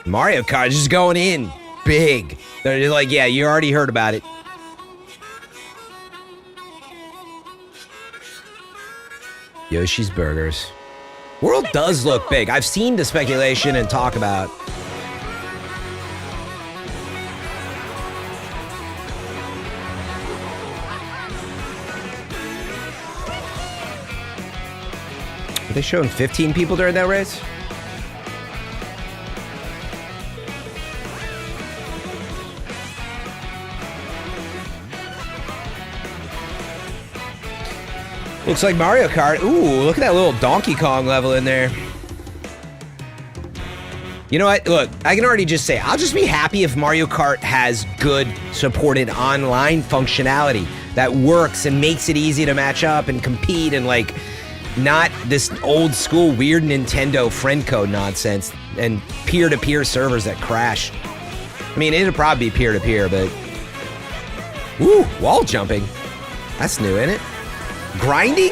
Mario Kart is just going in big. They're just like, yeah, you already heard about it. Yoshi's Burgers. World does look big. I've seen the speculation and talk about. Are they showing 15 people during that race? Looks like Mario Kart. Ooh, look at that little Donkey Kong level in there. You know what? Look, I can already just say, I'll just be happy if Mario Kart has good supported online functionality that works and makes it easy to match up and compete and like not this old school weird Nintendo friend code nonsense and peer-to-peer servers that crash. I mean, it'll probably be peer-to-peer, but... Ooh, wall jumping. That's new, isn't it? Grinding?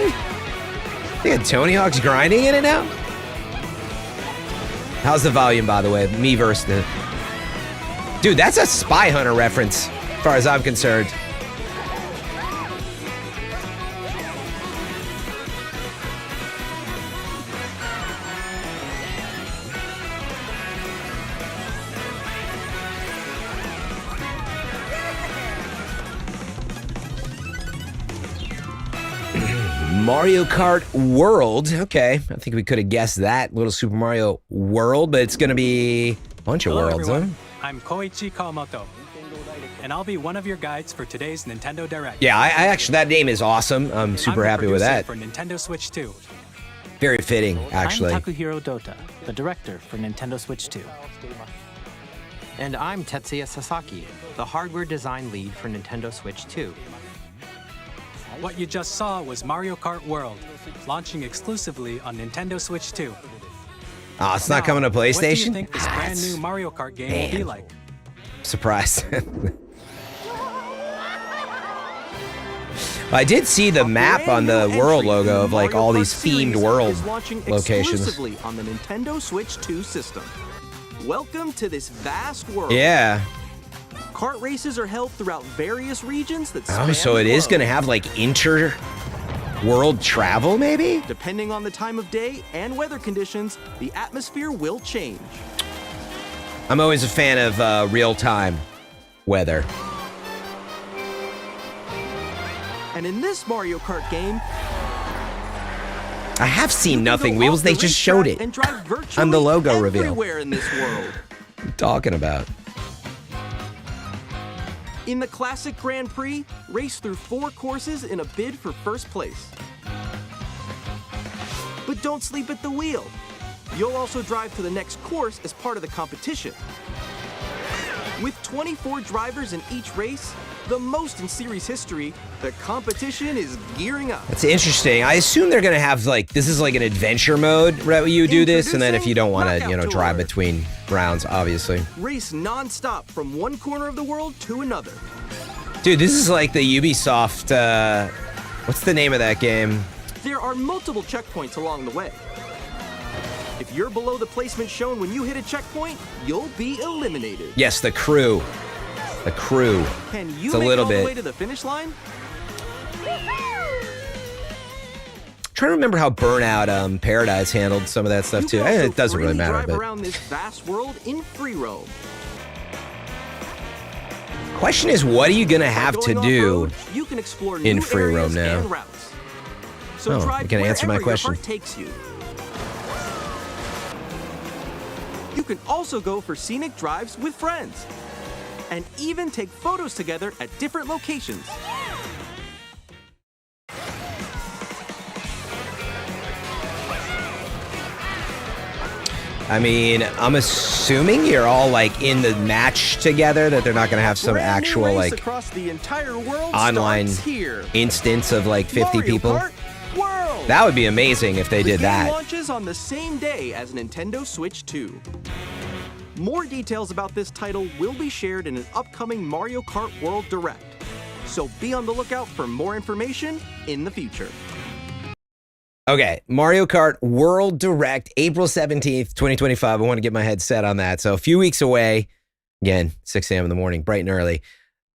They had Tony Hawk's grinding in it now? How's the volume, by the way? Me versus the... Dude, that's a Spy Hunter reference, as far as I'm concerned. Mario Kart World. Okay, I think we could have guessed that. Little Super Mario World, but it's going to be a bunch of worlds, everyone. huh? I'm Koichi Kawamoto, and I'll be one of your guides for today's Nintendo Direct. Yeah, I actually, that name is awesome. I'm super happy with that. For Nintendo Switch 2. Very fitting, actually. I'm Takuhiro Dota, the director for Nintendo Switch 2. And I'm Tetsuya Sasaki, the hardware design lead for Nintendo Switch 2. What you just saw was Mario Kart World, launching exclusively on Nintendo Switch 2. Oh, it's not coming to PlayStation? What do you think this brand new Mario Kart game will be like? Surprise. I did see the map on the World logo of like all these themed world locations. Exclusively on the Nintendo Switch 2 system. Welcome to this vast world. Yeah. Kart races are held throughout various regions that Oh, span so it the is globe. going to have like inter-world travel, maybe? Depending on the time of day and weather conditions, the atmosphere will change. I'm always a fan of real-time weather. And in this Mario Kart game, I have seen you can Nothing go Wheels. off the They just showed racetrack it and drive virtually on the logo reveal. everywhere in this world. What are you talking about? In the classic Grand Prix, race through 4 courses in a bid for first place. But don't sleep at the wheel. You'll also drive to the next course as part of the competition. With 24 drivers in each race, the most in series history, the competition is gearing up. That's interesting. I assume they're going to have like, this is like an adventure mode, right? Where you do this, and then if you don't want to, you know, drive between rounds, obviously. Race non-stop from one corner of the world to another. Dude, this is like the Ubisoft, what's the name of that game? There are multiple checkpoints along the way. If you're below the placement shown when you hit a checkpoint, you'll be eliminated. Yes, the crew. The crew. Can you It's a make it little all the bit. way to the finish line? Trying to remember how Burnout Paradise handled some of that stuff You too. can also It doesn't really freely matter, drive but around this vast world in free roam. question is, what are you gonna have By to going do? off-road, you can explore in new free roam areas now? and routes. So Oh, drive you can answer my wherever your question. heart takes you. You can also go for scenic drives with friends, and even take photos together at different locations. I mean, I'm assuming you're all like in the match together, that they're not gonna have some Brand new actual race like across the entire world online starts here. instance of like 50 Mario people. Kart World. That would be amazing if they The did game that. launches on the same day as Nintendo Switch 2. More details about this title will be shared in an upcoming Mario Kart World Direct, so be on the lookout for more information in the future. Okay, Mario Kart World Direct, April 17th, 2025. I want to get my head set on that. So a few weeks away. Again, 6 a.m. in the morning, bright and early.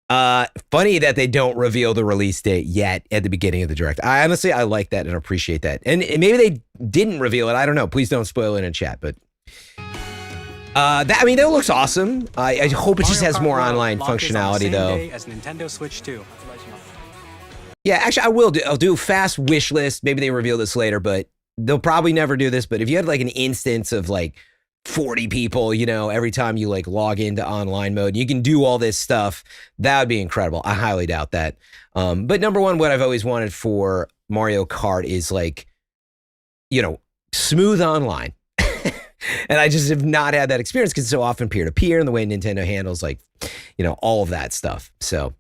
Funny that they don't reveal the release date yet at the beginning of the Direct. I like that and appreciate that. And maybe they didn't reveal it. I don't know. Please don't spoil it in chat. But that looks awesome. I hope it just Mario has Kart more World online launches on the functionality same though. day as Nintendo Switch 2. Yeah, actually, I'll do fast wish list. Maybe they reveal this later, but they'll probably never do this. But if you had like an instance of like 40 people, every time you like log into online mode, you can do all this stuff. That would be incredible. I highly doubt that. But number one, what I've always wanted for Mario Kart is like, smooth online. And I just have not had that experience because it's so often peer-to-peer and the way Nintendo handles like, all of that stuff. So,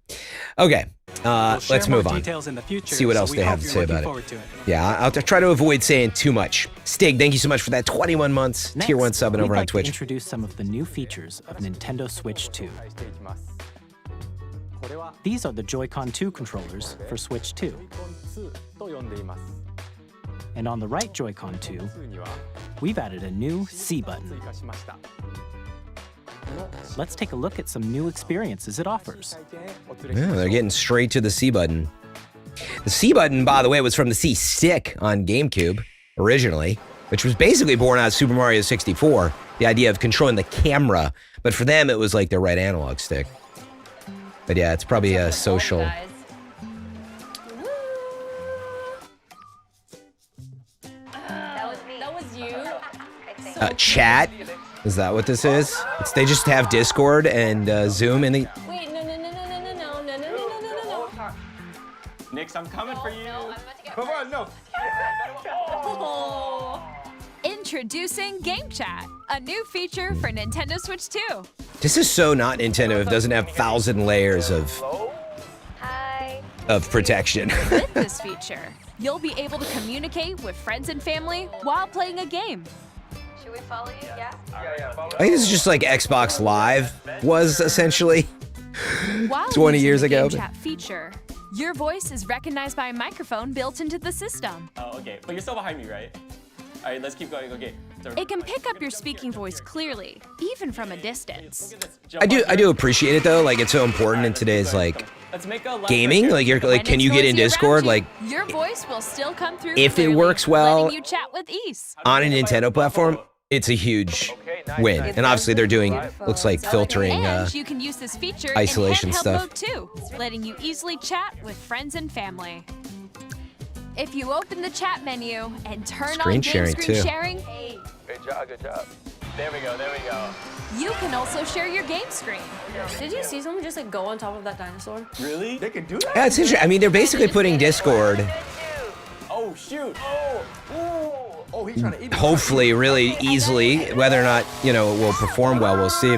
okay. Let's move on. Details in the future, see what so else we they hope have to you're say looking about forward to it. Yeah, I'll try to avoid saying too much. Stig, thank you so much for that 21 months Next, tier 1 subbing we'd over on like to Twitch. introduce some of the new features of Nintendo Switch 2. These are the Joy-Con 2 controllers for Switch 2. And on the right Joy-Con 2, we've added a new C button. Let's take a look at some new experiences it offers. Yeah, they're getting straight to the C button. The C button, by the way, was from the C stick on GameCube originally, which was basically born out of Super Mario 64. The idea of controlling the camera, but for them it was like their right analog stick. But yeah, it's probably a social. That was you. Chat. Is that what this is? They just have Discord and Zoom in the. Wait, no. Nix, I'm coming for you. No, I'm about to get Come on, no. Introducing Game Chat, a new feature for Nintendo Switch 2. This is so not Nintendo. It doesn't have 1,000 layers of protection. With this feature, you'll be able to communicate with friends and family while playing a game. Should we follow you? Yeah. I think this is just like Xbox Live was essentially While 20 using years the ago. Game Chat feature, your voice is recognized by a microphone built into the system. Oh, okay. But you're still behind me, right? All right, let's keep going. Okay. So, It can pick up your speaking voice clearly, even from a distance. I do appreciate it though. Like it's so important in today's like let's make a left gaming. right Like you're like, When can it's you get in noisy around Discord? you, Like your voice will still come through if it clearly, works well letting you chat with ease. on a Nintendo platform, it's a huge win. And obviously they're doing looks like filtering. And you can use this feature isolation in handheld stuff. mode too, letting you easily chat with friends and family. If you open the chat menu and turn Screen on sharing, game screen too. sharing, Good job. There we go. you can also share your game screen. Did you see someone just like go on top of that dinosaur? Really? They can do that? Yeah, it's interesting. I mean, they're basically putting Discord, Oh, shoot. Oh, he's trying to eat me. hopefully, really easily. Whether or not it will perform well, we'll see.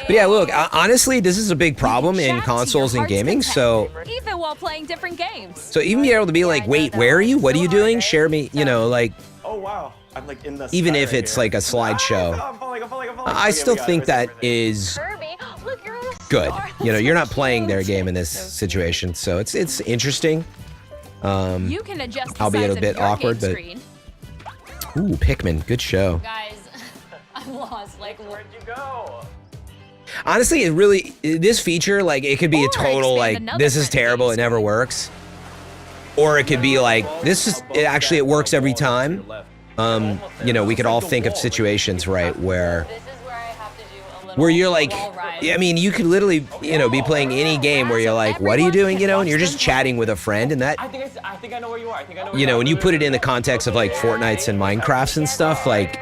But yeah, look. Honestly, this is a big problem You can in chat to your consoles and heart's gaming. content, So. even while playing different games. So even be able to be like, wait, where are you? What are you doing? Share me, like, Oh, wow. I'm like in the even sky if right it's here. like a slideshow. I'm falling. I Okay, still we got it. think We're that safe. is Kirby, look, you're in a good. star. You're not playing their game in this situation. So it's interesting. You can adjust the Albeit size a bit of your awkward, game but- screen. Ooh, Pikmin, good show. Guys, I'm lost. Like, Where'd you go? Honestly, this feature, like, it could be a Or total, expand like, another this is friendly terrible, it game never works. Or it could be like, it works every time. We could all think of situations, right, where this is where I have to do a little where you're like, wall ride. I mean, you could literally, be playing any game where you're like, what are you doing, and you're just chatting with a friend, and that, I think I know where you are. I think I know where you know, when you put it in the context of like Fortnites and Minecrafts and stuff, like,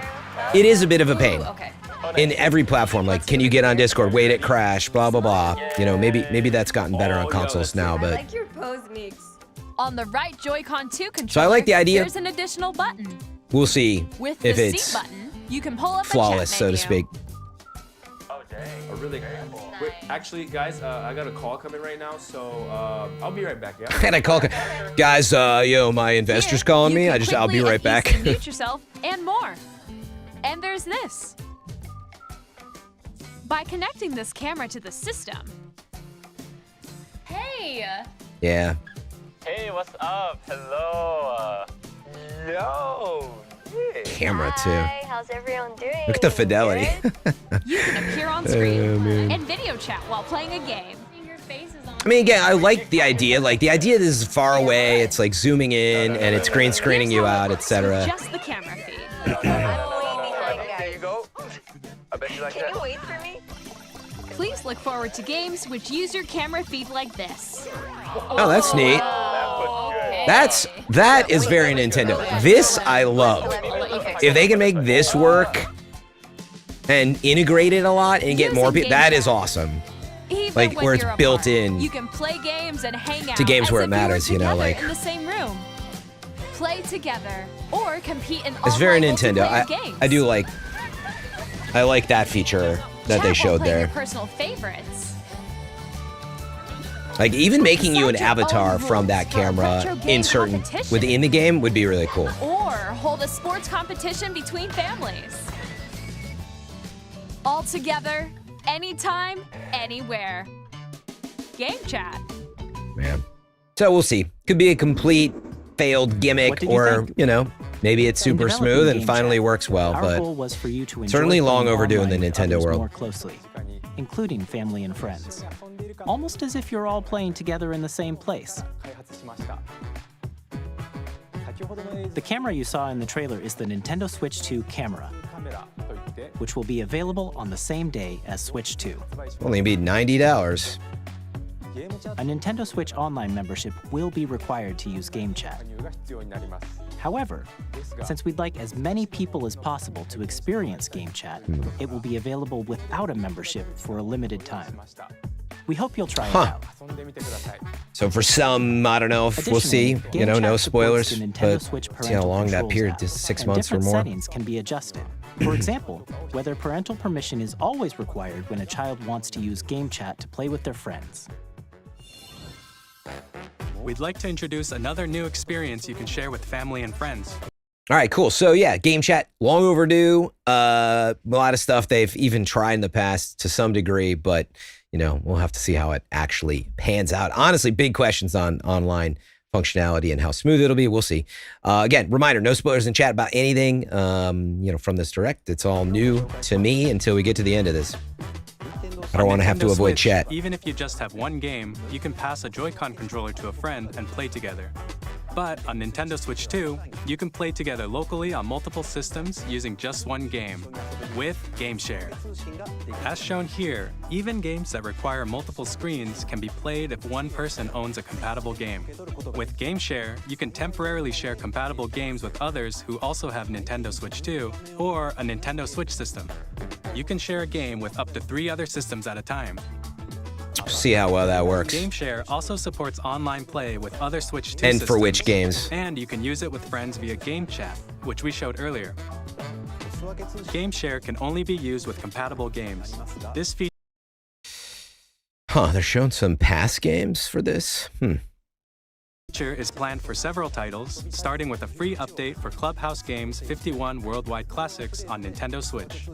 it is a bit of a pain. Okay. In every platform, like, can you get on Discord? Wait, it crashed, blah, blah, blah. Maybe that's gotten better on consoles now, I but like your pose, Meeks. On the right Joy-Con 2 controller, So I like the idea. there's an additional button. we'll see With if the it's C button, you can pull up flawless, a chat so to menu. speak. Oh, dang. Oh, really? Wait, actually, guys, I got a call coming right now, so I'll be right back. Yeah. And I call, guys, my investor's Here, calling you me. can I'll be quickly right and back. easily mute yourself and more. And there's this. By connecting this camera to the system, Hey. Yeah. Hey, what's up? Hello. Yo. Yeah. Camera too. Hi, how's everyone doing? Look at the fidelity. You can appear on screen and video chat while playing a game. Your face is on. I mean, again, I like the idea. Like the idea this is far away. It's like zooming in and it's green screening you out, etc. Just the camera feed. I'm way behind, There you guys. go. I bet you like Can that. you wait for me? Please look forward to games which use your camera feed like this. Oh, that's neat. That is very Nintendo. This I love. If they can make this work and integrate it a lot and get more people, that is awesome. Even Like, when where it's you're built apart, in you can play games and hang out to games as where it if you were matters, you know, together like- in the same room. Play together or compete in It's very online Nintendo. multiplayer games. I like that feature that they Chat while showed playing there. Your personal favorites. Like even making you an Decide your avatar own from that rules for a camera retro game in certain competition. within the game would be really cool. Or hold a sports competition between families. All together, anytime, anywhere. Game chat. Man. So we'll see. Could be a complete failed What gimmick, did you or think? you know, maybe it's In super developing smooth and Game finally Chat, works well. our But goal was for you to enjoy certainly long playing overdue in the online with Nintendo others world. more closely, including family and friends. Almost as if you're all playing together in the same place. The camera you saw in the trailer is the Nintendo Switch 2 camera, which will be available on the same day as Switch 2. only be $90. A Nintendo Switch Online membership will be required to use Game Chat. However, since we'd like as many people as possible to experience Game Chat, it will be available without a membership for a limited time. We hope you'll try it out. So for some, I don't know if we'll see. Additionally, You know, Game no Chat supports spoilers, the Nintendo but Switch see how parental long that controls period app, is. 6 and months or different more. settings can be adjusted. For example, whether parental permission is always required when a child wants to use Game Chat to play with their friends. We'd like to introduce another new experience you can share with family and friends. All right, cool. So yeah, Game Chat, long overdue. A lot of stuff they've even tried in the past to some degree, but you know, we'll have to see how it actually pans out. Honestly, big questions on online functionality and how smooth it'll be. We'll see. Again, reminder, no spoilers in chat about anything, you know, from this direct. It's all new to me until we get to the end of this. I don't want to have to Nintendo avoid Switch, chat. Even if you just have one game, you can pass a Joy-Con controller to a friend and play together. But on Nintendo Switch 2, you can play together locally on multiple systems using just one game, with GameShare. As shown here, even games that require multiple screens can be played if one person owns a compatible game. With GameShare, you can temporarily share compatible games with others who also have Nintendo Switch 2 or a Nintendo Switch system. You can share a game with up to 3 other systems at a time. See how well that works. GameShare also supports online play with other Switch 2 And systems. for which games? And you can use it with friends via Game Chat, which we showed earlier. GameShare can only be used with compatible games. This Huh, they're showing some past games for this? feature is planned for several titles, starting with a free update for Clubhouse Games 51 Worldwide Classics on Nintendo Switch.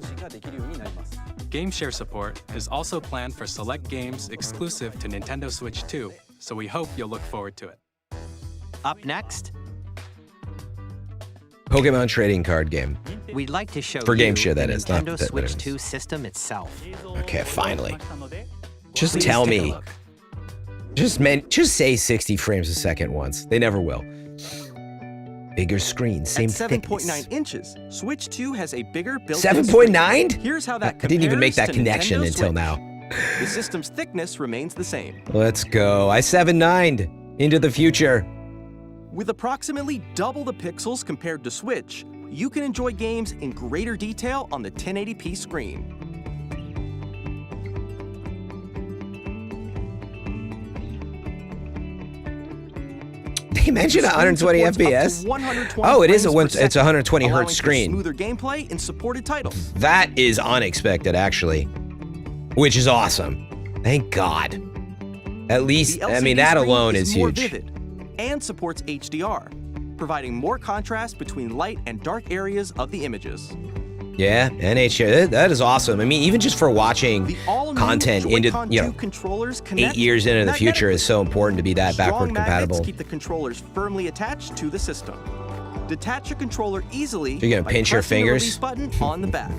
GameShare support is also planned for select games exclusive to Nintendo Switch 2, so we hope you'll look forward to it. Up next, Pokemon trading card game. we'd like to show For you GameShare, that the is, not Nintendo that Switch it is. 2 system itself. Okay, finally. Just Please tell take a me. look. Just say 60 frames a second once. They never will. Bigger screen, same At 7.9 thickness. inches, Switch 2 has a bigger built-in 7.9? screen. Here's how that I didn't even make compares that to connection Nintendo until Switch. now. The system's thickness remains the same. Let's go. I 7.9'd into the future. With approximately double the pixels compared to Switch, you can enjoy games in greater detail on the 1080p screen. They mentioned The screen 120 supports up to FPS. 120 Oh, it is frames per it's 120 second, hertz allowing for screen. Smoother gameplay in supported titles. That is unexpected, actually, which is awesome. Thank God. At least, The I mean, LCD that screen alone is more huge. vivid and supports HDR, providing more contrast between light and dark areas of the images. Yeah, NHL. That is awesome. I mean, even just for watching The all-new content into, Joy-Con you 2 know, controllers connect 8 years into the future magnetically. is so important to be that Strong backward magnets compatible. keep the controllers firmly attached to the system. Detach a controller easily You're gonna by pinch your pressing the fingers? release button on the back.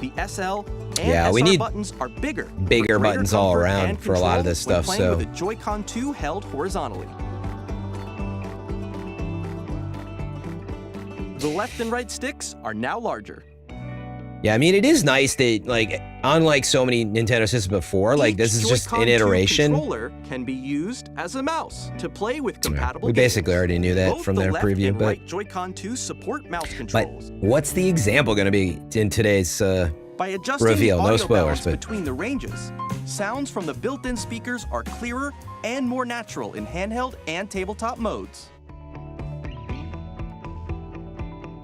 The SL and Yeah, we SR need buttons are bigger. for bigger greater buttons all comfort around and for a lot of control this when stuff, playing so- with a Joy-Con 2 held horizontally. The left and right sticks are now larger. Yeah, I mean, it is nice that, like, unlike so many Nintendo systems before, like, this Each is just Joy-Con an 2 iteration. controller can be used as a mouse to play with compatible We basically games. already knew that Both from the their left preview, and but right Joy-Con 2 support mouse but controls. what's the example going to be in today's By adjusting reveal? the No audio spoilers, balance but between the ranges, sounds from the built-in speakers are clearer and more natural in handheld and tabletop modes.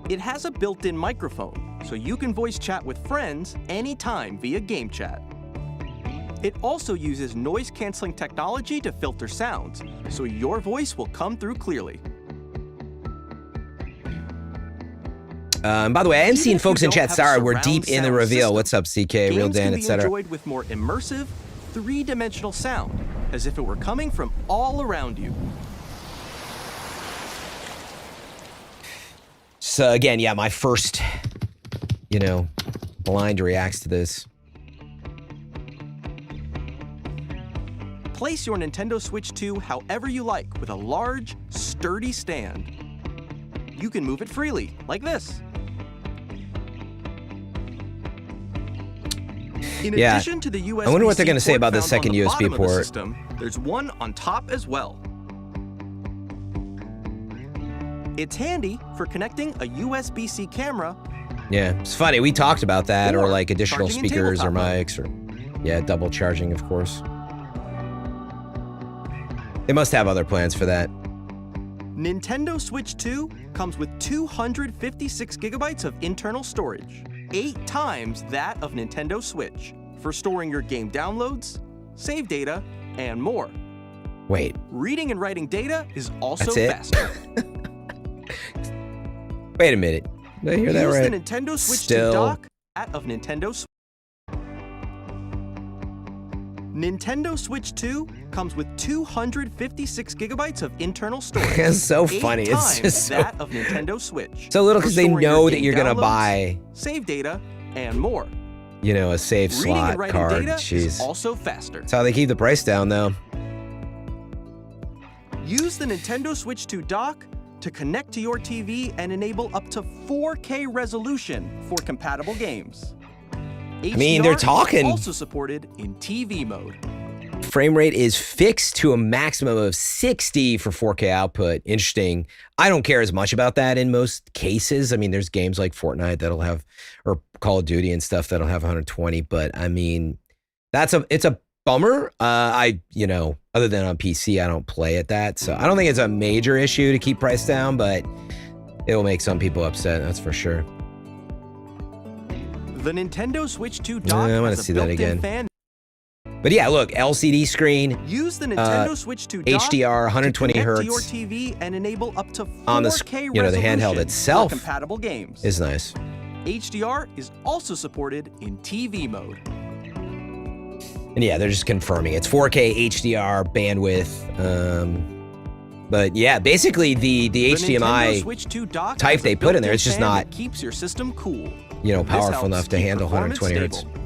It has a built-in microphone, so you can voice chat with friends anytime via game chat. It also uses noise-canceling technology to filter sounds, so your voice will come through clearly. and by the way, I am Even seeing if you folks in don't chat. have a Sorry, we're surround deep in the sound reveal. system, What's up, CK, Real Games Dan, can be etc. enjoyed with more immersive, three-dimensional sound, as if it were coming from all around you. So again, yeah, my first, you know, blind reacts to this. Place your Nintendo Switch 2 however you like with a large, sturdy stand. You can move it freely, like this. In Yeah. addition to the USB-C I wonder what they're gonna say port about the found second on the USB bottom of the port. system, there's one on top as well. It's handy for connecting a USB-C camera. Yeah, it's funny. We talked about that, or Or like additional charging in speakers or tabletop mode. mics, or yeah, double charging, of course. They must have other plans for that. Nintendo Switch 2 comes with 256 gigabytes of internal storage, 8 times that of Nintendo Switch, for storing your game downloads, save data, and more. Wait, Reading and writing data is also That's it? faster. wait a minute. Did I hear that Use right? the Nintendo Switch Still. 2 dock that of Nintendo Switch. Nintendo Switch 2 comes with 256 gigabytes of internal storage. It's so 8 funny. It's times just so, that of Nintendo Switch. so little for because they storing your know that game you're gonna downloads, buy, save data, and more. you know, a safe Reading slot and writing card. data is Jeez, also faster. that's how they keep the price down, though. Use the Nintendo Switch 2 dock to connect to your TV and enable up to 4K resolution for compatible games. mean, they're HDR is talking. also supported in TV mode. Frame rate is fixed to a maximum of 60 for 4K output. Interesting. I don't care as much about that in most cases. I mean, there's games like Fortnite that'll have, or Call of Duty and stuff that'll have 120. But I mean, it's a bummer. You know, other than on PC, I don't play at that, so I don't think it's a major issue to keep price down. But it will make some people upset. That's for sure. The Nintendo Switch 2 dock I wanna has a see that built-in again. fan. But yeah, look, LCD screen, Use the Nintendo Switch 2 dock HDR, 120 to connect to your hertz TV and enable up to 4K on the you know, the handheld resolution itself for compatible games. is nice. HDR is also supported in TV mode. And yeah, they're just confirming it's 4K HDR bandwidth. But yeah, basically the The Nintendo HDMI, Switch 2 dock type has a they put in there, built-in it's just fan not, that keeps your system cool. you know, This powerful helps enough to keep handle performance 120 hertz. stable.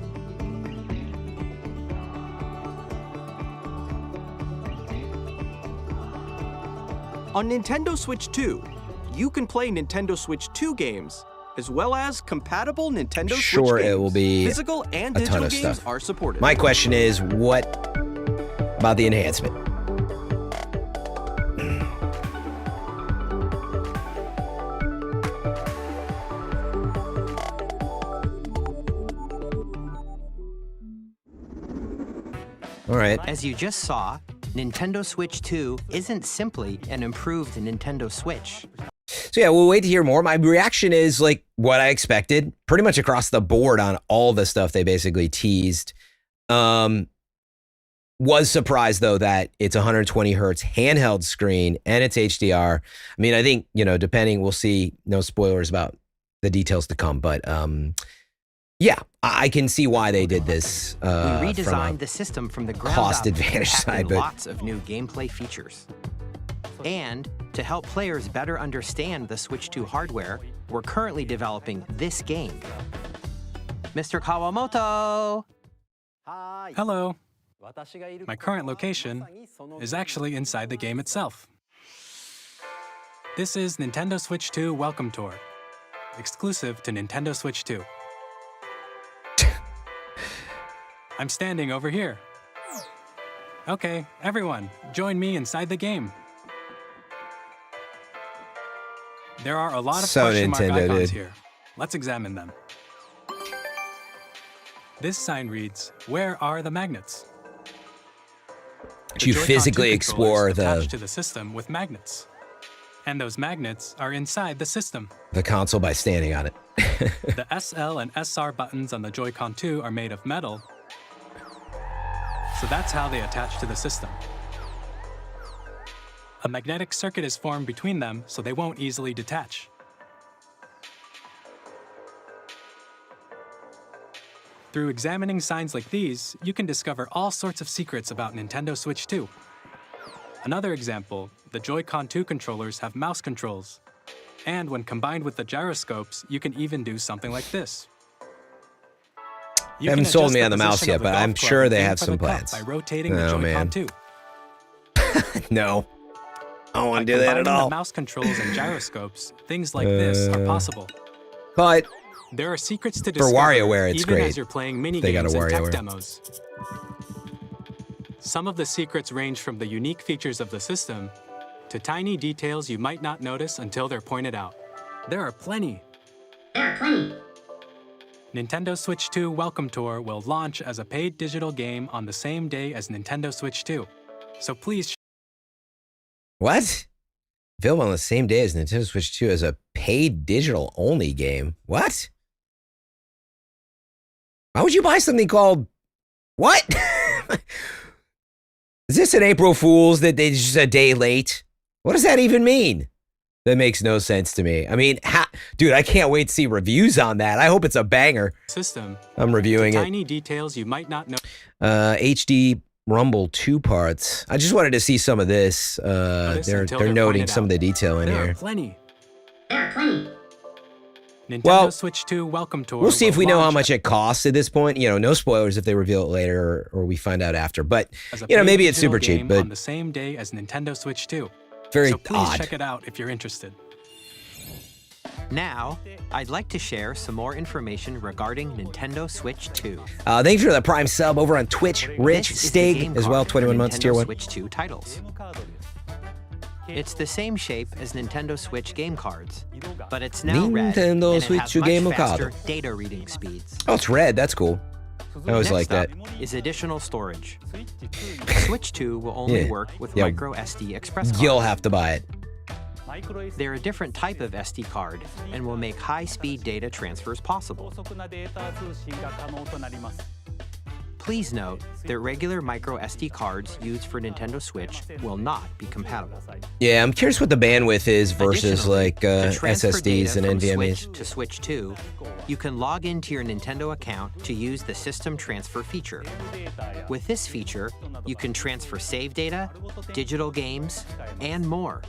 On Nintendo Switch 2, you can play Nintendo Switch 2 games, as well as compatible Nintendo Switch Sure, games. it will be Physical and a digital ton of games stuff. are supported. My question is, what about the enhancement? All right. As you just saw, Nintendo Switch 2 isn't simply an improved Nintendo Switch. So yeah, we'll wait to hear more. My reaction is like what I expected, pretty much across the board on all the stuff they basically teased. Was surprised though that it's 120 hertz handheld screen and it's HDR. I mean, I think, depending, we'll see. No spoilers about the details to come, but yeah, I can see why they did this. We redesigned the system from the ground cost up, advantage packing side, but lots of new gameplay features. And to help players better understand the Switch 2 hardware, we're currently developing this game. Mr. Kawamoto! Hello. My current location is actually inside the game itself. This is Nintendo Switch 2 Welcome Tour, exclusive to Nintendo Switch 2. I'm standing over here. Okay, everyone, join me inside the game. There are a lot of question mark icons here. Let's examine them. This sign reads, "Where are the magnets?" You physically explore attached to the system with magnets. And those magnets are inside the system. The console by standing on it. The SL and SR buttons on the Joy-Con 2 are made of metal, so that's how they attach to the system. A magnetic circuit is formed between them, so they won't easily detach. Through examining signs like these, you can discover all sorts of secrets about Nintendo Switch 2. Another example, the Joy-Con 2 controllers have mouse controls. And when combined with the gyroscopes, you can even do something like this. They haven't sold me on the mouse yet, but I'm sure they have some plans. By rotating the Joy-Con 2. No. I don't want to do that at all. The mouse controls and gyroscopes, things like this are possible. But there are secrets to discover, for WarioWare, it's even great. As you're playing mini They got games a and tech WarioWare. demos. Some of the secrets range from the unique features of the system to tiny details you might not notice until they're pointed out. There are plenty. Nintendo Switch 2 Welcome Tour will launch as a paid digital game on the same day as Nintendo Switch 2. So please. What? Available on the same day as Nintendo Switch 2 as a paid digital only game. What? Why would you buy something called what? Is this an April Fool's that they just a day late? What does that even mean? That makes no sense to me. I mean, dude, I can't wait to see reviews on that. I hope it's a banger. System. I'm reviewing it. Tiny details you might not know. HD Rumble 2 parts. I just wanted to see some of this. They're noting some of the detail in there here. Are plenty. Nintendo Well, Switch 2 Welcome Tour. We'll see if we know how launch much it costs at this point. No spoilers if they reveal it later or we find out after. But, as a maybe paid it's super digital cheap. game But on the same day as Nintendo Switch 2. very so please odd. check it out if you're interested. Now, I'd like to share some more information regarding Nintendo Switch 2. Thanks for the Prime sub over on Twitch. Rich This is the game Stig as well, card 21 for months, Nintendo tier 1. Switch 2 titles. It's the same shape as Nintendo Switch game cards, but it's now red Nintendo and Switch it has 2 much game faster card. data reading speeds. Oh, it's red. That's cool. I always like that. Next up is additional storage. Switch 2 will only Yeah. work with Yeah. micro SD express cards. You'll have to buy it. They're a different type of SD card and will make high-speed data transfers possible. Please note that regular micro SD cards used for Nintendo Switch will not be compatible. Yeah, I'm curious what the bandwidth is versus Additionally, like to transfer SSDs data and from NVMe's. Switch to Switch 2, you can log into your Nintendo account to use the System Transfer feature. With this feature, you can transfer save data, digital games, and more.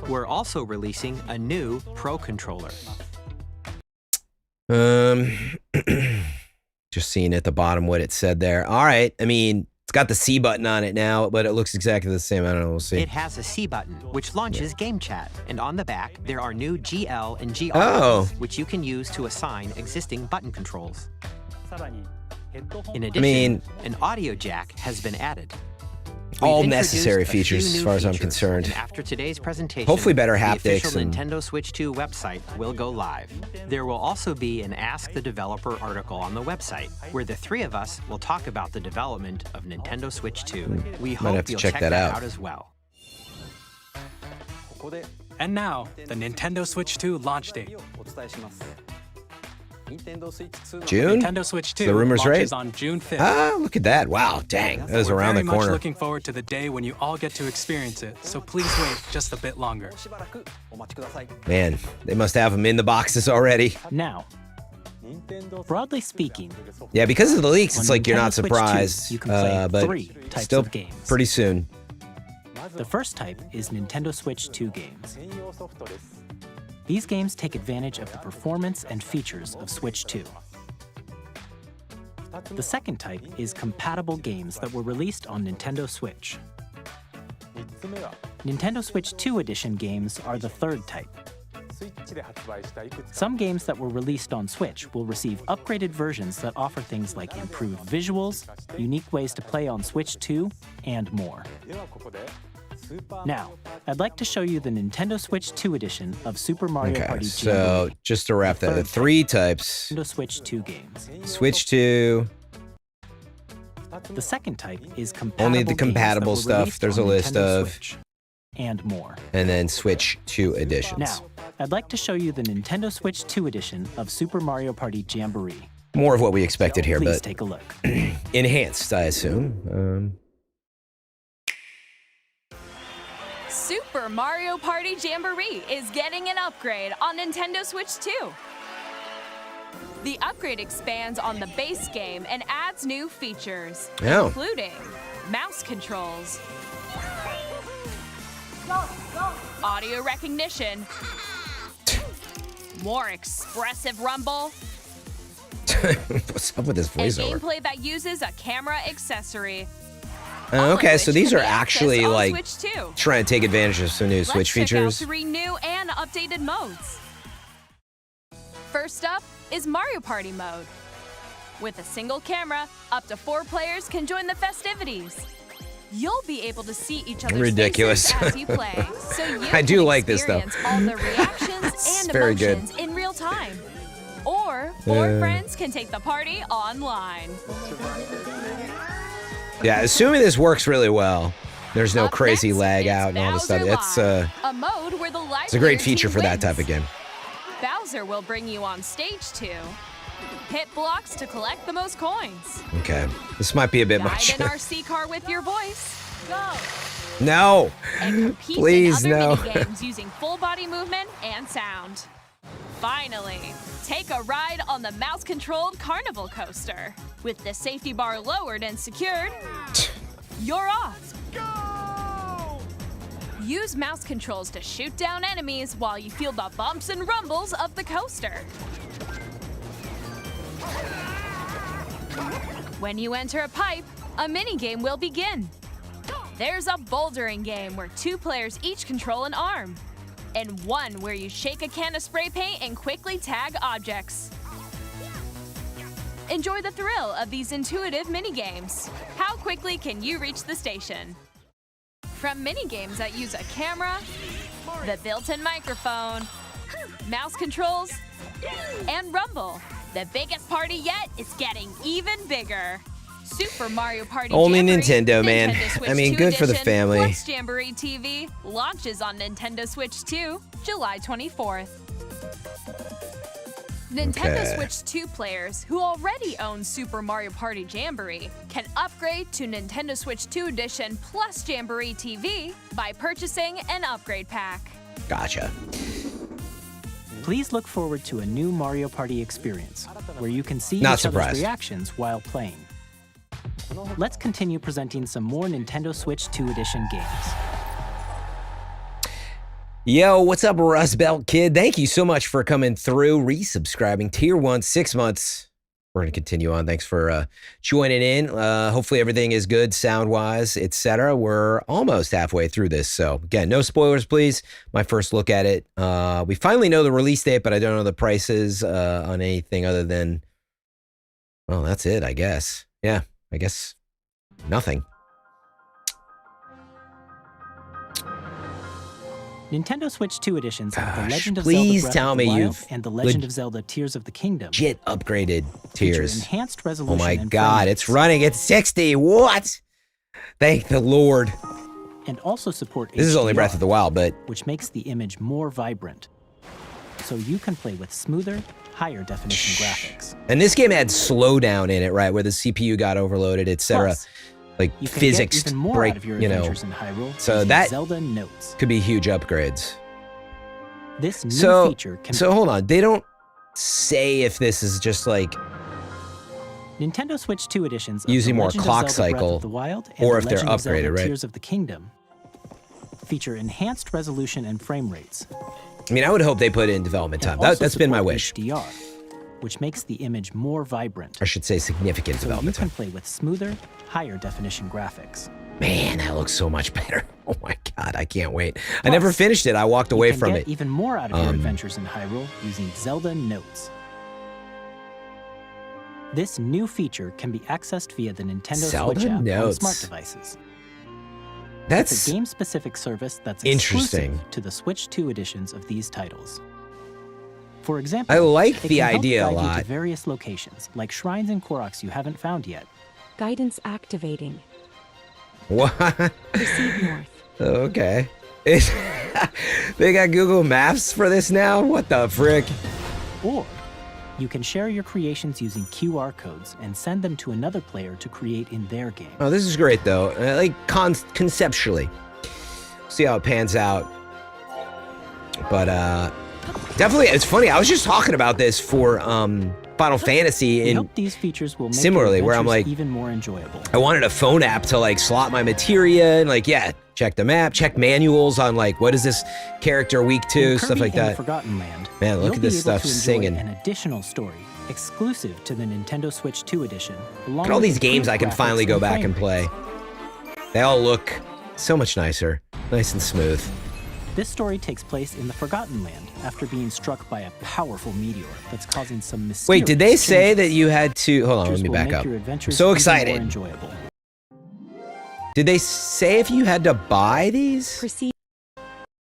We're also releasing a new Pro Controller. Just seeing at the bottom what it said there. All right. I mean, it's got the C button on it now, but it looks exactly the same. I don't know. We'll see. It has a C button, which launches Game Chat, and on the back, there are new GL and GR Oh. buttons, which you can use to assign existing button controls. In addition, mean- an audio jack has been added. All We've necessary introduced a few features as new far as I'm features, concerned. And after today's presentation, Hopefully better the haptics official and- Nintendo Switch 2 website will go live. There will also be an Ask the Developer article on the website, where the three of us will talk about the development of Nintendo Switch 2. We hope have to you'll check that out. as well. And now, the Nintendo Switch 2 launch date. June? Nintendo Switch 2 The rumor's launches right. on June 5th. Ah, look at that. Wow, dang. That was We're around very the corner. much looking forward to the day when you all get to experience it, so please wait just a bit longer. Man, they must have them in the boxes already. Now, broadly speaking, Yeah, because of the leaks, it's on like you're not Nintendo Switch 2, surprised. you can play But 3 types still of games. pretty soon. The first type is Nintendo Switch 2 games. These games take advantage of the performance and features of Switch 2. The second type is compatible games that were released on Nintendo Switch. Nintendo Switch 2 Edition games are the third type. Some games that were released on Switch will receive upgraded versions that offer things like improved visuals, unique ways to play on Switch 2, and more. Now, I'd like to show you the Nintendo Switch 2 edition of Super Mario Okay, Party so Jamboree. just to wrap that, the Third three types. Nintendo Switch 2 games. Switch 2, The second type is compatible only the games that compatible were stuff. released There's a on list Nintendo of, Switch, and more. and then Switch 2 editions. Now, I'd like to show you the Nintendo Switch 2 edition of Super Mario Party Jamboree. More of what we expected here, Please but take a look. enhanced, I assume. Super Mario Party Jamboree is getting an upgrade on Nintendo Switch 2. The upgrade expands on the base game and adds new features, Oh. including mouse controls, audio recognition, more expressive rumble, What's up with this and voiceover? gameplay that uses a camera accessory. Okay, so which these can are be accessed actually on like Switch 2. trying to take advantage of some new Switch Let's check out features. 3 new and updated modes. First up is Mario Party mode. With a single camera, up to 4 players can join the festivities. You'll be able to see each other's Ridiculous. faces as you play, so you I do can like this, though. experience all the reactions It's and very good. emotions in real time. Or 4 friends can take the party online. Yeah, assuming this works really well. There's no Up crazy next lag is out and all this stuff. Bowser It's Live, a mode where the it's a great livelier feature team for that wins. type of game. Bowser will bring you on stage 2. Hit blocks to collect the most coins. Okay, this might be a bit Guide much. an RC car with your voice. Go. No, And compete please in other no. minigames using full body movement and sound. Finally, take a ride on the mouse-controlled carnival coaster. With the safety bar lowered and secured, you're off. Go! Use mouse controls to shoot down enemies while you feel the bumps and rumbles of the coaster. When you enter a pipe, a minigame will begin. There's a bouldering game where 2 players each control an arm, and one where you shake a can of spray paint and quickly tag objects. Enjoy the thrill of these intuitive minigames. How quickly can you reach the station? From minigames that use a camera, the built-in microphone, mouse controls, and rumble, the biggest party yet is getting even bigger. Super Mario Party Only Jamboree, Nintendo, man. Nintendo Switch I mean, 2 good for the edition, family. Plus Jamboree TV launches on Nintendo Switch 2, July 24th. Nintendo Okay. Switch 2 players who already own Super Mario Party Jamboree can upgrade to Nintendo Switch 2 Edition Plus Jamboree TV by purchasing an upgrade pack. Gotcha. Please look forward to a new Mario Party experience, where you can see Not each other's surprised. reactions while playing. Let's continue presenting some more Nintendo Switch 2 Edition games. Yo, what's up, Rust Belt Kid? Thank you so much for coming through, resubscribing, Tier 1, 6 months. We're going to continue on. Thanks for joining in. Hopefully everything is good sound-wise, etc. We're almost halfway through this. So, again, no spoilers, please. My first look at it. We finally know the release date, but I don't know the prices on anything other than, well, that's it, I guess. Yeah, I guess nothing. Nintendo Switch 2 editions of The Gosh, Legend of please Zelda Breath tell of the me Wild you've and The Legend of Zelda Tears of the Kingdom Legit upgraded feature tiers. enhanced Oh resolution my and God, frame it's rates, running at 60. What? Thank the Lord. and also support This is only HDR, Breath of the Wild, but which makes the image more vibrant. So you can play with smoother, higher definition graphics. And this game had slowdown in it, right, where the CPU got overloaded, etc. Plus, Like you can physics get even more break, out of your you know. adventures in Hyrule So using that Zelda Notes. could be huge upgrades. This new So, feature can hold on. They don't say if this is just like Nintendo Switch 2 editions of using The more Legend of clock Zelda Breath cycle, of the Wild and or The if they're Legend of Zelda upgraded, right? Tears of the Kingdom feature enhanced resolution and frame rates. I mean, I would hope they put in development time. and also That's been my support wish. HDR, which makes the image more vibrant. I should say significant So you development can time. play with smoother, higher definition graphics. Man, that looks so much better. Oh my god, I can't wait. I Plus, never finished it. I walked You away can from get it. even more out of your adventures in Hyrule using Zelda Notes. This new feature can be accessed via the Nintendo Zelda Switch app on Notes. smart devices. It's That's a game-specific service that's interesting. exclusive to the Switch 2 editions of these titles. For example, I like it the can help idea a guide you lot. to various locations, like shrines and Koroks you haven't found yet. Guidance activating. What? Proceed north. Okay. They got Google Maps for this now? What the frick? Or you can share your creations using QR codes and send them to another player to create in their game. Oh, this is great though. Like conceptually. See how it pans out. But definitely it's funny. I was just talking about this for Final Fantasy We in hope these features will make similarly, your where I'm adventures like- even more enjoyable. I wanted a phone app to like slot my materia and like, yeah, check the map, check manuals on like what is this character weak to, In stuff Kirby like and the that. Forgotten Land, Man, look you'll at be this able stuff to enjoy singing. an additional story exclusive to the Nintendo Switch 2 edition. Look at all these games I can finally go back and play. They all look so much nicer, nice and smooth. This story takes place in the Forgotten Land after being struck by a powerful meteor that's causing some mysterious Wait, did they say changes. that you had to? Hold on, let me Will back make up. your I'm adventures so even more excited. enjoyable. Did they say if you had to buy these? Proceed.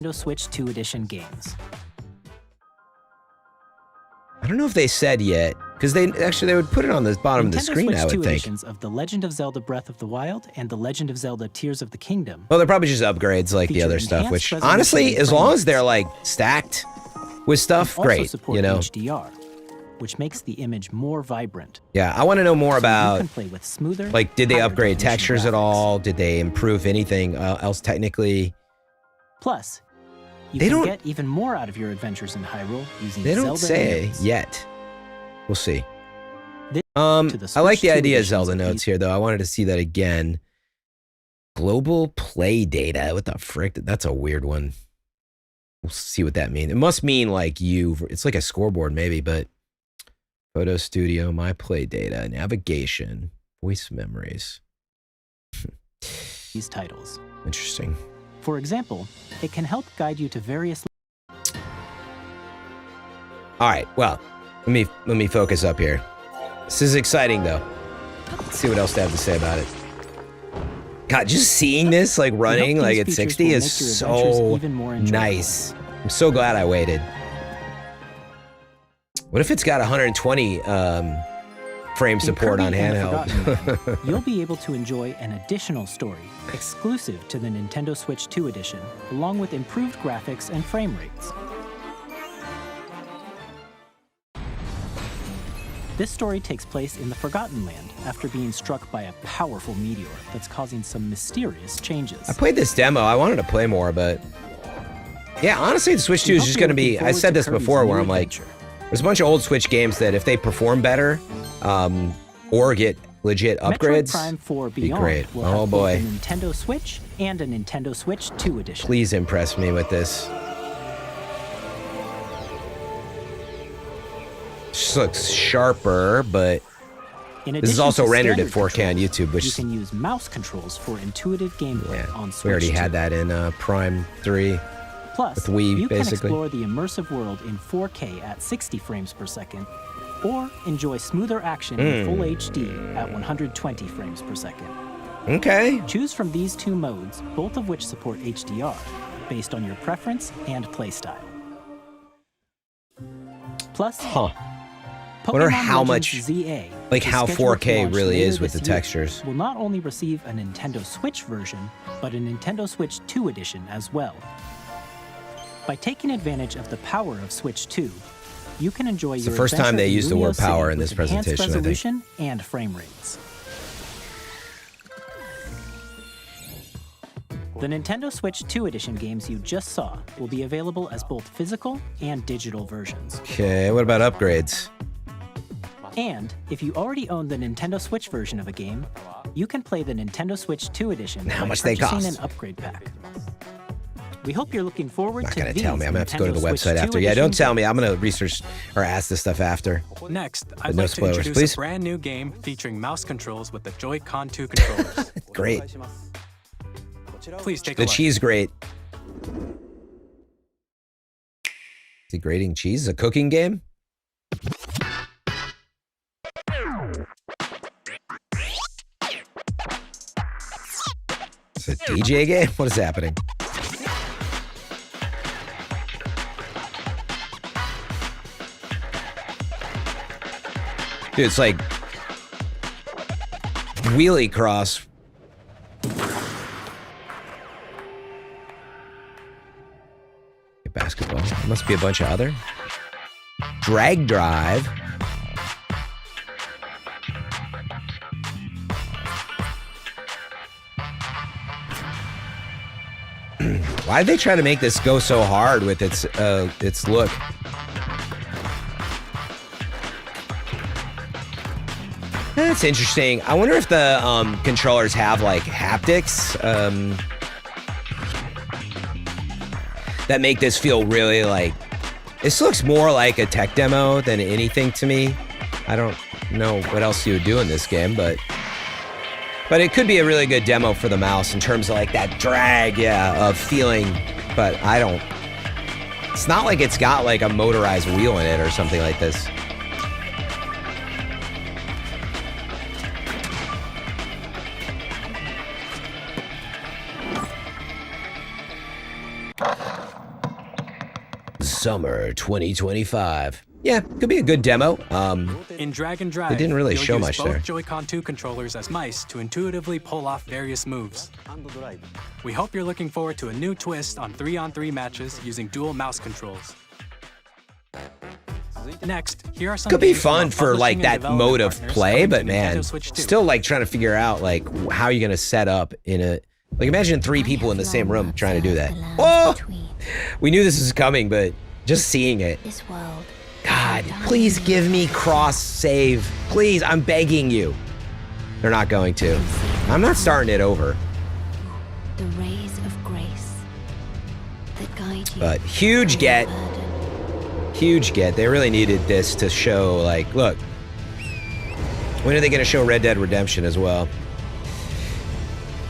Nintendo Switch 2 edition games. I don't know if they said yet, because they would put it on the bottom of the Nintendo screen, Switch I 2 would think. editions of The Legend of Zelda Breath of the Wild and The Legend of Zelda Tears of the Kingdom Well, they're probably just upgrades like the Feature other stuff, enhanced which resolution honestly, and as frame long as rates. they're like stacked with stuff, also great, support you know? HDR, which makes the image more vibrant. Yeah, I want to know more So you about, can play with smoother, like, did they higher upgrade definition textures at graphics. all? Did they improve anything else technically? Plus, you They can don't- get even more out of your adventures in Hyrule using They don't Zelda say Notes. yet. We'll see. This- to the I like Switch the 2 idea of editions Zelda of notes these- here, though. I wanted to see that again. Global play data. What the frick? That's a weird one. We'll see what that means. It must mean like it's like a scoreboard maybe, but Photo Studio, my play data, navigation, voice memories. these titles. Interesting. For example, it can help guide you to various All right, well, let me focus up here. This is exciting though. Let's see what else they have to say about it. God, just seeing this like running these like at features 60 will is make your adventures so even more enjoyable. nice. I'm so glad I waited. What if it's got 120 frame In support Kirby on and the handheld? Forgotten Land, you'll be able to enjoy an additional story exclusive to the Nintendo Switch 2 edition, along with improved graphics and frame rates. This story takes place in the Forgotten Land after being struck by a powerful meteor that's causing some mysterious changes. I played this demo. I wanted to play more, but yeah, honestly, the Switch 2 We is hope just you're going to looking be. I forward said to this Kirby's before, where new I'm like, adventure. there's a bunch of old Switch games that if they perform better, or get legit Metroid upgrades, Prime 4 be Beyond great. will Oh have boy. both a Nintendo Switch and a Nintendo Switch 2 edition. Please impress me with this. Just looks sharper, but In this is addition also to rendered at standard 4K on controls, YouTube, which you can use mouse controls for intuitive gameplay on Switch we already 2. had that in Prime 3. Plus, with Wii, you basically. can explore the immersive world in 4K at 60 frames per second, or enjoy smoother action in Full HD at 120 frames per second. Okay. Choose from these two modes, both of which support HDR, based on your preference and playstyle. Plus, Huh. Pokemon how Legends much- ZA, like which is how scheduled 4K to launch really later is with this the year, textures. will not only receive a Nintendo Switch version, but a Nintendo Switch 2 edition as well. By taking advantage of the power of Switch 2, you can enjoy It's your the first time adventure they in used the Lumio word power City in this with enhanced presentation, I think. resolution and frame rates. The Nintendo Switch 2 Edition games you just saw will be available as both physical and digital versions. Okay, what about upgrades? And if you already own the Nintendo Switch version of a game, you can play the Nintendo Switch 2 Edition How by much they purchasing cost? an upgrade pack. We hope you're looking forward Not to gonna these tell me. I'm gonna have to go to the Nintendo Switch website 2 after. Yeah, don't Edition tell me. I'm gonna research or ask this stuff after. Next, I'd no like to spoilers, introduce please. a brand new game featuring mouse controls with the Joy-Con 2 controllers. Great. Please take a The look. cheese grate. Is he grating cheese? Is it a cooking game? Is it a DJ game? What is happening? Dude, it's like wheelie cross. Basketball. There must be a bunch of other. Drag drive. Why did they try to make this go so hard with its look? That's interesting. I wonder if the controllers have like haptics that make this feel really like. This looks more like a tech demo than anything to me. I don't know what else you would do in this game, but it could be a really good demo for the mouse in terms of like that drag, of feeling. But I don't. It's not like it's got like a motorized wheel in it or something like this. Summer 2025. Yeah, could be a good demo. In Drag and Drive, They didn't really you'll show use much both there. Joy-Con 2 controllers as mice to intuitively pull off various moves. We hope you're looking forward to a new twist on 3-on-3 matches using dual mouse controls. Next, here are some Could be games from fun our for like publishing and that mode of development partners play, coming but to man, Nintendo Switch 2. still like trying to figure out like how you're gonna set up in a like imagine 3 people in the same room trying to do that. Whoa! We knew this was coming, but just seeing it. This world. God, please give me cross save. Please, I'm begging you. They're not going to. I'm not starting it over. The rays of grace that guide you. But huge get. Huge get. They really needed this to show, like, look. When are they going to show Red Dead Redemption as well?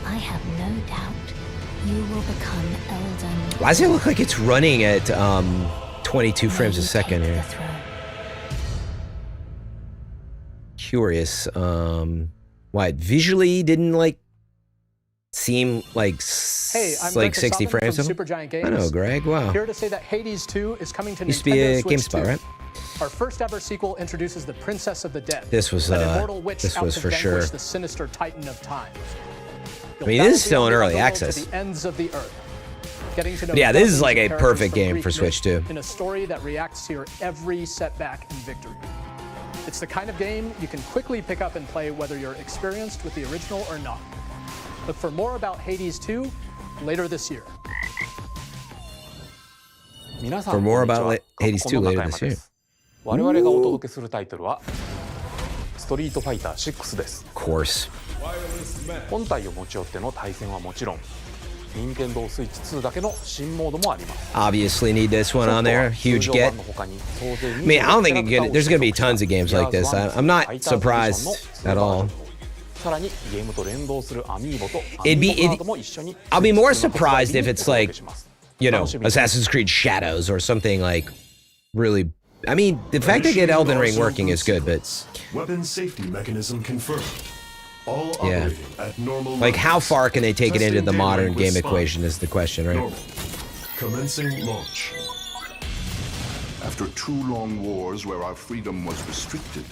I have no doubt you will become Elden. Why does it look like it's running at 22 frames a second Take the here? throne. Curious. Why it visually didn't like seem like Hey, I'm like Greg 60 Kasaman frames? from Supergiant Games. I know, Greg. Wow. Here to say that Hades 2 is coming to Used to be Nintendo a Switch GameSpot, 2. right? Our first ever sequel introduces the Princess of the Dead. This was, an immortal witch this out was to for vanquish sure. the sinister Titan of Time. I mean, this is still in You'll early battle access. To the ends of the earth. Getting to know But yeah, this is dozens like of a characters perfect from game Greek for Switch myth 2. In a story that reacts to your every setback and victory. It's the kind of game you can quickly pick up and play whether you're experienced with the original or not. Look for more about Hades 2 later this year. For more about Hades 2 later this year. 我々がお届けするタイトルはストリートファイター6です Of course. 本体を持ち寄っての対戦はもちろん任天堂スイッチ2だけの新モードもあります Obviously need this one on there. Huge get. I mean, I don't think there's going to be tons of games like this. I'm not surprised at all. さらにゲームと連動するアミーボとア It'd ミ be, ーボカードも一緒に I'll be more スイッチ2の発売 surprised 日 if に it's お届 like, けします you know, 楽しみに Assassin's Creed Shadows or something like really. I mean, the fact they get Elden Ring working is good, but Weapon safety mechanism confirmed. All yeah. operating at normal Like, how levels. far can they take it into Testing the daylight modern with game Spawn. equation is the question, right? Normal. Commencing launch. After 2 long wars where our freedom was restricted,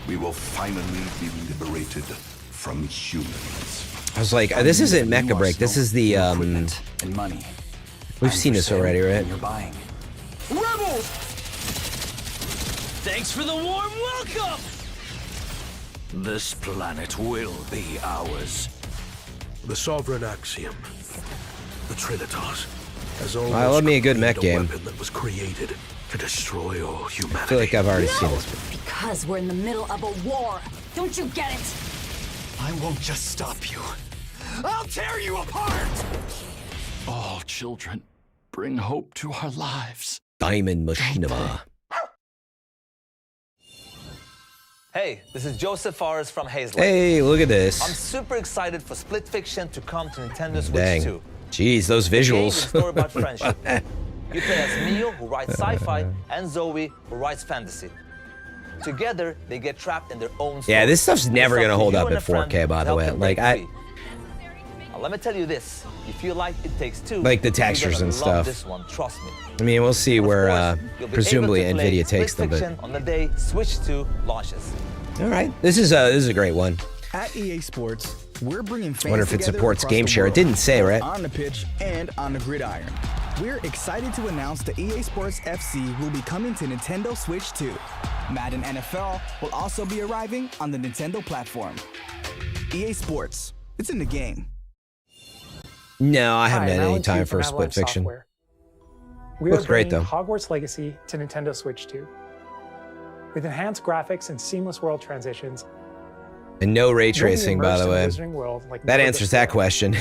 we will finally be liberated from humans. I was like, this isn't Mecha Break. This is the, and money. we've seen this already, right? You're buying. Rebels! Thanks for the warm welcome! This planet will be ours. The Sovereign Axiom. The Trinitas. Has always I love me a good mech game. weapon that was created to destroy all humanity. I feel like I've already seen this. Because we're in the middle of a war. Don't you get it? I won't just stop you. I'll tear you apart! All children, bring hope to our lives. Diamond Machinima. Hey, this is Joseph Forrest from Hazelight. Hey, look at this. I'm super excited for Split Fiction to come to Nintendo Switch Dang. 2. Jeez, those The game visuals. is a story about friendship. You play as Mio, who writes sci-fi, and Zoe, who writes fantasy. Together, they get trapped in their own story. Yeah, this stuff's never It's gonna to hold you up and at a friend 4K, by to the help way. them Like, break I- free. Now, let me tell you this. If you like It Takes Two, Like the you're textures gonna and love stuff. This one, trust me. I mean, we'll see where You'll be presumably able to play Nvidia takes Split them, but Fiction on the day Switch 2 launches. all right, this is a great one. At EA Sports, we're bringing fans Wonder if it together supports across Game the Share. It world, didn't say, right? on the pitch and on the gridiron. We're excited to announce the EA Sports FC will be coming to Nintendo Switch 2. Madden NFL will also be arriving on the Nintendo platform. EA Sports, it's in the game. No, I haven't Hi, had I'm any Alan time T for from Split Avalanche Fiction. Software. We Looks are great, bringing though. Hogwarts Legacy to Nintendo Switch 2. With enhanced graphics and seamless world transitions, And no ray you'll be tracing, by immersed the in way. Wizarding World like That never answers that before. question.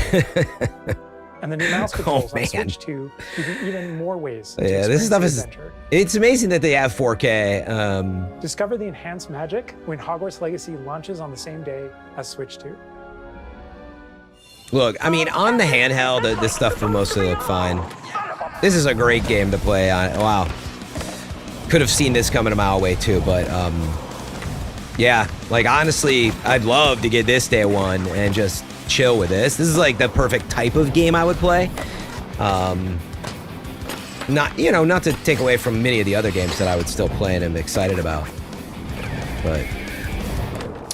And the new mouse Oh, controls man. on Switch 2 give you even more ways to Yeah, this experience stuff the is. adventure. It's amazing that they have 4K. Discover the enhanced magic when Hogwarts Legacy launches on the same day as Switch 2. Look, I mean, on the handheld, this stuff will mostly look fine. This is a great game to play on. Wow. Could have seen this coming a mile away too, but yeah, like honestly, I'd love to get this day one and just chill with this. This is like the perfect type of game I would play. Not, you know, not to take away from many of the other games that I would still play and am excited about, but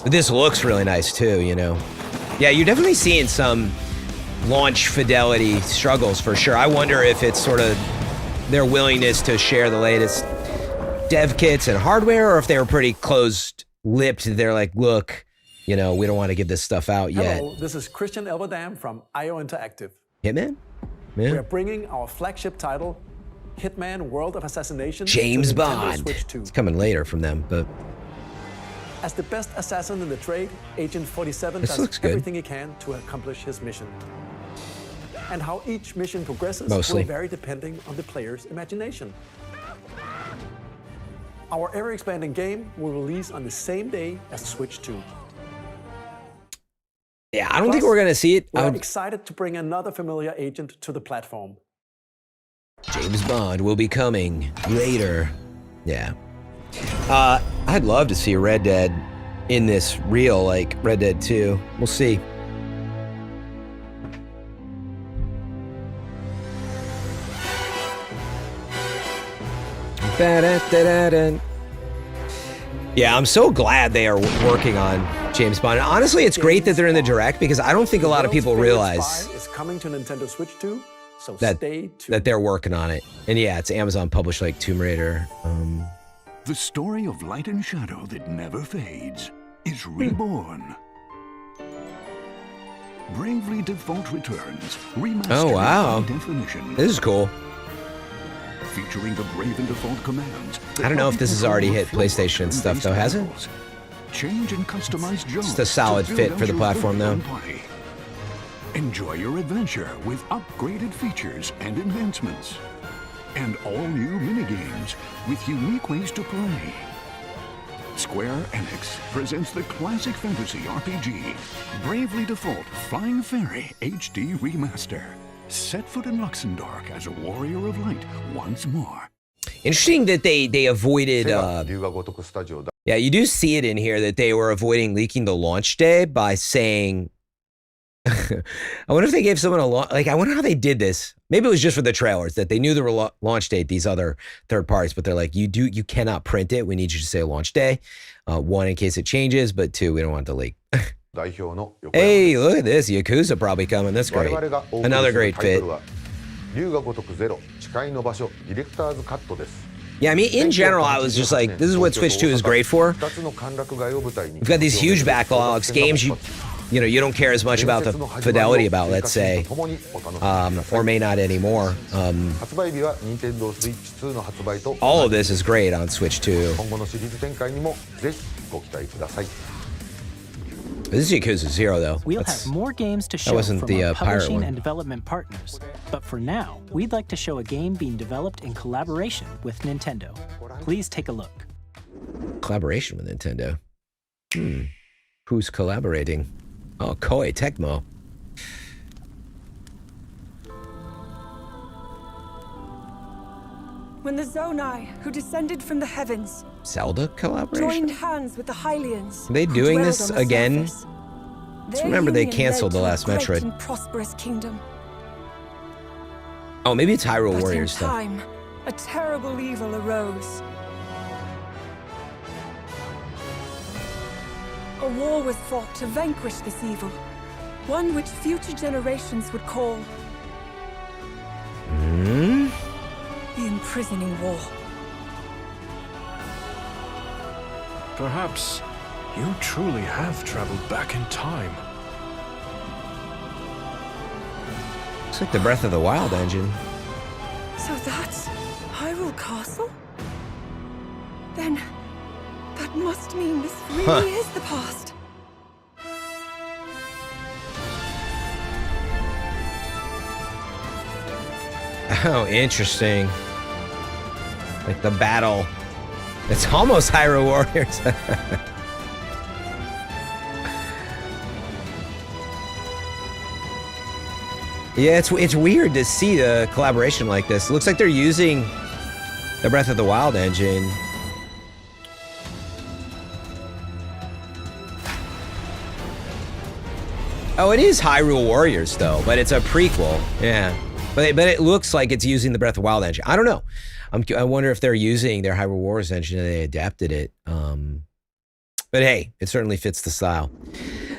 this looks really nice too, you know. Yeah, you're definitely seeing some launch fidelity struggles for sure. I wonder if it's sort of their willingness to share the latest dev kits and hardware, or if they were pretty closed-lipped. They're like, look, you know, we don't want to give this stuff out yet. Hello, this is Christian Elverdam from IO Interactive. Hitman? We Yeah. are bringing our flagship title, Hitman World of Assassination, James to Nintendo Bond. Switch 2. It's coming later from them, but As the best assassin in the trade, Agent 47 This does looks good. everything he can to accomplish his mission. And how each mission progresses Mostly. will vary depending on the player's imagination. Our ever-expanding game will release on the same day as Switch 2. yeah, I don't think we're going to see it. We're excited to bring another familiar agent to the platform. James Bond will be coming later. Yeah. I'd love to see Red Dead in this real, like Red Dead 2. We'll see. Ba-da-da-da-da. Yeah, I'm so glad they are working on James Bond. Honestly, it's great that they're in the direct because I don't think a lot of people realize Spy is coming to Nintendo Switch 2, so that stay tuned. that they're working on it. And yeah, it's Amazon published like Tomb Raider. The story of light and shadow that never fades is reborn. Bravely Default returns, remastered Oh wow, in high definition, this is cool. featuring the Brave and Default commands. I don't know if this has already hit PlayStation and stuff though, has it? Change and customize jobs. Just a solid to fit build for the out your platform though. own party. Enjoy your adventure with upgraded features and enhancements. And all new minigames with unique ways to play. Square Enix presents the classic fantasy RPG, Bravely Default Flying Fairy HD Remaster. Set foot in Luxembourg as a warrior of light once more. Interesting that they avoided. Yeah, you do see it in here that they were avoiding leaking the launch day by saying. I wonder if they gave someone a like. I wonder how they did this. Maybe it was just for the trailers that they knew the launch date. These other third parties, but they're like, you cannot print it. We need you to say launch day. One, in case it changes, but two, we don't want it to leak. Hey, look at this. Yakuza probably coming. That's great. Another great fit. Yeah, I mean, in general, I was just like, this is what Switch 2 is great for. You've got these huge backlogs, games you don't care as much about the fidelity about, let's say, or may not anymore. All of this is great on Switch 2. This is Yakuza 0, though. We'll have more games to show wasn't from the, our pirate publishing one. and development partners. But for now, we'd like to show a game being developed in collaboration with Nintendo. Please take a look. Collaboration with Nintendo. Who's collaborating? Oh, Koei Tecmo. When the Zonai, who descended from the heavens, Zelda collaboration? joined hands with the Hylians. Are they who doing dwelled this on the again? surface. Just Their remember they union canceled led the to a last great Metroid. and prosperous kingdom. Oh, maybe it's Hyrule But Warriors in stuff. time, a terrible evil arose. A war was fought to vanquish this evil, one which future generations would call the Imprisoning War. Perhaps you truly have traveled back in time. It's like the Breath of the Wild engine. So that's Hyrule Castle? Then that must mean this really is the past. Oh, interesting. Like the battle. It's almost Hyrule Warriors. Yeah, it's weird to see a collaboration like this. Looks like they're using the Breath of the Wild engine. Oh, it is Hyrule Warriors though, but it's a prequel. Yeah, but it looks like it's using the Breath of the Wild engine. I don't know. I wonder if they're using their Hyrule Warriors engine and they adapted it. But hey, it certainly fits the style.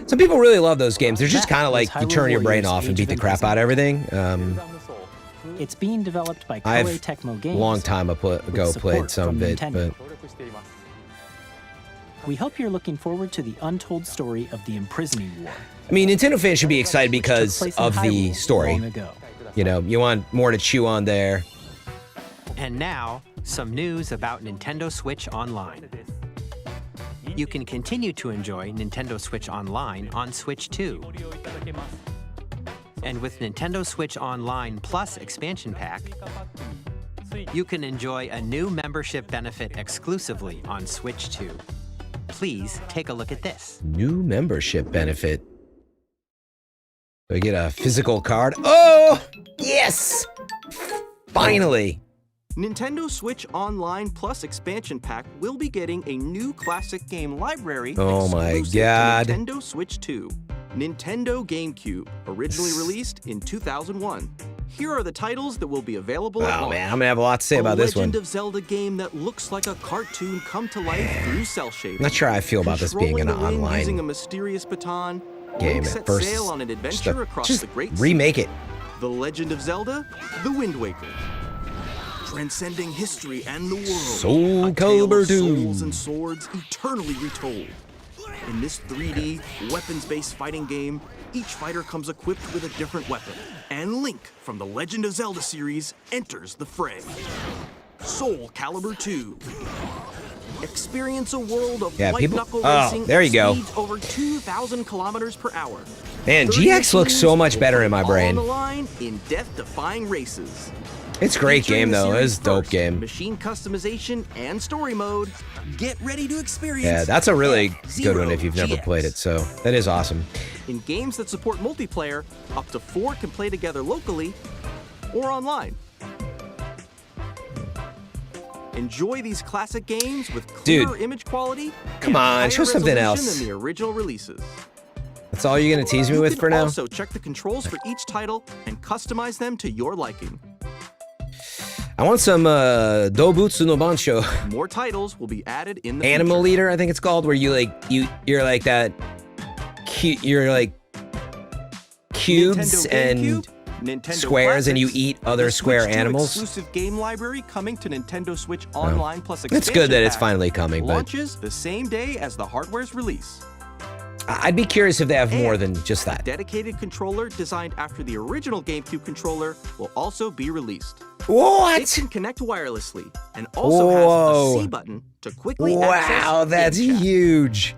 Some people really love those games. They're just kind of like you turn your brain off and beat the crap out of everything. It's being developed by I've Koei Tecmo Games. long time ago played some of it, but we hope you're looking forward to the untold story of the Imprisoning War. I mean, Nintendo fans should be excited because of the story. Long ago. You know, you want more to chew on there. And now, some news about Nintendo Switch Online. You can continue to enjoy Nintendo Switch Online on Switch 2. And with Nintendo Switch Online Plus Expansion Pack, you can enjoy a new membership benefit exclusively on Switch 2. Please take a look at this. New membership benefit. Do I get a physical card? Oh, yes! Finally! Nintendo Switch Online Plus Expansion Pack will be getting a new classic game library Oh my exclusive to God. Nintendo Switch 2. Nintendo GameCube, originally released in 2001. Here are the titles that will be available at Oh launch. man, I'm gonna have a lot to say about this one. A Legend of Zelda game that looks like a cartoon come to life through cell shading. I'm not sure how I feel about this being an Controlling the wind using a online mysterious baton, game Link at sets first. sail on an adventure across Just the great remake it. The Legend of Zelda: The Wind Waker. Transcending history and the world. Soul a tale Calibur of 2. souls and swords eternally retold. In this 3D, weapons-based fighting game, each fighter comes equipped with a different weapon. And Link from the Legend of Zelda series enters the fray. Soul Calibur 2. Experience a world of Yeah, people- white-knuckle oh, racing there you at go. speeds over 2,000 kilometers per hour. Man, 30 GX looks so machines much will better put in my all brain. on the line in death-defying races. It's a great Featuring game the though. series' It's a dope first game. Machine customization and story mode. Get ready to experience. Yeah, that's a really F-Zero good one if you've never GX. played it. So that is awesome. In games that support multiplayer, up to 4 can play together locally or online. Enjoy these classic games with clearer Dude, image quality. come and on, higher show something resolution else. Than the original releases. That's all you're gonna tease me You with can for now? Also, check the controls for each title and customize them to your liking. I want some Dobutsu no Bansho. More titles will be added in the Animal future. Leader, I think it's called, where you're like that cute, you're like cubes Nintendo and GameCube, Nintendo squares and you Classics, eat other the square Switch 2 animals. exclusive game library coming to Nintendo Switch Online plus It's expansion good that it's pack finally coming, but launches the same day as the hardware's release. I'd be curious if they have more than just A that. dedicated controller designed after the original GameCube controller will also be released. What? It can connect wirelessly and also has Whoa. a C button to quickly access Wow, that's Game Chat. huge.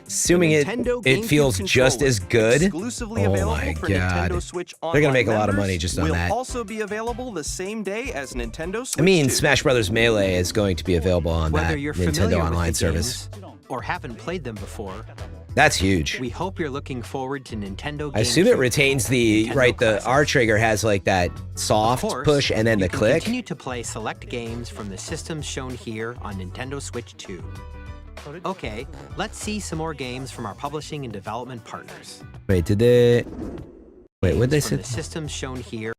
Assuming it Nintendo it GameCube feels just controller, as good. exclusively Oh available my for god. Nintendo Switch They're gonna make a Online lot of money members, just on will that. also be available the same day as Nintendo Switch I mean, 2. Smash Brothers Melee is going to be available on Whether that you're Nintendo familiar Online with the service. games or haven't played them before, That's huge. we hope you're looking forward to Nintendo I assume it GameCube. retains the Nintendo the R trigger has like that soft Of course, push and then you the can click. Continue to play select games from the systems shown here on Nintendo Switch 2. Okay, let's see some more games from our publishing and development partners. Wait, did they? Wait, what they From say? the systems shown here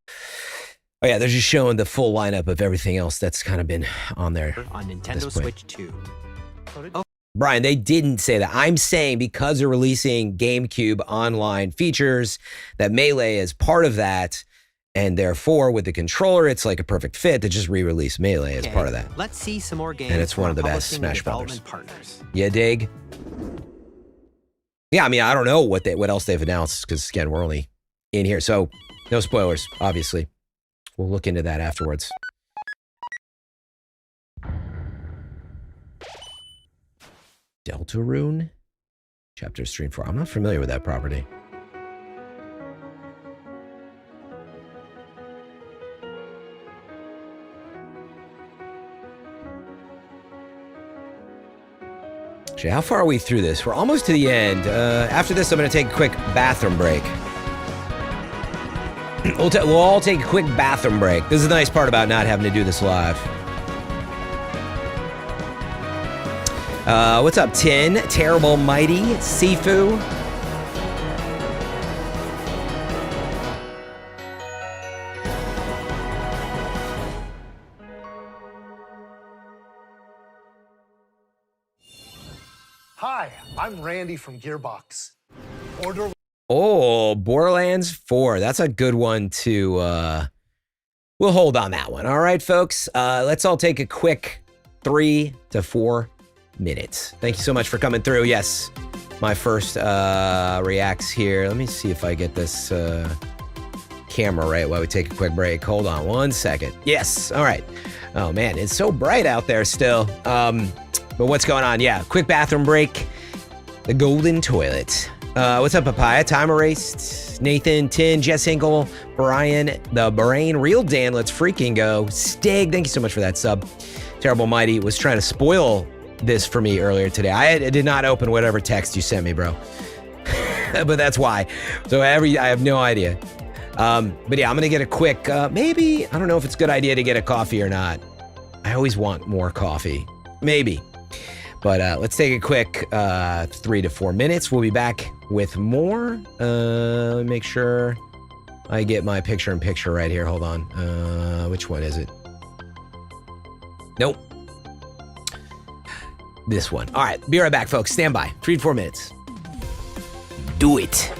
Oh yeah, they're just showing the full lineup of everything else that's kind of been on there. on at Nintendo this point. Switch 2. Brian, they didn't say that. I'm saying because they're releasing GameCube online features, that Melee is part of that, and therefore with the controller, it's like a perfect fit to just re-release Melee as Okay, part of that. Let's see some more games And it's from one of our the best publishing and Smash Brothers. development partners. You dig? Yeah, I mean, I don't know what else they've announced because again, we're only in here, so no spoilers. Obviously, we'll look into that afterwards. Deltarune? Chapter Stream 4. I'm not familiar with that property. Actually, how far are we through this? We're almost to the end. After this, I'm going to take a quick bathroom break. We'll all take a quick bathroom break. This is the nice part about not having to do this live. What's up, Tin? Terrible Mighty? Sifu? Hi, I'm Randy from Gearbox. Order. Oh, Borderlands 4. That's a good one to, we'll hold on that one. All right, folks. Let's all take a quick 3 to 4 minutes. Thank you so much for coming through. Yes, my first reacts here. Let me see if I get this camera right while we take a quick break. Hold on one second. Yes. All right. Oh, man. It's so bright out there still. But what's going on? Yeah, quick bathroom break. The golden toilet. What's up, Papaya? Time Erased, Nathan, Tin, Jess Hinkle, Brian, The Brain, Real Dan, let's freaking go. Stig, thank you so much for that sub. Terrible Mighty was trying to spoil this for me earlier today. I did not open whatever text you sent me, bro. But that's why. So I have no idea. But yeah, I'm gonna get a quick, maybe, I don't know if it's a good idea to get a coffee or not. I always want more coffee. Maybe. But let's take a quick 3 to 4 minutes. We'll be back with more. Let me make sure I get my picture-in-picture right here. Hold on. Which one is it? Nope. This one. All right. Be right back, folks. Stand by. 3 to 4 minutes. Do it.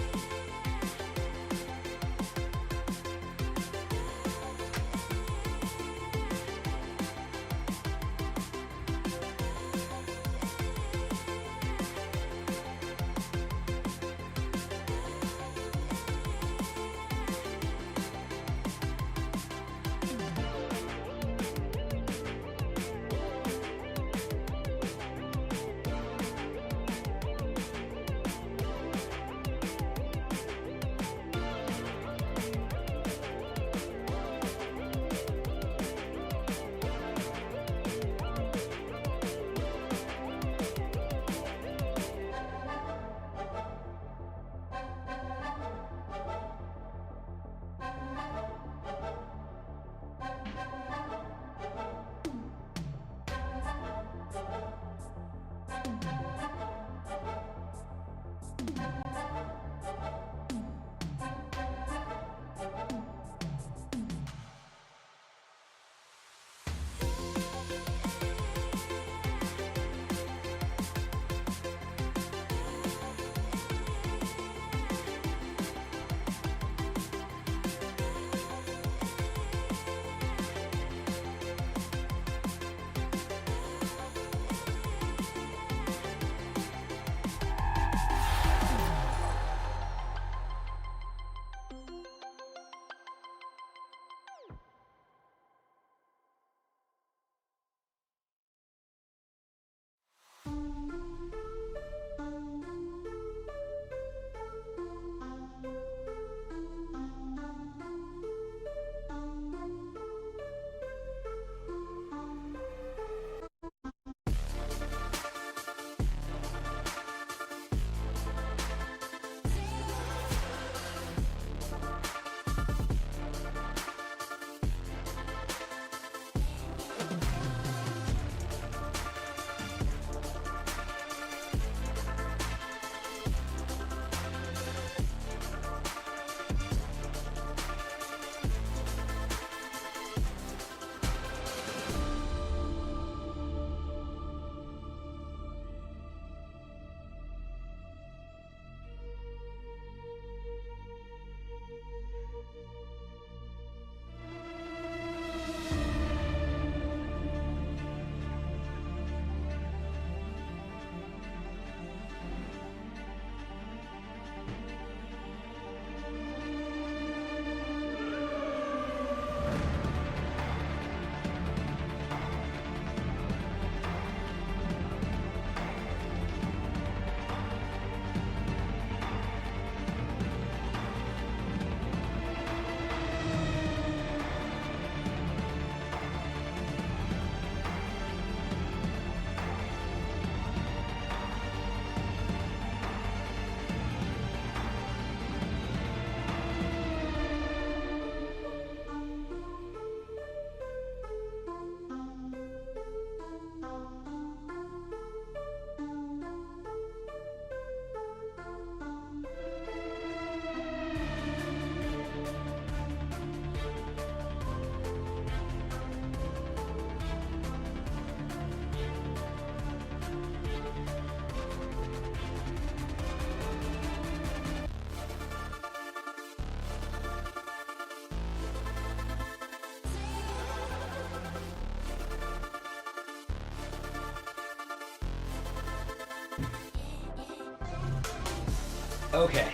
Okay.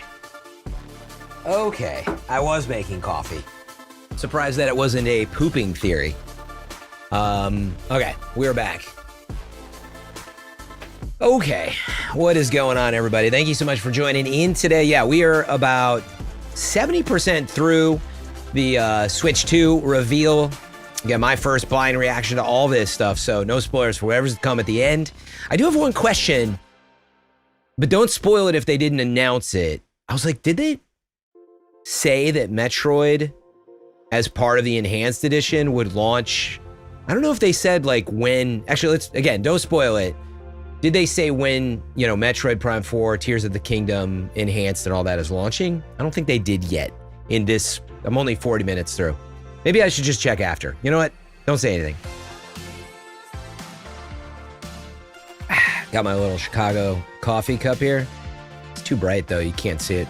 Okay. I was making coffee. Surprised that it wasn't a pooping theory. Okay, we're back. Okay, what is going on, everybody? Thank you so much for joining in today. Yeah, we are about 70% through the Switch 2 reveal. Again, my first blind reaction to all this stuff, so no spoilers for whatever's to come at the end. I do have one question, but don't spoil it if they didn't announce it. I was like, did they say that Metroid, as part of the Enhanced Edition, would launch? I don't know if they said, like, when. Actually, again, don't spoil it. Did they say when, you know, Metroid Prime 4, Tears of the Kingdom, Enhanced, and all that is launching? I don't think they did yet in this. I'm only 40 minutes through. Maybe I should just check after. You know what? Don't say anything. Got my little Chicago coffee cup here. It's too bright, though. You can't see it.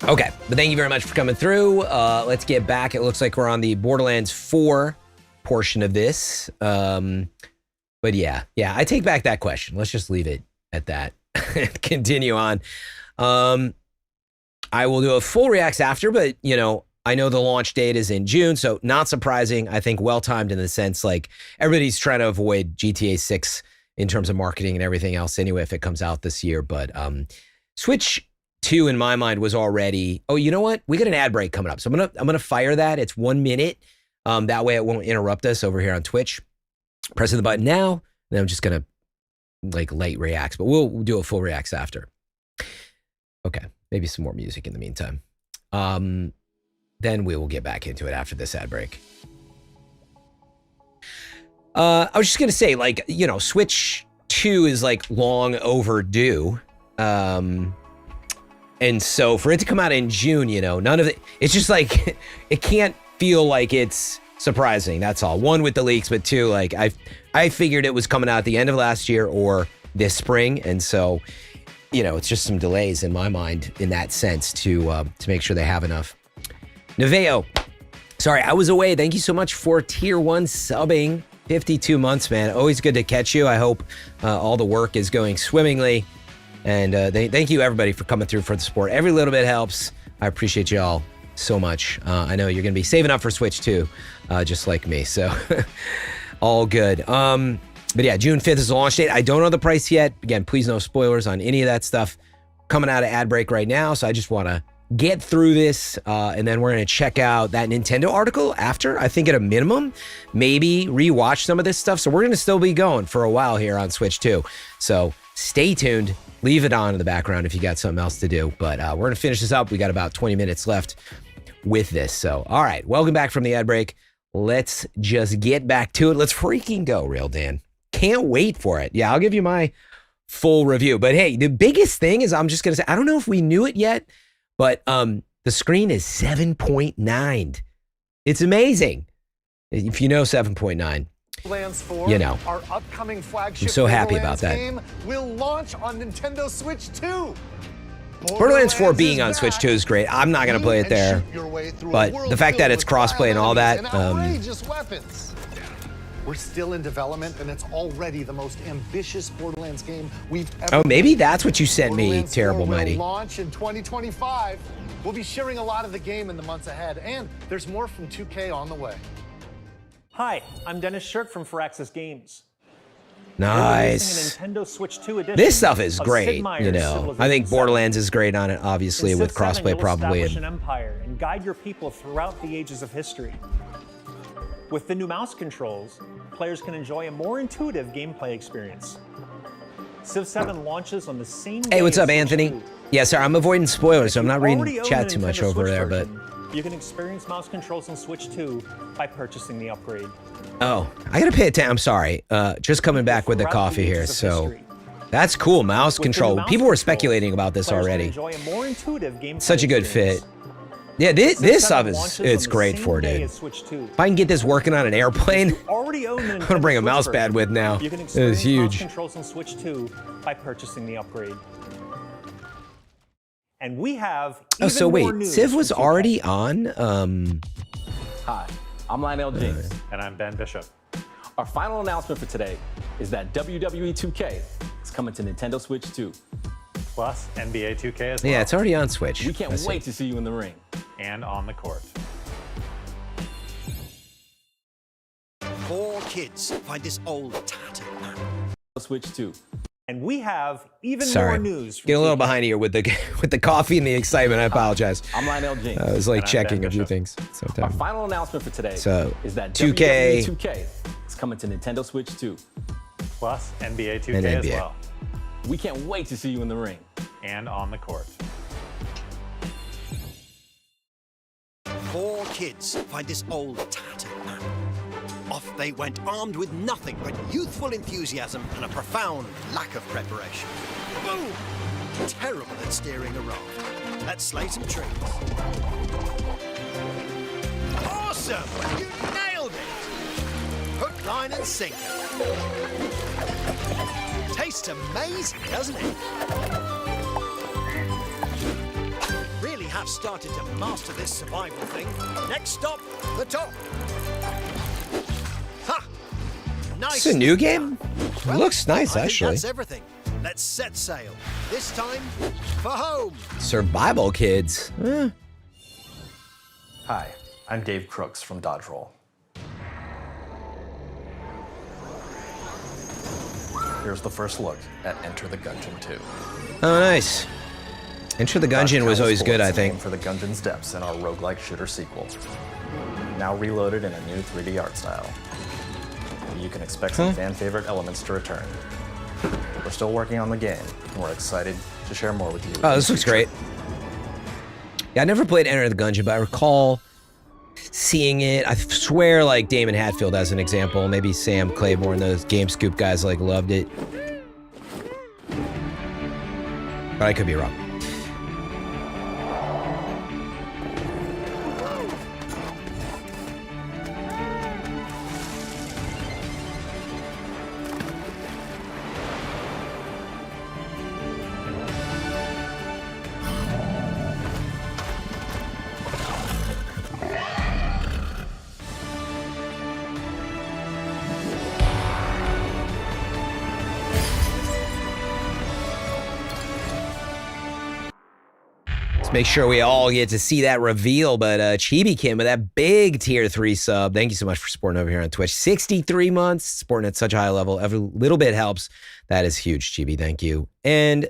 Okay, but thank you very much for coming through. Let's get back. It looks like we're on the Borderlands 4 portion of this. But yeah, I take back that question. Let's just leave it at that. Continue on. I will do a full reacts after, but you know, I know the launch date is in June, so not surprising. I think well-timed in the sense, like, everybody's trying to avoid GTA 6 in terms of marketing and everything else anyway if it comes out this year. But Switch 2 in my mind was already, oh, you know what? We got an ad break coming up. So I'm gonna fire that. It's 1 minute. That way it won't interrupt us over here on Twitch. Pressing the button now, then I'm just gonna like late reacts, but we'll do a full reacts after. Okay, maybe some more music in the meantime. Then we will get back into it after this ad break. I was just gonna say, like, you know, Switch 2 is like long overdue. And so for it to come out in June, you know, none of it, it's just like, it can't feel like it's surprising. That's all. One, with the leaks, but two, like, I figured it was coming out at the end of last year or this spring. And so, you know, it's just some delays in my mind in that sense to make sure they have enough. Neveo, sorry, I was away. Thank you so much for tier 1 subbing. 52 months, man. Always good to catch you. I hope all the work is going swimmingly. And thank you, everybody, for coming through for the support. Every little bit helps. I appreciate you all so much. I know you're going to be saving up for Switch too, just like me. So all good. But yeah, June 5th is the launch date. I don't know the price yet. Again, please no spoilers on any of that stuff. Coming out of ad break right now. So I just want to get through this, and then we're going to check out that Nintendo article after. I think at a minimum, maybe rewatch some of this stuff. So we're going to still be going for a while here on Switch 2. So stay tuned. Leave it on in the background if you got something else to do. But we're going to finish this up. We got about 20 minutes left with this. So, all right. Welcome back from the ad break. Let's just get back to it. Let's freaking go, Real Dan. Can't wait for it. Yeah, I'll give you my full review. But hey, the biggest thing is, I'm just going to say, I don't know if we knew it yet, but the screen is 7.9. It's amazing. If you know 7.9. Borderlands 4, you know, our upcoming flagship I'm so happy about that. Game will launch on Nintendo Switch 2. Borderlands 4 being on Switch 2 is great. I'm not going to play it there, but the fact that it's crossplay and all that. Weapons. We're still in development, and it's already the most ambitious Borderlands game we've ever. Oh, maybe that's what you sent me, Terrible Mighty. Launch in 2025. We'll be sharing a lot of the game in the months ahead, and there's more from 2K on the way. Hi, I'm Dennis Shirk from Firaxis Games. Nice. A Nintendo Switch 2 edition this stuff is great, you know. I think Borderlands is great on it, obviously, with crossplay probably. Establish an empire and guide your people throughout the ages of history. With the new mouse controls, players can enjoy a more intuitive gameplay experience. Civ 7 launches on the same day. Hey, what's up, as Anthony? Switch 2. Yeah, sorry, I'm avoiding spoilers, so I'm not reading chat too much over there, but you can experience mouse controls in Switch 2 by purchasing the upgrade. oh, I gotta pay attention. I'm sorry. Just coming back with the coffee here, so that's cool. Mouse control. People were speculating about this already. Such a good fit. Yeah, this stuff it's great for, dude. If I can get this working on an airplane, I'm gonna bring a mouse pad with now. It is huge. Controls in Switch 2 by purchasing the upgrade. And we have oh, so wait, Civ was already on. Hi, I'm Lionel James, and I'm Ben Bishop. Our final announcement for today is that WWE 2K is coming to Nintendo Switch 2. Plus NBA 2K as well. Yeah, it's already on Switch. We can't wait to see you in the ring. And on the court. 4 kids find this old tattered man. Switch 2. And we have even Sorry. more news. Get a little behind here with the coffee and the excitement. I apologize. I'm Lionel James. I was like And I'm checking Ben a few Bishop. things. Our Sometimes. final announcement for today So, is that 2K. WWE 2K is coming to Nintendo Switch 2. Plus NBA 2K And as NBA. well. We can't wait to see you in the ring. And on the court. 4 kids find this old tattered man. Off they went armed with nothing but youthful enthusiasm and a profound lack of preparation. Boom! Terrible at steering a raft. Let's slay some trees. Awesome! You nailed it! Hook, line and sinker. Tastes amazing, doesn't it? Really have started to master this survival thing. Next stop, the top. Ha! Nice. It's a new game? It looks nice, I think actually. that's everything. Let's set sail. This time for home. Survival kids. Eh. Hi, I'm Dave Crooks from Dodge Roll. Here's the first look at Enter the Gungeon 2. Oh, nice. Enter the Gungeon was always good, I think. For the Gungeon's depths in our roguelike shooter sequel. Now reloaded in a new 3D art style. You can expect some fan favorite elements to return. We're still working on the game, and we're excited to share more with you. Oh, this looks great. Yeah, I never played Enter the Gungeon, but I recall seeing it. I swear, like Damon Hatfield as an example. Maybe Sam Claiborne, those Game Scoop guys, like loved it. But I could be wrong. Let's make sure we all get to see that reveal, but Chibi came with that big tier 3 sub. Thank you so much for supporting over here on Twitch. 63 months, supporting at such a high level. Every little bit helps. That is huge, Chibi. Thank you. And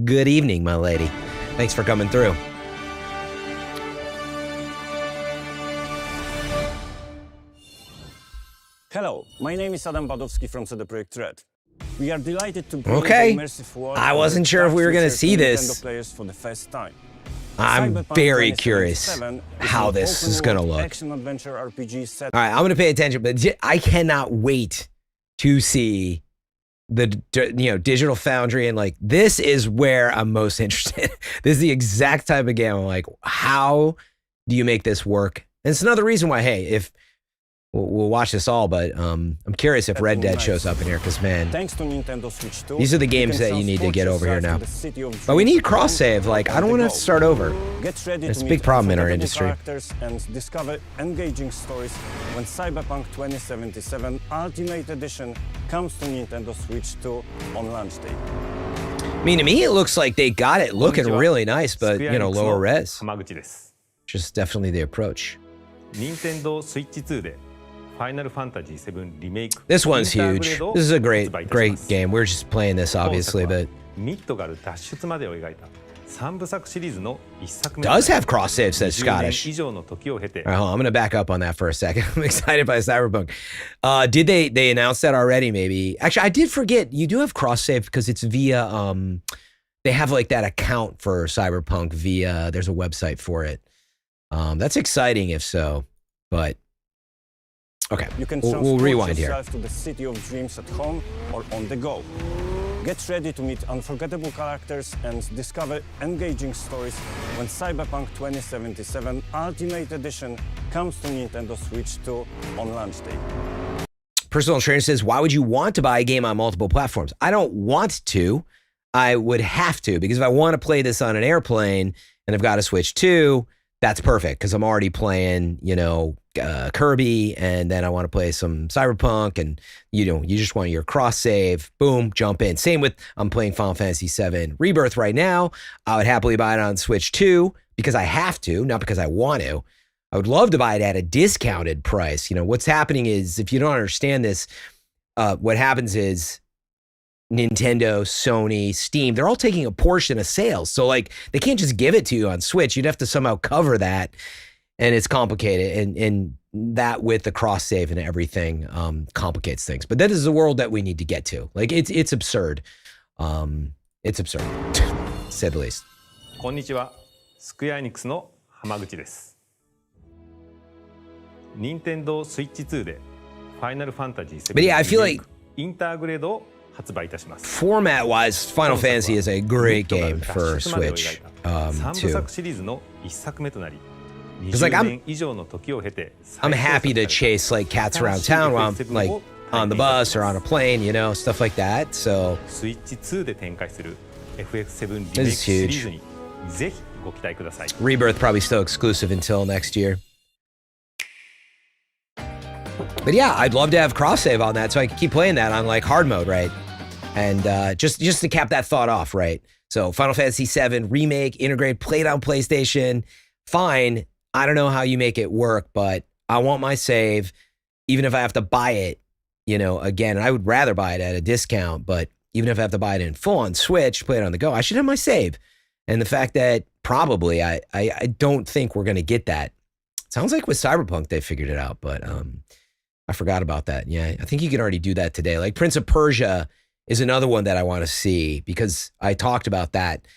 good evening, my lady. Thanks for coming through. Hello, my name is Adam Badowski from CD Projekt Red. We are delighted to bring Okay. the immersive world I of wasn't the sure if we were Dark gonna Future see to this. Nintendo players for the first time. I'm Cyberpunk very curious 2077 is how an this is going to open-world look. Action-adventure RPG set. All right, I'm going to pay attention, but I cannot wait to see the Digital Foundry, and like this is where I'm most interested. This is the exact type of game I'm like, how do you make this work? And it's another reason why, hey, if we'll watch this all, but I'm curious if Red Dead shows up in here, because man, Thanks to Nintendo Switch 2, these are the games that you need to get over here now. But we need cross save. Like I don't want to have to start over. Get ready It's to a meet big problem in our unforgettable industry. characters and discover engaging stories when Cyberpunk 2077 Ultimate Edition comes to Nintendo Switch 2 on launch day. I mean, to me, it looks like they got it looking really nice, but lower res. 浜口です。 Just definitely the approach. Nintendo Switch 2で Final Fantasy 7 リメイク This one's インターグ huge. レードを This is a 発 great, 売いたし great ます game. We're just playing this, obviously, but ミッドガル脱出までを描いた3部作シリーズの1作目 does have cross save, says 20年 Scottish. 以上の時を経て All right, hold on. I'm gonna back up on that for a second. I'm excited by Cyberpunk. Did they announce that already? Maybe. Actually, I did forget. You do have cross save because it's via. They have like that account for Cyberpunk via. There's a website for it. That's exciting if so, but okay. You can We'll transport rewind here. yourself to the city of dreams at home or on the go. Get ready to meet unforgettable characters and discover engaging stories when Cyberpunk 2077 Ultimate Edition comes to Nintendo Switch 2 on launch day. Personal Trainer says, why would you want to buy a game on multiple platforms? I don't want to. I would have to, because if I want to play this on an airplane and I've got a Switch 2, that's perfect because I'm already playing, Kirby, and then I want to play some Cyberpunk, and you just want your cross save, boom, jump in. Same with I'm playing Final Fantasy VII Rebirth right now. I would happily buy it on Switch 2 because I have to, not because I want to. I would love to buy it at a discounted price. What's happening is, if you don't understand this, what happens is Nintendo, Sony, Steam, they're all taking a portion of sales. So like they can't just give it to you on Switch. You'd have to somehow cover that. And it's complicated. And that with the cross save and everything complicates things. But that is the world that we need to get to. Like it's absurd. It's absurd, to say the least. こんにちは。スクエアエニックスの浜口です。任天堂スイッチ2でファイナルファンタジー7 But yeah, I feel like インターグレードを発売いたします。 Format-wise, Final Fantasy is a great game for Switch 3部 too. 作シリーズの1作目となり、 Because like 20年以上の時を経て I'm happy to chase like cats around town while I'm like on the bus or on a plane, stuff like that. So スイッチ2で展開する FF7 リメイク This is シ huge. リーズにぜひご期待ください。 Rebirth probably still exclusive until next year. But yeah, I'd love to have cross save on that so I can keep playing that on like hard mode, right? And just to cap that thought off, right? So Final Fantasy VII Remake, integrate, played on PlayStation, fine. I don't know how you make it work, but I want my save, even if I have to buy it, again, I would rather buy it at a discount, but even if I have to buy it in full on Switch, play it on the go, I should have my save. And the fact that probably I don't think we're going to get that. Sounds like with Cyberpunk, they figured it out, but I forgot about that. Yeah, I think you can already do that today. Like Prince of Persia is another one that I want to see because I talked about that.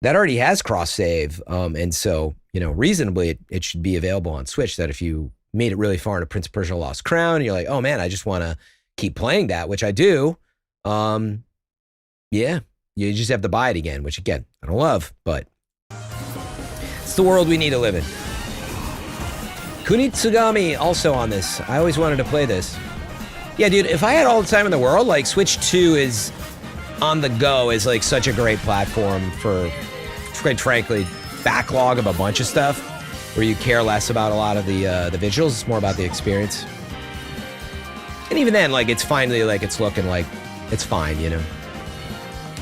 That already has cross save. And so, reasonably it should be available on Switch, that if you made it really far into Prince of Persia Lost Crown, and you're like, oh man, I just want to keep playing that, which I do. Yeah, you just have to buy it again, which again, I don't love, but it's the world we need to live in. Kunitsugami also on this. I always wanted to play this. Yeah, dude, if I had all the time in the world, like Switch 2 is on the go, is like such a great platform for, quite frankly, backlog of a bunch of stuff where you care less about a lot of the visuals. It's more about the experience. And even then, like, it's finally like it's looking like it's fine, I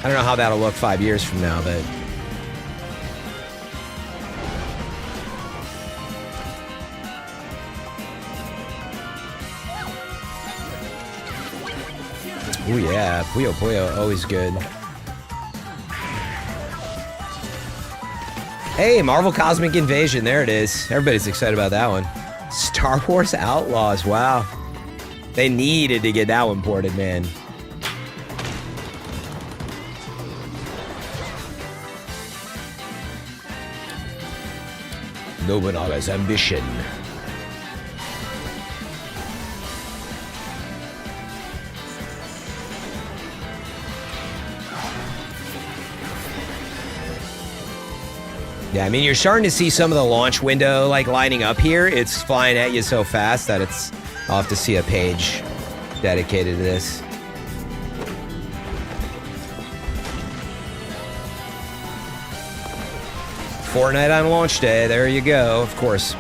don't know how that'll look 5 years from now, but oh yeah, Puyo Puyo, always good. Hey, Marvel Cosmic Invasion, there it is. Everybody's excited about that one. Star Wars Outlaws, wow. They needed to get that one ported, man. Nobunaga's Ambition. Yeah, I mean, you're starting to see some of the launch window like lining up here. It's flying at you so fast that I'll have to see a page dedicated to this. Fortnite on launch day, there you go, of course.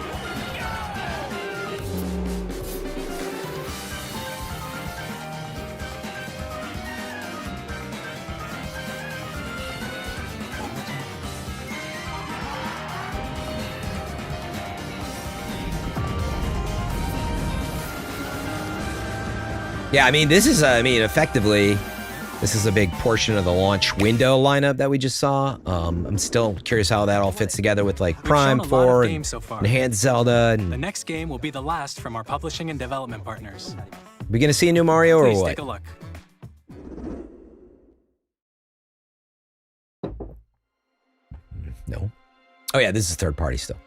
Yeah, I mean, effectively, this is a big portion of the launch window lineup that we just saw. I'm still curious how that all fits together with like Prime 4 and Enhanced Zelda. The next game will be the last from our publishing and development partners. We gonna see a new Mario or Please what? take a look. No. Oh yeah, this is third party still.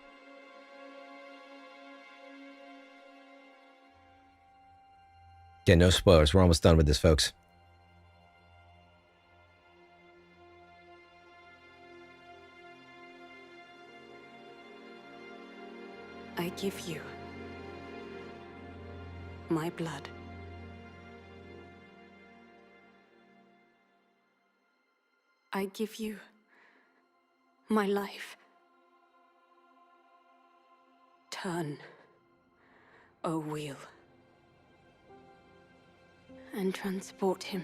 Yeah, no spoilers. We're almost done with this, folks. I give you my blood. I give you my life. Turn, O wheel, and transport him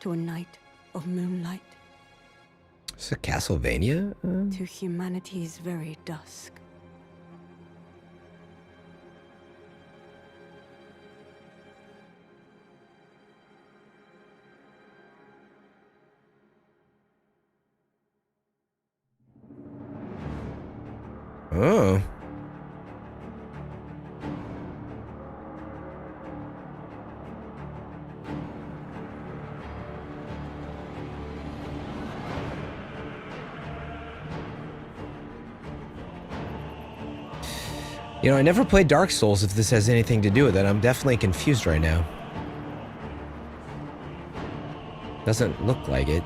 to a night of moonlight, Is it Castlevania? to humanity's very dusk. Oh. You know, I never played Dark Souls if this has anything to do with it. I'm definitely confused right now. Doesn't look like it.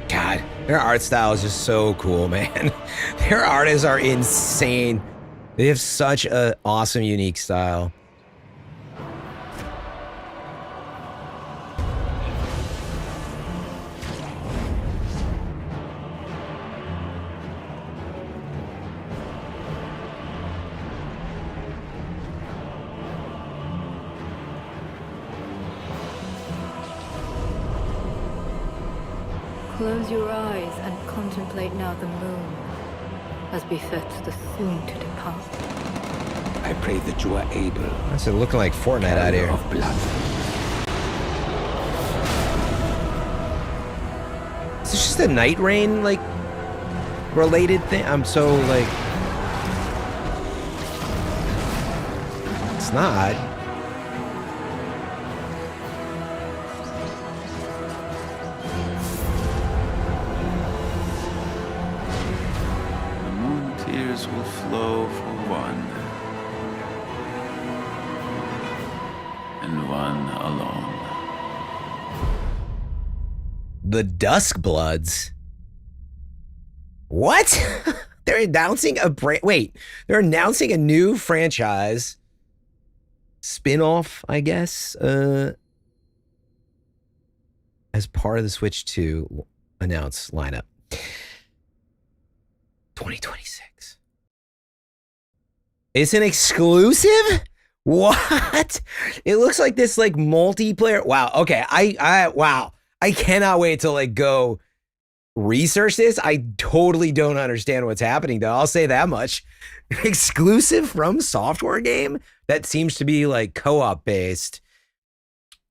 God, their art style is just so cool, man. Their artists are insane. They have such an awesome, unique style. Close your eyes and contemplate now the moon, as befits the soon to depart. I pray that you are able. That's it, looking like Fortnite out here. Of blood. Is this just a Night Rain, like, related thing? I'm so, like... It's not. The moon tears will flow for one, and one alone. The Duskbloods? What? They're announcing a they're announcing a new franchise spin-off, I guess, as part of the Switch 2 announced lineup. 2026. It's an exclusive? What? It looks like this like multiplayer. Wow. Okay. Wow. I cannot wait to like go research this. I totally don't understand what's happening though. I'll say that much. Exclusive From Software game that seems to be like co-op based,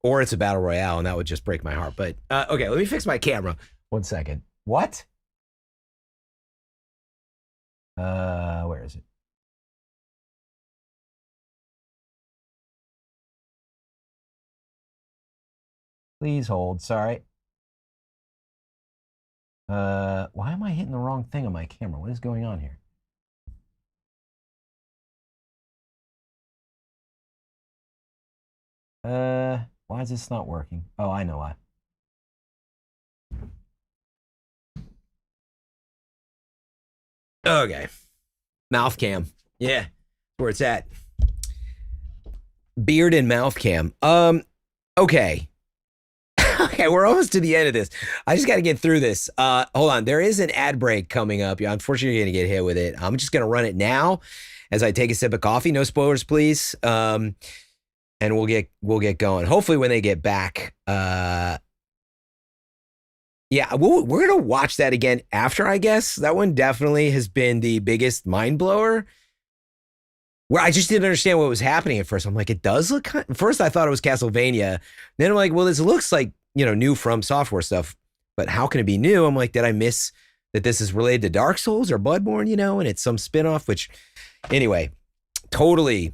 or it's a battle royale, and that would just break my heart. But okay, let me fix my camera. 1 second. What? Where is it? Please hold. Sorry. Why am I hitting the wrong thing on my camera? What is going on here? Why is this not working? Oh, I know why. Okay. Mouth cam. Yeah. Where it's at. Beard and mouth cam. Okay. Okay, we're almost to the end of this. I just got to get through this. Hold on. There is an ad break coming up. You're unfortunately going to get hit with it. I'm just going to run it now as I take a sip of coffee. No spoilers, please. And we'll get going. Hopefully when they get back. Yeah, we're going to watch that again after, I guess. That one definitely has been the biggest mind blower. Where I just didn't understand what was happening at first. I'm like, it does look kind of, first I thought it was Castlevania. Then I'm like, well, this looks like, you know, new From Software stuff, but how can it be new? I'm like, did I miss that this is related to Dark Souls or Bloodborne, you know, and it's some spinoff, which anyway, totally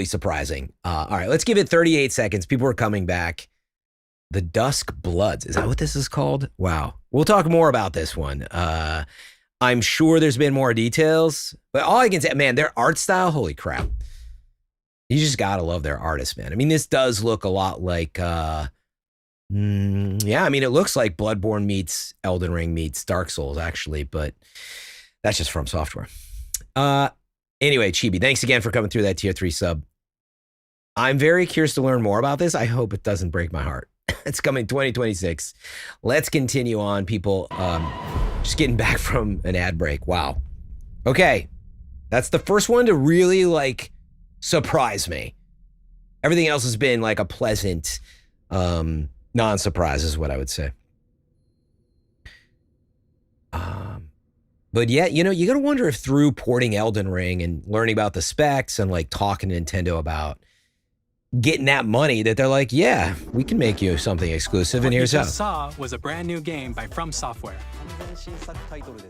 surprising. All right, let's give it 38 seconds. People are coming back. The Duskbloods. Is that what this is called? Wow. We'll talk more about this one. I'm sure there's been more details, but all I can say, man, their art style, holy crap. You just gotta love their artists, man. I mean, this does look a lot like, yeah, I mean, it looks like Bloodborne meets Elden Ring meets Dark Souls, actually, but that's just From Software. Anyway, Chibi, thanks again for coming through that tier 3 sub. I'm very curious to learn more about this. I hope it doesn't break my heart. It's coming 2026. Let's continue on, people. Just getting back from an ad break. Wow. Okay. That's the first one to really, like, surprise me. Everything else has been, like, a pleasant non-surprise is what I would say. But yeah, you know, you gotta wonder if through porting Elden Ring and learning about the specs and, like, talking to Nintendo about getting that money, that they're like, yeah, we can make you something exclusive, and here's how. What you just saw was a brand new game by From Software.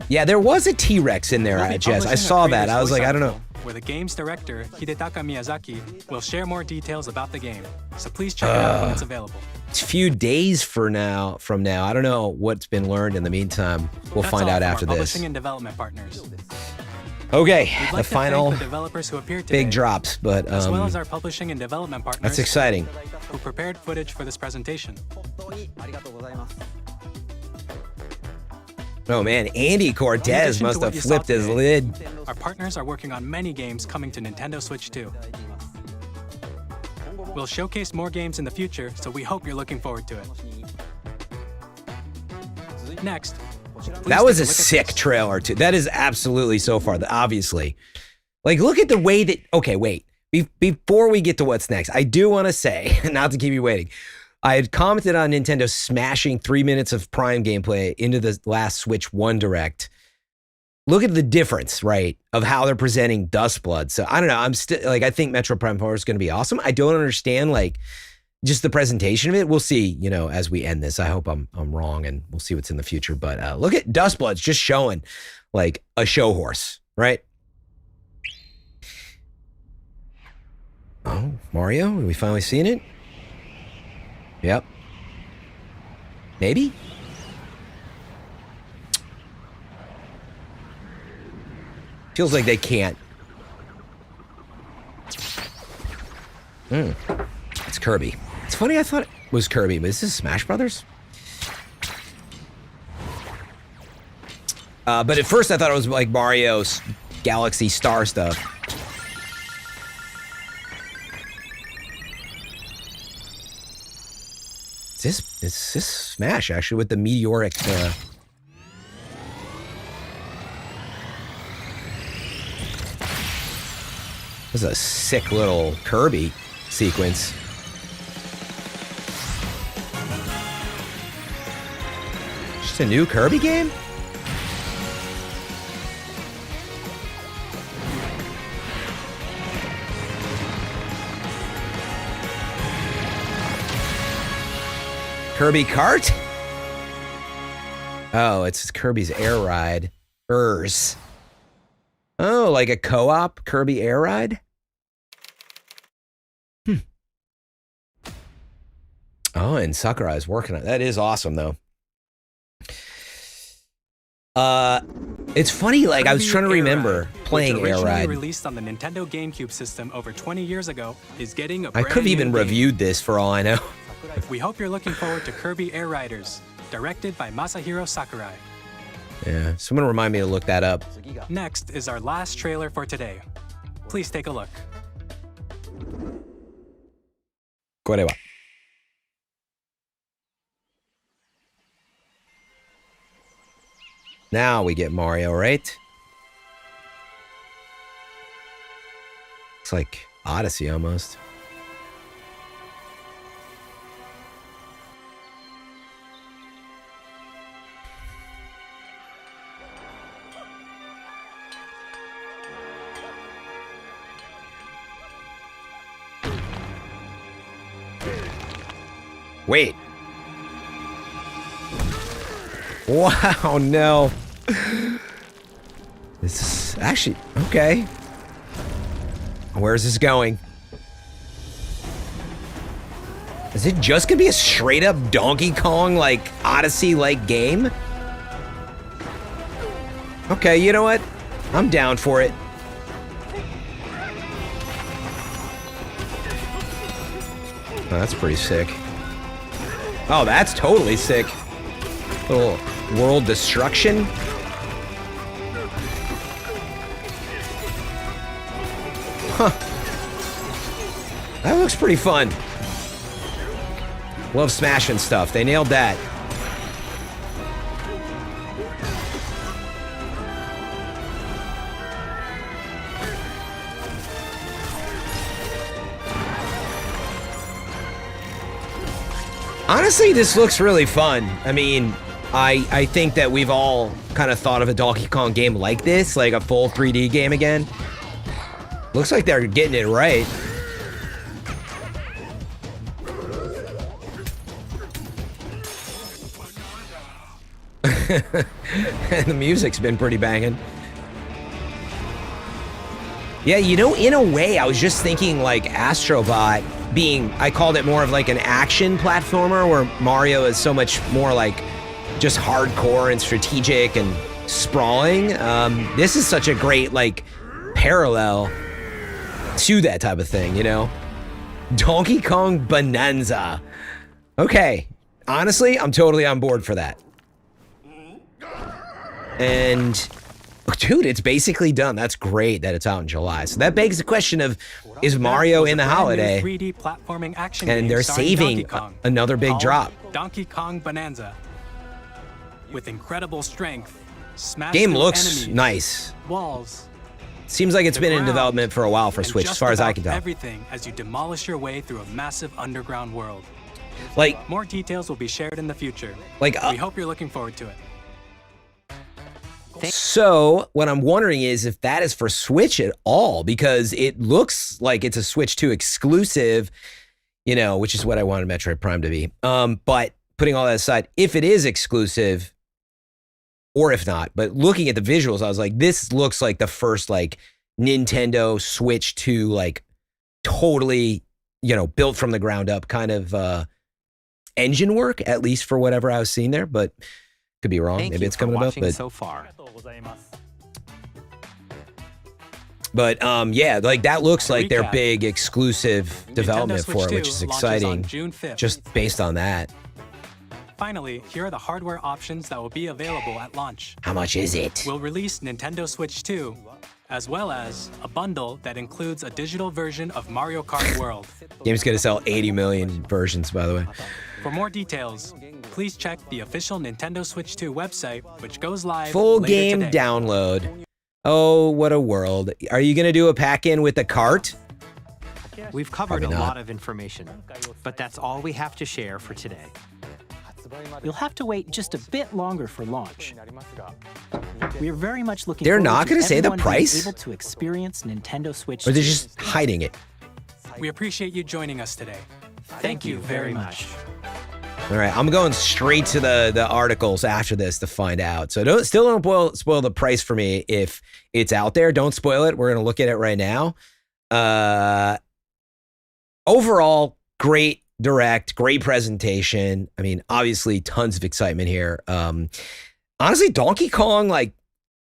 Yeah, there was a T-Rex in there, Jess. I saw that. I was like, I don't know. Where the game's director, Hidetaka Miyazaki, will share more details about the game. So please check it out when it's available. It's a few days from now. I don't know what's been learned in the meantime. We'll find out after this. Publishing and development partners. Okay, We'd like the to final thank the developers who appeared today, big drops, but as well as our publishing and development partners. That's exciting. Who prepared footage for this presentation. Oh man, Andy Cortez must have flipped his lid. Our partners are working on many games coming to Nintendo Switch 2. We'll showcase more games in the future, so we hope you're looking forward to it. Next, that was a sick trailer too. That is absolutely so far, obviously. Like, look at the way that, okay, wait. Before we get to what's next, I do want to say, not to keep you waiting, I had commented on Nintendo smashing 3 minutes of Prime gameplay into the last Switch 1 Direct. Look at the difference, right, of how they're presenting Dustblood. So I don't know. I'm still like, I think Metro Prime 4 is going to be awesome. I don't understand, like, just the presentation of it. We'll see, you know, as we end this. I hope I'm wrong, and we'll see what's in the future. But look at Dustblood's just showing like a show horse, right? Oh, Mario, are we finally seeing it? Yep. Maybe? Feels like they can't. It's Kirby. It's funny, I thought it was Kirby, but this is Smash Brothers? But at first I thought it was like Mario's Galaxy Star stuff. It's this Smash, actually, with the meteoric... This is a sick little Kirby sequence. Just a new Kirby game? Kirby Kart? Oh, it's Kirby's Air Ride. Oh, like a co-op Kirby Air Ride? Oh, and Sakurai is working on it. That is awesome, though. It's funny, like, I was trying to remember playing Air Ride. Released on the Nintendo GameCube system over 20 years ago, is getting a I could have even reviewed this for all I know. We hope you're looking forward to Kirby Air Riders, directed by Masahiro Sakurai. Yeah, someone remind me to look that up. Next is our last trailer for today. Please take a look. Korewa. Now we get Mario, right? It's like Odyssey almost. Wait. Wow, no. This is actually, okay. Where's this going? Is it just gonna be a straight up Donkey Kong, like, Odyssey-like game? Okay, you know what? I'm down for it. Oh, that's pretty sick. Oh, that's totally sick. Little world destruction. Huh. That looks pretty fun. Love smashing stuff. They nailed that. Honestly, this looks really fun. I mean, I think that we've all kind of thought of a Donkey Kong game like this, like a full 3D game again. Looks like they're getting it right. And the music's been pretty banging. Yeah, you know, in a way, I was just thinking like Astrobot being, I called it more of like an action platformer where Mario is so much more like just hardcore and strategic and sprawling. This is such a great like parallel to that type of thing, you know? Donkey Kong Bonanza. Okay, honestly, I'm totally on board for that. And dude, it's basically done. That's great that it's out in July. So that begs the question of, is Mario in the holiday? 3D platforming action And game they're starring saving Donkey Kong, another big called drop. Donkey Kong Bonanza. With incredible strength, smash Game through looks enemies, nice. walls, Seems like it's been in ground, development for a while for and Switch, as just far as I about can tell. everything as you demolish your way through a massive underground world. Like, more details will be shared in the future. Like, we hope you're looking forward to it. So what I'm wondering is if that is for Switch at all, because it looks like it's a Switch 2 exclusive, you know, which is what I wanted Metroid Prime to be. But putting all that aside, if it is exclusive, or if not, but looking at the visuals, I was like, this looks like the first like Nintendo Switch 2, like totally, you know, built from the ground up kind of engine work, at least for whatever I was seeing there, but could be wrong. Thank Maybe you it's for coming up, watching but so far. yeah, like that looks like their recap, big exclusive development Switch for it, 2 which is launches exciting. on June 5th. Just based on that. Finally, here are the hardware options that will be available at launch. How much is it? We'll release Nintendo Switch 2, as well as a bundle that includes a digital version of Mario Kart World. Game's gonna sell 80 million versions, by the way. For more details, please check the official Nintendo Switch 2 website, which goes live Full later game today. download. Oh, what a world. Are you gonna do a pack-in with the cart? We've covered Probably a not. lot of information, but that's all we have to share for today. You'll have to wait just a bit longer for launch. We are very much looking They're forward not to gonna say the everyone being price? able to experience Nintendo Switch Or they're 2. just hiding it? We appreciate you joining us today. Thank you very much. All right, I'm going straight to the articles after this to find out. So don't spoil the price for me if it's out there. Don't spoil it. We're gonna look at it right now. Overall, great direct, great presentation. I mean, obviously, tons of excitement here. Honestly, Donkey Kong, like,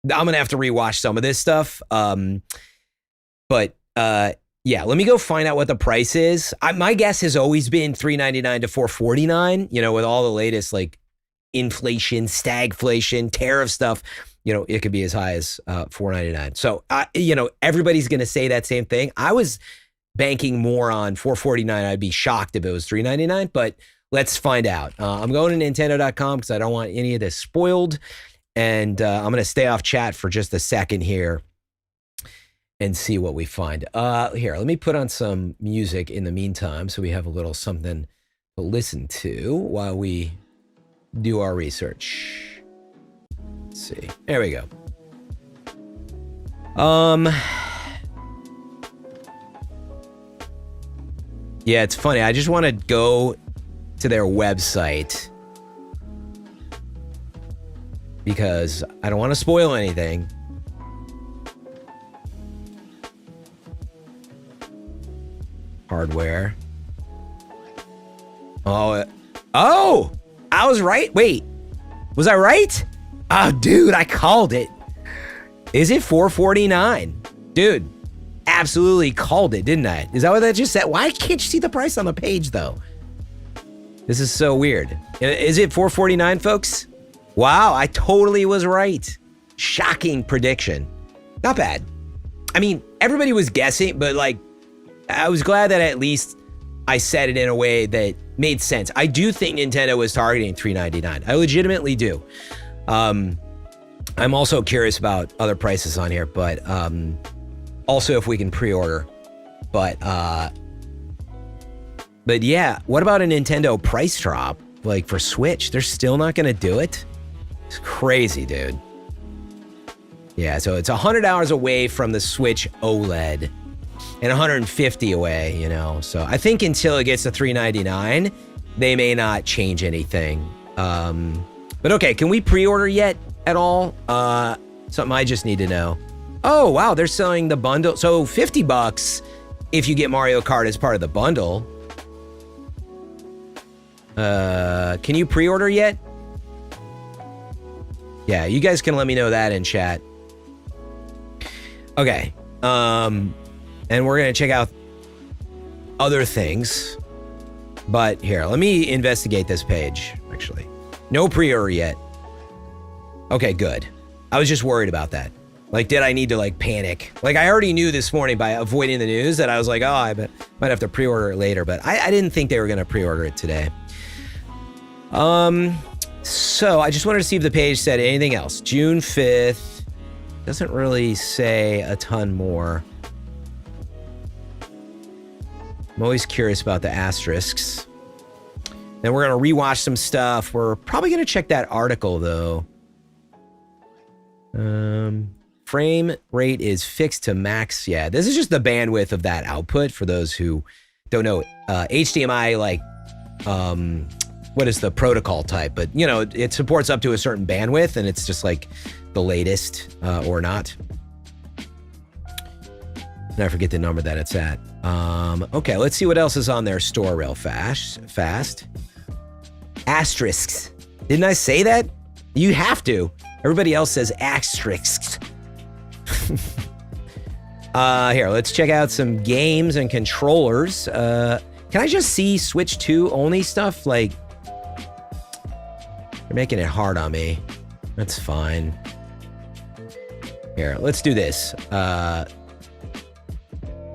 I'm gonna have to rewatch some of this stuff. But yeah, let me go find out what the price is. My guess has always been $3.99 to $4.49. You know, with all the latest like inflation, stagflation, tariff stuff, you know, it could be as high as $4.99. So, you know, everybody's gonna say that same thing. I was banking more on $4.49. I'd be shocked if it was $3.99, but let's find out. I'm going to Nintendo.com because I don't want any of this spoiled, and I'm gonna stay off chat for just a second here and see what we find. Here, let me put on some music in the meantime so we have a little something to listen to while we do our research. Let's see. There we go. Yeah, it's funny. I just want to go to their website because I don't want to spoil anything. Hardware. Oh, I was right. Wait, was I right? Oh, dude, I called it. Is it $4.49? Dude, absolutely called it, didn't I? Is that what that just said? Why can't you see the price on the page, though? This is so weird. Is it $449, folks? Wow, I totally was right. Shocking prediction. Not bad. I mean, everybody was guessing, but like, I was glad that at least I said it in a way that made sense. I do think Nintendo was targeting $399. I legitimately do. I'm also curious about other prices on here, but also if we can pre-order. But yeah, what about a Nintendo price drop? Like for Switch, they're still not gonna do it? It's crazy, dude. Yeah, so it's $100 away from the Switch OLED and 150 away, you know. So I think until it gets to $399, they may not change anything. But okay, can we pre-order yet at all? Something I just need to know. Oh, wow, they're selling the bundle. So $50 if you get Mario Kart as part of the bundle. Can you pre-order yet? Yeah, you guys can let me know that in chat. Okay, and we're gonna check out other things. But here, let me investigate this page, actually. No pre-order yet. Okay, good. I was just worried about that. Like, did I need to, like, panic? Like, I already knew this morning by avoiding the news that I was like, oh, I might have to pre-order it later. But I didn't think they were going to pre-order it today. So I just wanted to see if the page said anything else. June 5th. Doesn't really say a ton more. I'm always curious about the asterisks. Then we're going to rewatch some stuff. We're probably going to check that article, though. Frame rate is fixed to max. Yeah, this is just the bandwidth of that output for those who don't know. HDMI, like, what is the protocol type? But, you know, it supports up to a certain bandwidth, and it's just like the latest or not. And I forget the number that it's at. Okay, let's see what else is on their store real fast. Asterisks. Didn't I say that? You have to. Everybody else says asterisks. Here, let's check out some games and controllers. Can I just see Switch 2 only stuff? Like, they're making it hard on me. That's fine. Here, let's do this.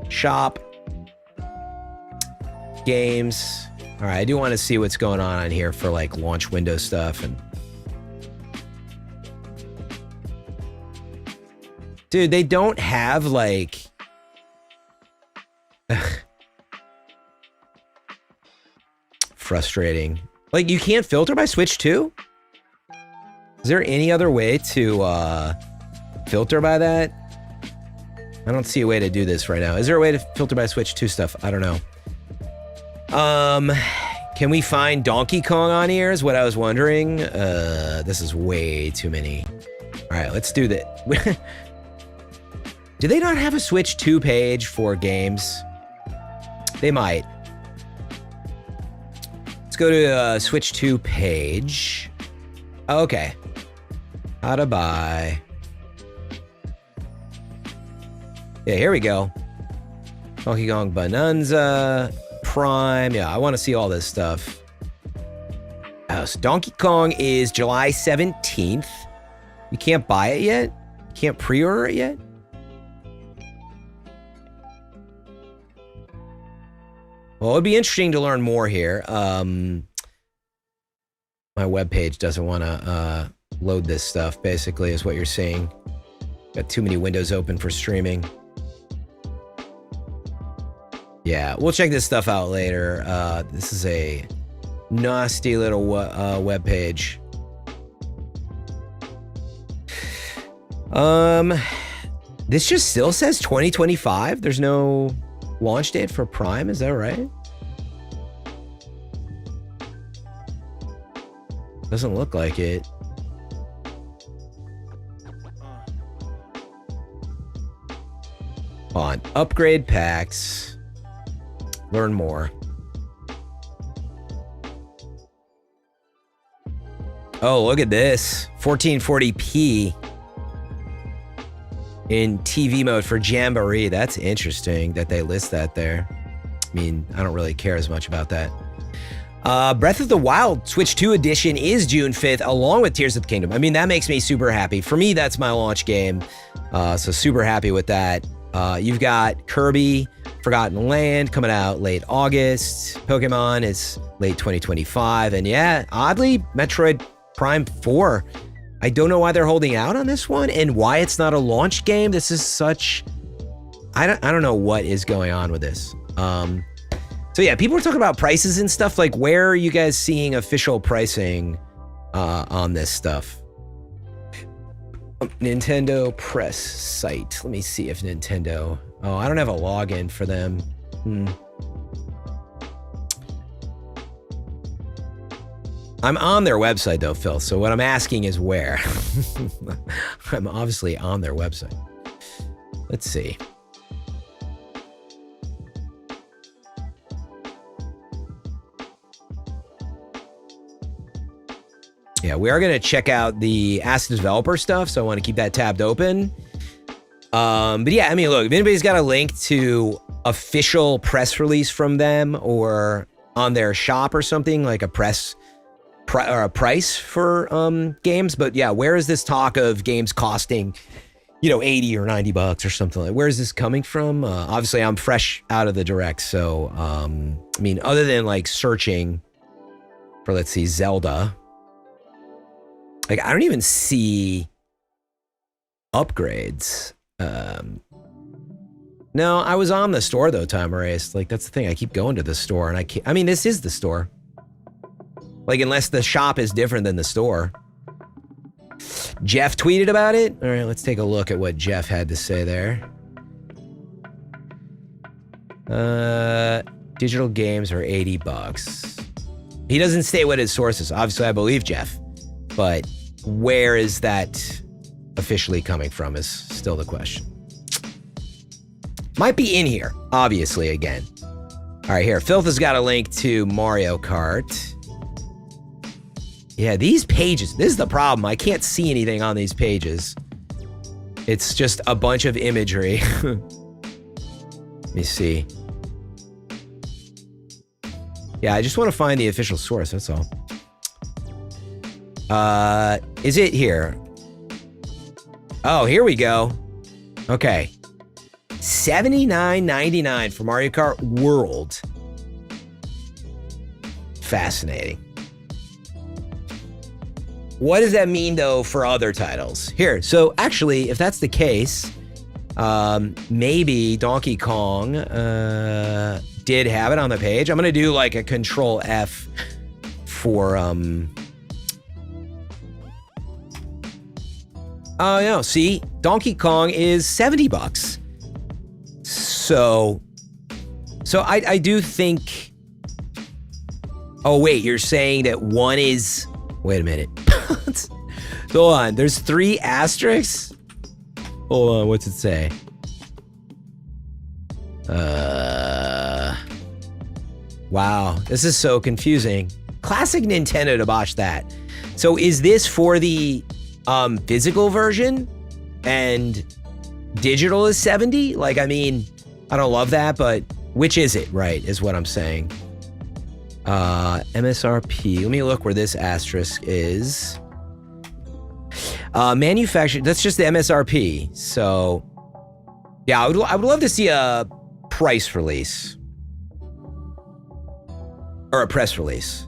Shop. Games. All right, I do want to see what's going on here for like launch window stuff. And dude, they don't have like... Frustrating. Like, you can't filter by Switch 2? Is there any other way to filter by that? I don't see a way to do this right now. Is there a way to filter by Switch 2 stuff? I don't know. Can we find Donkey Kong on here is what I was wondering. This is way too many. All right, let's do that. Do they not have a Switch 2 page for games? They might. Let's go to Switch 2 page. Okay. How to buy. Yeah, here we go. Donkey Kong Bonanza, Prime. Yeah, I want to see all this stuff. So Donkey Kong is July 17th. You can't buy it yet? You can't pre-order it yet? Well, it'd be interesting to learn more here. My webpage doesn't want to load this stuff, basically, is what you're seeing. Got too many windows open for streaming. Yeah, we'll check this stuff out later. This is a nasty little webpage. This just still says 2025. There's no launch date for Prime, is that right? Doesn't look like it. On upgrade packs. Learn more. Oh, look at this. 1440p. in TV mode for Jamboree. That's interesting that they list that there. I mean, I don't really care as much about that. Breath of the Wild Switch 2 edition is June 5th, along with Tears of the Kingdom. I mean, that makes me super happy. For me, that's my launch game. So super happy with that. You've got Kirby Forgotten Land coming out late August. Pokemon is late 2025. And yeah, oddly, Metroid Prime 4. I don't know why they're holding out on this one and why it's not a launch game. This is such... I don't know what is going on with this. So yeah, people are talking about prices and stuff. Like, where are you guys seeing official pricing on this stuff? Nintendo press site. Let me see if Nintendo... Oh, I don't have a login for them. I'm on their website though, Phil. So what I'm asking is where. I'm obviously on their website. Let's see. Yeah, we are going to check out the Ask the Developer stuff, so I want to keep that tabbed open. But yeah, I mean, look, if anybody's got a link to official press release from them or on their shop or something, like a price for games. But yeah, where is this talk of games costing, you know, 80 or 90 bucks or something like? Where is this coming from? Obviously, I'm fresh out of the direct, so I mean, other than like searching for, let's see, Zelda. Like, I don't even see upgrades. No, I was on the store though, Time Erased. Like, that's the thing. I keep going to the store, and I mean, this is the store. Like, unless the shop is different than the store. Jeff tweeted about it. All right, let's take a look at what Jeff had to say there. Digital games are 80 bucks. He doesn't state what his source is. Obviously, I believe Jeff. But where is that officially coming from is still the question. Might be in here, obviously, again. All right, here. Filth has got a link to Mario Kart. Yeah, these pages. This is the problem. I can't see anything on these pages. It's just a bunch of imagery. Let me see. Yeah, I just want to find the official source, that's all. Is it here? Oh, here we go. Okay. $79.99 for Mario Kart World. Fascinating. What does that mean, though, for other titles? Here, so actually, if that's the case, maybe Donkey Kong did have it on the page. I'm going to do like a Control F for... Oh, no, see? Donkey Kong is 70 bucks. So I do think... Oh, wait, you're saying that one is... Wait a minute. Hold on, there's 3 asterisks? Hold on, what's it say? Wow, this is so confusing. Classic Nintendo to botch that. So is this for the physical version and digital is 70? Like, I mean, I don't love that, but which is it, right, is what I'm saying. MSRP, let me look where this asterisk is. Manufactured, that's just the MSRP. So, yeah, I would love to see a price release. Or a press release.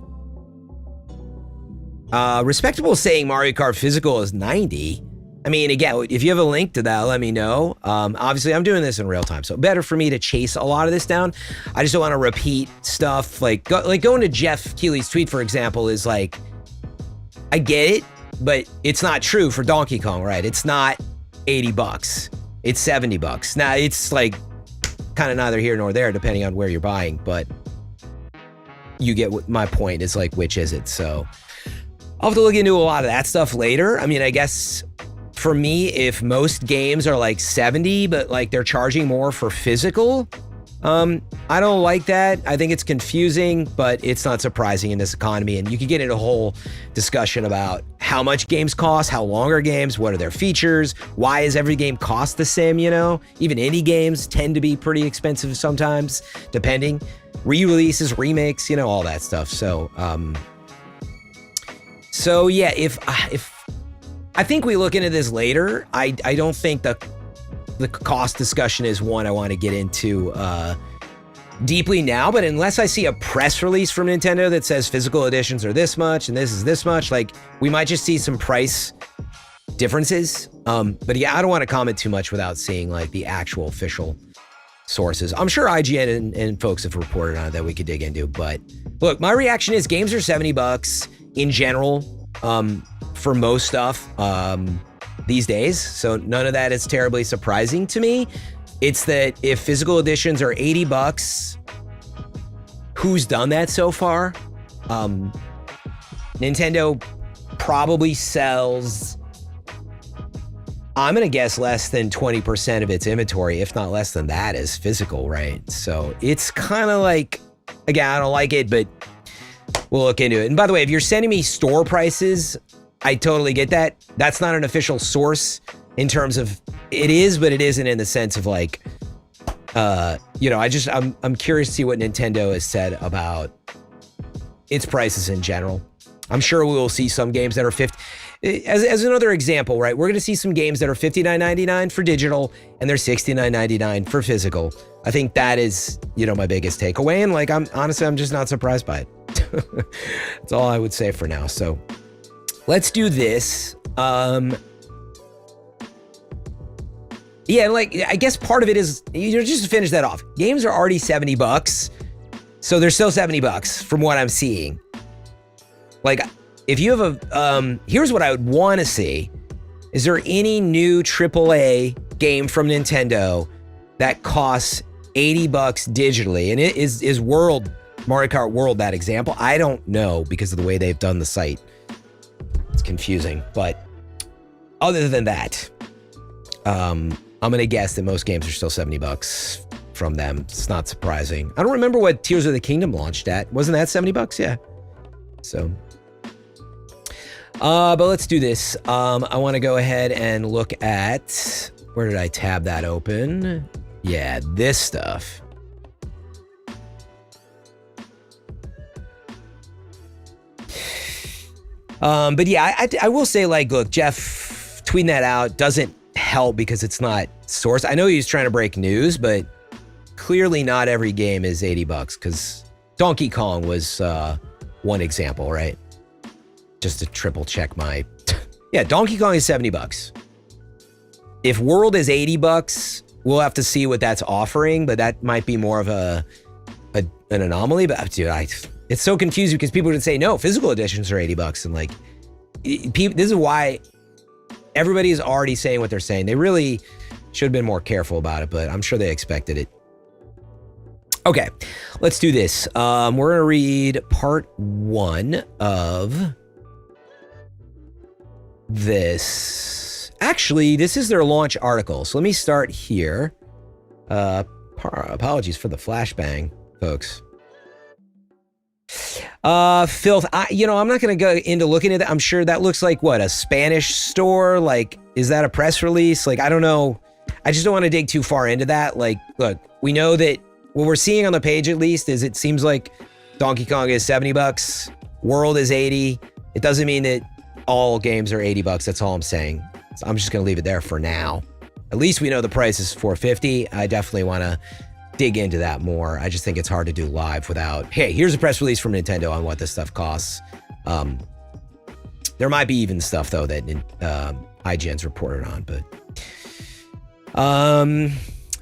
Respectable saying Mario Kart Physical is 90. I mean, again, if you have a link to that, let me know. Obviously, I'm doing this in real time, so better for me to chase a lot of this down. I just don't want to repeat stuff. Like going to Jeff Keighley's tweet, for example, is like, I get it, but it's not true for Donkey Kong, right? It's not 80 bucks. It's 70 bucks. Now, it's like kind of neither here nor there, depending on where you're buying, but you get what my point is, like, which is it? So I'll have to look into a lot of that stuff later. I mean, I guess for me, if most games are like 70, but like they're charging more for physical, I don't like that. I think it's confusing, but it's not surprising in this economy. And you could get into a whole discussion about how much games cost, how long are games, what are their features, why is every game cost the same, you know? Even indie games tend to be pretty expensive sometimes, depending. Re-releases, remakes, you know, all that stuff. So, yeah, if I think we look into this later, I don't think the cost discussion is one I want to get into deeply now, but unless I see a press release from Nintendo that says physical editions are this much and this is this much, like we might just see some price differences. But yeah, I don't want to comment too much without seeing like the actual official sources. I'm sure IGN and folks have reported on it that we could dig into, but look, my reaction is games are $70 in general for most stuff these days, so none of that is terribly surprising to me. It's that if physical editions are $80, who's done that so far? Nintendo probably sells, I'm gonna guess less than 20% of its inventory, if not less than that, is physical, right? So it's kind of like, again, I don't like it, but we'll look into it. And by the way, if you're sending me store prices, I totally get that. That's not an official source in terms of, it is, but it isn't in the sense of like, you know, I'm curious to see what Nintendo has said about its prices in general. I'm sure we will see some games that are as another example, right? We're going to see some games that are $59.99 for digital and they're $69.99 for physical. I think that is, you know, my biggest takeaway. And like, I'm just not surprised by it. That's all I would say for now. So let's do this. Yeah, like, I guess part of it is, you know, just to finish that off, games are already $70, so they're still $70 from what I'm seeing. Like, if you have a, here's what I would want to see. Is there any new AAA game from Nintendo that costs $80 digitally? And it is Mario Kart World that example? I don't know because of the way they've done the site. It's confusing, but other than that, I'm going to guess that most games are still $70 from them. It's not surprising. I don't remember what Tears of the Kingdom launched at. Wasn't that $70? Yeah. So, but let's do this. I want to go ahead and look at, where did I tab that open? Yeah, this stuff. But yeah, I will say, like, look, Jeff tweeting that out doesn't help because it's not sourced. I know he's trying to break news, but clearly not every game is $80 because Donkey Kong was one example, right? Just to triple check my... Yeah, Donkey Kong is $70. If World is $80, we'll have to see what that's offering, but that might be more of an anomaly. But dude, it's so confusing because people would say, no, physical editions are $80. And like, this is why everybody is already saying what they're saying. They really should have been more careful about it, but I'm sure they expected it. Okay, let's do this. We're gonna read part 1 of this. Actually, this is their launch article. So let me start here. Apologies for the flashbang, folks. Filth, I'm not gonna go into looking at that. I'm sure that looks like what, a Spanish store? Like, is that a press release? Like, I don't know. I just don't want to dig too far into that. Like, look, we know that what we're seeing on the page, at least, is it seems like Donkey Kong is $70, World is $80. It doesn't mean that all games are $80. That's all I'm saying. So I'm just gonna leave it there for now. At least we know the price is $450. I definitely want to dig into that more. I just think it's hard to do live without, hey, here's a press release from Nintendo on what this stuff costs. There might be even stuff though that IGN's reported on,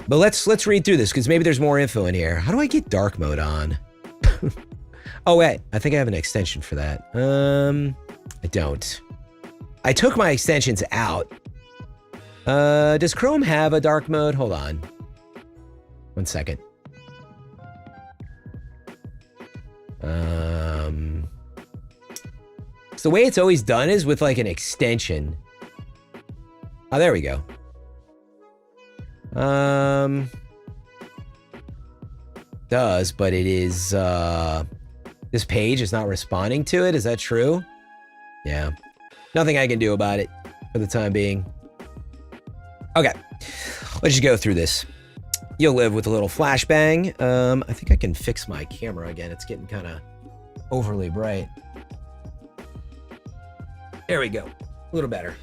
but let's read through this because maybe there's more info in here. How do I get dark mode on? Oh wait, I think I have an extension for that. I don't. I took my extensions out. Does Chrome have a dark mode? Hold on. 1 second. So the way it's always done is with like an extension. Oh, there we go. does, but it is, this page is not responding to it. Is that true? Yeah. Nothing I can do about it for the time being. Okay. Let's just go through this. You'll live with a little flashbang. I think I can fix my camera again. It's getting kind of overly bright. There we go. A little better.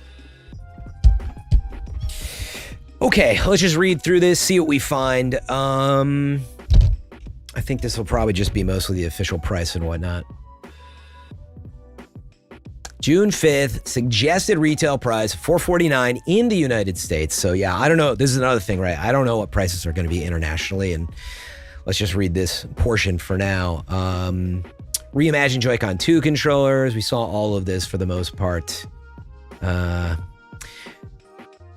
Okay, let's just read through this, see what we find. I think this will probably just be mostly the official price and whatnot. June 5th, suggested retail price, $449 in the United States. So yeah, I don't know. This is another thing, right? I don't know what prices are going to be internationally, and let's just read this portion for now. Reimagined Joy-Con 2 controllers. We saw all of this for the most part.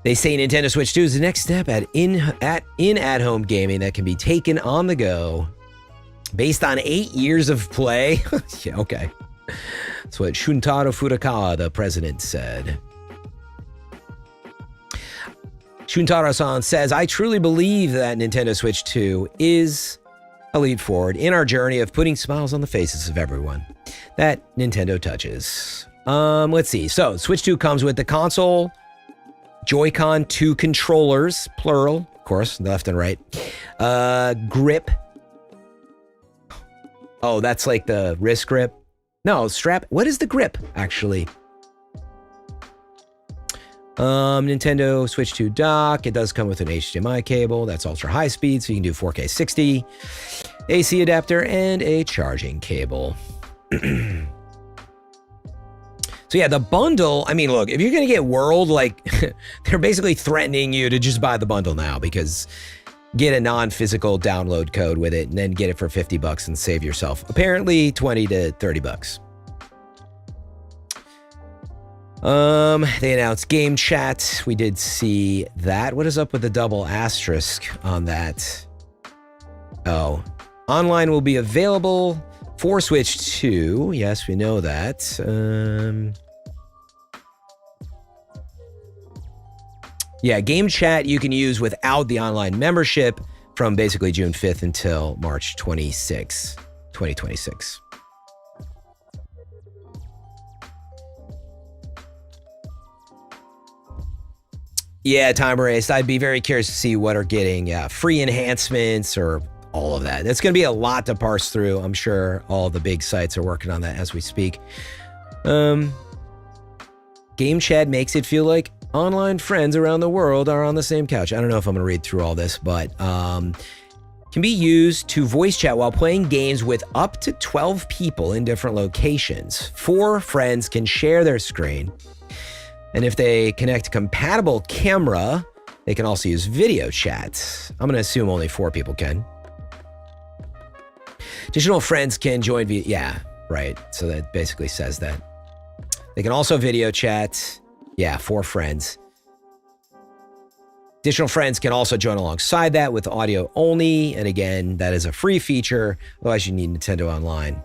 They say Nintendo Switch 2 is the next step in-at-home gaming that can be taken on the go. Based on 8 years of play. Yeah, okay. That's what Shuntaro Furukawa, the president, said. Shuntaro-san says, I truly believe that Nintendo Switch 2 is a leap forward in our journey of putting smiles on the faces of everyone that Nintendo touches. Let's see. So, Switch 2 comes with the console, Joy-Con 2 controllers, plural, of course, left and right. Grip. Oh, that's like the wrist grip. No, strap. What is the grip, actually? Nintendo Switch 2 dock. It does come with an HDMI cable. That's ultra high speed, so you can do 4K 60. AC adapter and a charging cable. So yeah, the bundle, I mean, look, if you're going to get World, like, they're basically threatening you to just buy the bundle now because get a non-physical download code with it and then get it for $50 and save yourself apparently $20 to $30. They announced Game Chat. We did see that. What is up with the double asterisk on that? Oh, online will be available for Switch 2. Yes, we know that. Yeah, Game Chat you can use without the online membership from basically June 5th until March 26, 2026. Yeah, Time Erased. I'd be very curious to see what are getting free enhancements or all of that. It's going to be a lot to parse through. I'm sure all the big sites are working on that as we speak. Game Chat makes it feel like online friends around the world are on the same couch. I don't know if I'm going to read through all this, but can be used to voice chat while playing games with up to 12 people in different locations. 4 friends can share their screen. And if they connect a compatible camera, they can also use video chat. I'm going to assume only 4 people can. Additional friends can join via... Yeah, right. So that basically says that. They can also video chat. Yeah, 4 friends. Additional friends can also join alongside that with audio only. And again, that is a free feature. Otherwise, you need Nintendo Online.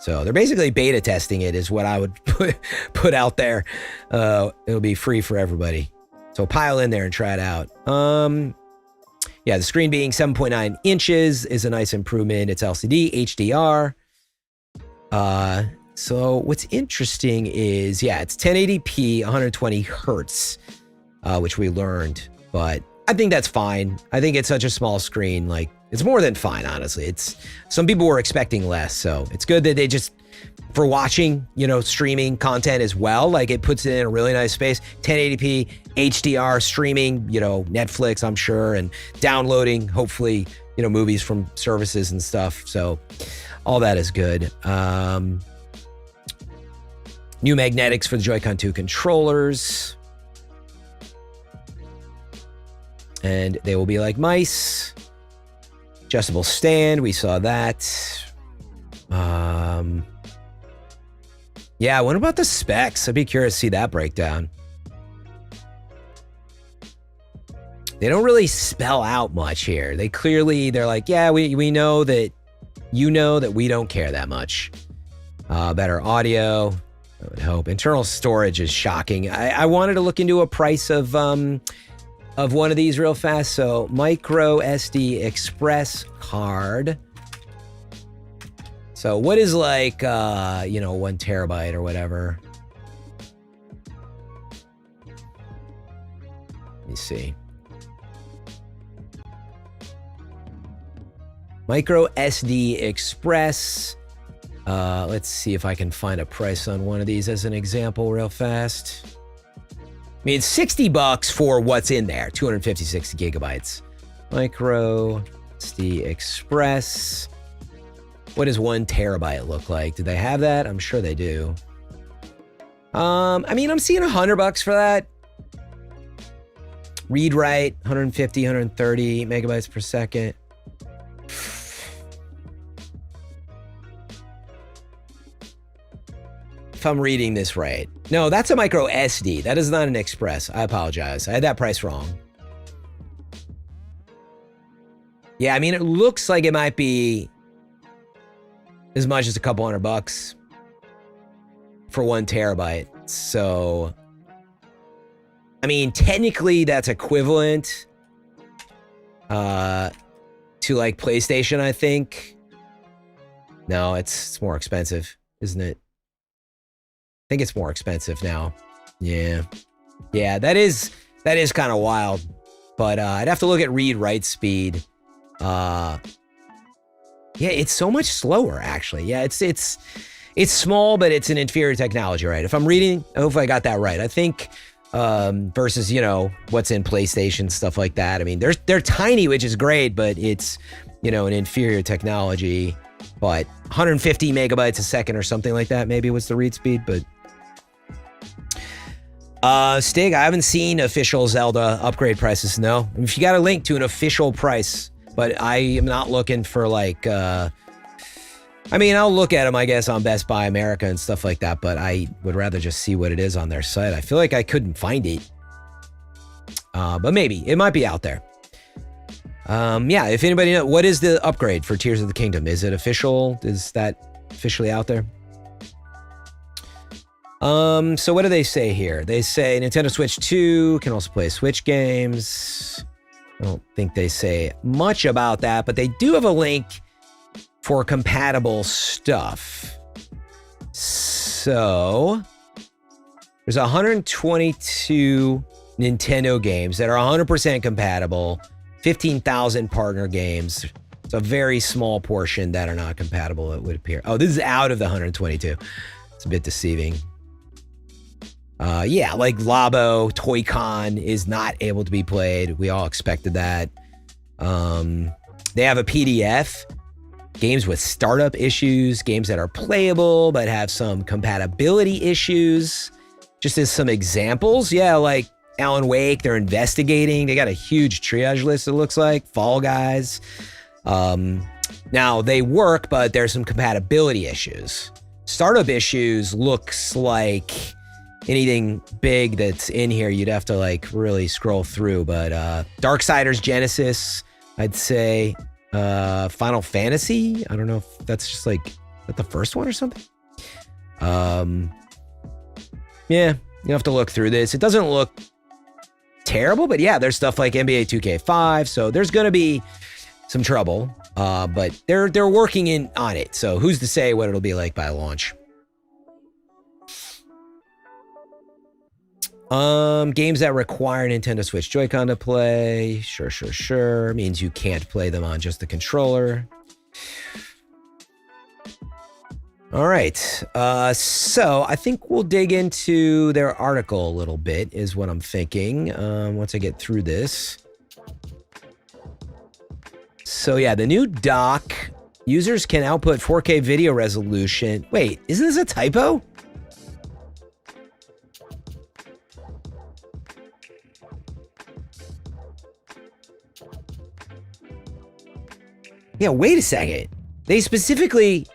So they're basically beta testing it is what I would put out there. It'll be free for everybody. So pile in there and try it out. Yeah, the screen being 7.9 inches is a nice improvement. It's LCD, HDR. So what's interesting is, yeah, it's 1080p, 120 hertz, which we learned. But I think that's fine. I think it's such a small screen, like, it's more than fine, honestly. It's some people were expecting less, so it's good that they just, for watching, you know, streaming content as well, like it puts it in a really nice space. 1080p, HDR, streaming, you know, Netflix, I'm sure, and downloading, hopefully, you know, movies from services and stuff. So all that is good. New magnetics for the Joy-Con 2 controllers. And they will be like mice. Adjustable stand, we saw that. Yeah, what about the specs? I'd be curious to see that breakdown. They don't really spell out much here. They're like, yeah, we know that you know that we don't care that much. Better audio, I would hope. Internal storage is shocking. I wanted to look into a price of of one of these real fast. So micro SD express card. So what is like, 1 terabyte or whatever? Let me see. Micro SD express. Let's see if I can find a price on one of these as an example real fast. I mean, it's $60 for what's in there, 256 gigabytes. Micro SD Express. What does 1 terabyte look like? Do they have that? I'm sure they do. I'm seeing $100 for that. Read write, 150, 130 megabytes per second. If I'm reading this right. No, that's a micro SD. That is not an Express. I apologize. I had that price wrong. Yeah, I mean, it looks like it might be as much as a couple $100 for 1 terabyte. So, I mean, technically that's equivalent to like PlayStation, I think. No, it's more expensive, isn't it? I think it's more expensive now. Yeah. Yeah, that is kind of wild. But I'd have to look at read-write speed. Yeah, it's so much slower, actually. Yeah, it's small, but it's an inferior technology, right? If I'm reading, hopefully I got that right. I think versus, what's in PlayStation, stuff like that. I mean, they're tiny, which is great, but it's, an inferior technology. But 150 megabytes a second or something like that, maybe was the read speed, but Stig, I haven't seen official Zelda upgrade prices. No, if you got a link to an official price, but I am not looking for like, I'll look at them, I guess, on Best Buy America and stuff like that, but I would rather just see what it is on their site. I feel like I couldn't find it, but maybe it might be out there. Yeah, if anybody knows, what is the upgrade for Tears of the Kingdom? Is it official? Is that officially out there? So what do they say here? They say Nintendo Switch 2 can also play Switch games. I don't think they say much about that, but they do have a link for compatible stuff. So there's 122 Nintendo games that are 100% compatible, 15,000 partner games. It's a very small portion that are not compatible, it would appear. Oh, this is out of the 122. It's a bit deceiving. Yeah, like Labo, Toy-Con is not able to be played. We all expected that. They have a PDF. Games with startup issues, games that are playable but have some compatibility issues. Just as some examples, yeah, like Alan Wake, they're investigating. They got a huge triage list, it looks like. Fall Guys. Now, they work, but there's some compatibility issues. Startup issues looks like anything big that's in here, you'd have to like really scroll through. But Darksiders Genesis, I'd say. Final Fantasy, I don't know if that's just like, is that the first one or something? Yeah, you have to look through this. It doesn't look terrible, but yeah, there's stuff like NBA 2K5, so there's gonna be some trouble, but they're working on it, so who's to say what it'll be like by launch. Games that require Nintendo Switch Joy-Con to play. Sure. Means you can't play them on just the controller. All right. So I think we'll dig into their article a little bit, is what I'm thinking, once I get through this. So yeah, the new dock. Users can output 4K video resolution. Wait, isn't this a typo? Yeah, wait a second. They specifically...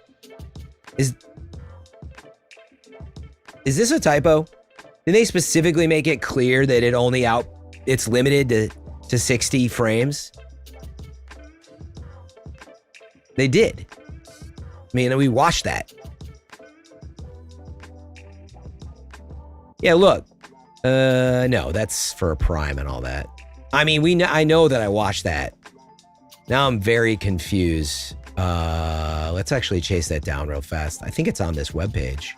Is this a typo? Did they specifically make it clear that it's limited to 60 frames? They did. I mean, we watched that. Yeah, look. No, that's for Prime and all that. I mean, I know that I watched that. Now I'm very confused. Let's actually chase that down real fast. I think it's on this webpage.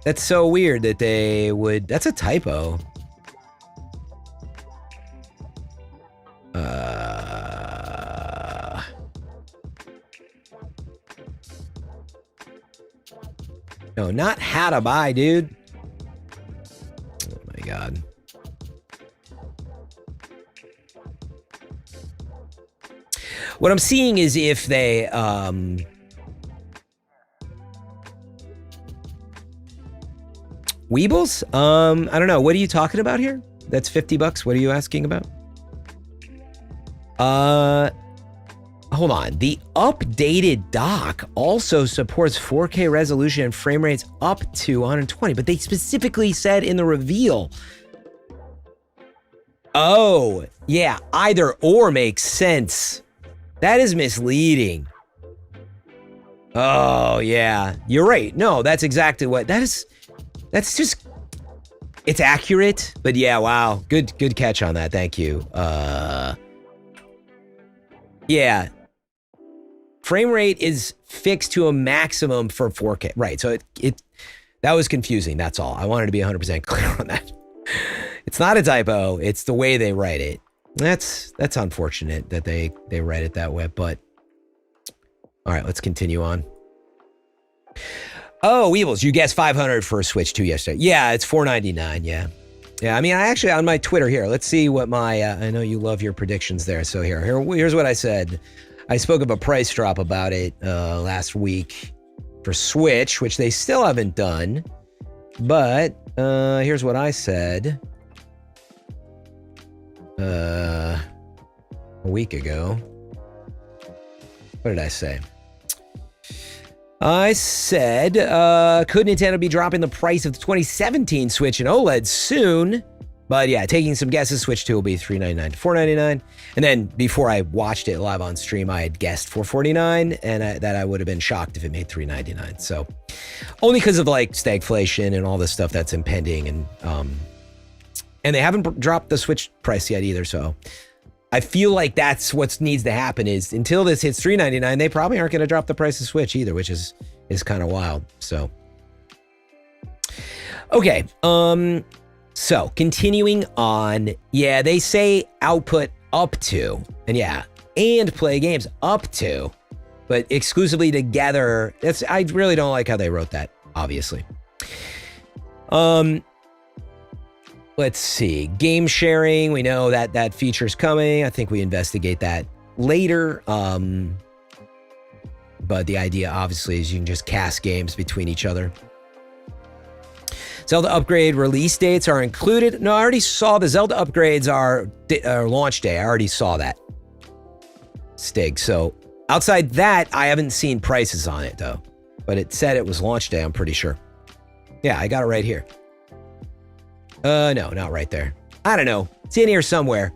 That's so weird that they would... That's a typo. No, not how to buy, dude. Oh my God. What I'm seeing is if they, Weebles? I don't know. What are you talking about here? That's $50. What are you asking about? Hold on. The updated dock also supports 4K resolution and frame rates up to 120, but they specifically said in the reveal. Oh, yeah. Either or makes sense. That is misleading. Oh, yeah. You're right. No, that's exactly what that is. That's just, it's accurate, but yeah, wow. Good catch on that. Thank you. Yeah. Frame rate is fixed to a maximum for 4K. Right. So that was confusing. That's all. I wanted to be 100% clear on that. It's not a typo. It's the way they write it. That's unfortunate that they write it that way, but all right, let's continue on. Oh, Weebles, you guessed 500 for Switch 2 yesterday. Yeah, it's $499. Yeah. Yeah, I mean, I actually, on my Twitter here, let's see what my, I know you love your predictions there. So here's what I said. I spoke of a price drop about it last week for Switch, which they still haven't done. But here's what I said a week ago. What did I say? I said, could Nintendo be dropping the price of the 2017 Switch and OLED soon? But yeah, taking some guesses, Switch 2 will be $399 to $499. And then before I watched it live on stream, I had guessed $449, and that I would have been shocked if it made $399. So only because of like stagflation and all this stuff that's impending, and they haven't dropped the Switch price yet either. So I feel like that's what needs to happen is until this hits $399, they probably aren't going to drop the price of Switch either, which is kind of wild. So, okay. So continuing on, yeah, they say output up to, and yeah, and play games up to, but exclusively together. I really don't like how they wrote that, obviously. Let's see, game sharing. We know that feature's coming. I think we investigate that later. But the idea obviously is you can just cast games between each other. Zelda upgrade release dates are included. No, I already saw the Zelda upgrades are launch day. I already saw that. Stig. So outside that, I haven't seen prices on it though. But it said it was launch day, I'm pretty sure. Yeah, I got it right here. No, not right there. I don't know. It's in here somewhere.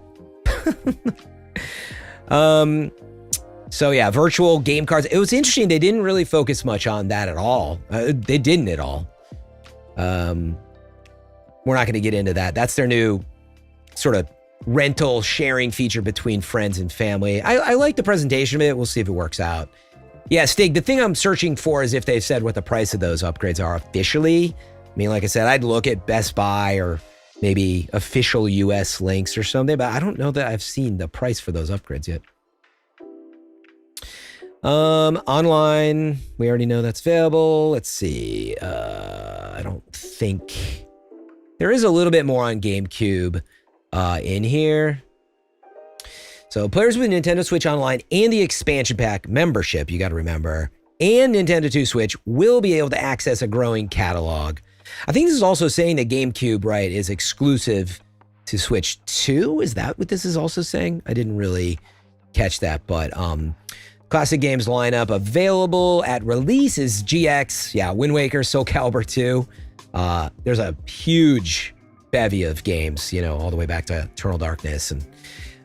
So yeah, virtual game cards. It was interesting. They didn't really focus much on that at all. They didn't at all. We're not going to get into that. That's their new sort of rental sharing feature between friends and family. I like the presentation of it. We'll see if it works out. Yeah, Stig, the thing I'm searching for is if they've said what the price of those upgrades are officially. I mean, like I said, I'd look at Best Buy or maybe official US links or something, but I don't know that I've seen the price for those upgrades yet. Online, we already know that's available. Let's see. I don't think there is a little bit more on GameCube in here. So players with Nintendo Switch Online and the expansion pack membership, you got to remember, and Nintendo 2 Switch will be able to access a growing catalog. I think this is also saying that GameCube, right, is exclusive to Switch 2. Is that what this is also saying? I didn't really catch that, but classic games lineup available at release is GX, yeah, Wind Waker, Soul Calibur 2. There's a huge bevy of games, you know, all the way back to Eternal Darkness. And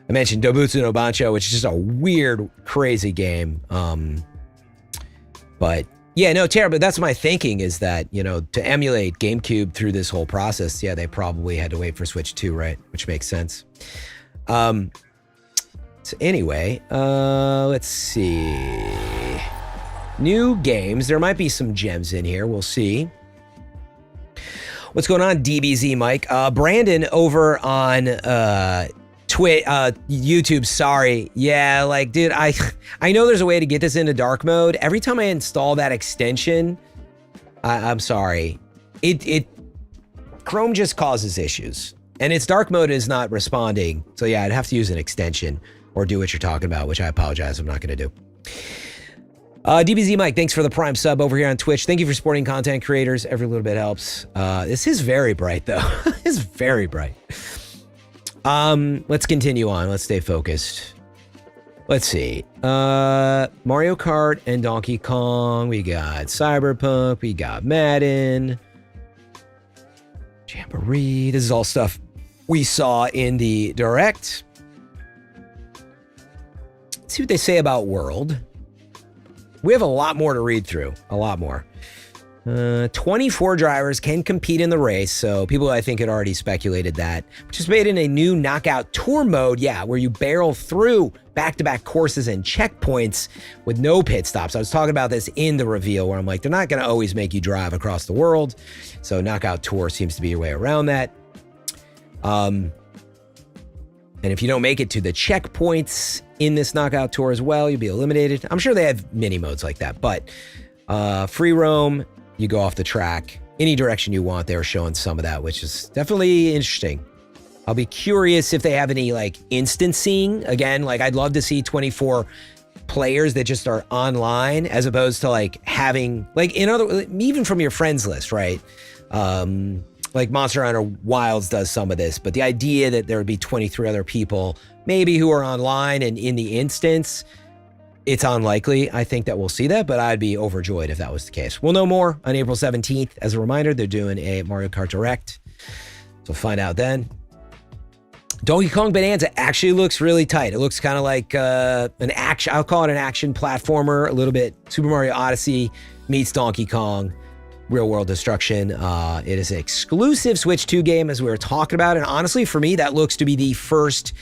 I mentioned Dobutsu no Bancho, which is just a weird, crazy game. But Yeah, no, Tara, but that's my thinking is that, you know, to emulate GameCube through this whole process, yeah, they probably had to wait for Switch 2, right? Which makes sense. So anyway, let's see. New games. There might be some gems in here. We'll see. What's going on, DBZ Mike? Brandon over on YouTube, sorry. Yeah, like, dude, I know there's a way to get this into dark mode. Every time I install that extension, I'm sorry. Chrome just causes issues. And its dark mode is not responding. So yeah, I'd have to use an extension or do what you're talking about, which I apologize, I'm not gonna do. DBZ Mike, thanks for the Prime sub over here on Twitch. Thank you for supporting content creators. Every little bit helps. This is very bright though. It's very bright. Let's continue on. Let's stay focused. Let's see. Mario Kart and Donkey Kong. We got Cyberpunk. We got Madden. Jamboree. This is all stuff we saw in the Direct. Let's see what they say about World. We have a lot more to read through. A lot more. 24 drivers can compete in the race, so people I think had already speculated that. Participate in a new knockout tour mode, yeah, where you barrel through back-to-back courses and checkpoints with no pit stops. I was talking about this in the reveal where I'm like, they're not going to always make you drive across the world, so knockout tour seems to be your way around that. And if you don't make it to the checkpoints in this knockout tour as well, you'll be eliminated. I'm sure they have mini modes like that, but free roam, you go off the track any direction you want. They were showing some of that, which is definitely interesting. I'll be curious if they have any like instancing. Again, like I'd love to see 24 players that just are online as opposed to like having like even from your friends list, right? Like Monster Hunter Wilds does some of this, but the idea that there would be 23 other people maybe who are online and in the instance, it's unlikely, I think, that we'll see that, but I'd be overjoyed if that was the case. We'll know more on April 17th. As a reminder, they're doing a Mario Kart Direct, so find out then. Donkey Kong Bonanza actually looks really tight. It looks kind of like an action, I'll call it an action platformer, a little bit Super Mario Odyssey meets Donkey Kong, real world destruction. It is an exclusive Switch 2 game, as we were talking about, and honestly, for me, that looks to be the first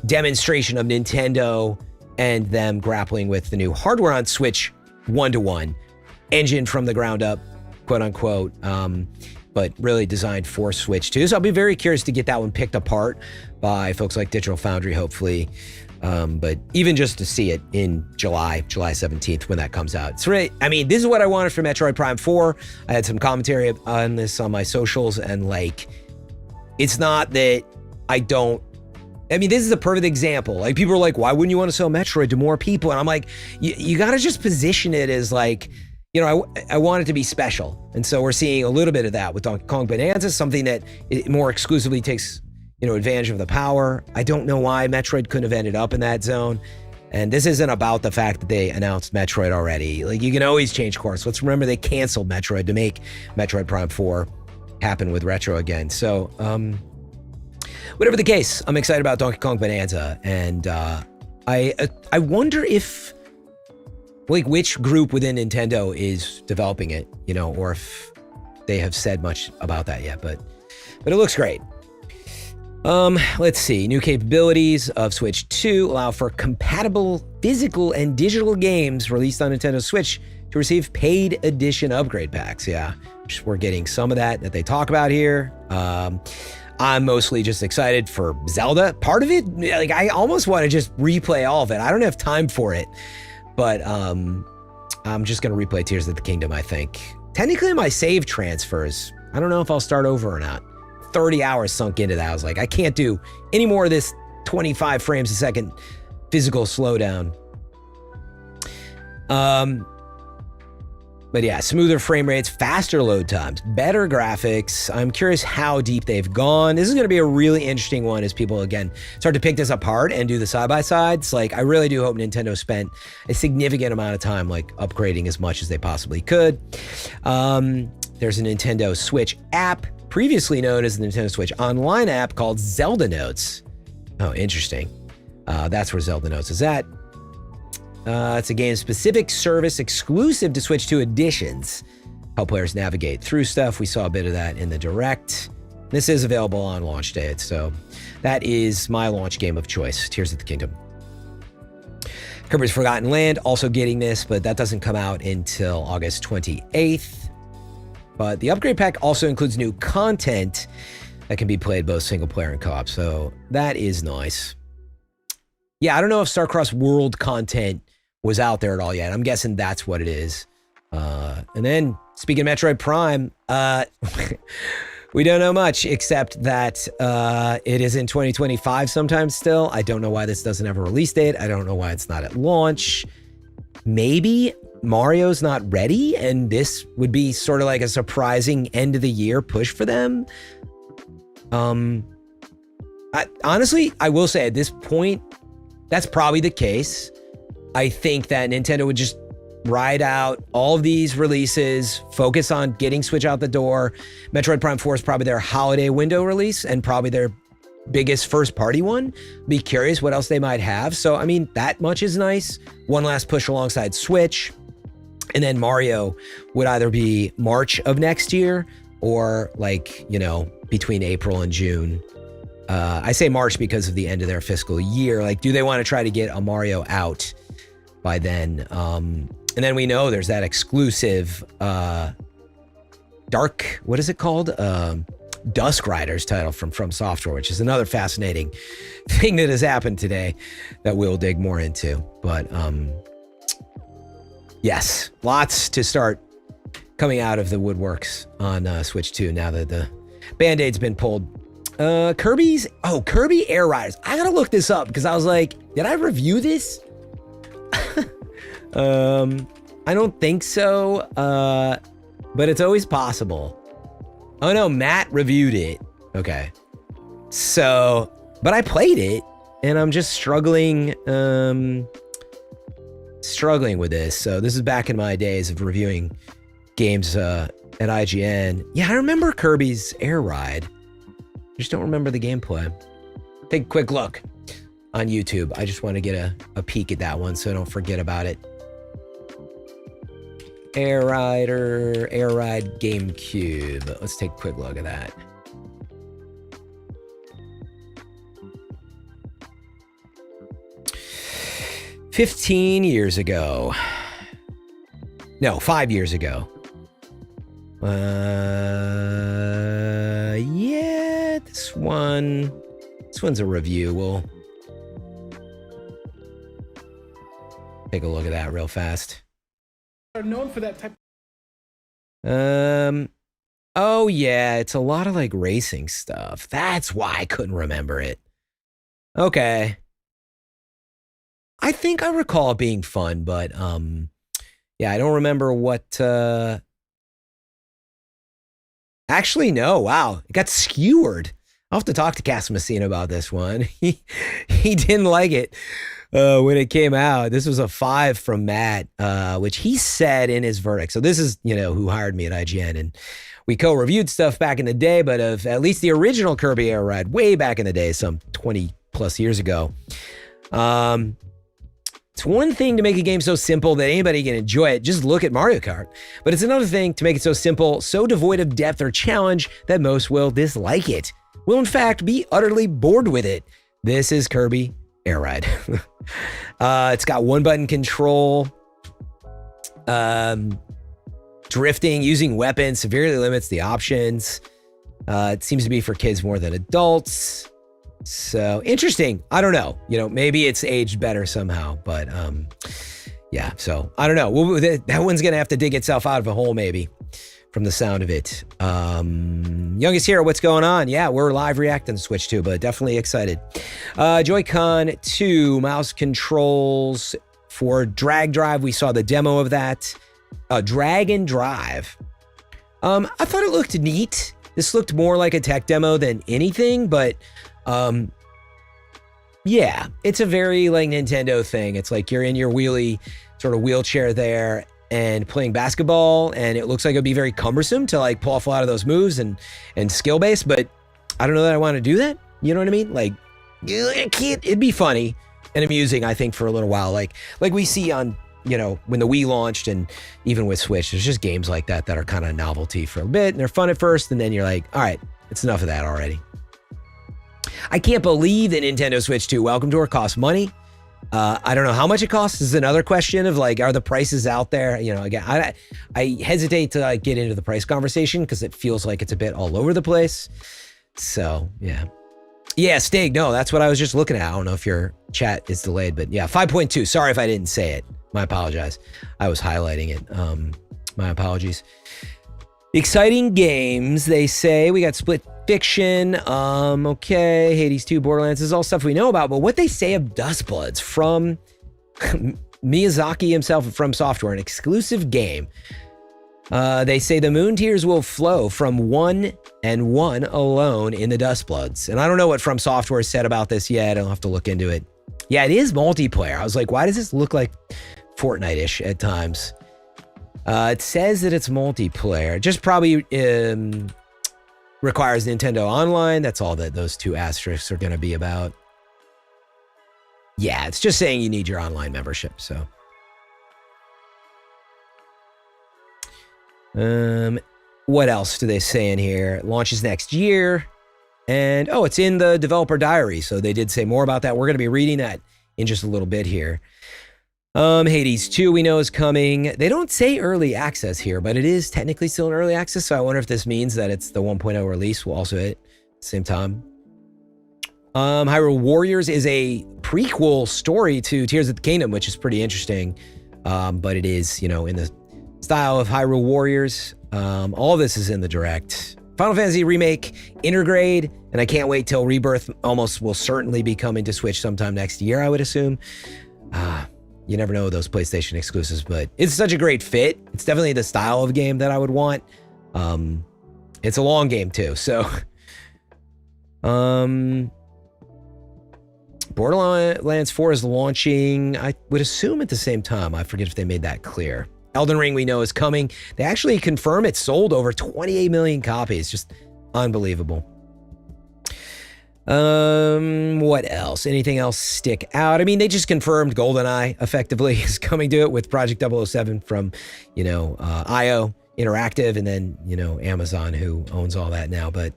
demonstration of Nintendo and them grappling with the new hardware on Switch 1-to-1 engine from the ground up, quote unquote, but really designed for Switch 2. So I'll be very curious to get that one picked apart by folks like Digital Foundry, hopefully. But even just to see it in July 17th when that comes out. It's really, I mean, this is what I wanted for Metroid Prime 4. I had some commentary on this on my socials, and like, it's not that I don't, I mean, this is a perfect example. Like, people are like, why wouldn't you want to sell Metroid to more people? And I'm like, you got to just position it as like, you know, I want it to be special. And so we're seeing a little bit of that with Donkey Kong Bonanza, something that it more exclusively takes, you know, advantage of the power. I don't know why Metroid couldn't have ended up in that zone. And this isn't about the fact that they announced Metroid already. Like, you can always change course. Let's remember they canceled Metroid to make Metroid Prime 4 happen with Retro again. So, whatever the case, I'm excited about Donkey Kong Bonanza, and I wonder if, like, which group within Nintendo is developing it, you know, or if they have said much about that yet, but it looks great. Let's see. New capabilities of Switch 2 allow for compatible physical and digital games released on Nintendo Switch to receive paid edition upgrade packs. Yeah, we're getting some of that they talk about here. I'm mostly just excited for Zelda. Part of it, like, I almost want to just replay all of it. I don't have time for it, but I'm just going to replay Tears of the Kingdom, I think. Technically, my save transfers, I don't know if I'll start over or not. 30 hours sunk into that. I was like, I can't do any more of this 25 frames a second physical slowdown. But yeah, smoother frame rates, faster load times, better graphics. I'm curious how deep they've gone. This is going to be a really interesting one as people, again, start to pick this apart and do the side-by-sides. Like, I really do hope Nintendo spent a significant amount of time, like, upgrading as much as they possibly could. There's a Nintendo Switch app, previously known as the Nintendo Switch Online app, called Zelda Notes. Oh, interesting. That's where Zelda Notes is at. It's a game-specific service exclusive to Switch 2 editions. Help players navigate through stuff. We saw a bit of that in the Direct. This is available on launch day, so that is my launch game of choice, Tears of the Kingdom. Kirby's Forgotten Land also getting this, but that doesn't come out until August 28th. But the upgrade pack also includes new content that can be played both single player and co-op, so that is nice. Yeah, I don't know if Starcross World content was out there at all yet. I'm guessing that's what it is. And then, speaking of Metroid Prime, we don't know much except that it is in 2025 sometime still. I don't know why this doesn't have a release date. I don't know why it's not at launch. Maybe Mario's not ready and this would be sort of like a surprising end of the year push for them. Honestly, I will say at this point, that's probably the case. I think that Nintendo would just ride out all of these releases, focus on getting Switch out the door. Metroid Prime 4 is probably their holiday window release and probably their biggest first party one. Be curious what else they might have. So, I mean, that much is nice. One last push alongside Switch. And then Mario would either be March of next year or like, you know, between April and June. I say March because of the end of their fiscal year. Like, do they want to try to get a Mario out by then? And then we know there's that exclusive Dark, what is it called? Dusk Riders title from Software, which is another fascinating thing that has happened today that we'll dig more into. But yes, lots to start coming out of the woodworks on Switch 2 now that the Band-Aid's been pulled. Kirby Air Riders. I gotta look this up because I was like, did I review this? I don't think so, but it's always possible. Oh no, Matt reviewed it. Okay. So, but I played it and I'm just struggling with this. So this is back in my days of reviewing games at IGN. Yeah, I remember Kirby's Air Ride. I just don't remember the gameplay. Take a quick look on YouTube. I just want to get a peek at that one so I don't forget about it. Air Ride GameCube. Let's take a quick look at that. $15 years ago. No, 5 years ago. Yeah, this one's a review. We'll take a look at that real fast. Are known for that type. Oh yeah, it's a lot of like racing stuff. That's why I couldn't remember it. Okay. I think I recall it being fun, but yeah, I don't remember what actually no, wow. It got skewered. I'll have to talk to Cass Messina about this one. He didn't like it. When it came out. This was a 5 from Matt, which he said in his verdict. So this is, you know, who hired me at IGN, and we co-reviewed stuff back in the day, but of at least the original Kirby Air Ride way back in the day, some 20 plus years ago. It's one thing to make a game so simple that anybody can enjoy it. Just look at Mario Kart. But it's another thing to make it so simple, so devoid of depth or challenge that most will dislike it. Will in fact be utterly bored with it. This is Kirby Air Ride. It's got one button control, drifting, using weapons severely limits the options. It seems to be for kids more than adults. So interesting. I don't know. You know, maybe it's aged better somehow, but yeah. So I don't know. That one's gonna have to dig itself out of a hole, maybe, from the sound of it. Youngest Hero, what's going on? Yeah, we're live reacting to Switch 2, but definitely excited. Joy-Con 2 mouse controls for Drag Drive. We saw the demo of that. Drag and Drive. I thought it looked neat. This looked more like a tech demo than anything, but yeah, it's a very like Nintendo thing. It's like you're in your wheelie sort of wheelchair there and playing basketball, and it looks like it'd be very cumbersome to like pull off a lot of those moves and skill based, but I don't know that I want to do that. You know what I mean? Like, it'd be funny. and amusing, I think, for a little while. Like we see on, you know, when the Wii launched and even with Switch, there's just games like that that are kind of novelty for a bit and they're fun at first. And then you're like, all right, it's enough of that already. I can't believe that Nintendo Switch 2 Welcome Tour costs money. I don't know how much it costs. This is another question of like, are the prices out there? You know, again, I hesitate to like get into the price conversation because it feels like it's a bit all over the place. So yeah. Yeah, Stig, no, that's what I was just looking at. I don't know if your chat is delayed, but yeah, 5.2. Sorry if I didn't say it. My apologize. I was highlighting it. My apologies. Exciting games, they say. We got Split Fiction. Okay, Hades 2, Borderlands. This is all stuff we know about, but what they say of Dust Bloods from Miyazaki himself from Software, an exclusive game. They say the moon tears will flow from one and one alone in the Dust Bloods. And I don't know what From Software said about this yet. I'll have to look into it. Yeah, it is multiplayer. I was like, why does this look like Fortnite-ish at times? It says that it's multiplayer. Just probably requires Nintendo Online. That's all that those two asterisks are going to be about. Yeah, it's just saying you need your online membership, so. What else do they say in here? It launches next year. And, oh, it's in the developer diary. So they did say more about that. We're going to be reading that in just a little bit here. Hades 2 we know is coming. They don't say early access here, but it is technically still in early access. So I wonder if this means that it's the 1.0 release will also hit at the same time. Hyrule Warriors is a prequel story to Tears of the Kingdom, which is pretty interesting. But it is, you know, in the style of Hyrule Warriors. All this is in the direct. Final Fantasy Remake, Intergrade, and I can't wait till Rebirth almost will certainly be coming to Switch sometime next year, I would assume. You never know those PlayStation exclusives, but it's such a great fit. It's definitely the style of game that I would want. It's a long game too, so. Borderlands 4 is launching, I would assume at the same time. I forget if they made that clear. Elden Ring we know is coming. They actually confirm it sold over 28 million copies. Just unbelievable. What else? Anything else stick out? I mean, they just confirmed GoldenEye effectively is coming to it with Project 007 from, you know, IO Interactive, and then, you know, Amazon, who owns all that now. But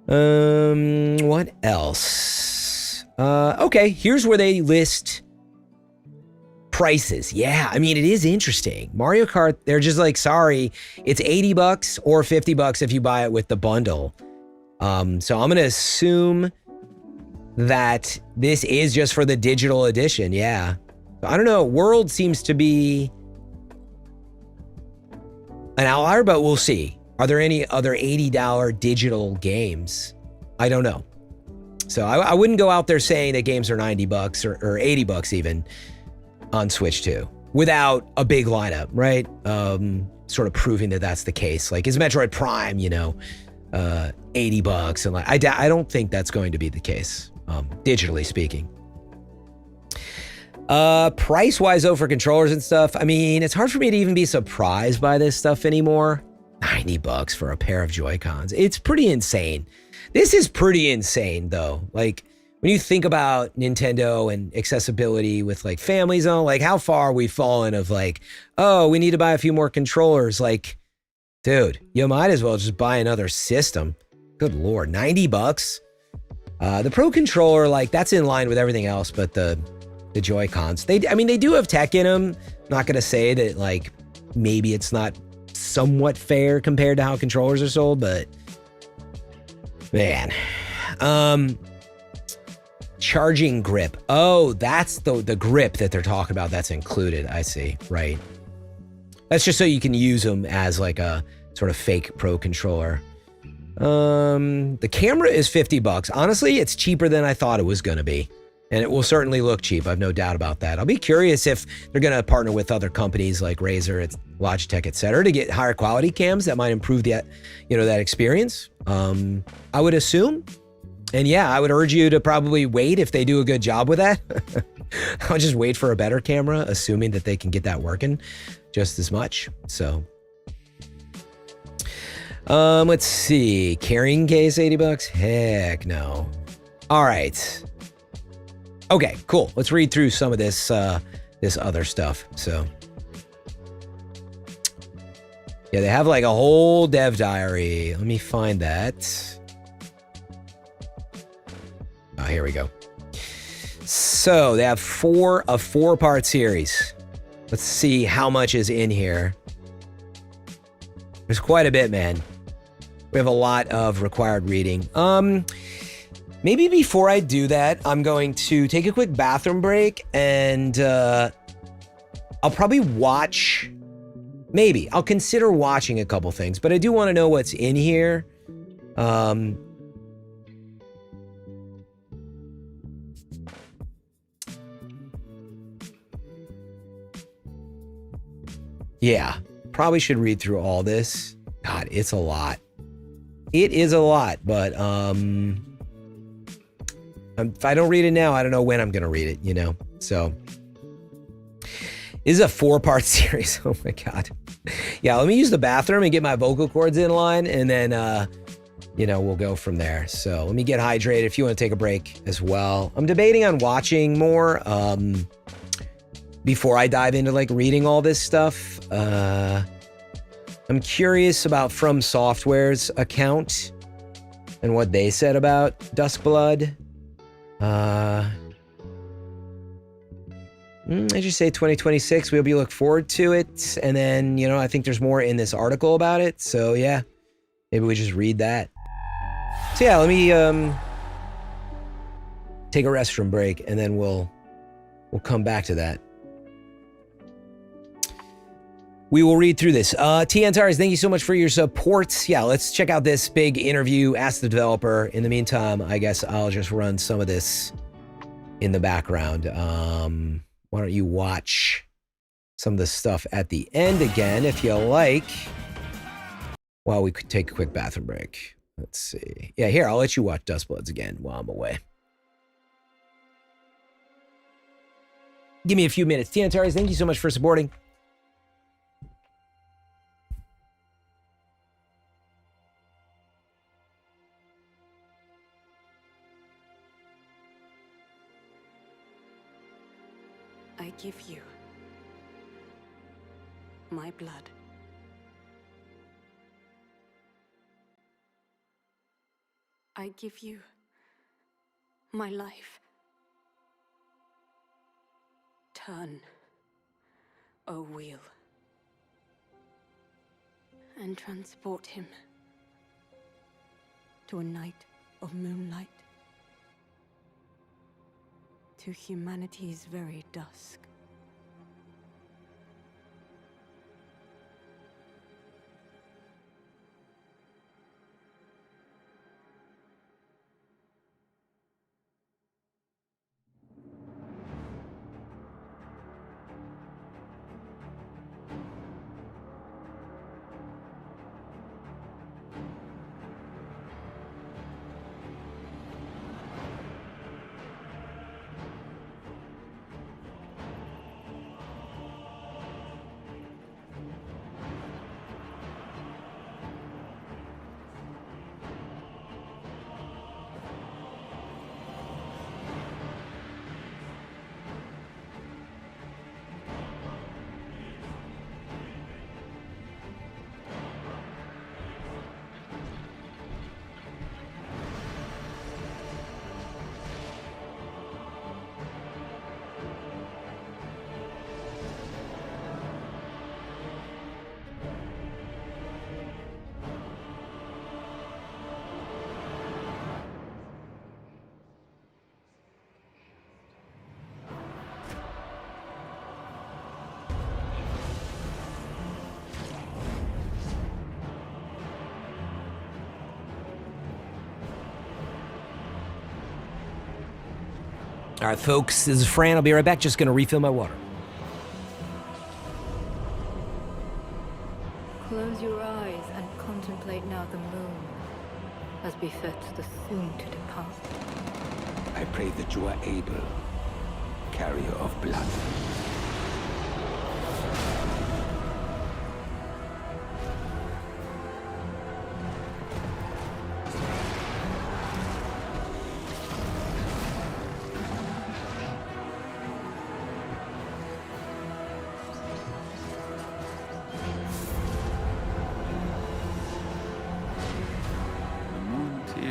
what else? Okay, here's where they list prices. Yeah, I mean, it is interesting. Mario Kart, they're just like, sorry, it's $80 or $50 if you buy it with the bundle. So I'm going to assume that this is just for the digital edition. Yeah. I don't know. World seems to be an outlier, but we'll see. Are there any other $80 digital games? I don't know. So I wouldn't go out there saying that games are $90 or $80 even on Switch 2 without a big lineup, right? Sort of proving that that's the case. Like, is Metroid Prime, you know, $80? And like, I don't think that's going to be the case, digitally speaking. Price-wise, though, for controllers and stuff, I mean, it's hard for me to even be surprised by this stuff anymore. $90 for a pair of Joy-Cons. It's pretty insane. This is pretty insane, though. Like, when you think about Nintendo and accessibility with like families and all, like how far we've fallen of like, oh, we need to buy a few more controllers. Like, dude, you might as well just buy another system. Good Lord, $90. The Pro Controller, like that's in line with everything else, but the Joy-Cons, they do have tech in them. Not going to say that like, maybe it's not somewhat fair compared to how controllers are sold, but man, charging grip. Oh, that's the grip that they're talking about. That's included. I see. Right. That's just so you can use them as like a sort of fake Pro Controller. The camera is $50. Honestly, it's cheaper than I thought it was going to be. And it will certainly look cheap. I've no doubt about that. I'll be curious if they're going to partner with other companies like Razer, Logitech, etc., to get higher quality cams that might improve that, you know, that experience. I would assume. And yeah, I would urge you to probably wait if they do a good job with that. I'll just wait for a better camera, assuming that they can get that working just as much. So, let's see. Carrying case, $80? Heck no. All right. Okay, cool. Let's read through some of this this other stuff. So, yeah, they have like a whole dev diary. Let me find that. Oh, here we go. So they have a 4-part series. Let's see how much is in here. There's quite a bit, man. We have a lot of required reading. Maybe before I do that, I'm going to take a quick bathroom break and I'll probably watch. Maybe I'll consider watching a couple things, but I do want to know what's in here. Yeah, probably should read through all this. God, it's a lot. It is a lot, but if I don't read it now, I don't know when I'm going to read it, you know? So this is a 4-part series. Oh my God. Yeah, let me use the bathroom and get my vocal cords in line, and then, you know, we'll go from there. So let me get hydrated if you want to take a break as well. I'm debating on watching more before I dive into like reading all this stuff. I'm curious about From Software's account and what they said about Duskblood. I just say 2026, we'll be look forward to it. And then, you know, I think there's more in this article about it. So yeah, maybe we just read that. So yeah, let me take a restroom break and then we'll come back to that. We will read through this. T. Antares, thank you so much for your support. Yeah, let's check out this big interview. Ask the developer. In the meantime, I guess I'll just run some of this in the background. Why don't you watch some of the stuff at the end again, if you like, while we could take a quick bathroom break. Let's see. Yeah, here, I'll let you watch Duskbloods again while I'm away. Give me a few minutes. T. Antares, thank you so much for supporting. I give you my blood. I give you my life. Turn, O wheel, and transport him to a night of moonlight, to humanity's very dusk. All right, folks, this is Fran. I'll be right back. Just going to refill my water. Close your eyes and contemplate now the moon, as befits the soon to depart. I pray that you are able, carrier of blood.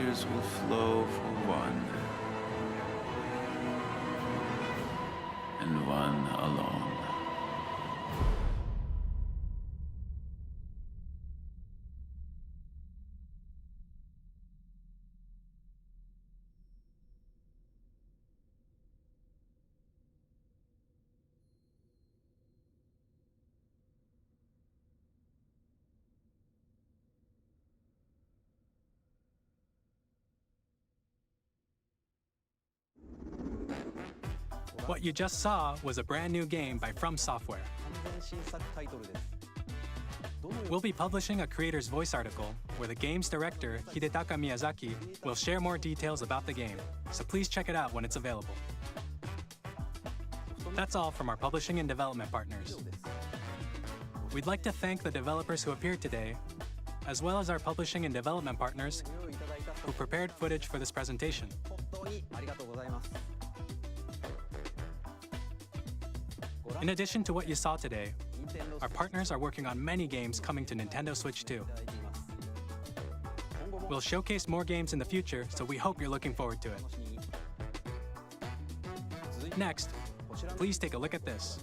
tears will flow for one, and one alone. What you just saw was a brand new game by From Software. We'll be publishing a creator's voice article where the game's director, Hidetaka Miyazaki, will share more details about the game, so please check it out when it's available. That's all from our publishing and development partners. We'd like to thank the developers who appeared today, as well as our publishing and development partners who prepared footage for this presentation. In addition to what you saw today, our partners are working on many games coming to Nintendo Switch 2. We'll showcase more games in the future, so we hope you're looking forward to it. Next, please take a look at this.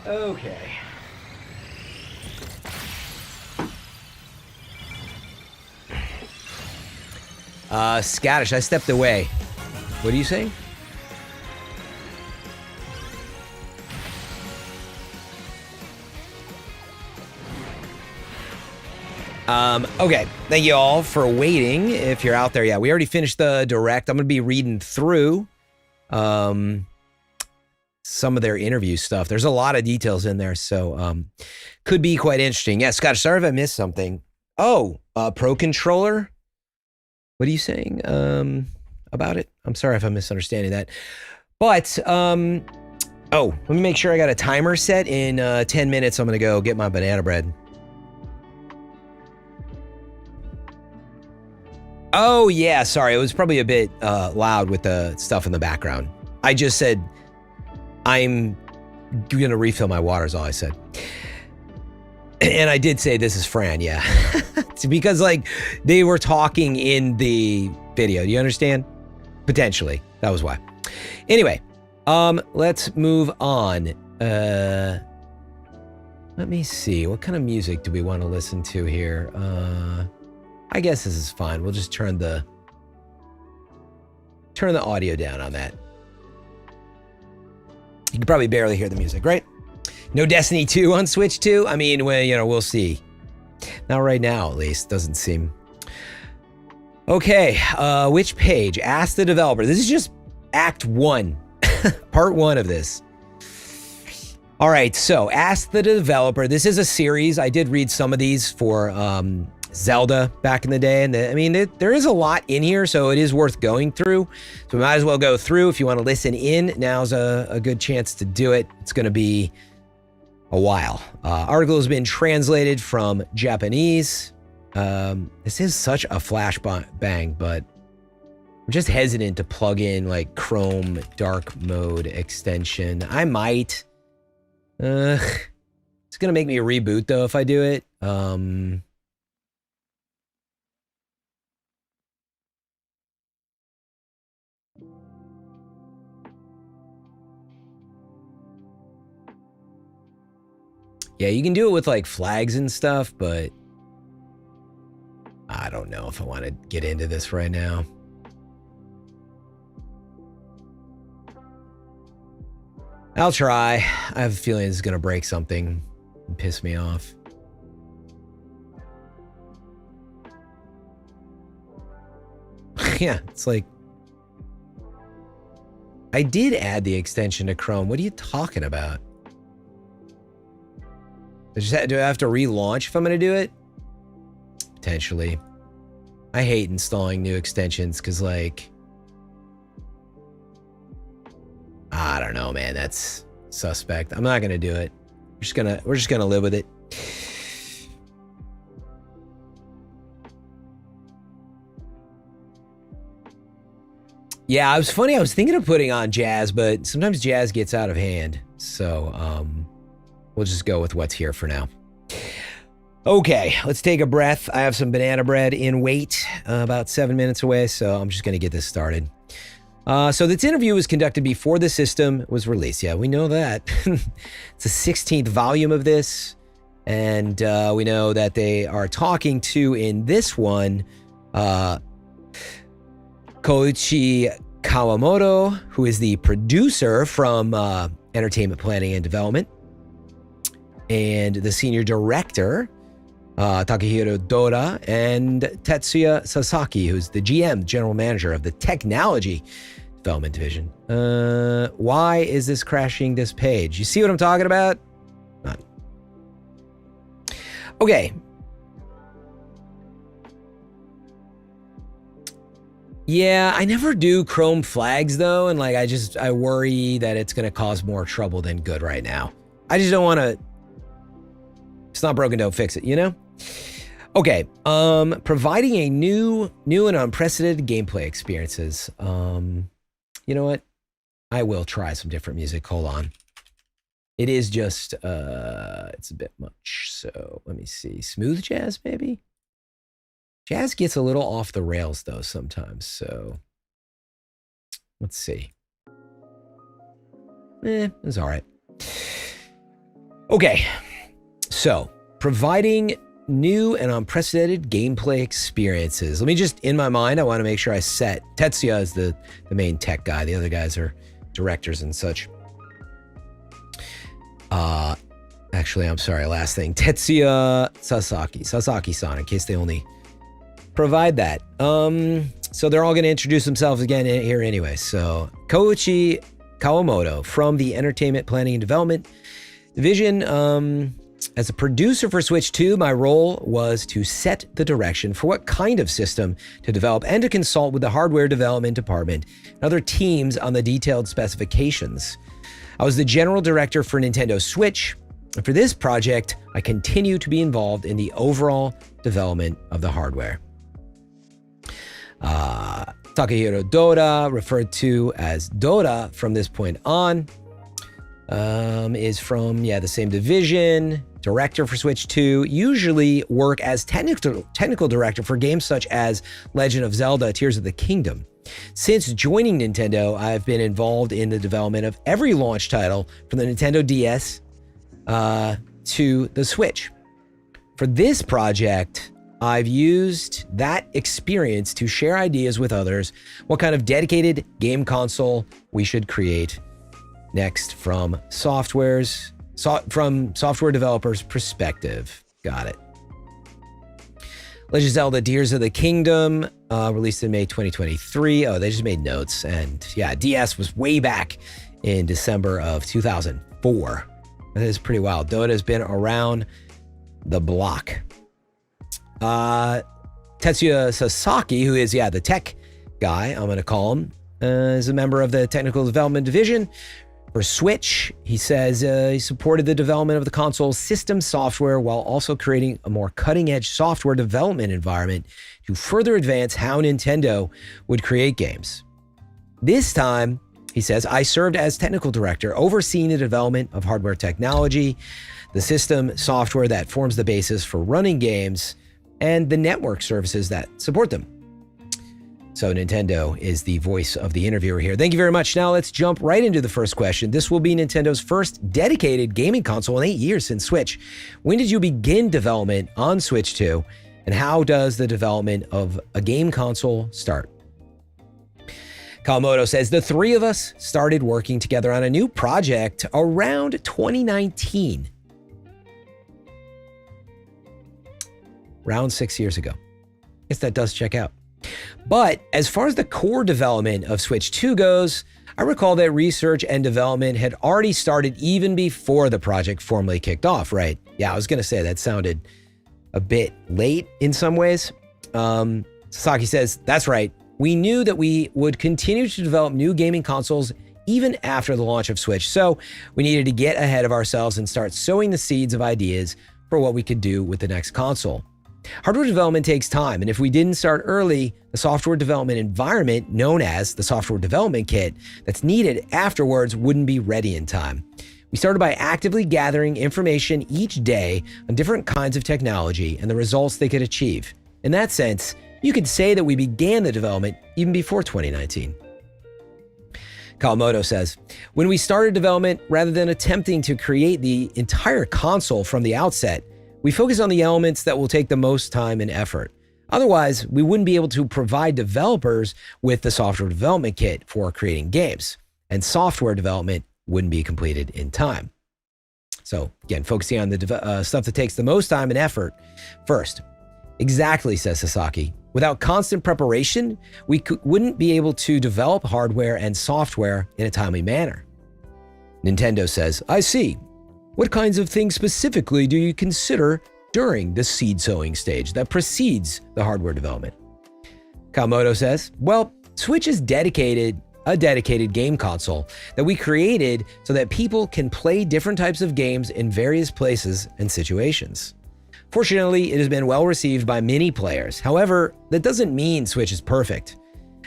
Okay. Scottish, I stepped away. What are you saying? Okay, thank you all for waiting. If you're out there, yeah, we already finished the direct. I'm going to be reading through some of their interview stuff. There's a lot of details in there, so could be quite interesting. Yeah, Scott, sorry if I missed something. Oh, Pro Controller? What are you saying about it? I'm sorry if I'm misunderstanding that. But, oh, let me make sure I got a timer set. In 10 minutes, I'm going to go get my banana bread. Oh, yeah, sorry. It was probably a bit loud with the stuff in the background. I just said, I'm going to refill my water is all I said. And I did say this is Fran, yeah. It's because, like, they were talking in the video. Do you understand? Potentially. That was why. Anyway, let's move on. Let me see. What kind of music do we want to listen to here? I guess this is fine. We'll just turn the audio down on that. You can probably barely hear the music, right? No Destiny 2 on Switch 2? I mean, well, you know, we'll see. Not right now, at least. Doesn't seem. Okay, which page? Ask the developer. This is just Act 1. Part 1 of this. All right, so Ask the Developer. This is a series. I did read some of these for Zelda back in the day. And I mean, there is a lot in here, so it is worth going through. So we might as well go through. If you want to listen in, now's a good chance to do it. It's going to be a while. Article has been translated from Japanese. This is such a flashbang, but I'm just hesitant to plug in like Chrome dark mode extension. I might. It's going to make me reboot though if I do it. Yeah, you can do it with like flags and stuff, but I don't know if I want to get into this right now. I'll try. I have a feeling it's going to break something and piss me off. Yeah, it's like, I did add the extension to Chrome. What are you talking about? Do I have to relaunch if I'm going to do it? Potentially. I hate installing new extensions because, like, I don't know, man. That's suspect. I'm not going to do it. We're just gonna live with it. Yeah, I was thinking of putting on Jazz, but sometimes Jazz gets out of hand. So we'll just go with what's here for now. Okay, let's take a breath. I have some banana bread in wait, about 7 minutes away, so I'm just going to get this started. So this interview was conducted before the system was released. Yeah, we know that. It's the 16th volume of this, and we know that they are talking to, in this one, Koichi Kawamoto, who is the producer from Entertainment Planning and Development, and the senior director, Takahiro Dora, and Tetsuya Sasaki, who's the GM, general manager of the Technology Development Division. Why is this crashing this page? You see what I'm talking about? Not. Okay. Yeah, I never do Chrome flags though, and like I worry that it's gonna cause more trouble than good right now. I just don't want to. It's not broken, don't fix it, you know? Okay, providing a new and unprecedented gameplay experiences. You know what? I will try some different music. Hold on. It is just it's a bit much. So let me see. Smooth jazz, maybe? Jazz gets a little off the rails though sometimes, so let's see. It's all right. Okay, so providing new and unprecedented gameplay experiences. Let me just, in my mind, I want to make sure I set Tetsuya as the main tech guy. The other guys are directors and such. Actually, I'm sorry, last thing. Tetsuya Sasaki-san, in case they only provide that. So they're all going to introduce themselves again here anyway. So Koichi Kawamoto from the Entertainment Planning and Development Division. As a producer for Switch 2, my role was to set the direction for what kind of system to develop and to consult with the hardware development department and other teams on the detailed specifications. I was the general director for Nintendo Switch, and for this project, I continue to be involved in the overall development of the hardware. Takahiro Dora, referred to as Dora from this point on, is from, the same division, director for Switch 2, usually work as technical director for games such as Legend of Zelda, Tears of the Kingdom. Since joining Nintendo, I've been involved in the development of every launch title from the Nintendo DS to the Switch. For this project, I've used that experience to share ideas with others, what kind of dedicated game console we should create next from software developers' perspective. Got it. Legend of Zelda Tears of the Kingdom, released in May 2023. Oh, they just made notes. And yeah, DS was way back in December of 2004. That is pretty wild. Dota's been around the block. Tetsuya Sasaki, who is, the tech guy, I'm going to call him, is a member of the Technical Development Division. For Switch, he says he supported the development of the console's system software while also creating a more cutting-edge software development environment to further advance how Nintendo would create games. This time, he says, I served as technical director, overseeing the development of hardware technology, the system software that forms the basis for running games, and the network services that support them. So Nintendo is the voice of the interviewer here. Thank you very much. Now let's jump right into the first question. This will be Nintendo's first dedicated gaming console in 8 years since Switch. When did you begin development on Switch 2? And how does the development of a game console start? Kawamoto says, the three of us started working together on a new project around 2019. Around 6 years ago. I guess that does check out. But as far as the core development of Switch 2 goes, I recall that research and development had already started even before the project formally kicked off, right? Yeah, I was going to say that sounded a bit late in some ways. Sasaki says, that's right. We knew that we would continue to develop new gaming consoles even after the launch of Switch, so we needed to get ahead of ourselves and start sowing the seeds of ideas for what we could do with the next console. Hardware development takes time, and if we didn't start early, the software development environment, known as the software development kit, that's needed afterwards wouldn't be ready in time. We started by actively gathering information each day on different kinds of technology and the results they could achieve. In that sense, you could say that we began the development even before 2019. Kawamoto says, when we started development, rather than attempting to create the entire console from the outset, we focus on the elements that will take the most time and effort. Otherwise, we wouldn't be able to provide developers with the software development kit for creating games, and software development wouldn't be completed in time. So again, focusing on the stuff that takes the most time and effort first. Exactly, says Sasaki. Without constant preparation, we wouldn't be able to develop hardware and software in a timely manner. Nintendo says, I see. What kinds of things specifically do you consider during the seed sowing stage that precedes the hardware development? Kawamoto says, well, Switch is a dedicated game console that we created so that people can play different types of games in various places and situations. Fortunately, it has been well received by many players. However, that doesn't mean Switch is perfect.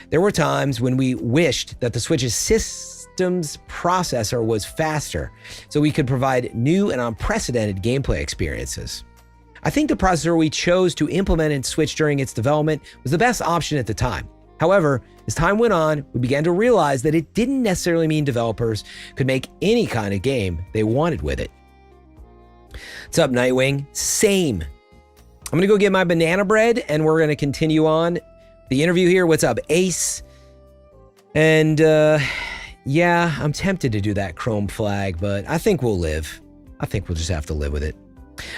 There were times when we wished that the Switch's system's processor was faster, so we could provide new and unprecedented gameplay experiences. I think the processor we chose to implement in Switch during its development was the best option at the time. However, as time went on, we began to realize that it didn't necessarily mean developers could make any kind of game they wanted with it. What's up, Nightwing? Same. I'm gonna go get my banana bread and we're gonna continue on the interview here. What's up, Ace? And yeah, I'm tempted to do that Chrome flag, but I think we'll live. I think we'll just have to live with it.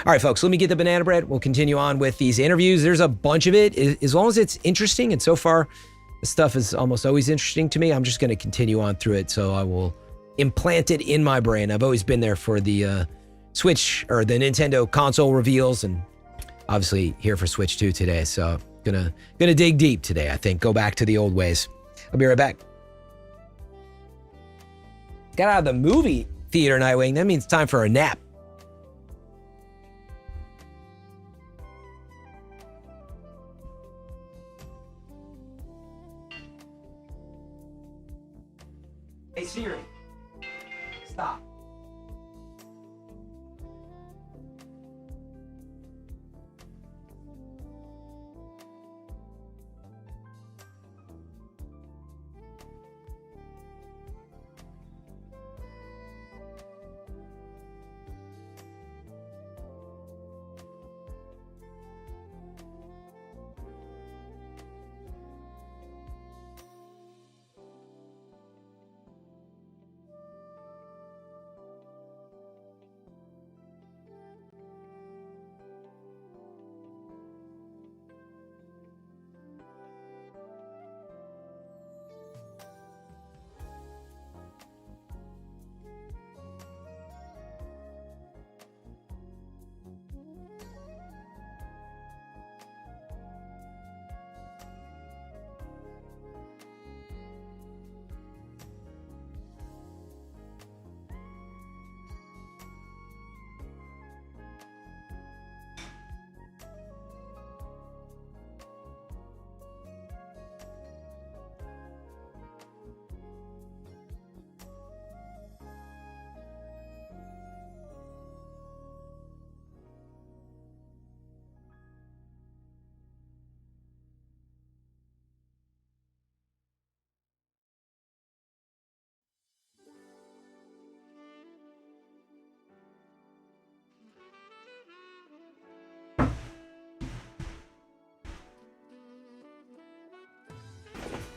All right, folks, let me get the banana bread. We'll continue on with these interviews. There's a bunch of it. As long as it's interesting, and so far, this stuff is almost always interesting to me, I'm just going to continue on through it, so I will implant it in my brain. I've always been there for the Switch, or the Nintendo console reveals, and obviously here for Switch 2 today, so gonna dig deep today, I think. Go back to the old ways. I'll be right back. Got out of the movie theater, Nightwing. That means time for a nap. Hey Siri, stop.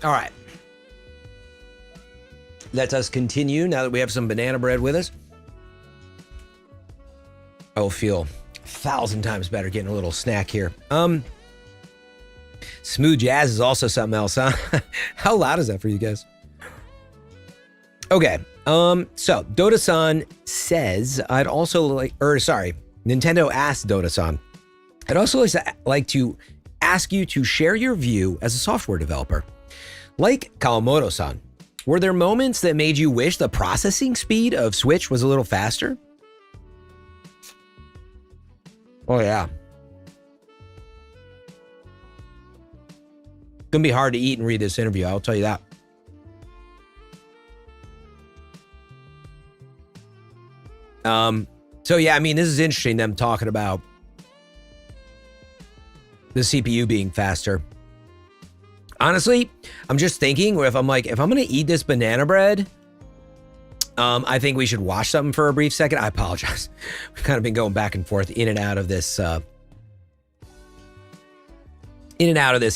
All right. Let us continue now that we have some banana bread with us. I will feel 1,000 times better getting a little snack here. Smells Smooth jazz is also something else, huh? How loud is that for you guys? Okay, so Dota-san says, Nintendo asked Dota-san, I'd also like to ask you to share your view as a software developer. Like Kawamoto-san, were there moments that made you wish the processing speed of Switch was a little faster? Oh yeah. Gonna be hard to eat and read this interview, I'll tell you that. So yeah, I mean, this is interesting, them talking about the CPU being faster. Honestly, I'm just thinking, if I'm gonna eat this banana bread, I think we should watch something for a brief second. I apologize. We've kind of been going back and forth in and out of this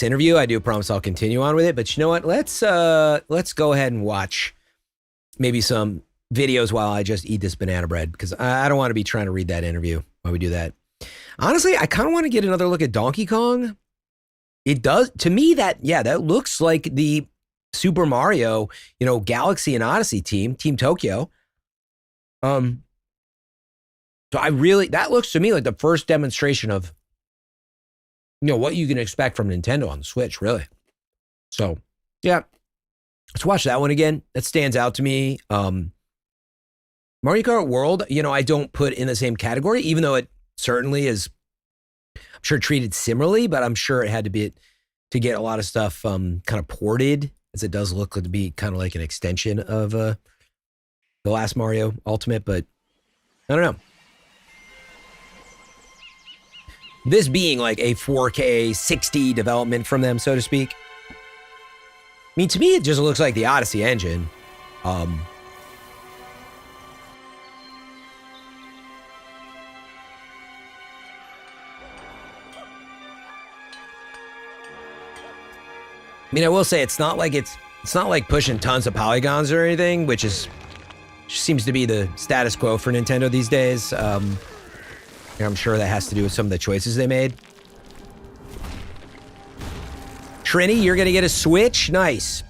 interview. I do promise I'll continue on with it, but you know what? Let's go ahead and watch maybe some videos while I just eat this banana bread, because I don't want to be trying to read that interview while we do that. Honestly, I kind of want to get another look at Donkey Kong. It does, to me, that looks like the Super Mario, Galaxy and Odyssey Team Tokyo. So that looks to me like the first demonstration of, what you can expect from Nintendo on the Switch, really. So, yeah, let's watch that one again. That stands out to me. Mario Kart World, I don't put in the same category, even though it certainly is, I'm sure, treated similarly, but I'm sure it had to be to get a lot of stuff kind of ported, as it does look to be kind of like an extension of the last Mario Ultimate, but I don't know. This being like a 4K 60 development from them, so to speak. I mean, to me, it just looks like the Odyssey engine. I mean, I will say it's not like pushing tons of polygons or anything, which seems to be the status quo for Nintendo these days. I'm sure that has to do with some of the choices they made. Trini, you're gonna get a Switch? Nice.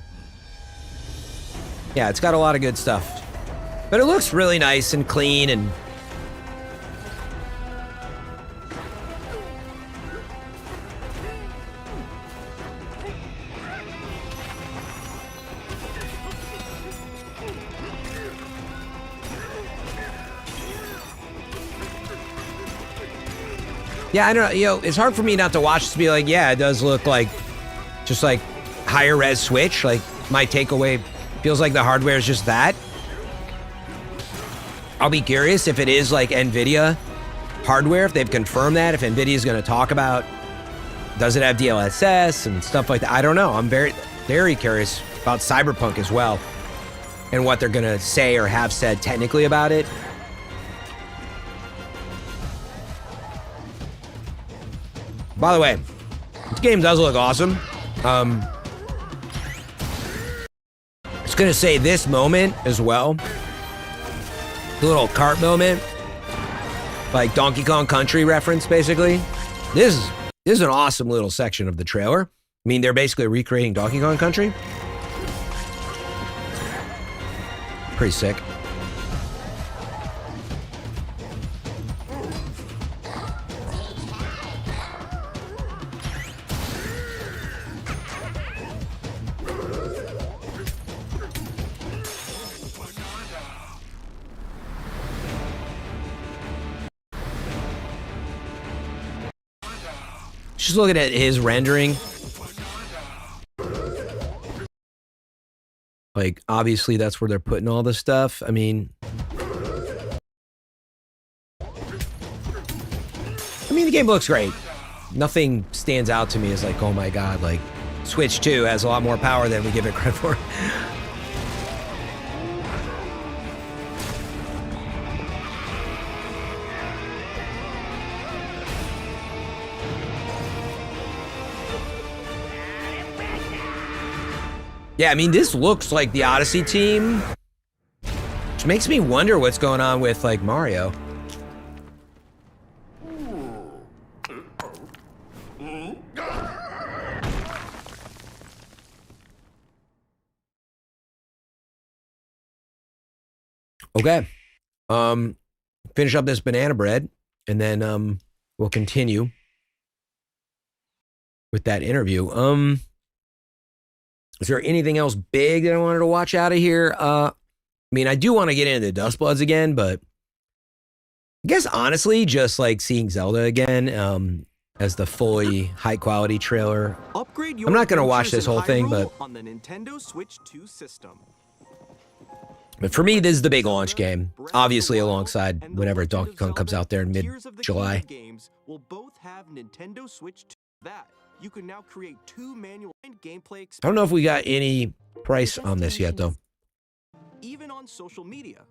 Yeah, it's got a lot of good stuff. But it looks really nice and clean and... Yeah, I don't know, it's hard for me not to watch this to be like, yeah, it does look like just like higher res Switch. Like, my takeaway feels like the hardware is just that. I'll be curious if it is like NVIDIA hardware, if they've confirmed that, if NVIDIA is going to talk about, does it have DLSS and stuff like that? I don't know. I'm very, very curious about Cyberpunk as well and what they're going to say or have said technically about it. By the way, this game does look awesome. I was gonna say this moment as well. The little cart moment. Like Donkey Kong Country reference, basically. This is an awesome little section of the trailer. I mean, they're basically recreating Donkey Kong Country. Pretty sick. Just looking at his rendering. Like, obviously that's where they're putting all this stuff. I mean, the game looks great. Nothing stands out to me as like, oh my God, like Switch 2 has a lot more power than we give it credit for. Yeah, I mean, this looks like the Odyssey team, which makes me wonder what's going on with, like, Mario. Okay. Finish up this banana bread, and then we'll continue with that interview. Is there anything else big that I wanted to watch out of here? I mean, I do want to get into Dust Bloods again, but I guess honestly, just like seeing Zelda again as the fully high quality trailer. Upgrade your I'm not going to watch adventures this whole in thing, Hyrule but on the Nintendo Switch 2 system. for me, this is the big launch game. Obviously, alongside whenever Donkey Kong comes out there in mid-July. Games will both have Nintendo Switch 2. That you can now create 2 manual and gameplay I don't know if we got any price on this yet, though. even on social media.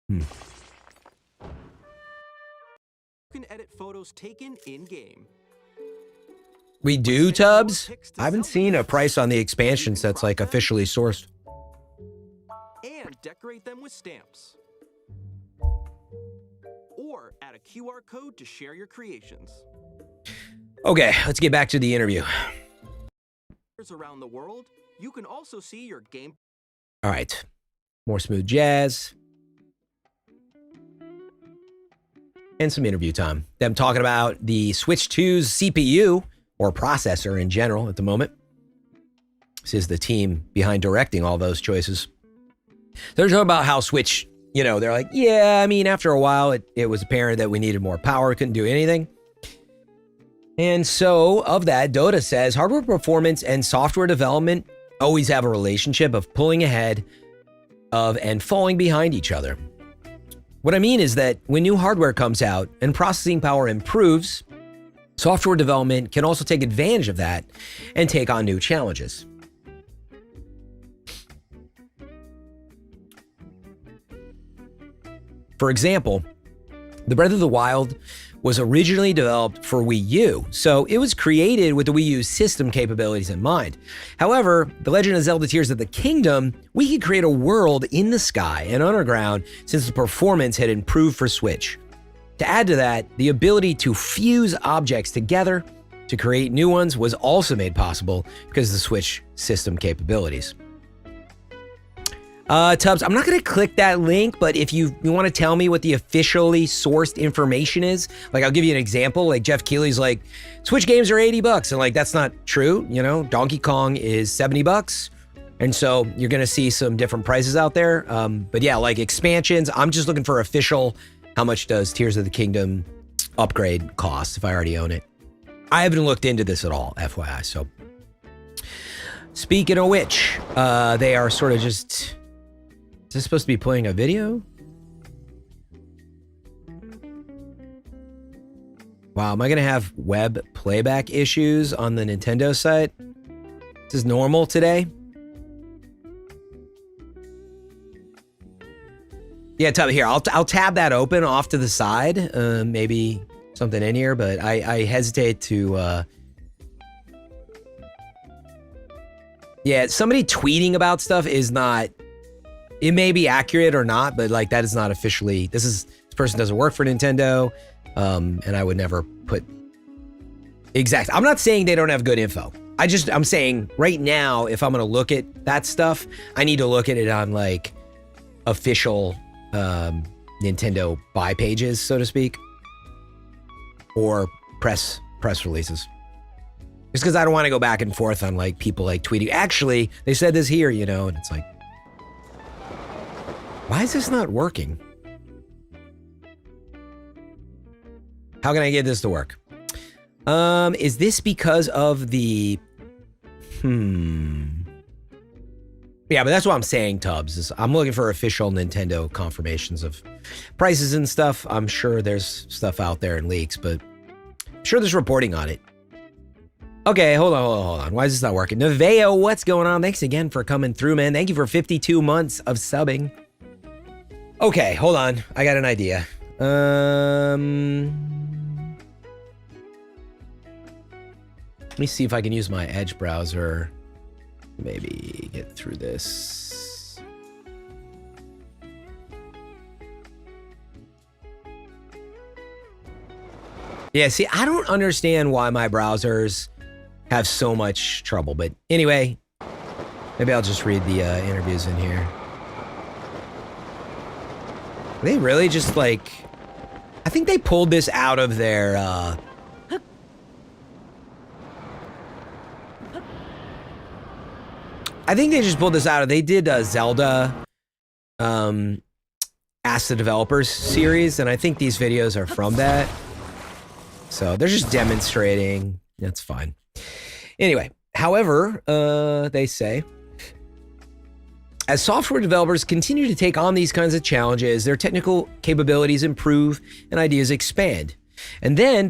Hmm. You can edit photos taken in-game. We do, Tubbs? I haven't seen a price on the expansions that's like officially sourced. And decorate them with stamps. Or add a QR code to share your creations. Okay, let's get back to the interview. Around the world, you can also see your game. All right, more smooth jazz. And some interview time. Them talking about the Switch 2's CPU, or processor in general at the moment. This is the team behind directing all those choices. They're talking about how Switch, you know, they're like, yeah, I mean, after a while, it was apparent that we needed more power, couldn't do anything. And so, of that, Dota says, hardware performance and software development always have a relationship of pulling ahead of and falling behind each other. What I mean is that when new hardware comes out and processing power improves, software development can also take advantage of that and take on new challenges. For example, the Breath of the Wild was originally developed for Wii U, so it was created with the Wii U's system capabilities in mind. However, The Legend of Zelda Tears of the Kingdom, we could create a world in the sky and underground since the performance had improved for Switch. To add to that, the ability to fuse objects together to create new ones was also made possible because of the Switch system capabilities. Tubbs, I'm not going to click that link, but if you want to tell me what the officially sourced information is, like I'll give you an example. Like Jeff Keighley's like, Switch games are $80, and like that's not true. You know, Donkey Kong is $70, and so you're going to see some different prices out there. But yeah, like expansions, I'm just looking for official. How much does Tears of the Kingdom upgrade cost if I already own it? I haven't looked into this at all, FYI. So speaking of which, they are sort of just. Is this supposed to be playing a video? Wow, am I gonna have web playback issues on the Nintendo site? This is normal today? Yeah, here, I'll tab that open off to the side. Maybe something in here, but I hesitate to... Yeah, somebody tweeting about stuff is not... It may be accurate or not, but like that is not officially... This person doesn't work for Nintendo, and I would never put... Exact. I'm not saying they don't have good info. I'm saying right now, if I'm going to look at that stuff, I need to look at it on like official Nintendo buy pages, so to speak, or press releases. Just because I don't want to go back and forth on like people like tweeting, actually, they said this here, you know, and it's like, why is this not working? How can I get this to work? Is this because of the... Yeah, but that's what I'm saying, Tubbs. Is I'm looking for official Nintendo confirmations of prices and stuff. I'm sure there's stuff out there in leaks, but I'm sure there's reporting on it. Okay, hold on. Why is this not working? Neveo, what's going on? Thanks again for coming through, man. Thank you for 52 months of subbing. Okay, hold on. I got an idea. Let me see if I can use my Edge browser. Maybe get through this. Yeah, see, I don't understand why my browsers have so much trouble. But anyway, maybe I'll just read the interviews in here. They really just like, I think they pulled this out of their, I think they just pulled this out of, they did Zelda, Ask the Developers series, and I think these videos are from that. So they're just demonstrating. That's fine. Anyway, however, they say, as software developers continue to take on these kinds of challenges, their technical capabilities improve and ideas expand. And then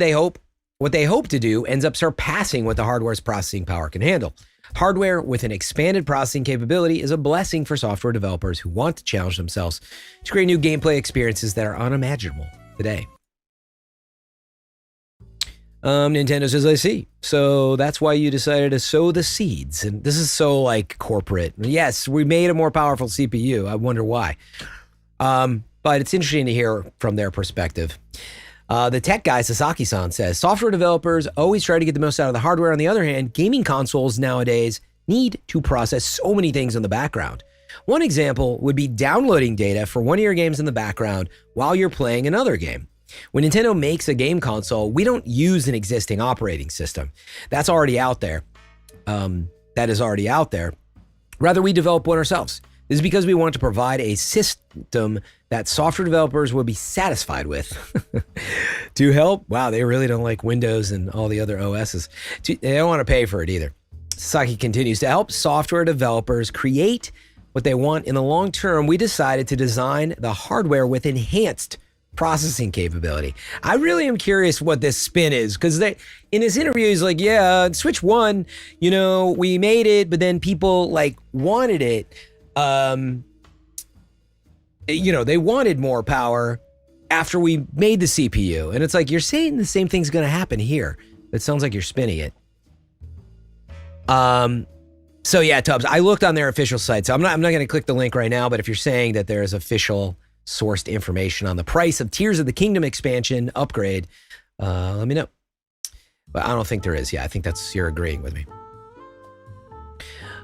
what they hope to do ends up surpassing what the hardware's processing power can handle. Hardware with an expanded processing capability is a blessing for software developers who want to challenge themselves to create new gameplay experiences that are unimaginable today. Nintendo says, I see. So that's why you decided to sow the seeds. And this is so like corporate. Yes, we made a more powerful CPU. I wonder why. But it's interesting to hear from their perspective. The tech guy, Sasaki-san, says, software developers always try to get the most out of the hardware. On the other hand, gaming consoles nowadays need to process so many things in the background. One example would be downloading data for one of your games in the background while you're playing another game. When Nintendo makes a game console, we don't use an existing operating system. That's already out there. That is already out there. Rather, we develop one ourselves. This is because we want to provide a system that software developers will be satisfied with. To help? Wow, they really don't like Windows and all the other OSs. They don't want to pay for it either. Sasaki continues, to help software developers create what they want in the long term, we decided to design the hardware with enhanced processing capability. I really am curious what this spin is, because in his interview, he's like, yeah, Switch 1, we made it, but then people like wanted it. They wanted more power after we made the CPU. And it's like, you're saying the same thing's going to happen here. It sounds like you're spinning it. So yeah, Tubbs, I looked on their official site. So I'm not going to click the link right now, but if you're saying that there is official sourced information on the price of Tears of the Kingdom expansion upgrade, let me know. But I don't think there is. Yeah, I think you're agreeing with me.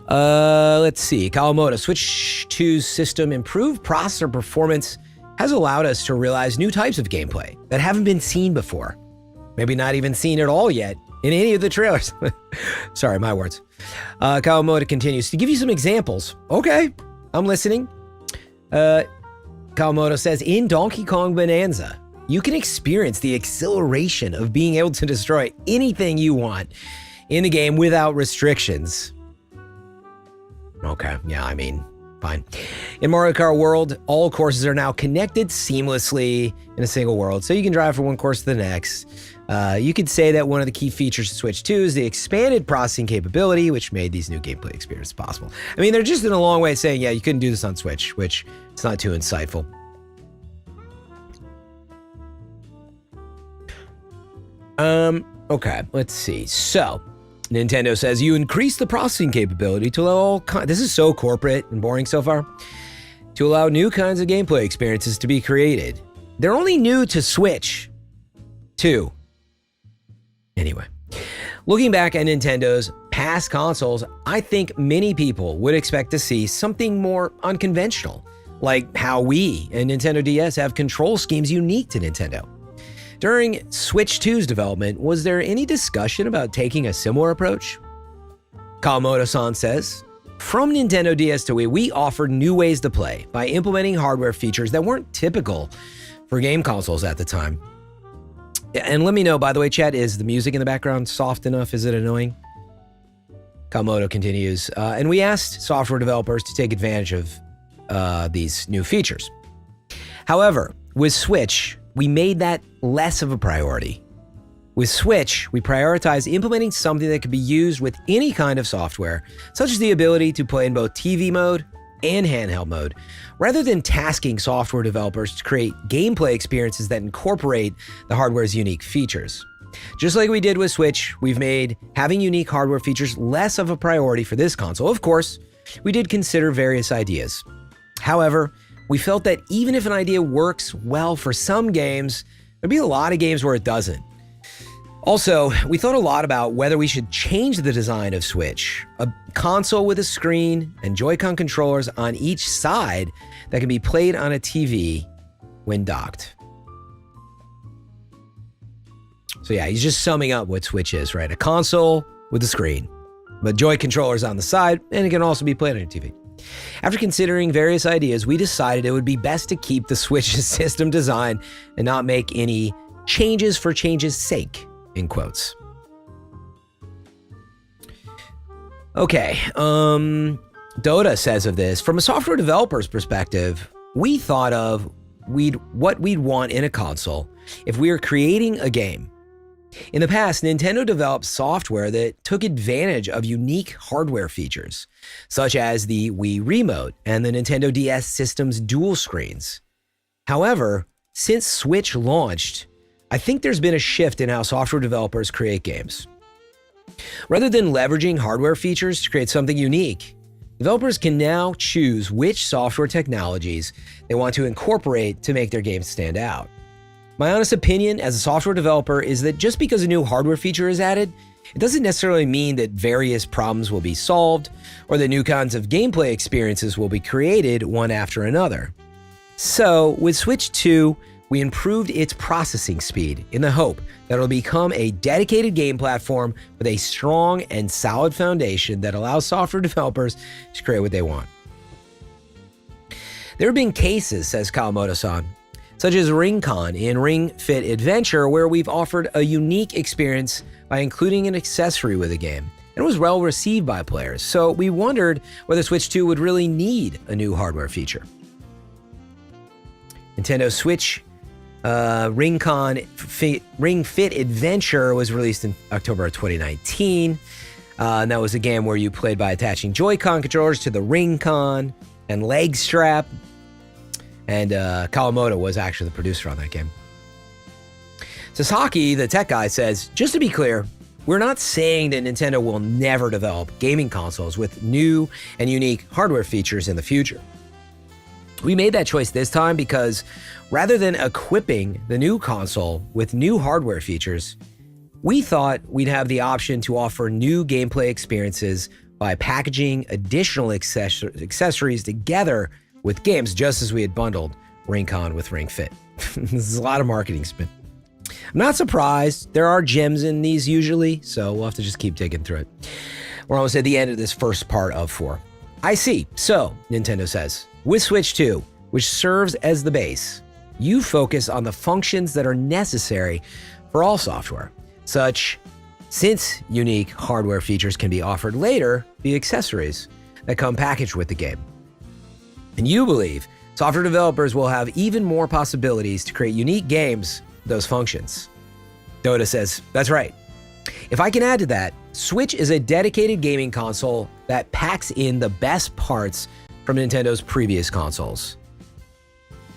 Let's see. Kawamoto, Switch 2's system improved processor performance has allowed us to realize new types of gameplay that haven't been seen before. Maybe not even seen at all yet in any of the trailers. Sorry, my words. Kawamoto continues, to give you some examples. Okay, I'm listening. Kawamoto says, in Donkey Kong Bonanza, you can experience the exhilaration of being able to destroy anything you want in the game without restrictions. Okay, yeah, I mean, fine. In Mario Kart World, all courses are now connected seamlessly in a single world, so you can drive from one course to the next. You could say that one of the key features of Switch 2 is the expanded processing capability, which made these new gameplay experiences possible. I mean, they're just in a long way of saying, yeah, you couldn't do this on Switch, which it's not too insightful. Okay, let's see. So, Nintendo says you increase the processing capability to allow all this is so corporate and boring so far, to allow new kinds of gameplay experiences to be created. They're only new to Switch 2. Anyway, looking back at Nintendo's past consoles, I think many people would expect to see something more unconventional, like how Wii and Nintendo DS have control schemes unique to Nintendo. During Switch 2's development, was there any discussion about taking a similar approach? Kawamoto-san says, from Nintendo DS to Wii, we offered new ways to play by implementing hardware features that weren't typical for game consoles at the time. And let me know, by the way, chat, is the music in the background soft enough? Is it annoying? Kawamoto continues, and we asked software developers to take advantage of these new features. However, with Switch, we made that less of a priority. With Switch, we prioritize implementing something that could be used with any kind of software, such as the ability to play in both TV mode and handheld mode, rather than tasking software developers to create gameplay experiences that incorporate the hardware's unique features. Just like we did with Switch, we've made having unique hardware features less of a priority for this console. Of course, we did consider various ideas. However, we felt that even if an idea works well for some games, there'd be a lot of games where it doesn't. Also, we thought a lot about whether we should change the design of Switch, a console with a screen and Joy-Con controllers on each side that can be played on a TV when docked. So yeah, he's just summing up what Switch is, right? A console with a screen, but Joy controllers on the side, and it can also be played on your TV. After considering various ideas, we decided it would be best to keep the Switch's system design and not make any changes for change's sake, in quotes. Okay, Dota says of this, from a software developer's perspective, we thought of what we'd want in a console if we were creating a game. In the past, Nintendo developed software that took advantage of unique hardware features, such as the Wii Remote and the Nintendo DS system's dual screens. However, since Switch launched, I think there's been a shift in how software developers create games. Rather than leveraging hardware features to create something unique, developers can now choose which software technologies they want to incorporate to make their games stand out. My honest opinion as a software developer is that just because a new hardware feature is added, it doesn't necessarily mean that various problems will be solved or that new kinds of gameplay experiences will be created one after another. So, with Switch 2, we improved its processing speed in the hope that it'll become a dedicated game platform with a strong and solid foundation that allows software developers to create what they want. There have been cases, says Kawamoto-san, such as Ring-Con in Ring Fit Adventure, where we've offered a unique experience by including an accessory with the game, and it was well received by players. So we wondered whether Switch 2 would really need a new hardware feature. Nintendo Switch Ring-Con Ring Fit Adventure was released in October of 2019. And that was a game where you played by attaching Joy-Con controllers to the Ring-Con and leg strap. And Kawamoto was actually the producer on that game. Sasaki, the tech guy, says, just to be clear, we're not saying that Nintendo will never develop gaming consoles with new and unique hardware features in the future. We made that choice this time because rather than equipping the new console with new hardware features, we thought we'd have the option to offer new gameplay experiences by packaging additional accessories together with games, just as we had bundled Ring-Con with Ring Fit. This is a lot of marketing spin. I'm not surprised. There are gems in these usually, so we'll have to just keep digging through it. We're almost at the end of this first part of 4. I see. So, Nintendo says, with Switch 2, which serves as the base, you focus on the functions that are necessary for all software, since unique hardware features can be offered later via accessories that come packaged with the game. And you believe software developers will have even more possibilities to create unique games with those functions. Dota says, that's right. If I can add to that, Switch is a dedicated gaming console that packs in the best parts from Nintendo's previous consoles.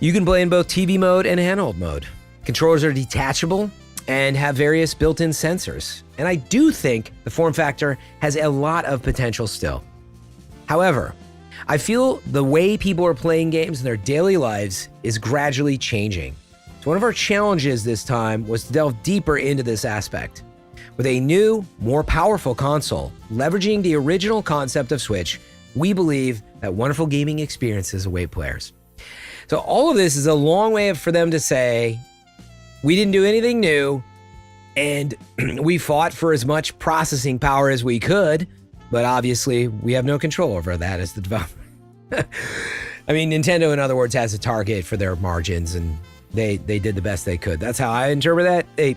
You can play in both TV mode and handheld mode. Controllers are detachable and have various built-in sensors. And I do think the form factor has a lot of potential still. However, I feel the way people are playing games in their daily lives is gradually changing. So one of our challenges this time was to delve deeper into this aspect. With a new, more powerful console, leveraging the original concept of Switch, we believe that wonderful gaming experiences await players. So all of this is a long way for them to say, we didn't do anything new, and we fought for as much processing power as we could, but obviously we have no control over that as the developer. I mean, Nintendo, in other words, has a target for their margins, and they did the best they could. That's how I interpret that.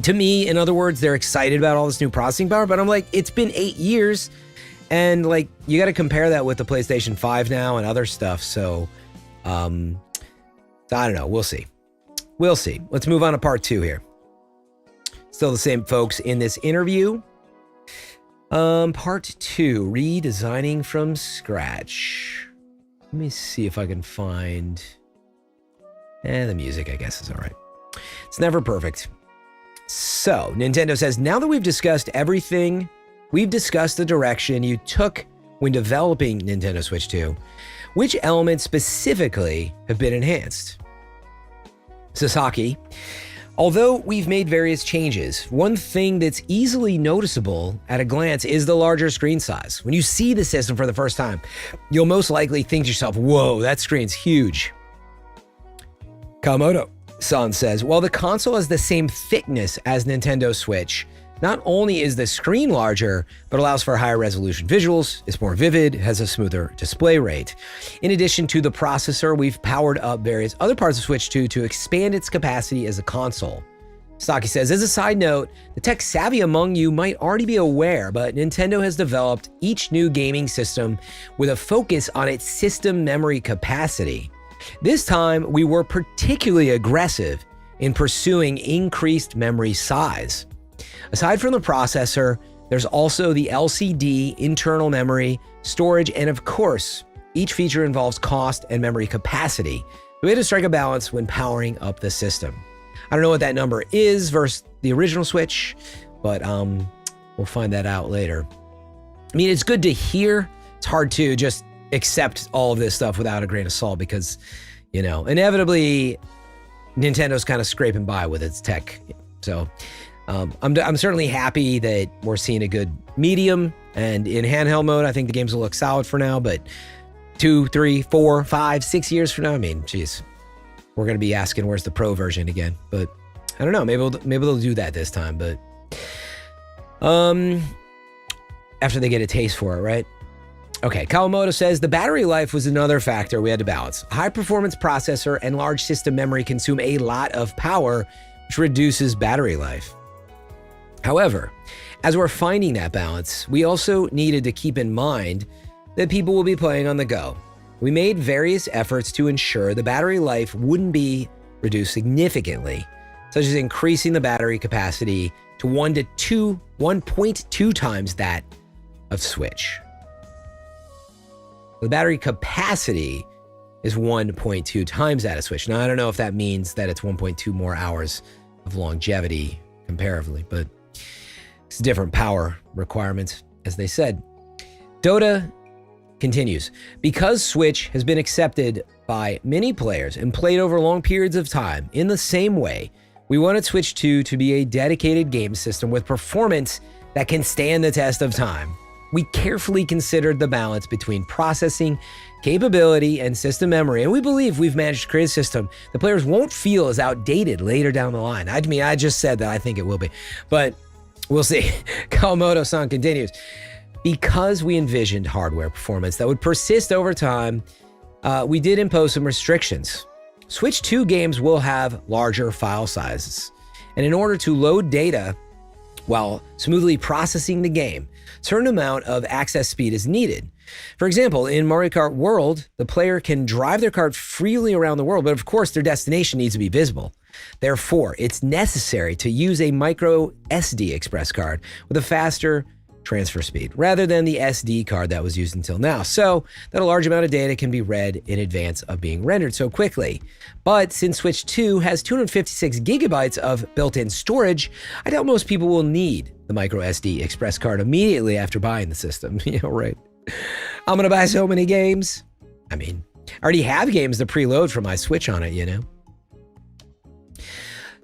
To me, in other words, they're excited about all this new processing power, but I'm like, it's been 8 years, and like, you got to compare that with the PlayStation 5 now and other stuff. So, I don't know. We'll see. We'll see. Let's move on to part 2 here. Still the same folks in this interview. Part 2, redesigning from scratch. Let me see if I can find... the music, I guess, is all right. It's never perfect. So, Nintendo says, now that we've discussed everything, we've discussed the direction you took when developing Nintendo Switch 2. Which elements specifically have been enhanced? Sasaki, although we've made various changes, one thing that's easily noticeable at a glance is the larger screen size. When you see the system for the first time, you'll most likely think to yourself, whoa, that screen's huge. Kawamoto-san says, while the console has the same thickness as Nintendo Switch, not only is the screen larger, but allows for higher resolution visuals, is more vivid, has a smoother display rate. In addition to the processor, we've powered up various other parts of Switch 2 to expand its capacity as a console. Saki says, as a side note, the tech savvy among you might already be aware, but Nintendo has developed each new gaming system with a focus on its system memory capacity. This time, we were particularly aggressive in pursuing increased memory size. Aside from the processor, there's also the LCD, internal memory, storage, and of course, each feature involves cost and memory capacity. We had to strike a balance when powering up the system. I don't know what that number is versus the original Switch, but we'll find that out later. I mean, it's good to hear. It's hard to just accept all of this stuff without a grain of salt because, you know, inevitably Nintendo's kind of scraping by with its tech. So I'm certainly happy that we're seeing a good medium, and in handheld mode, I think the games will look solid for now, but 2, 3, 4, 5, 6 years from now, I mean, geez, we're going to be asking where's the pro version again, but I don't know, maybe they'll do that this time, but after they get a taste for it, right? Okay, Kawamoto says the battery life was another factor we had to balance. A high-performance processor and large system memory consume a lot of power, which reduces battery life. However, as we're finding that balance, we also needed to keep in mind that people will be playing on the go. We made various efforts to ensure the battery life wouldn't be reduced significantly, such as increasing the battery capacity to 1.2 times that of Switch. The battery capacity is 1.2 times that of Switch. Now, I don't know if that means that it's 1.2 more hours of longevity comparatively, but it's different power requirements, as they said. Dota continues, because Switch has been accepted by many players and played over long periods of time in the same way, we wanted Switch 2 to be a dedicated game system with performance that can stand the test of time. We carefully considered the balance between processing capability and system memory, and we believe we've managed to create a system that players won't feel as outdated later down the line. I mean, I just said that I think it will be, but we'll see. Kawamoto-san continues. Because we envisioned hardware performance that would persist over time, we did impose some restrictions. Switch 2 games will have larger file sizes, and in order to load data while smoothly processing the game, a certain amount of access speed is needed. For example, in Mario Kart World, the player can drive their kart freely around the world, but of course their destination needs to be visible. Therefore, it's necessary to use a micro SD express card with a faster transfer speed, rather than the SD card that was used until now, so that a large amount of data can be read in advance of being rendered so quickly. But since Switch 2 has 256 gigabytes of built-in storage, I doubt most people will need the micro SD express card immediately after buying the system. You know, right? I'm gonna buy so many games. I mean, I already have games to preload for my Switch on it, you know?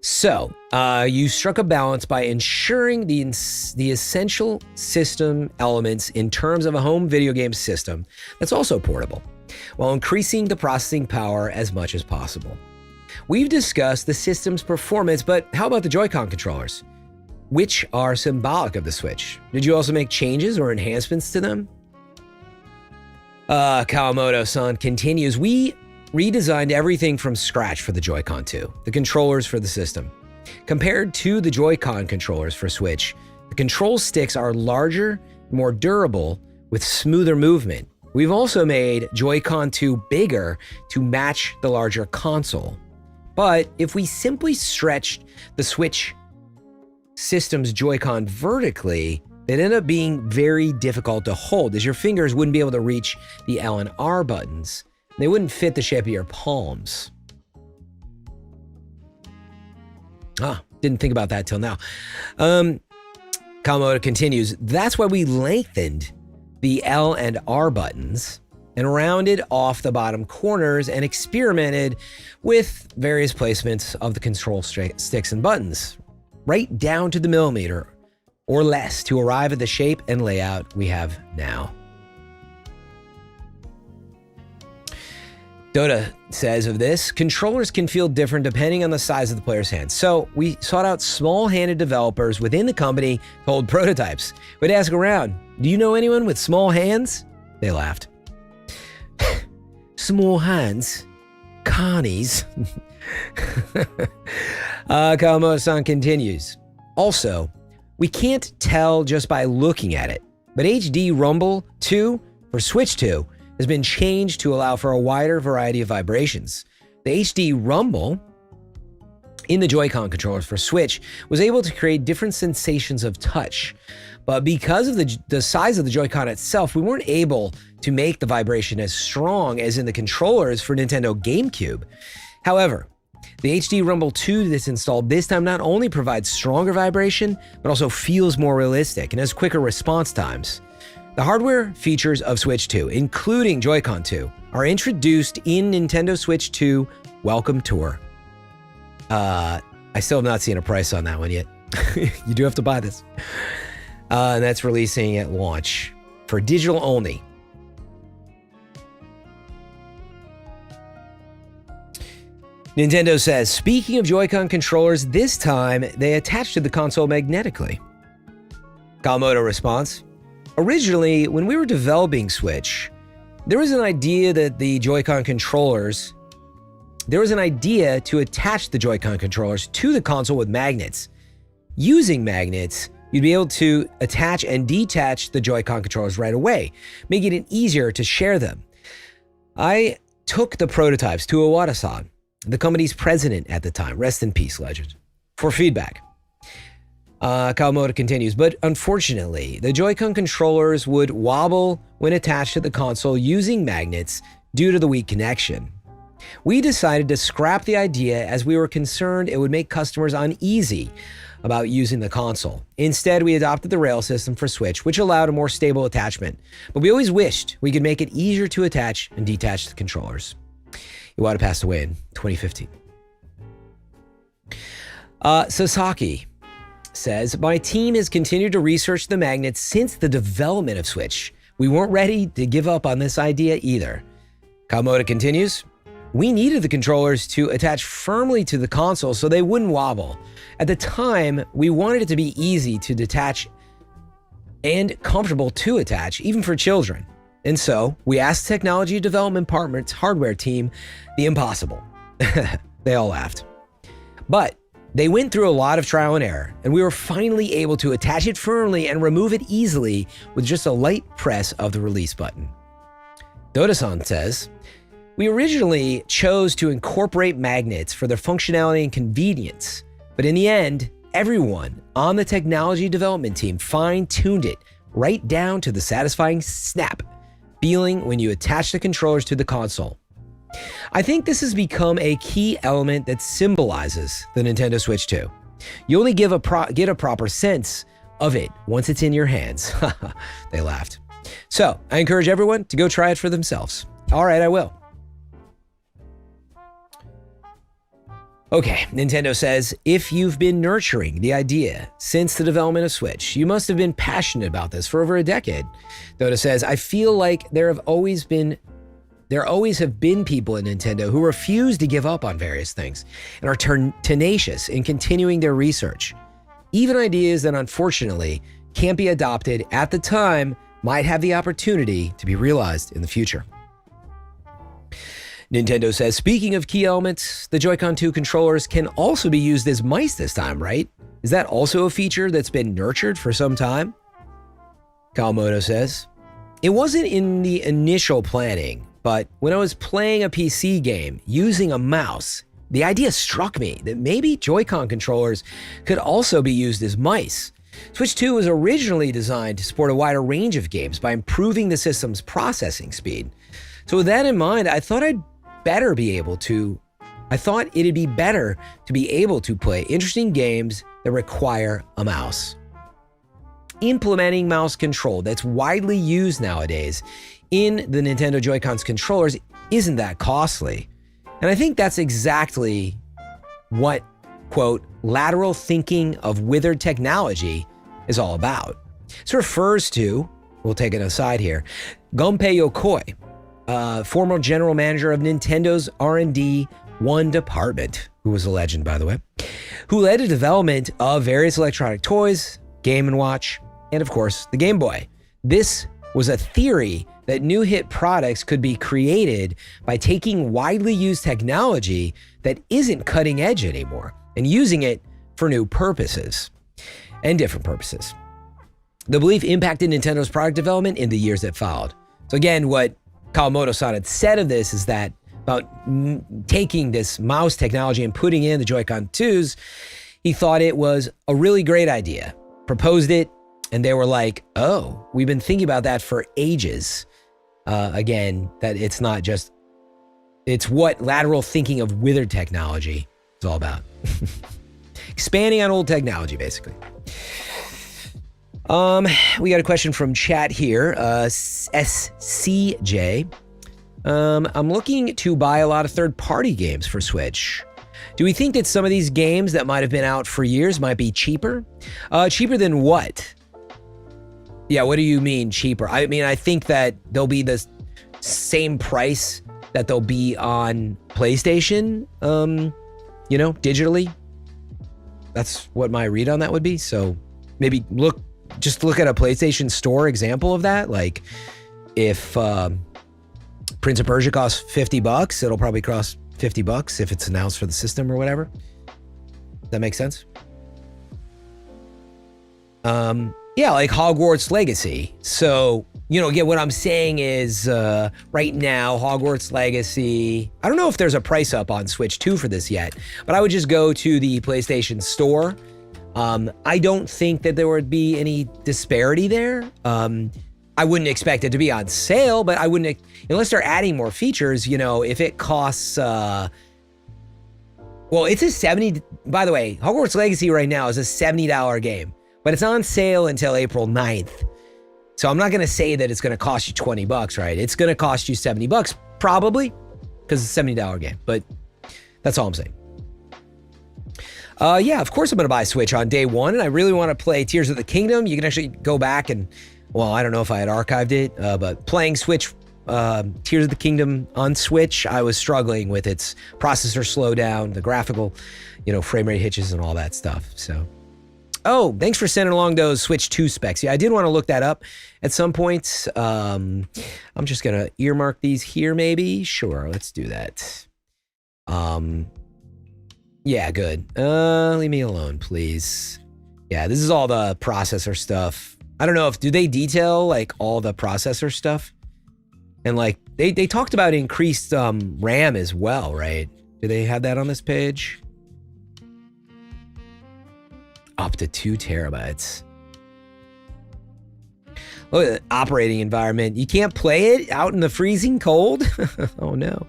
So, you struck a balance by ensuring the essential system elements in terms of a home video game system that's also portable, while increasing the processing power as much as possible. We've discussed the system's performance, but how about the Joy-Con controllers, which are symbolic of the Switch? Did you also make changes or enhancements to them? Kawamoto-san continues, we redesigned everything from scratch for the Joy-Con 2, the controllers for the system. Compared to the Joy-Con controllers for Switch, the control sticks are larger, more durable, with smoother movement. We've also made Joy-Con 2 bigger to match the larger console. But if we simply stretched the Switch system's Joy-Con vertically, they'd end up being very difficult to hold, as your fingers wouldn't be able to reach the L and R buttons. They wouldn't fit the shape of your palms. Didn't think about that till now. Kawamoto continues, that's why we lengthened the L and R buttons and rounded off the bottom corners and experimented with various placements of the control sticks and buttons, right down to the millimeter or less to arrive at the shape and layout we have now. Dota says of this, controllers can feel different depending on the size of the player's hands. So we sought out small-handed developers within the company to hold prototypes. We'd ask around, do you know anyone with small hands? They laughed. Small hands? Carnies? Kawamoto-san continues. Also, we can't tell just by looking at it, but HD Rumble 2 for Switch 2 has been changed to allow for a wider variety of vibrations. The HD Rumble in the Joy-Con controllers for Switch was able to create different sensations of touch. But because of the size of the Joy-Con itself, we weren't able to make the vibration as strong as in the controllers for Nintendo GameCube. However, the HD Rumble 2 that's installed this time not only provides stronger vibration, but also feels more realistic and has quicker response times. The hardware features of Switch 2, including Joy-Con 2, are introduced in Nintendo Switch 2 Welcome Tour. I still have not seen a price on that one yet. You do have to buy this. And that's releasing at launch for digital only. Nintendo says, speaking of Joy-Con controllers, this time they attach to the console magnetically. Kawamoto responds, originally, when we were developing Switch, there was an idea that the Joy-Con controllers, there was an idea to attach the Joy-Con controllers to the console with magnets. Using magnets, you'd be able to attach and detach the Joy-Con controllers right away, making it easier to share them. I took the prototypes to Iwata-san, the company's president at the time, rest in peace, legend, for feedback. Kawamoto continues, but unfortunately, the Joy-Con controllers would wobble when attached to the console using magnets due to the weak connection. We decided to scrap the idea as we were concerned it would make customers uneasy about using the console. Instead, we adopted the rail system for Switch, which allowed a more stable attachment, but we always wished we could make it easier to attach and detach the controllers. Iwata passed away in 2015. Sasaki says, my team has continued to research the magnets since the development of Switch. We weren't ready to give up on this idea either. Kawamoto continues, we needed the controllers to attach firmly to the console so they wouldn't wobble. At the time, we wanted it to be easy to detach and comfortable to attach, even for children. And so, we asked technology development partners' hardware team the impossible. They all laughed. But they went through a lot of trial and error, and we were finally able to attach it firmly and remove it easily with just a light press of the release button. Dota-san says, we originally chose to incorporate magnets for their functionality and convenience, but in the end, everyone on the technology development team fine-tuned it right down to the satisfying snap feeling when you attach the controllers to the console. I think this has become a key element that symbolizes the Nintendo Switch 2. You only get a proper sense of it once it's in your hands. They laughed. So, I encourage everyone to go try it for themselves. All right, I will. Okay, Nintendo says, if you've been nurturing the idea since the development of Switch, you must have been passionate about this for over a decade. Dota says, I feel like there always have been people at Nintendo who refuse to give up on various things and are tenacious in continuing their research. Even ideas that unfortunately can't be adopted at the time might have the opportunity to be realized in the future. Nintendo says, speaking of key elements, the Joy-Con 2 controllers can also be used as mice this time, right? Is that also a feature that's been nurtured for some time? Kawamoto says, it wasn't in the initial planning, but when I was playing a PC game using a mouse, the idea struck me that maybe Joy-Con controllers could also be used as mice. Switch 2 was originally designed to support a wider range of games by improving the system's processing speed. So with that in mind, I thought it'd be better to be able to play interesting games that require a mouse. Implementing mouse control that's widely used nowadays in the Nintendo Joy-Con's controllers isn't that costly. And I think that's exactly what, quote, lateral thinking of withered technology is all about. This refers to, we'll take an aside here, Gunpei Yokoi, former general manager of Nintendo's R&D 1 department, who was a legend, by the way, who led the development of various electronic toys, Game & Watch, and of course, the Game Boy. This was a theory that new hit products could be created by taking widely used technology that isn't cutting edge anymore and using it for new purposes and different purposes. The belief impacted Nintendo's product development in the years that followed. So again, what Kawamoto-san had said of this is that about taking this mouse technology and putting in the Joy-Con 2s, he thought it was a really great idea, proposed it, and they were like, oh, we've been thinking about that for ages. Again, that it's not just, it's what lateral thinking of withered technology is all about. Expanding on old technology, basically. We got a question from chat here, SCJ. I'm looking to buy a lot of third-party games for Switch. Do we think that some of these games that might have been out for years might be cheaper? Cheaper than what? Yeah, what do you mean cheaper? I mean, I think that they'll be the same price that they'll be on PlayStation, digitally. That's what my read on that would be. So maybe just look at a PlayStation Store example of that. Like if Prince of Persia costs $50, it'll probably cost $50 if it's announced for the system or whatever. Does that make sense? Yeah, like Hogwarts Legacy. So, again, what I'm saying is right now, Hogwarts Legacy, I don't know if there's a price up on Switch 2 for this yet, but I would just go to the PlayStation Store. I don't think that there would be any disparity there. I wouldn't expect it to be on sale, but I wouldn't, unless they're adding more features, if it costs, it's a 70, by the way, Hogwarts Legacy right now is a $70 game. But it's on sale until April 9th. So I'm not going to say that it's going to cost you $20, right? It's going to cost you $70 probably because it's a $70 game, but that's all I'm saying. Yeah, of course I'm going to buy Switch on day one, and I really want to play Tears of the Kingdom. You can actually go back and, I don't know if I had archived it, but playing Switch, Tears of the Kingdom on Switch, I was struggling with its processor slowdown, the graphical, frame rate hitches and all that stuff, so. Oh, thanks for sending along those Switch 2 specs. Yeah, I did want to look that up at some point. I'm just going to earmark these here maybe. Sure, let's do that. Yeah, good. Leave me alone, please. Yeah, this is all the processor stuff. I don't know do they detail like all the processor stuff? And like they talked about increased RAM as well, right? Do they have that on this page? Up to 2 terabytes. Look at the operating environment. You can't play it out in the freezing cold? Oh no.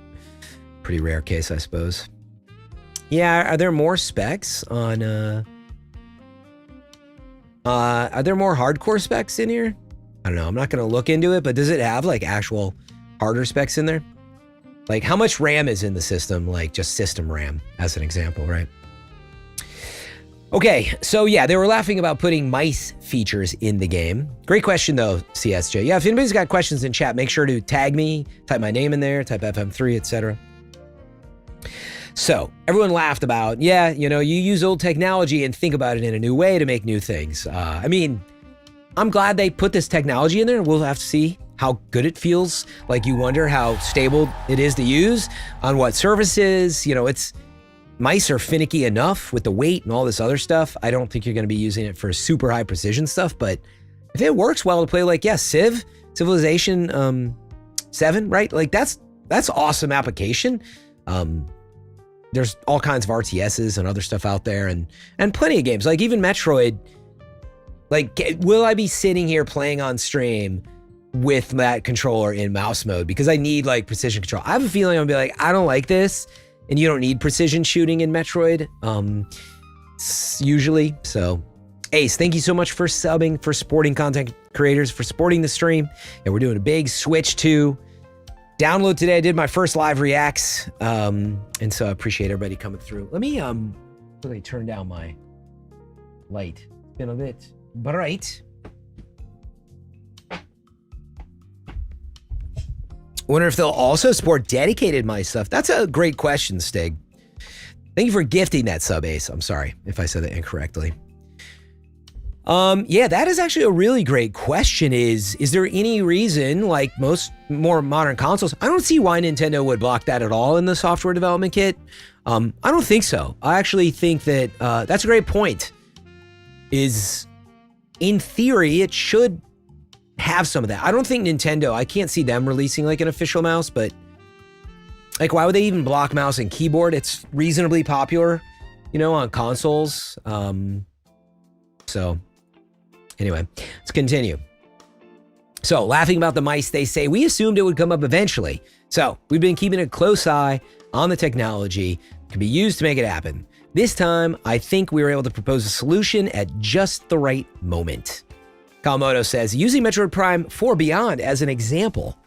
Pretty rare case, I suppose. Yeah, are there more specs on are there more hardcore specs in here? I don't know. I'm not gonna look into it, but does it have like actual harder specs in there? Like how much RAM is in the system? Like just system RAM as an example, right? Okay, so yeah, they were laughing about putting mice features in the game. Great question though, CSJ. Yeah, if anybody's got questions in chat, make sure to tag me, type my name in there, type FM3, etc. So everyone laughed about, yeah, you use old technology and think about it in a new way to make new things. I mean, I'm glad they put this technology in there. We'll have to see how good it feels. Like you wonder how stable it is to use on what surfaces, mice are finicky enough with the weight and all this other stuff. I don't think you're going to be using it for super high precision stuff, but if it works well to play like, Civilization 7, right? Like that's awesome application. There's all kinds of RTSs and other stuff out there and plenty of games. Like even Metroid, like will I be sitting here playing on stream with that controller in mouse mode because I need like precision control? I have a feeling I'll be like, I don't like this. And you don't need precision shooting in Metroid, usually. So, Ace, thank you so much for subbing, for supporting content creators, for supporting the stream. And we're doing a big Switch 2 download today. I did my first live reacts, and so I appreciate everybody coming through. Let me really turn down my light. It's been a bit bright. Wonder if they'll also support dedicated mice stuff. That's a great question, Stig. Thank you for gifting that sub, Ace. I'm sorry if I said that incorrectly. Yeah, that is actually a really great question. Is there any reason, like most more modern consoles, I don't see why Nintendo would block that at all in the software development kit. I don't think so. I actually think that that's a great point. Is in theory, it should have some of that. I don't think Nintendo, I can't see them releasing like an official mouse, but like, why would they even block mouse and keyboard? It's reasonably popular, you know, on consoles. So anyway, let's continue. So, laughing about the mice, they say, we assumed it would come up eventually. So, we've been keeping a close eye on the technology that can be used to make it happen. This time, I think we were able to propose a solution at just the right moment. Kawamoto says, using Metroid Prime 4 Beyond as an example,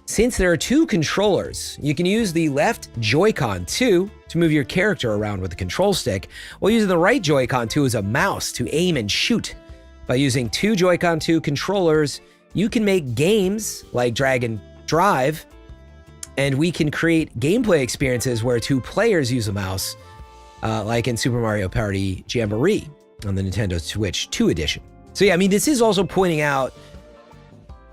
since there are two controllers, you can use the left Joy-Con 2 to move your character around with the control stick, while using the right Joy-Con 2 as a mouse to aim and shoot. By using two Joy-Con 2 controllers, you can make games like Drag and Drive, and we can create gameplay experiences where two players use a mouse, like in Super Mario Party Jamboree on the Nintendo Switch 2 edition. So yeah, I mean, this is also pointing out,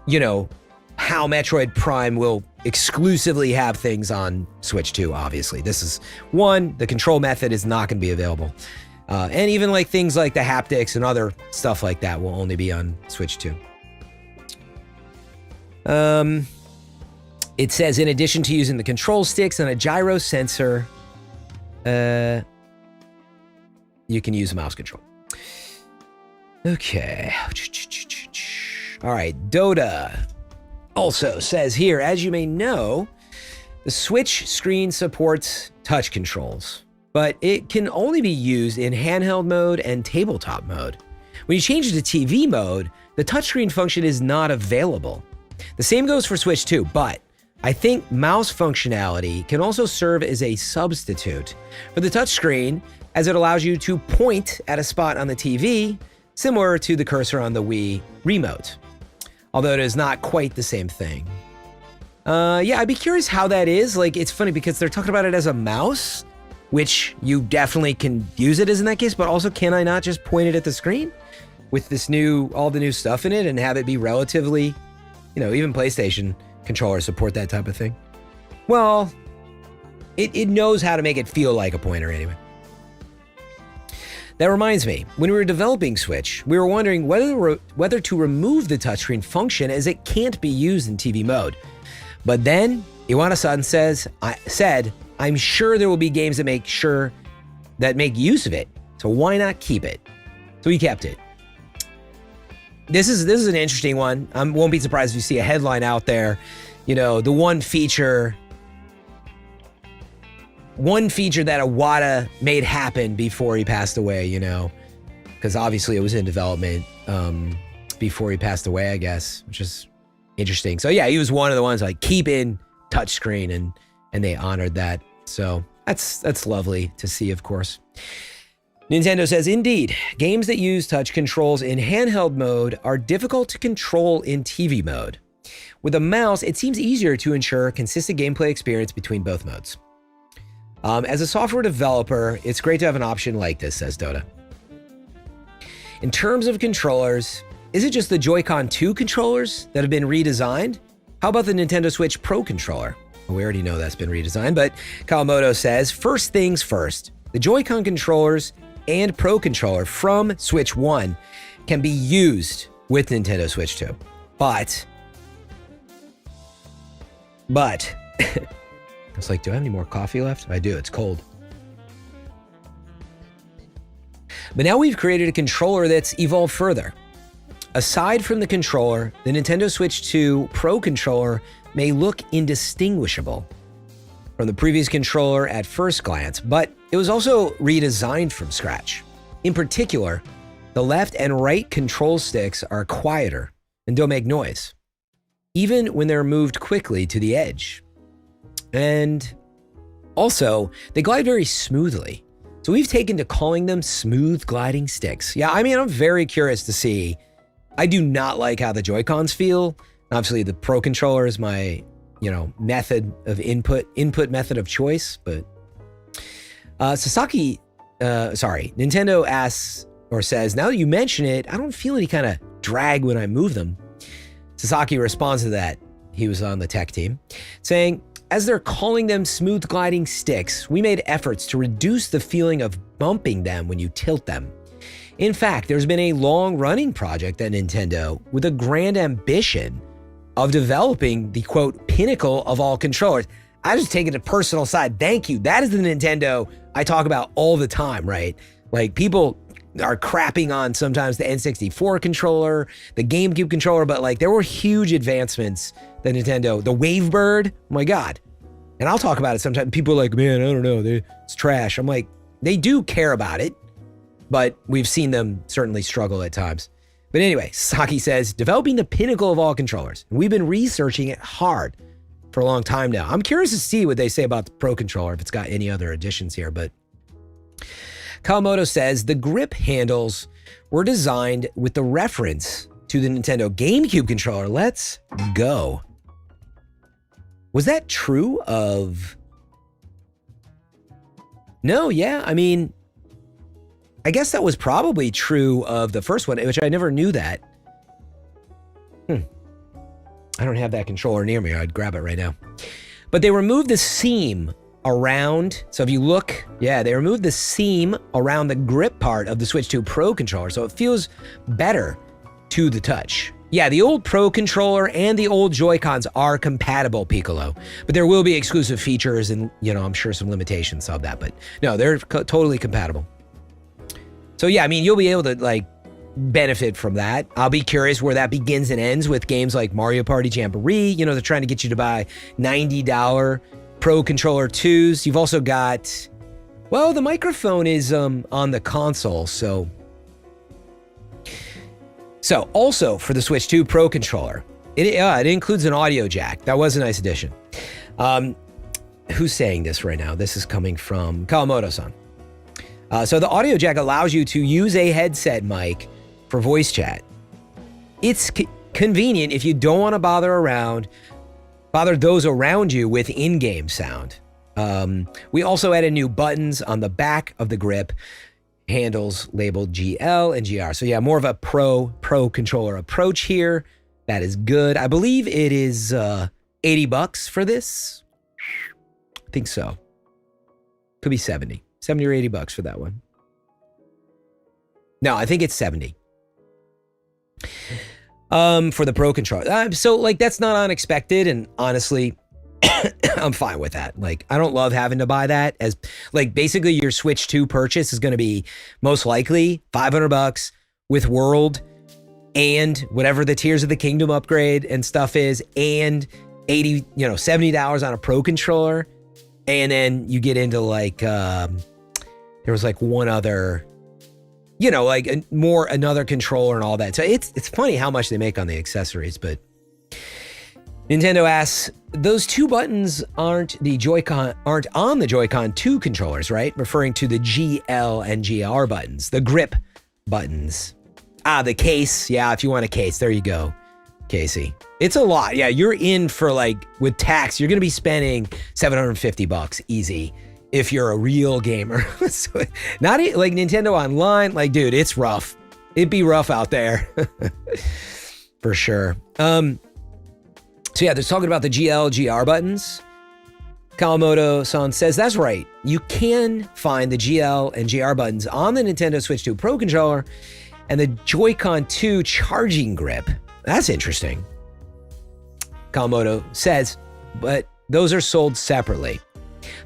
you know, how Metroid Prime will exclusively have things on Switch 2, obviously. This is one, the control method is not going to be available. And even like things like the haptics and other stuff like that will only be on Switch 2. It says, in addition to using the control sticks and a gyro sensor, you can use a mouse control. Okay. All right, Dota also says here, as you may know, the Switch screen supports touch controls, but it can only be used in handheld mode and tabletop mode. When you change it to TV mode, the touchscreen function is not available. The same goes for Switch 2, but I think mouse functionality can also serve as a substitute for the touchscreen, as it allows you to point at a spot on the TV, similar to the cursor on the Wii remote, although it is not quite the same thing. Yeah, I'd be curious how that is. Like, it's funny because they're talking about it as a mouse, which you definitely can use it as in that case, but also can I not just point it at the screen with this all the new stuff in it and have it be relatively, you know, even PlayStation controllers support that type of thing? Well, it knows how to make it feel like a pointer anyway. That reminds me, when we were developing Switch, we were wondering whether to remove the touchscreen function, as it can't be used in TV mode. But then Iwata-san said, I'm sure there will be games that make use of it, so why not keep it? So we kept it. This is an interesting one. I won't be surprised if you see a headline out there, you know, the one feature that Iwata made happen before he passed away, you know, because obviously it was in development before he passed away, I guess, which is interesting. So yeah, he was one of the ones like keeping touchscreen, and they honored that. So that's lovely to see, of course. Nintendo says, indeed, games that use touch controls in handheld mode are difficult to control in TV mode. With a mouse, it seems easier to ensure a consistent gameplay experience between both modes. As a software developer, it's great to have an option like this, says Dota. In terms of controllers, is it just the Joy-Con 2 controllers that have been redesigned? How about the Nintendo Switch Pro controller? Well, we already know that's been redesigned, but Kawamoto says, first things first, the Joy-Con controllers and Pro controller from Switch 1 can be used with Nintendo Switch 2. But, I was like, do I have any more coffee left? I do, it's cold. But now we've created a controller that's evolved further. Aside from the controller, the Nintendo Switch 2 Pro controller may look indistinguishable from the previous controller at first glance, but it was also redesigned from scratch. In particular, the left and right control sticks are quieter and don't make noise, even when they're moved quickly to the edge. And also, they glide very smoothly. So we've taken to calling them smooth gliding sticks. Yeah, I mean, I'm very curious to see. I do not like how the Joy-Cons feel. Obviously, the Pro controller is my method of input method of choice. But Nintendo asks or says, now that you mention it, I don't feel any kind of drag when I move them. Sasaki responds to that. He was on the tech team, saying, as they're calling them smooth gliding sticks, we made efforts to reduce the feeling of bumping them when you tilt them. In fact, there's been a long-running project at Nintendo with a grand ambition of developing the, quote, pinnacle of all controllers. I just take it to personal side. Thank you. That is the Nintendo I talk about all the time, right? Like, people are crapping on sometimes the N64 controller, the GameCube controller, but like there were huge advancements that Nintendo, the Wavebird, oh my God. And I'll talk about it sometimes. People are like, man, I don't know, it's trash. I'm like, they do care about it, but we've seen them certainly struggle at times. But anyway, Saki says, developing the pinnacle of all controllers. We've been researching it hard for a long time now. I'm curious to see what they say about the Pro Controller, if it's got any other additions here, but Kawamoto says the grip handles were designed with the reference to the Nintendo GameCube controller. Let's go. Was that true of... No, yeah, I mean, I guess that was probably true of the first one, which I never knew that. I don't have that controller near me. I'd grab it right now. But they removed the seam around, so if you look, yeah, they removed the seam around the grip part of the Switch 2 Pro controller, so it feels better to the touch. Yeah, the old Pro controller and the old Joy-Cons are compatible, Piccolo, but there will be exclusive features and, I'm sure some limitations of that, but no, they're totally compatible. So yeah, I mean, you'll be able to like benefit from that. I'll be curious where that begins and ends with games like Mario Party Jamboree. They're trying to get you to buy $90 Pro Controller 2s. You've also got, well, the microphone is on the console, so also for the Switch 2 Pro Controller, it includes an audio jack. That was a nice addition. Who's saying this right now? This is coming from Kawamoto-san. So the audio jack allows you to use a headset mic for voice chat. It's convenient if you don't want to bother those around you with in-game sound. We also added new buttons on the back of the grip handles labeled GL and GR. So yeah, more of a pro controller approach here. That is good. I believe it is $80 for this. I think so. Could be 70 or $80 for that one. No, I think it's 70. For the Pro Controller. So like that's not unexpected, and honestly, I'm fine with that. Like, I don't love having to buy that, as like basically your Switch 2 purchase is going to be most likely $500 with World and whatever the Tears of the Kingdom upgrade and stuff is, and $70 on a Pro Controller. And then you get into like, there was like one other, like another controller and all that. So it's funny how much they make on the accessories, but Nintendo asks, those two buttons aren't on the Joy-Con 2 controllers, right? Referring to the GL and GR buttons, the grip buttons. The case. Yeah, if you want a case, there you go, Casey. It's a lot. Yeah, you're in for like, with tax, you're going to be spending $750 easy if you're a real gamer. So, not like Nintendo Online, like, dude, it's rough. It'd be rough out there. For sure. So yeah, they're talking about the GL, GR buttons. Kawamoto-san says, that's right. You can find the GL and GR buttons on the Nintendo Switch 2 Pro Controller and the Joy-Con 2 charging grip. That's interesting. Kawamoto says, but those are sold separately.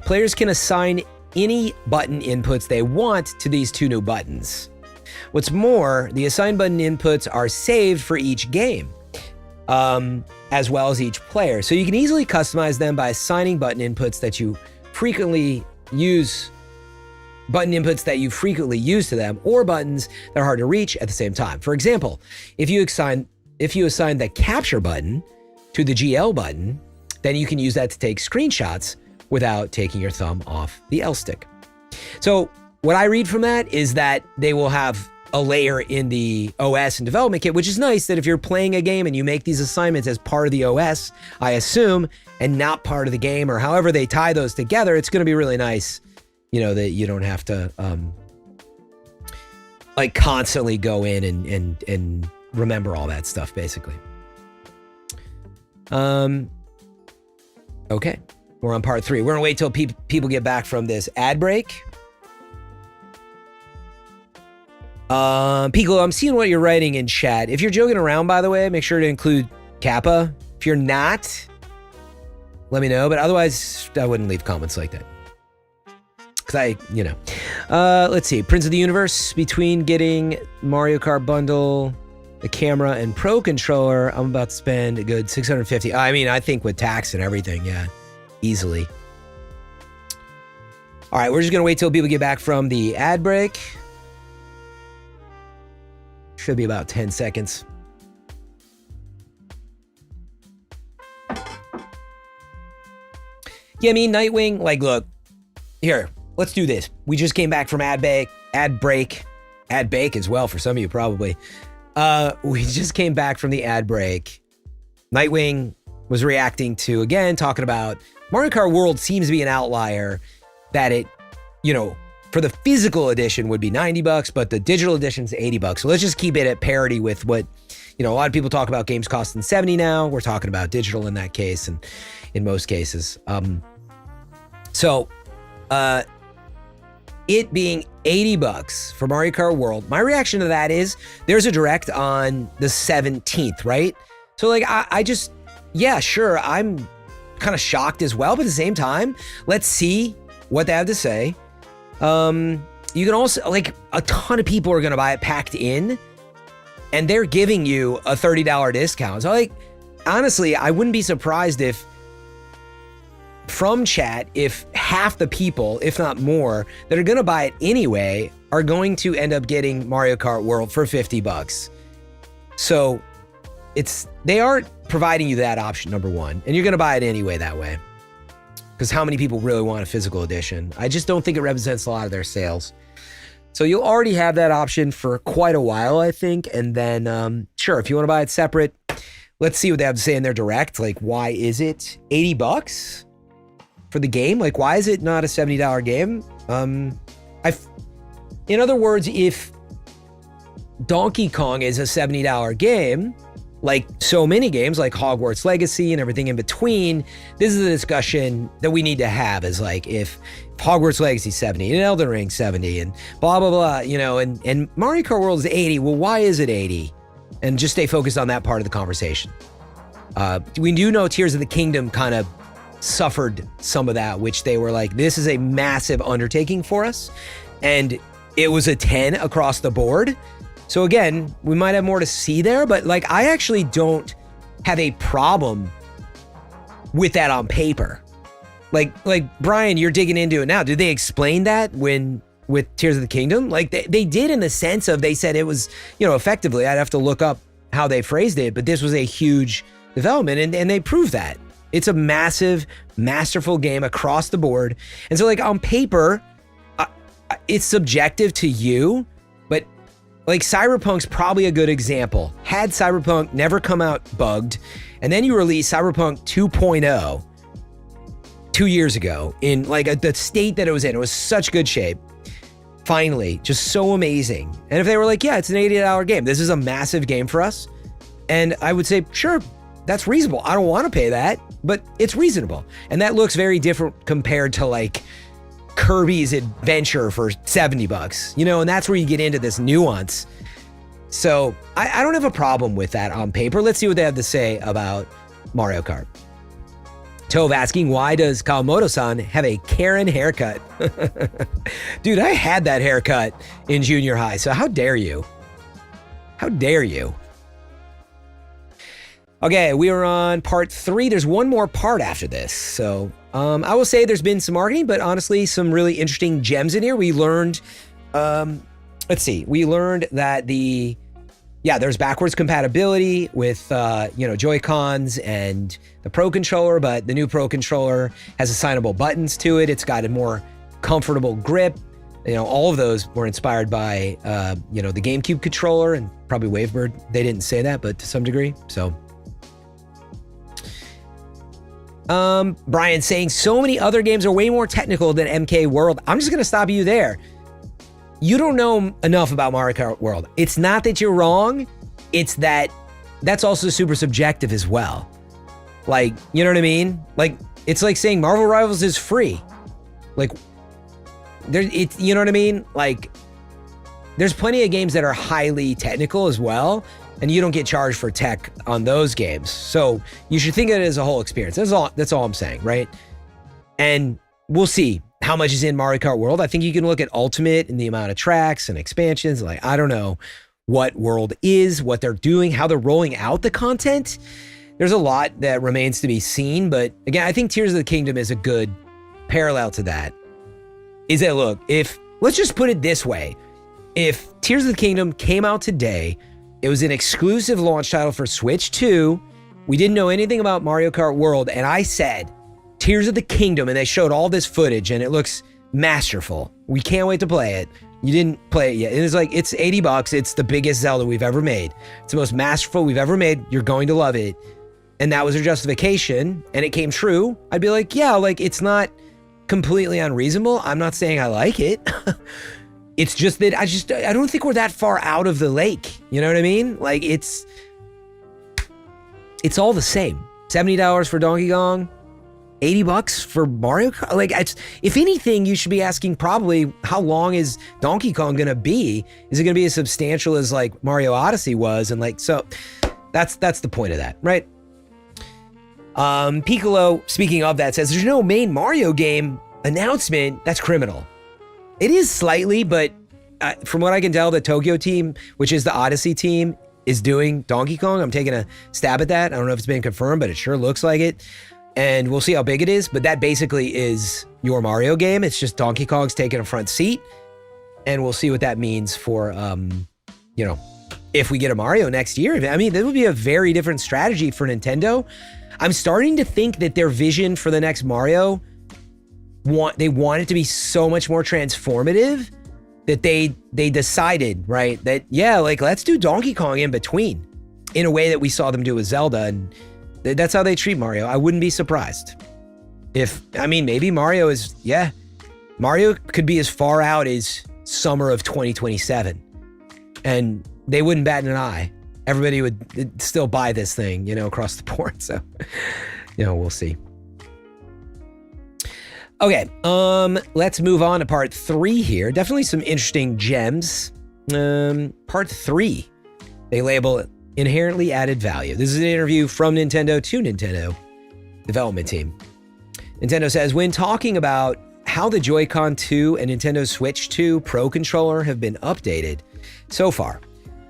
Players can assign any button inputs they want to these two new buttons. What's more, the assigned button inputs are saved for each game, as well as each player. So you can easily customize them by assigning button inputs that you frequently use to them, or buttons that are hard to reach at the same time. For example, if you assign the capture button to the GL button, then you can use that to take screenshots without taking your thumb off the L stick. So what I read from that is that they will have a layer in the OS and development kit, which is nice that if you're playing a game and you make these assignments as part of the OS, I assume, and not part of the game, or however they tie those together, it's going to be really nice, you know, that you don't have to like constantly go in and remember all that stuff, basically. Okay, we're on part 3. We're gonna wait till people get back from this ad break. Piccolo, I'm seeing what you're writing in chat. If you're joking around, by the way, make sure to include Kappa. If you're not, let me know. But otherwise, I wouldn't leave comments like that. Because let's see. Prince of the Universe, between getting Mario Kart bundle, the camera, and Pro Controller, I'm about to spend a good $650. I mean, I think with tax and everything, yeah, easily. All right, we're just going to wait till people get back from the ad break. Should be about 10 seconds. Yeah, I mean, Nightwing, like, look, here, let's do this. We just came back from ad bake as well for some of you probably. We just came back from the ad break. Nightwing was reacting to, again, talking about Mario Kart World seems to be an outlier, that it, you know, for the physical edition would be $90, but the digital edition's $80. So let's just keep it at parity with what, you know, a lot of people talk about games costing $70 now. We're talking about digital in that case, and in most cases. It being $80 for Mario Kart World, my reaction to that is there's a direct on the 17th, right? So like, I just, yeah, sure, I'm kind of shocked as well, but at the same time, let's see what they have to say. You can also, like, a ton of people are going to buy it packed in, and they're giving you a $30 discount. So like, honestly, I wouldn't be surprised if from chat, if half the people, if not more, that are going to buy it anyway are going to end up getting Mario Kart World for $50. So they aren't providing you that option, number one, and you're going to buy it anyway that way. Because how many people really want a physical edition? I just don't think it represents a lot of their sales. So you'll already have that option for quite a while, I think. And then, sure, if you want to buy it separate, let's see what they have to say in their direct. Like, why is it $80 for the game? Like, why is it not a $70 game? In other words, if Donkey Kong is a $70 game, like so many games like Hogwarts Legacy and everything in between, this is a discussion that we need to have, is like, if Hogwarts Legacy 70 and Elden Ring 70 and blah, blah, blah, you know, and Mario Kart World is 80. Well, why is it 80? And just stay focused on that part of the conversation. We do know Tears of the Kingdom kind of suffered some of that, which they were like, this is a massive undertaking for us. And it was a 10 across the board. So again, we might have more to see there, but like, I actually don't have a problem with that on paper. Like Brian, you're digging into it now. Did they explain that with Tears of the Kingdom? Like they did, in the sense of, they said it was, you know, effectively, I'd have to look up how they phrased it, but this was a huge development, and they proved that. It's a massive, masterful game across the board. And so like, on paper, it's subjective to you, but like, Cyberpunk's probably a good example. Had Cyberpunk never come out bugged, and then you release Cyberpunk 2.0 2 years ago in like the state that it was in, such good shape. Finally, just so amazing. And if they were like, yeah, it's an $80 game, this is a massive game for us, and I would say, sure, that's reasonable. I don't want to pay that, but it's reasonable. And that looks very different compared to like Kirby's Adventure for $70, you know, and that's where you get into this nuance. So I don't have a problem with that on paper. Let's see what they have to say about Mario Kart. Tove asking, why does Kawamoto-san have a Karen haircut? Dude, I had that haircut in junior high, so how dare you? How dare you? Okay, we are on part 3. There's one more part after this. So I will say there's been some marketing, but honestly, some really interesting gems in here. We learned, let's see, we learned that there's backwards compatibility with, Joy-Cons and the Pro Controller, but the new Pro Controller has assignable buttons to it. It's got a more comfortable grip. You know, all of those were inspired by, you know, the GameCube controller and probably Wavebird. They didn't say that, but to some degree. So, Brian saying so many other games are way more technical than MK World. I'm just going to stop you there. You don't know enough about Mario Kart World. It's not that you're wrong. It's that that's also super subjective as well. Like, you know what I mean? Like, it's like saying Marvel Rivals is free. Like, you know what I mean? Like, there's plenty of games that are highly technical as well, and you don't get charged for tech on those games. So you should think of it as a whole experience. That's all I'm saying, right? And we'll see how much is in Mario Kart World. I think you can look at Ultimate and the amount of tracks and expansions. Like, I don't know what World is, what they're doing, how they're rolling out the content. There's a lot that remains to be seen, but again, I think Tears of the Kingdom is a good parallel to that. Is that, look, let's just put it this way. If Tears of the Kingdom came out today, it was an exclusive launch title for Switch 2, we didn't know anything about Mario Kart World, and I said, Tears of the Kingdom, and they showed all this footage, and it looks masterful. We can't wait to play it. You didn't play it yet. It's like, it's $80. It's the biggest Zelda we've ever made. It's the most masterful we've ever made. You're going to love it. And that was their justification, and it came true. I'd be like, yeah, like, it's not completely unreasonable. I'm not saying I like it. It's just that I don't think we're that far out of the lake. You know what I mean? Like, it's all the same. $70 for Donkey Kong, $80 for Mario Kart. Like, if anything, you should be asking probably, how long is Donkey Kong gonna be? Is it gonna be as substantial as like Mario Odyssey was? And like, so that's the point of that, right? Piccolo, speaking of that, says there's no main Mario game announcement. That's criminal. It is slightly, but from what I can tell, the Tokyo team, which is the Odyssey team, is doing Donkey Kong. I'm taking a stab at that. I don't know if it's been confirmed, but it sure looks like it. And we'll see how big it is. But that basically is your Mario game. It's just Donkey Kong's taking a front seat. And we'll see what that means for, you know, if we get a Mario next year. I mean, that would be a very different strategy for Nintendo. I'm starting to think that their vision for the next Mario, they want it to be so much more transformative that they decided, right, that, yeah, like, let's do Donkey Kong in between in a way that we saw them do with Zelda. And that's how they treat Mario. I wouldn't be surprised. Maybe Mario is, Mario could be as far out as summer of 2027. And they wouldn't bat an eye. Everybody would still buy this thing, you know, across the board. So, you know, we'll see. Okay, let's move on to part 3 here. Definitely some interesting gems. Part 3, they label inherently added value. This is an interview from Nintendo to Nintendo development team. Nintendo says, when talking about how the Joy-Con 2 and Nintendo Switch 2 Pro Controller have been updated so far,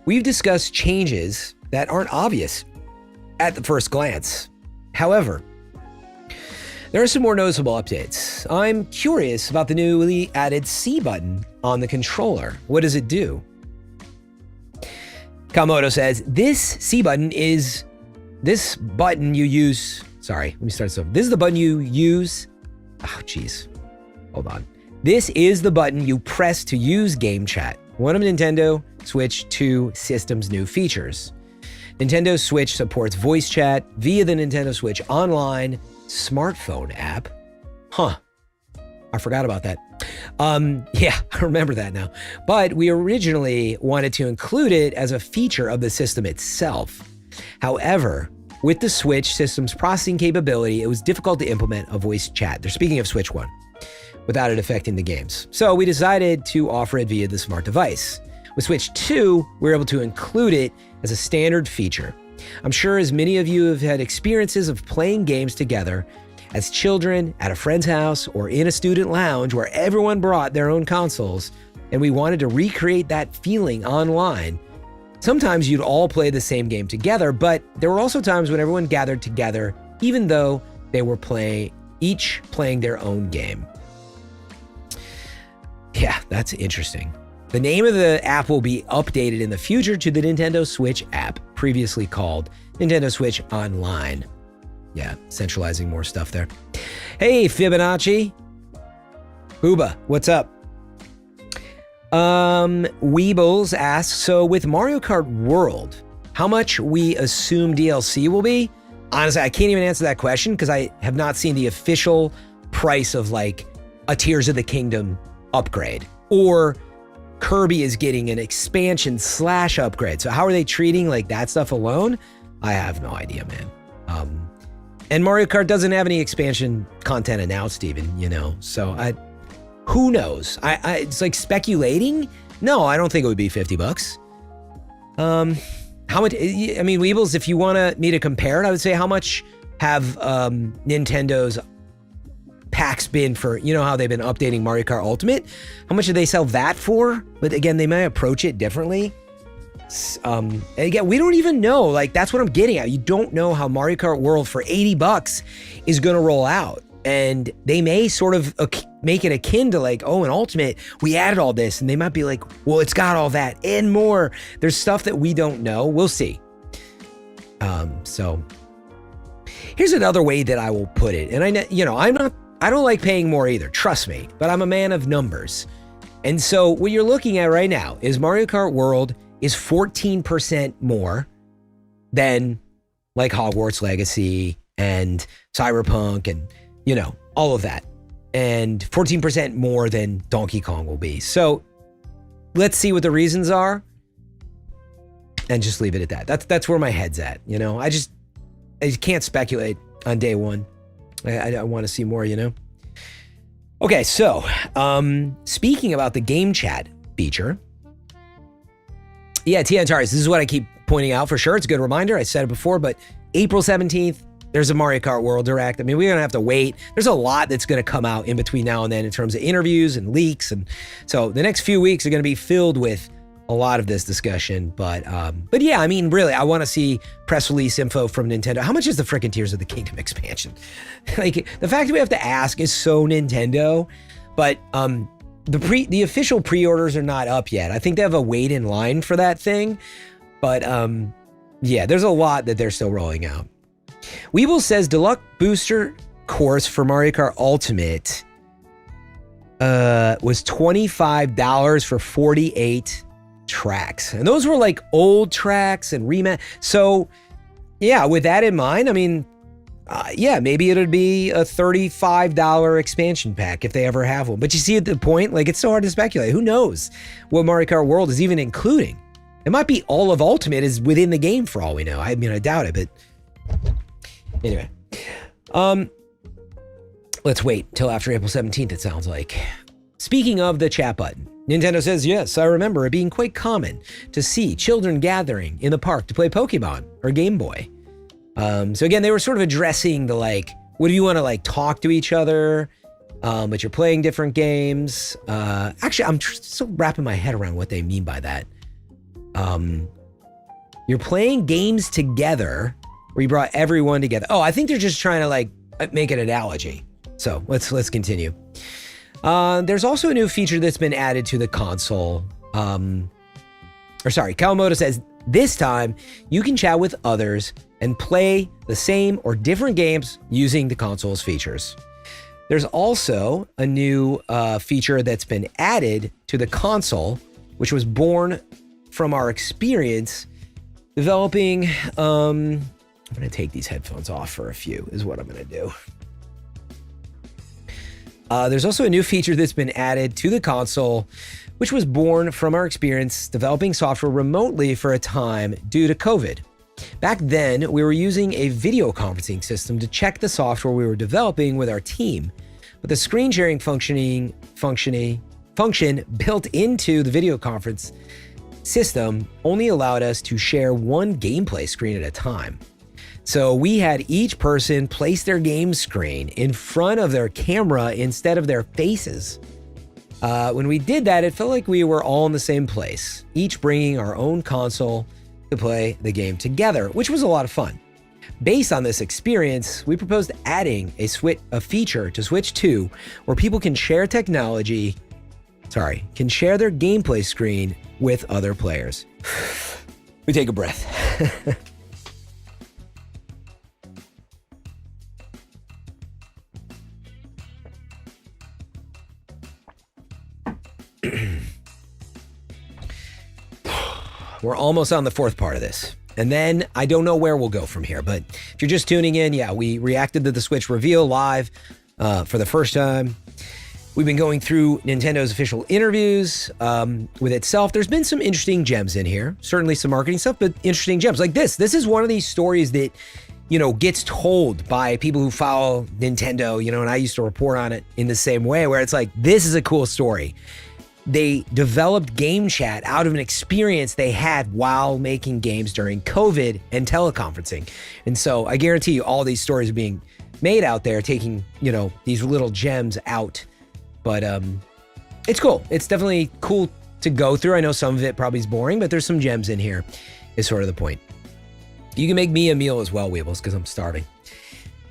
we've discussed changes that aren't obvious at the first glance. However, there are some more noticeable updates. I'm curious about the newly added C button on the controller. What does it do? Kamoto says, this C button is this button you use. Sorry, let me start this over. This is the button you use. Oh, geez. Hold on. This is the button you press to use Game Chat, one of Nintendo Switch 2 system's new features. Nintendo Switch supports voice chat via the Nintendo Switch Online smartphone app. Huh. I forgot about that. Yeah, I remember that now. But we originally wanted to include it as a feature of the system itself. However, with the Switch system's processing capability, it was difficult to implement a voice chat. They're speaking of Switch 1, without it affecting the games. So we decided to offer it via the smart device. With Switch 2, we were able to include it as a standard feature. I'm sure as many of you have had experiences of playing games together as children at a friend's house or in a student lounge where everyone brought their own consoles, and we wanted to recreate that feeling online. Sometimes you'd all play the same game together, but there were also times when everyone gathered together, even though they were each playing their own game. Yeah, that's interesting. The name of the app will be updated in the future to the Nintendo Switch app, previously called Nintendo Switch Online. Yeah, centralizing more stuff there. Hey, Fibonacci. Booba, what's up? Weebles asks, so with Mario Kart World, how much we assume DLC will be? Honestly, I can't even answer that question because I have not seen the official price of like a Tears of the Kingdom upgrade, or Kirby is getting an expansion / upgrade. So how are they treating like that stuff alone? I have no idea, man. And Mario Kart doesn't have any expansion content announced even, you know, so who knows? It's like speculating. No, I don't think it would be $50. How much? I mean, Weebles, if you want me to compare it, I would say how much have Nintendo's packs been for, you know how they've been updating Mario Kart Ultimate? How much do they sell that for? But again, they may approach it differently. And again, we don't even know. Like, that's what I'm getting at. You don't know how Mario Kart World for $80 is going to roll out. And they may sort of make it akin to like, oh, in Ultimate, we added all this. And they might be like, well, it's got all that and more. There's stuff that we don't know. We'll see. So here's another way that I will put it. And I don't like paying more either. Trust me, but I'm a man of numbers. And so what you're looking at right now is Mario Kart World is 14% more than like Hogwarts Legacy and Cyberpunk and, you know, all of that. And 14% more than Donkey Kong will be. So let's see what the reasons are and just leave it at that. That's where my head's at. You know, I just can't speculate on day one. I want to see more, you know? Okay, so speaking about the game chat feature, yeah, Tiantaris, this is what I keep pointing out for sure. It's a good reminder. I said it before, but April 17th, there's a Mario Kart World Direct. I mean, we're going to have to wait. There's a lot that's going to come out in between now and then in terms of interviews and leaks. And so the next few weeks are going to be filled with a lot of this discussion. But yeah, I mean, really, I want to see press release info from Nintendo. How much is the freaking Tears of the Kingdom expansion? Like, the fact that we have to ask is so Nintendo. But the official pre-orders are not up yet. I think they have a wait in line for that thing. But yeah, there's a lot that they're still rolling out. Weeble says Deluxe Booster Course for Mario Kart Ultimate was $25 for 48 tracks. And those were like old tracks and rematch. So yeah, with that in mind, I mean, yeah, maybe it'd be a $35 expansion pack if they ever have one. But you see at the point, like, it's so hard to speculate. Who knows what Mario Kart World is even including? It might be all of Ultimate is within the game for all we know. I mean, I doubt it, but anyway. Let's wait till after April 17th, it sounds like. Speaking of the chat button, Nintendo says, yes, I remember it being quite common to see children gathering in the park to play Pokemon or Game Boy. So again, they were sort of addressing the, like, what do you want to, like, talk to each other, but you're playing different games. Actually, I'm still wrapping my head around what they mean by that. You're playing games together where you brought everyone together. Oh, I think they're just trying to, like, make an analogy. So let's continue. There's also a new feature that's been added to the console. Kawamoto says, this time you can chat with others and play the same or different games using the console's features. There's also a new feature that's been added to the console, which was born from our experience developing. I'm going to take these headphones off for a few, is what I'm going to do. There's also a new feature that's been added to the console, which was born from our experience developing software remotely for a time due to COVID. Back then, we were using a video conferencing system to check the software we were developing with our team, but the screen sharing function built into the video conference system only allowed us to share one gameplay screen at a time. So we had each person place their game screen in front of their camera instead of their faces. When we did that, it felt like we were all in the same place, each bringing our own console to play the game together, which was a lot of fun. Based on this experience, we proposed adding a feature to Switch 2 where people can share their gameplay screen with other players. We take a breath. We're almost on the fourth part of this. And then I don't know where we'll go from here, but if you're just tuning in, yeah, we reacted to the Switch reveal live for the first time. We've been going through Nintendo's official interviews with itself. There's been some interesting gems in here, certainly some marketing stuff, but interesting gems like this. This is one of these stories that, you know, gets told by people who follow Nintendo, you know, and I used to report on it in the same way, where it's like, this is a cool story. They developed Game Chat out of an experience they had while making games during COVID and teleconferencing. And so I guarantee you all these stories are being made out there, taking, you know, these little gems out. But it's cool. It's definitely cool to go through. I know some of it probably is boring, but there's some gems in here is sort of the point. You can make me a meal as well, Weebles, because I'm starving.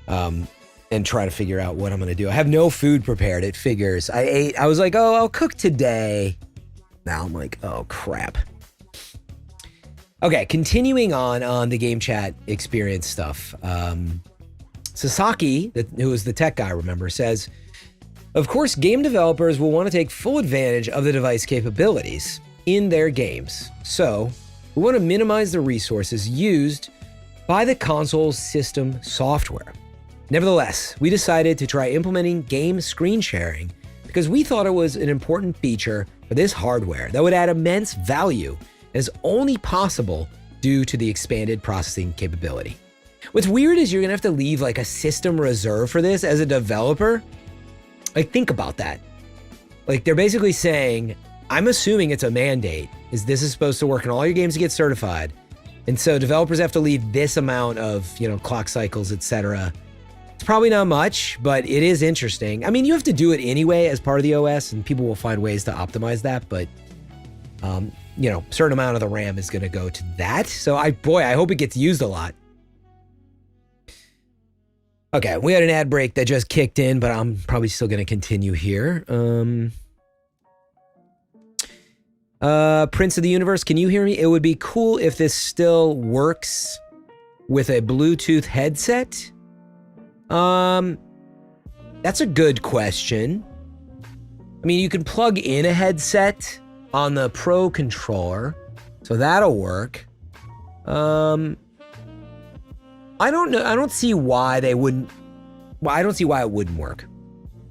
And try to figure out what I'm going to do. I have no food prepared. It figures. I was like, oh, I'll cook today. Now I'm like, oh, crap. Okay, continuing on the Game Chat experience stuff. Sasaki, who was the tech guy, remember, says, of course, game developers will want to take full advantage of the device capabilities in their games. So we want to minimize the resources used by the console's system software. Nevertheless, we decided to try implementing game screen sharing because we thought it was an important feature for this hardware that would add immense value and is only possible due to the expanded processing capability. What's weird is you're gonna have to leave like a system reserve for this as a developer. Like, think about that. Like, they're basically saying, I'm assuming it's a mandate, is this is supposed to work in all your games to get certified. And so developers have to leave this amount of, you know, clock cycles, etc. It's probably not much, but it is interesting. I mean, you have to do it anyway as part of the OS, and people will find ways to optimize that, but, you know, a certain amount of the RAM is going to go to that. So I hope it gets used a lot. Okay, we had an ad break that just kicked in, but I'm probably still going to continue here. Prince of the Universe, can you hear me? It would be cool if this still works with a Bluetooth headset. That's a good question. I mean, you can plug in a headset on the Pro controller, so that'll work. I don't know. I don't see why they wouldn't. Well, I don't see why it wouldn't work.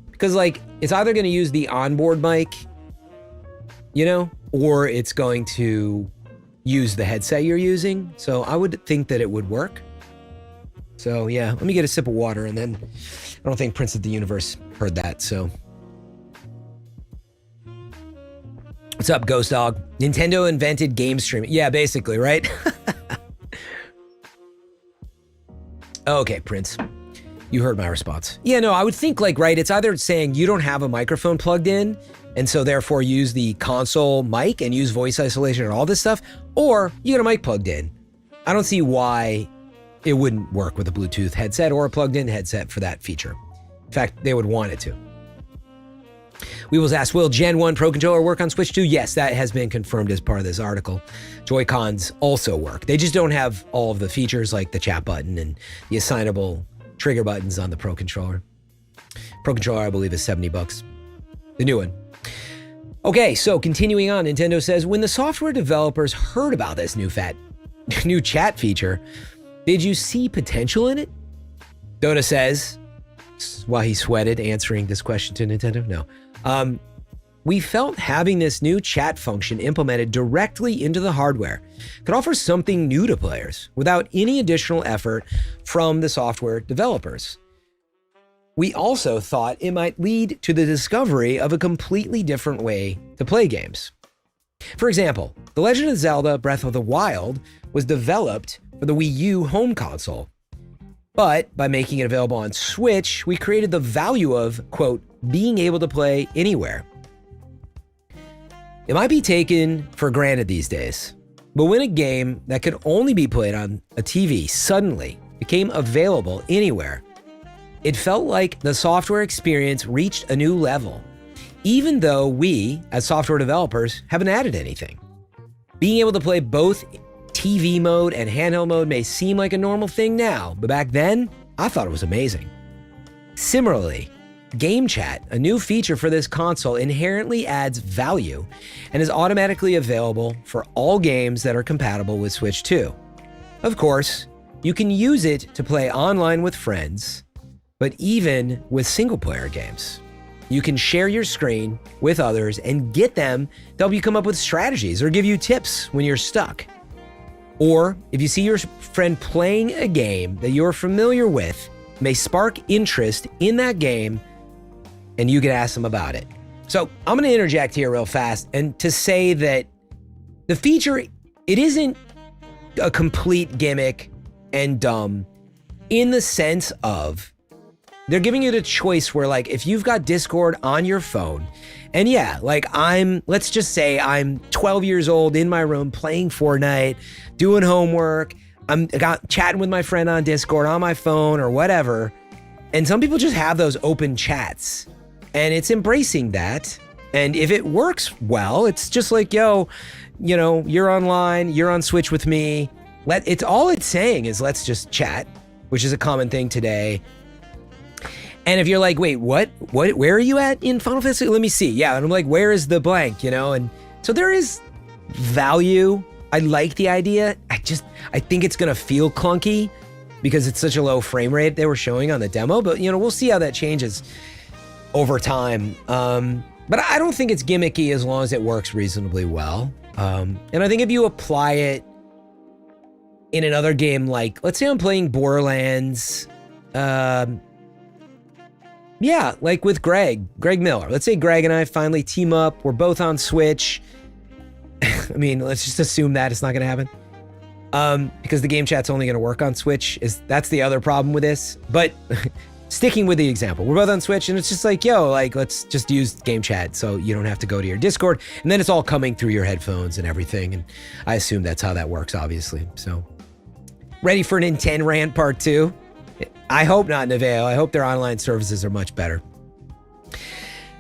Because, like, it's either going to use the onboard mic, you know, or it's going to use the headset you're using. So I would think that it would work. So yeah, let me get a sip of water, and then I don't think Prince of the Universe heard that, so. What's up, Ghost Dog? Nintendo invented game streaming. Yeah, basically, right? Okay, Prince. You heard my response. Yeah, no, I would think, like, right, it's either saying you don't have a microphone plugged in, and so therefore use the console mic and use voice isolation and all this stuff, or you got a mic plugged in. I don't see why it wouldn't work with a Bluetooth headset or a plugged-in headset for that feature. In fact, they would want it to. We was asked, will Gen 1 Pro Controller work on Switch 2? Yes, that has been confirmed as part of this article. Joy-Cons also work. They just don't have all of the features like the chat button and the assignable trigger buttons on the Pro Controller. Pro Controller, I believe, is $70. The new one. Okay, so continuing on, Nintendo says, when the software developers heard about this new chat feature, did you see potential in it? Dota says, while he sweated answering this question to Nintendo, no. We felt having this new chat function implemented directly into the hardware could offer something new to players without any additional effort from the software developers. We also thought it might lead to the discovery of a completely different way to play games. For example, The Legend of Zelda Breath of the Wild was developed for the Wii U home console. But by making it available on Switch, we created the value of, quote, being able to play anywhere. It might be taken for granted these days, but when a game that could only be played on a TV suddenly became available anywhere, it felt like the software experience reached a new level, even though we, as software developers, haven't added anything. Being able to play both TV mode and handheld mode may seem like a normal thing now, but back then, I thought it was amazing. Similarly, Game Chat, a new feature for this console, inherently adds value and is automatically available for all games that are compatible with Switch 2. Of course, you can use it to play online with friends, but even with single-player games. You can share your screen with others and get them to help you come up with strategies or give you tips when you're stuck. Or if you see your friend playing a game that you're familiar with, may spark interest in that game, and you can ask them about it. So I'm going to interject here real fast and to say that the feature, it isn't a complete gimmick and dumb in the sense of they're giving you the choice where, like, if you've got Discord on your phone, and yeah, like let's just say I'm 12 years old in my room playing Fortnite, doing homework, chatting with my friend on Discord on my phone or whatever. And some people just have those open chats and it's embracing that. And if it works well, it's just like, yo, you know, you're online, you're on Switch with me. It's saying is let's just chat, which is a common thing today. And if you're like, wait, what, where are you at in Final Fantasy? Let me see. Yeah. And I'm like, where is the blank, you know? And so there is value. I like the idea. I think it's going to feel clunky because it's such a low frame rate they were showing on the demo, but you know, we'll see how that changes over time. But I don't think it's gimmicky as long as it works reasonably well. And I think if you apply it in another game, like let's say I'm playing Borderlands, yeah, like with Greg Miller. Let's say Greg and I finally team up. We're both on Switch. I mean, let's just assume that it's not going to happen. Because the game chat's only going to work on Switch. That's the other problem with this. But sticking with the example, we're both on Switch and it's just like, yo, like, let's just use game chat so you don't have to go to your Discord. And then it's all coming through your headphones and everything. And I assume that's how that works, obviously. So ready for Nintendo Rant Part 2? I hope not, Neveo. I hope their online services are much better.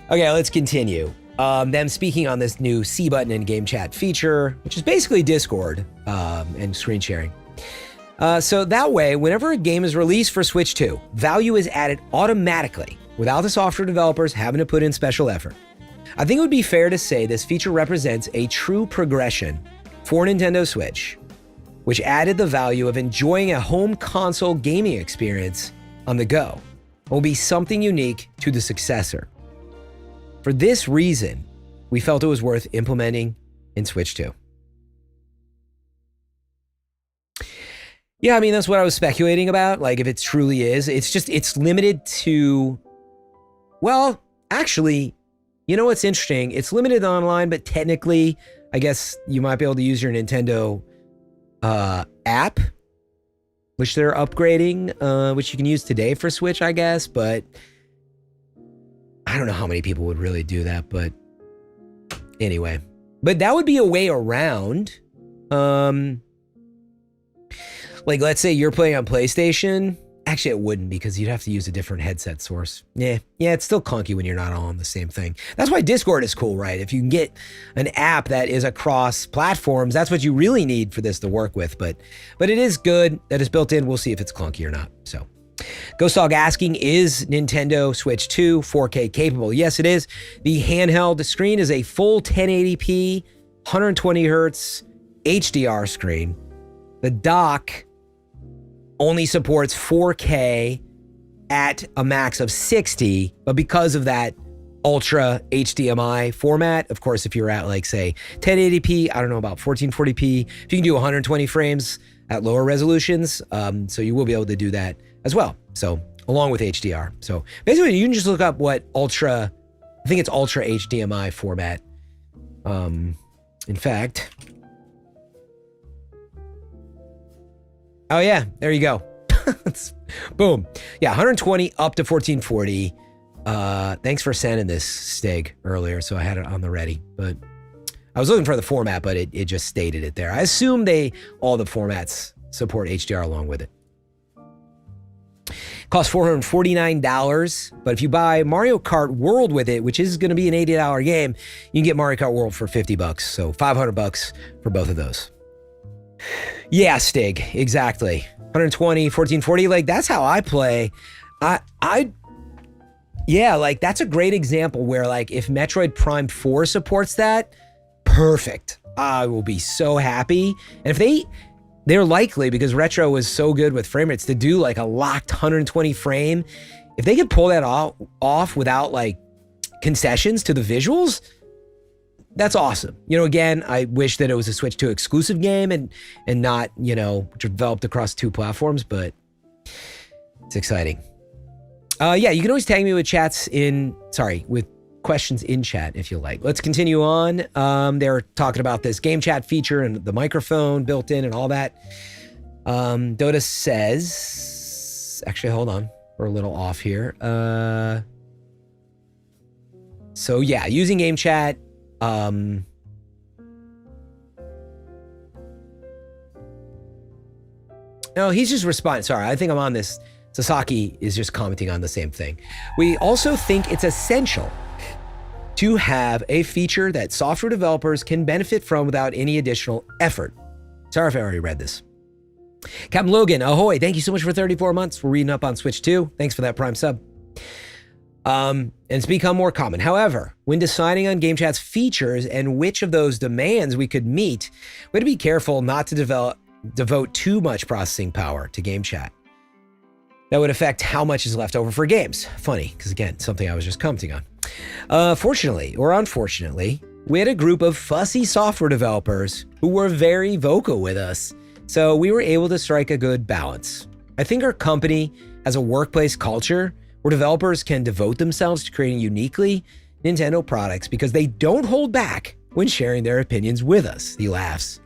Okay, let's continue. Them speaking on this new C button and game chat feature, which is basically Discord and screen sharing. So that way, whenever a game is released for Switch 2, value is added automatically without the software developers having to put in special effort. I think it would be fair to say this feature represents a true progression for Nintendo Switch, which added the value of enjoying a home console gaming experience on the go. It will be something unique to the successor. For this reason, we felt it was worth implementing in Switch 2. Yeah, I mean, that's what I was speculating about. Like, if it truly is, it's limited to, well, actually, you know what's interesting? It's limited online, but technically, I guess you might be able to use your Nintendo app, which they're upgrading, which you can use today for Switch, I guess, but I don't know how many people would really do that, but anyway. But that would be a way around, like, let's say you're playing on PlayStation. Actually, it wouldn't because you'd have to use a different headset source. Yeah, it's still clunky when you're not all on the same thing. That's why Discord is cool, right? If you can get an app that is across platforms, that's what you really need for this to work with. But it is good that it's built in. We'll see if it's clunky or not. So, Ghost Dog asking, is Nintendo Switch 2 4K capable? Yes, it is. The handheld screen is a full 1080p, 120 hertz HDR screen. The dock only supports 4K at a max of 60, but because of that ultra HDMI format, of course, if you're at like, say, 1080p, I don't know about 1440p, if you can do 120 frames at lower resolutions, so you will be able to do that as well. So along with HDR. So basically you can just look up what ultra, I think it's ultra HDMI format. In fact, oh yeah, there you go. Boom. Yeah, 120 up to 1440. Thanks for sending this, Stig, earlier, so I had it on the ready. But I was looking for the format, but it just stated it there. I assume all the formats support HDR along with it. Costs $449, but if you buy Mario Kart World with it, which is going to be an $80 game, you can get Mario Kart World for $50, so $500 for both of those. Yeah, Stig, exactly. 120, 1440, like that's how I play. Yeah, like that's a great example where like if Metroid Prime 4 supports that, perfect. I will be so happy. And if they're likely, because Retro was so good with frame rates, to do like a locked 120 frame. If they could pull that off without like concessions to the visuals, that's awesome. You know, again, I wish that it was a Switch 2 exclusive game and not, you know, developed across 2 platforms, but it's exciting. Yeah, you can always tag me with with questions in chat if you like. Let's continue on. They're talking about this game chat feature and the microphone built in and all that. Dota says, actually, hold on. We're a little off here. So yeah, using game chat. No, he's just responding. Sorry, I think I'm on this. Sasaki is just commenting on the same thing. We also think it's essential to have a feature that software developers can benefit from without any additional effort. Sorry if I already read this. Captain Logan, ahoy. Thank you so much for 34 months. We're reading up on Switch 2. Thanks for that Prime sub. And it's become more common. However, when deciding on game chat's features and which of those demands we could meet, we had to be careful not to devote too much processing power to game chat. That would affect how much is left over for games. Funny, because again, something I was just commenting on. Fortunately, or unfortunately, we had a group of fussy software developers who were very vocal with us, so we were able to strike a good balance. I think our company has a workplace culture where developers can devote themselves to creating uniquely Nintendo products because they don't hold back when sharing their opinions with us. He laughs.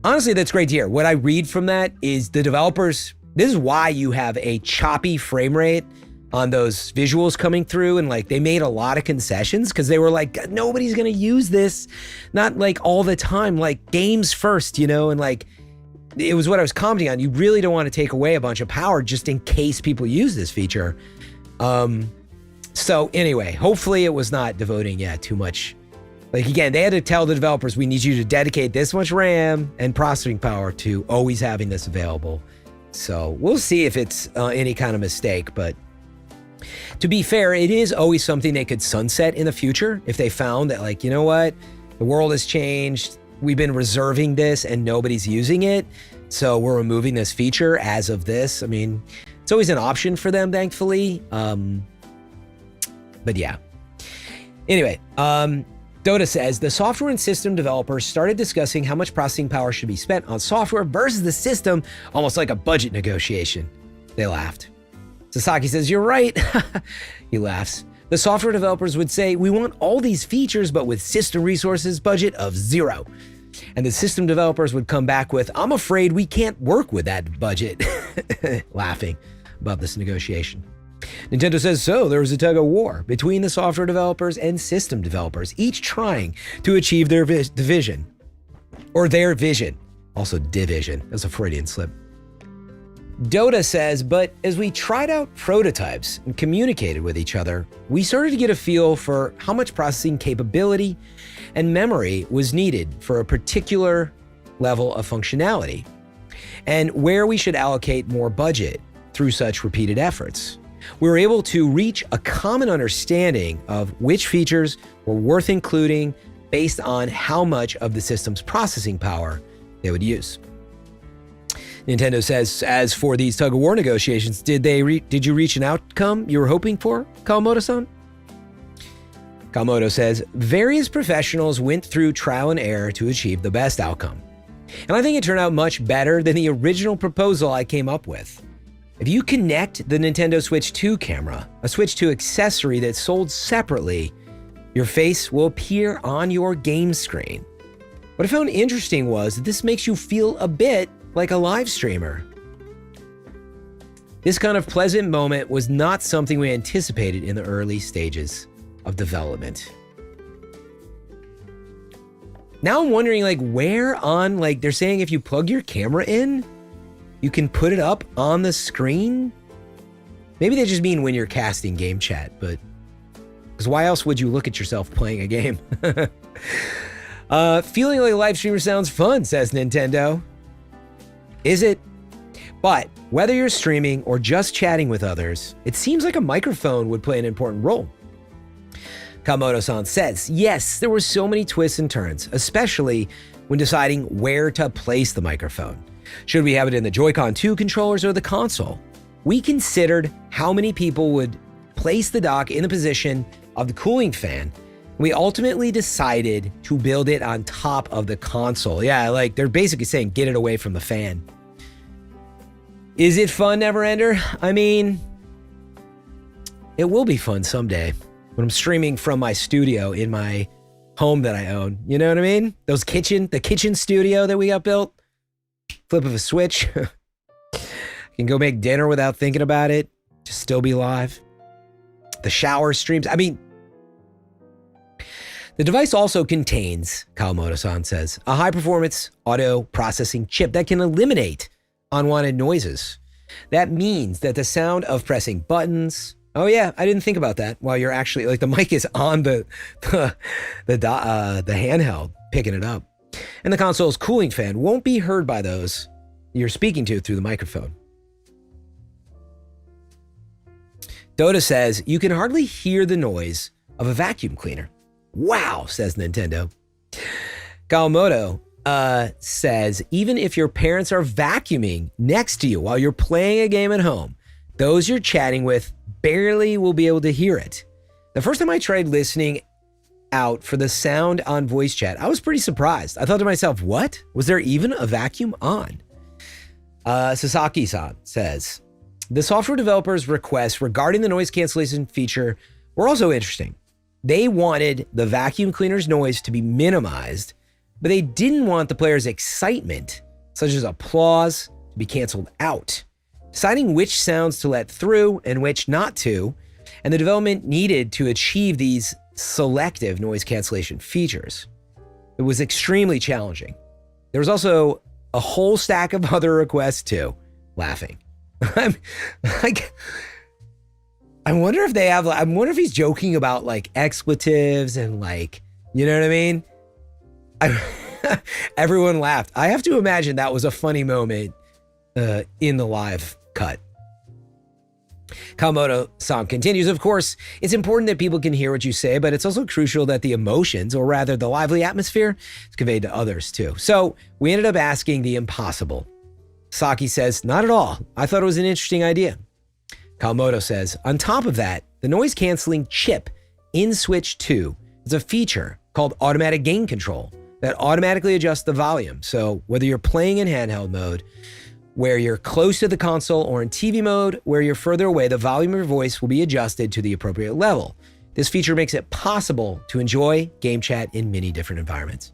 Honestly, that's great to hear. What I read from that is the developers, this is why you have a choppy frame rate on those visuals coming through, and like they made a lot of concessions because they were like, nobody's gonna use this, not like all the time, like games first, you know, and like it was what I was commenting on. You really don't want to take away a bunch of power just in case people use this feature. So anyway, hopefully it was not devoting too much. Like again, they had to tell the developers, we need you to dedicate this much RAM and processing power to always having this available. So we'll see if it's any kind of mistake, but to be fair, it is always something they could sunset in the future if they found that, like, you know what, the world has changed. We've been reserving this and nobody's using it, so we're removing this feature as of this. I mean, it's always an option for them, thankfully. But yeah. Anyway, Dota says, the software and system developers started discussing how much processing power should be spent on software versus the system, almost like a budget negotiation. They laughed. Sasaki says, you're right. He laughs. The software developers would say, we want all these features, but with system resources budget of 0. And the system developers would come back with, I'm afraid we can't work with that budget. Laughing about this negotiation. Nintendo says, so there was a tug of war between the software developers and system developers, each trying to achieve their vision. Or their vision. Also division. That's a Freudian slip. Dota says, but as we tried out prototypes and communicated with each other, we started to get a feel for how much processing capability and memory was needed for a particular level of functionality, and where we should allocate more budget through such repeated efforts. We were able to reach a common understanding of which features were worth including based on how much of the system's processing power they would use. Nintendo says, as for these tug-of-war negotiations, did you reach an outcome you were hoping for, Kawamoto-san? Kawamoto says, various professionals went through trial and error to achieve the best outcome. And I think it turned out much better than the original proposal I came up with. If you connect the Nintendo Switch 2 camera, a Switch 2 accessory that's sold separately, your face will appear on your game screen. What I found interesting was that this makes you feel a bit like a live streamer. This kind of pleasant moment was not something we anticipated in the early stages of development. Now I'm wondering, like, where on, like, they're saying if you plug your camera in, you can put it up on the screen? Maybe they just mean when you're casting game chat, but because why else would you look at yourself playing a game? Feeling like a live streamer sounds fun, says Nintendo. Is it? But whether you're streaming or just chatting with others, it seems like a microphone would play an important role. Kawamoto-san says, yes, there were so many twists and turns, especially when deciding where to place the microphone. Should we have it in the Joy-Con 2 controllers or the console? We considered how many people would place the dock in the position of the cooling fan. We ultimately decided to build it on top of the console. Yeah, like they're basically saying, get it away from the fan. Is it fun, Neverender? I mean, it will be fun someday when I'm streaming from my studio in my home that I own. You know what I mean? The kitchen studio that we got built. Flip of a switch. I can go make dinner without thinking about it. Just still be live. The shower streams. I mean, the device also contains, Kawamoto-san says, a high-performance audio processing chip that can eliminate unwanted noises. That means that the sound of pressing buttons. Oh yeah, I didn't think about that. While you're actually like the mic is on the handheld picking it up, and the console's cooling fan won't be heard by those you're speaking to through the microphone. Dota says you can hardly hear the noise of a vacuum cleaner. Wow, says Nintendo. Kawamoto says, even if your parents are vacuuming next to you while you're playing a game at home, those you're chatting with barely will be able to hear it. The first time I tried listening out for the sound on voice chat, I was pretty surprised. I thought to myself, what? Was there even a vacuum on? Sasaki-san says, the software developers' requests regarding the noise cancellation feature were also interesting. They wanted the vacuum cleaner's noise to be minimized, but they didn't want the player's excitement, such as applause, to be canceled out. Deciding which sounds to let through and which not to, and the development needed to achieve these selective noise cancellation features. It was extremely challenging. There was also a whole stack of other requests too. Laughing. I'm like, I wonder if they have, I wonder if he's joking about like expletives and like, you know what I mean? Everyone laughed. I have to imagine that was a funny moment in the live cut. Kawamoto-san continues, of course, it's important that people can hear what you say, but it's also crucial that the emotions, or rather the lively atmosphere, is conveyed to others too. So we ended up asking the impossible. Saki says, not at all. I thought it was an interesting idea. Kawamoto says, on top of that, the noise canceling chip in Switch 2 is a feature called automatic gain control that automatically adjusts the volume. So whether you're playing in handheld mode, where you're close to the console, or in TV mode, where you're further away, the volume of your voice will be adjusted to the appropriate level. This feature makes it possible to enjoy game chat in many different environments.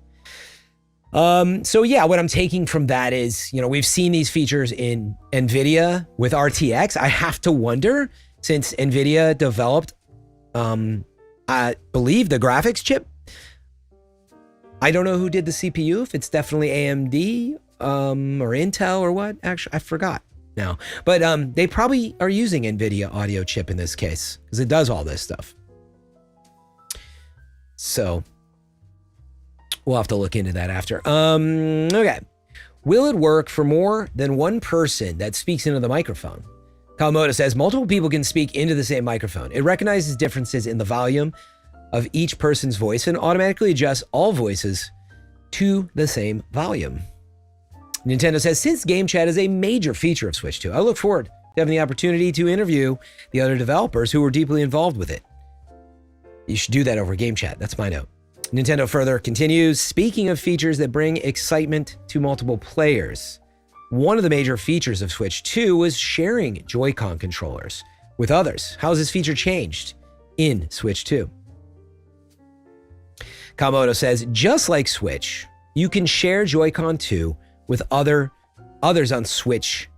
So yeah, what I'm taking from that is, you know, we've seen these features in NVIDIA with RTX. I have to wonder, since NVIDIA developed, I believe, the graphics chip. I don't know who did the CPU, if it's definitely AMD or Intel or what. Actually, I forgot now. But they probably are using NVIDIA audio chip in this case because it does all this stuff. So we'll have to look into that after. Okay. Will it work for more than one person that speaks into the microphone? Kawamoto says multiple people can speak into the same microphone. It recognizes differences in the volume of each person's voice and automatically adjusts all voices to the same volume. Nintendo says, since game chat is a major feature of Switch 2, I look forward to having the opportunity to interview the other developers who were deeply involved with it. You should do that over game chat. That's my note. Nintendo further continues, speaking of features that bring excitement to multiple players, one of the major features of Switch 2 was sharing Joy-Con controllers with others. How has this feature changed in Switch 2? Kawamoto says, just like Switch, you can share Joy-Con 2 with others on Switch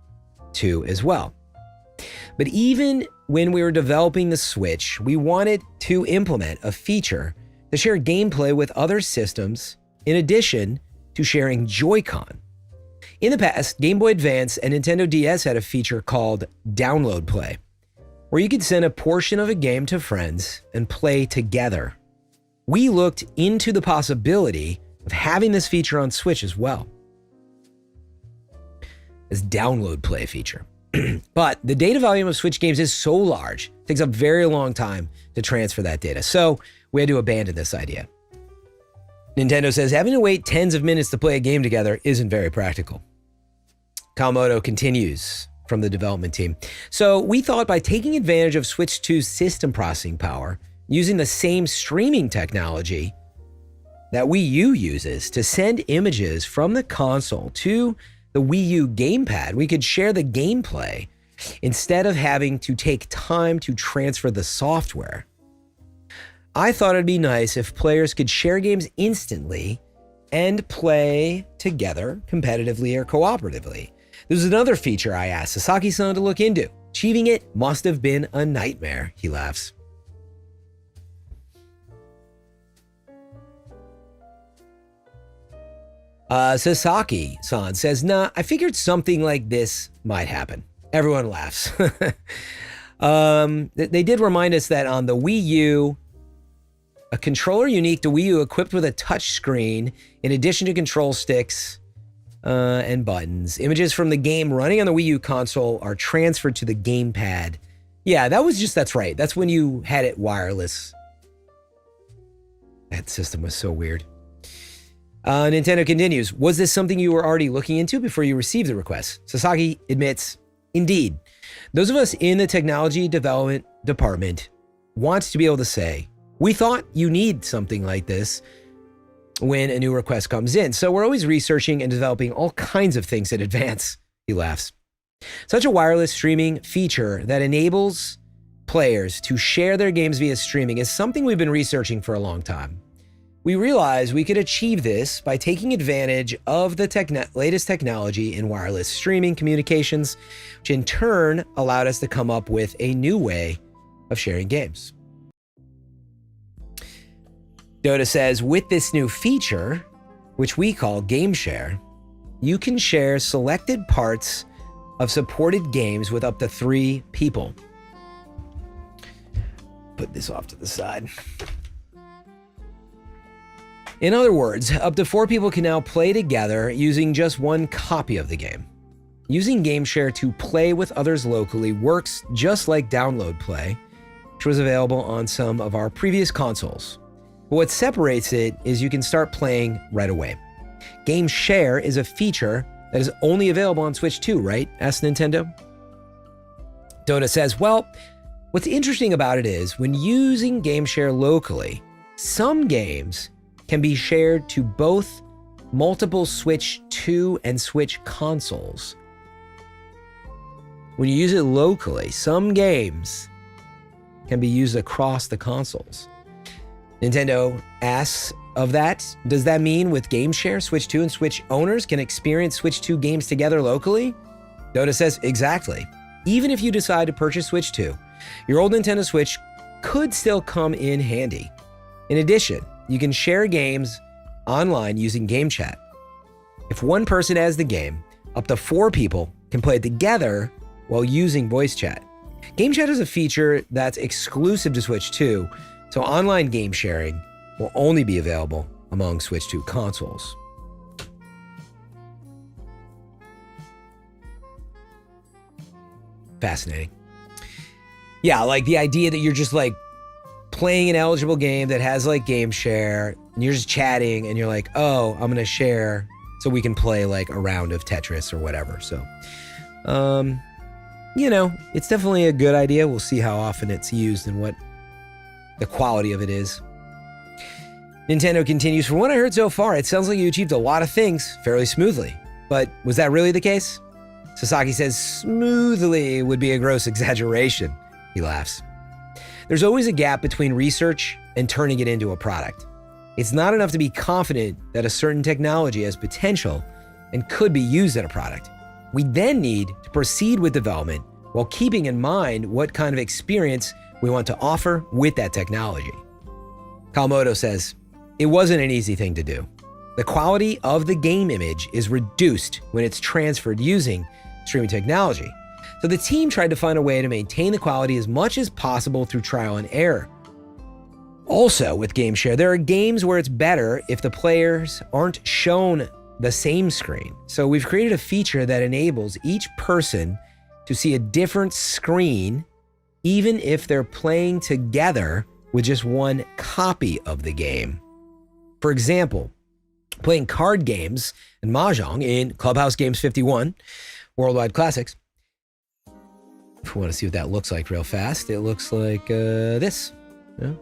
2 as well. But even when we were developing the Switch, we wanted to implement a feature to share gameplay with other systems in addition to sharing Joy-Con. In the past, Game Boy Advance and Nintendo DS had a feature called Download Play, where you could send a portion of a game to friends and play together. We looked into the possibility of having this feature on Switch as well. as download play feature. But the data volume of Switch games is so large, it takes a very long time to transfer that data. So we had to abandon this idea. Nintendo says having to wait tens of minutes to play a game together isn't very practical. Kawamoto continues from the development team. So we thought by taking advantage of Switch 2's system processing power, using the same streaming technology that Wii U uses to send images from the console to the Wii U gamepad, we could share the gameplay instead of having to take time to transfer the software. I thought it'd be nice if players could share games instantly and play together competitively or cooperatively. There's another feature I asked Sasaki-san to look into. Achieving it must have been a nightmare, he laughs. Sasaki-san says, nah, I figured something like this might happen. Everyone laughs. They did remind us that on the Wii U, a controller unique to Wii U equipped with a touch screen, in addition to control sticks and buttons. Images from the game running on the Wii U console are transferred to the gamepad. Yeah, that's right. That's when you had it wireless. That system was so weird. Nintendo continues, was this something you were already looking into before you received the request? Sasaki admits, indeed. Those of us in the technology development department want to be able to say, we thought you need something like this when a new request comes in. So we're always researching and developing all kinds of things in advance, he laughs. Such a wireless streaming feature that enables players to share their games via streaming is something we've been researching for a long time. We realized we could achieve this by taking advantage of the latest technology in wireless streaming communications, which in turn allowed us to come up with a new way of sharing games. Dota says, with this new feature, which we call Game Share, you can share selected parts of supported games with up to 3 people. Put this off to the side. In other words, up to 4 people can now play together using just one copy of the game. Using Game Share to play with others locally works just like download play, which was available on some of our previous consoles. But what separates it is you can start playing right away. Game Share is a feature that is only available on Switch 2, right? Asks Nintendo. Dota says, well, what's interesting about it is when using Game Share locally, some games can be shared to both multiple Switch 2 and Switch consoles. When you use it locally, some games can be used across the consoles. Nintendo asks of that, does that mean with Game Share, Switch 2 and Switch owners can experience Switch 2 games together locally? Dota says, exactly. Even if you decide to purchase Switch 2, your old Nintendo Switch could still come in handy. In addition, you can share games online using Game Chat. If one person has the game, up to 4 people can play it together while using voice chat. Game Chat is a feature that's exclusive to Switch 2, so online game sharing will only be available among Switch 2 consoles. Fascinating. Yeah, like the idea that you're just like playing an eligible game that has like Game Share, and you're just chatting and you're like, oh, I'm gonna share so we can play like a round of Tetris or whatever. So, it's definitely a good idea. We'll see how often it's used and what the quality of it is. Nintendo continues, from what I heard so far, it sounds like you achieved a lot of things fairly smoothly. But was that really the case? Sasaki says smoothly would be a gross exaggeration. He laughs. There's always a gap between research and turning it into a product. It's not enough to be confident that a certain technology has potential and could be used in a product. We then need to proceed with development while keeping in mind what kind of experience we want to offer with that technology. Kawamoto says, it wasn't an easy thing to do. The quality of the game image is reduced when it's transferred using streaming technology. So the team tried to find a way to maintain the quality as much as possible through trial and error. Also, with Game Share, there are games where it's better if the players aren't shown the same screen. So we've created a feature that enables each person to see a different screen, even if they're playing together with just one copy of the game. For example, playing card games and Mahjong in Clubhouse Games 51, Worldwide Classics. If we want to see what that looks like real fast, it looks like this. Yeah.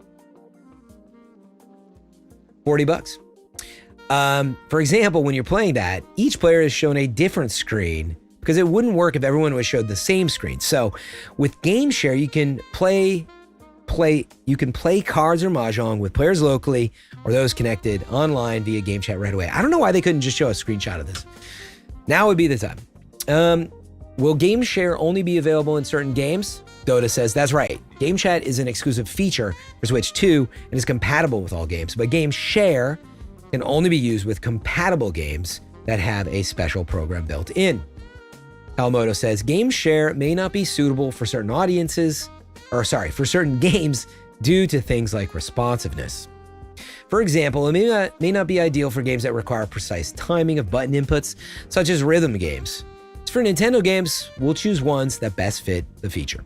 $40. For example, when you're playing that, each player is shown a different screen because it wouldn't work if everyone was showed the same screen. So with Game Share, you can play cards or Mahjong with players locally or those connected online via game chat right away. I don't know why they couldn't just show a screenshot of this. Now would be the time. Will Game Share only be available in certain games? Dota says that's right. Game Chat is an exclusive feature for Switch 2 and is compatible with all games, but Game Share can only be used with compatible games that have a special program built in. Kawamoto says Game Share may not be suitable for certain audiences, for certain games due to things like responsiveness. For example, it may not be ideal for games that require precise timing of button inputs, such as rhythm games. As for Nintendo games, we'll choose ones that best fit the feature.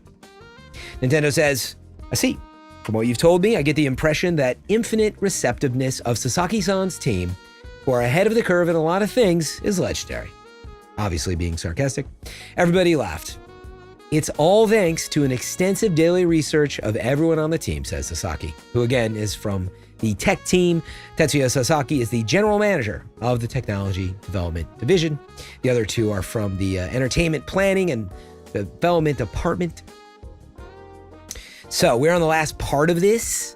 Nintendo says, I see. From what you've told me, I get the impression that infinite receptiveness of Sasaki-san's team, who are ahead of the curve in a lot of things, is legendary. Obviously being sarcastic. Everybody laughed. It's all thanks to an extensive daily research of everyone on the team, says Sasaki, who again is from the tech team. Tetsuya Sasaki is the general manager of the technology development division. The other two are from the entertainment planning and development department. So we're on the last part of this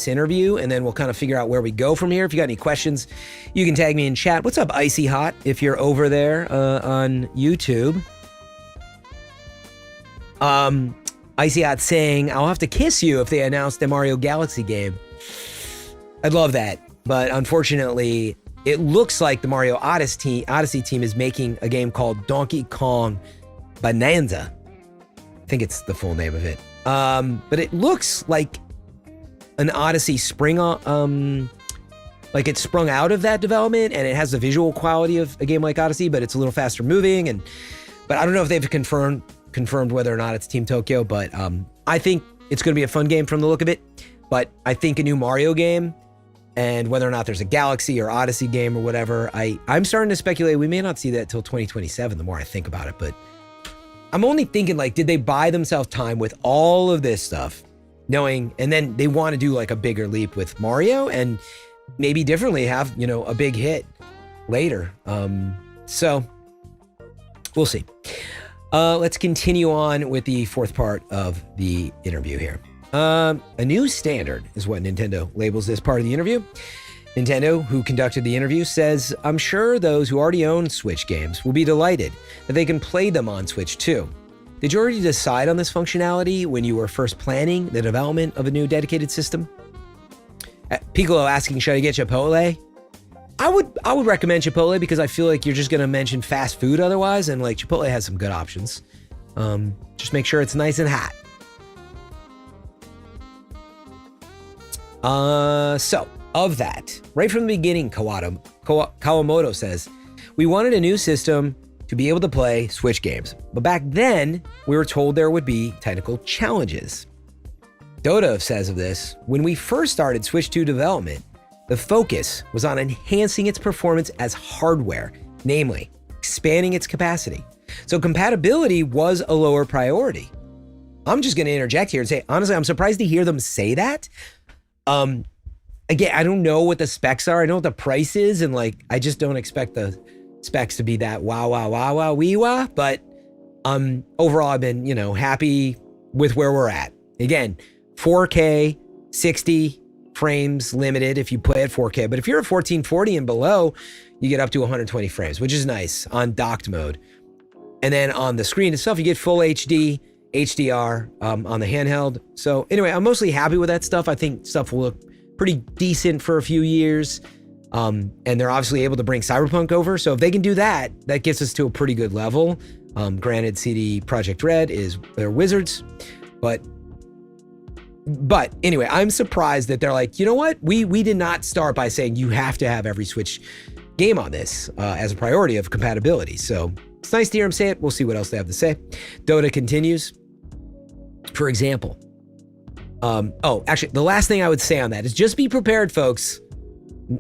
interview, and then we'll kind of figure out where we go from here. If you got any questions, you can tag me in chat. What's up, Icy Hot, if you're over there on YouTube? Icy Hot saying, I'll have to kiss you if they announce the Mario Galaxy game. I'd love that, but unfortunately, it looks like the Mario Odyssey team is making a game called Donkey Kong Bonanza. I think it's the full name of it. But it looks like an Odyssey like it sprung out of that development, and it has the visual quality of a game like Odyssey, but it's a little faster moving. But I don't know if they've confirmed whether or not it's Team Tokyo, but I think it's going to be a fun game from the look of it. But I think a new Mario game, and whether or not there's a Galaxy or Odyssey game or whatever, I'm starting to speculate we may not see that till 2027, the more I think about it. But I'm only thinking, like, did they buy themselves time with all of this stuff, knowing, and then they want to do like a bigger leap with Mario and maybe differently have, a big hit later. So we'll see. Let's continue on with the fourth part of the interview here. A new standard is what Nintendo labels this part of the interview. Nintendo, who conducted the interview, says, I'm sure those who already own Switch games will be delighted that they can play them on Switch too. Did you already decide on this functionality when you were first planning the development of a new dedicated system? Piccolo asking, should I get Chipotle? I would recommend Chipotle because I feel like you're just going to mention fast food otherwise, and like Chipotle has some good options. Just make sure it's nice and hot. So, of that, right from the beginning, Kawamoto says, we wanted a new system to be able to play Switch games. But back then, we were told there would be technical challenges. Dota says of this, when we first started Switch 2 development, the focus was on enhancing its performance as hardware, namely, expanding its capacity. So compatibility was a lower priority. I'm just going to interject here and say, honestly, I'm surprised to hear them say that. Again, I don't know what the specs are. I know what the price is, and like, I just don't expect the specs to be that wee-wah. But overall, I've been, happy with where we're at. Again, 4K, 60 frames limited if you play at 4K. But if you're at 1440 and below, you get up to 120 frames, which is nice on docked mode. And then on the screen itself, you get full HD, HDR on the handheld. So anyway, I'm mostly happy with that stuff. I think stuff will look pretty decent for a few years. And they're obviously able to bring Cyberpunk over. So if they can do that, that gets us to a pretty good level. Granted, CD Projekt Red they're wizards. But anyway, I'm surprised that they're like, you know what? We did not start by saying you have to have every Switch game on this as a priority of compatibility. So it's nice to hear him say it. We'll see what else they have to say. Dota continues. For example, actually, the last thing I would say on that is just be prepared, folks.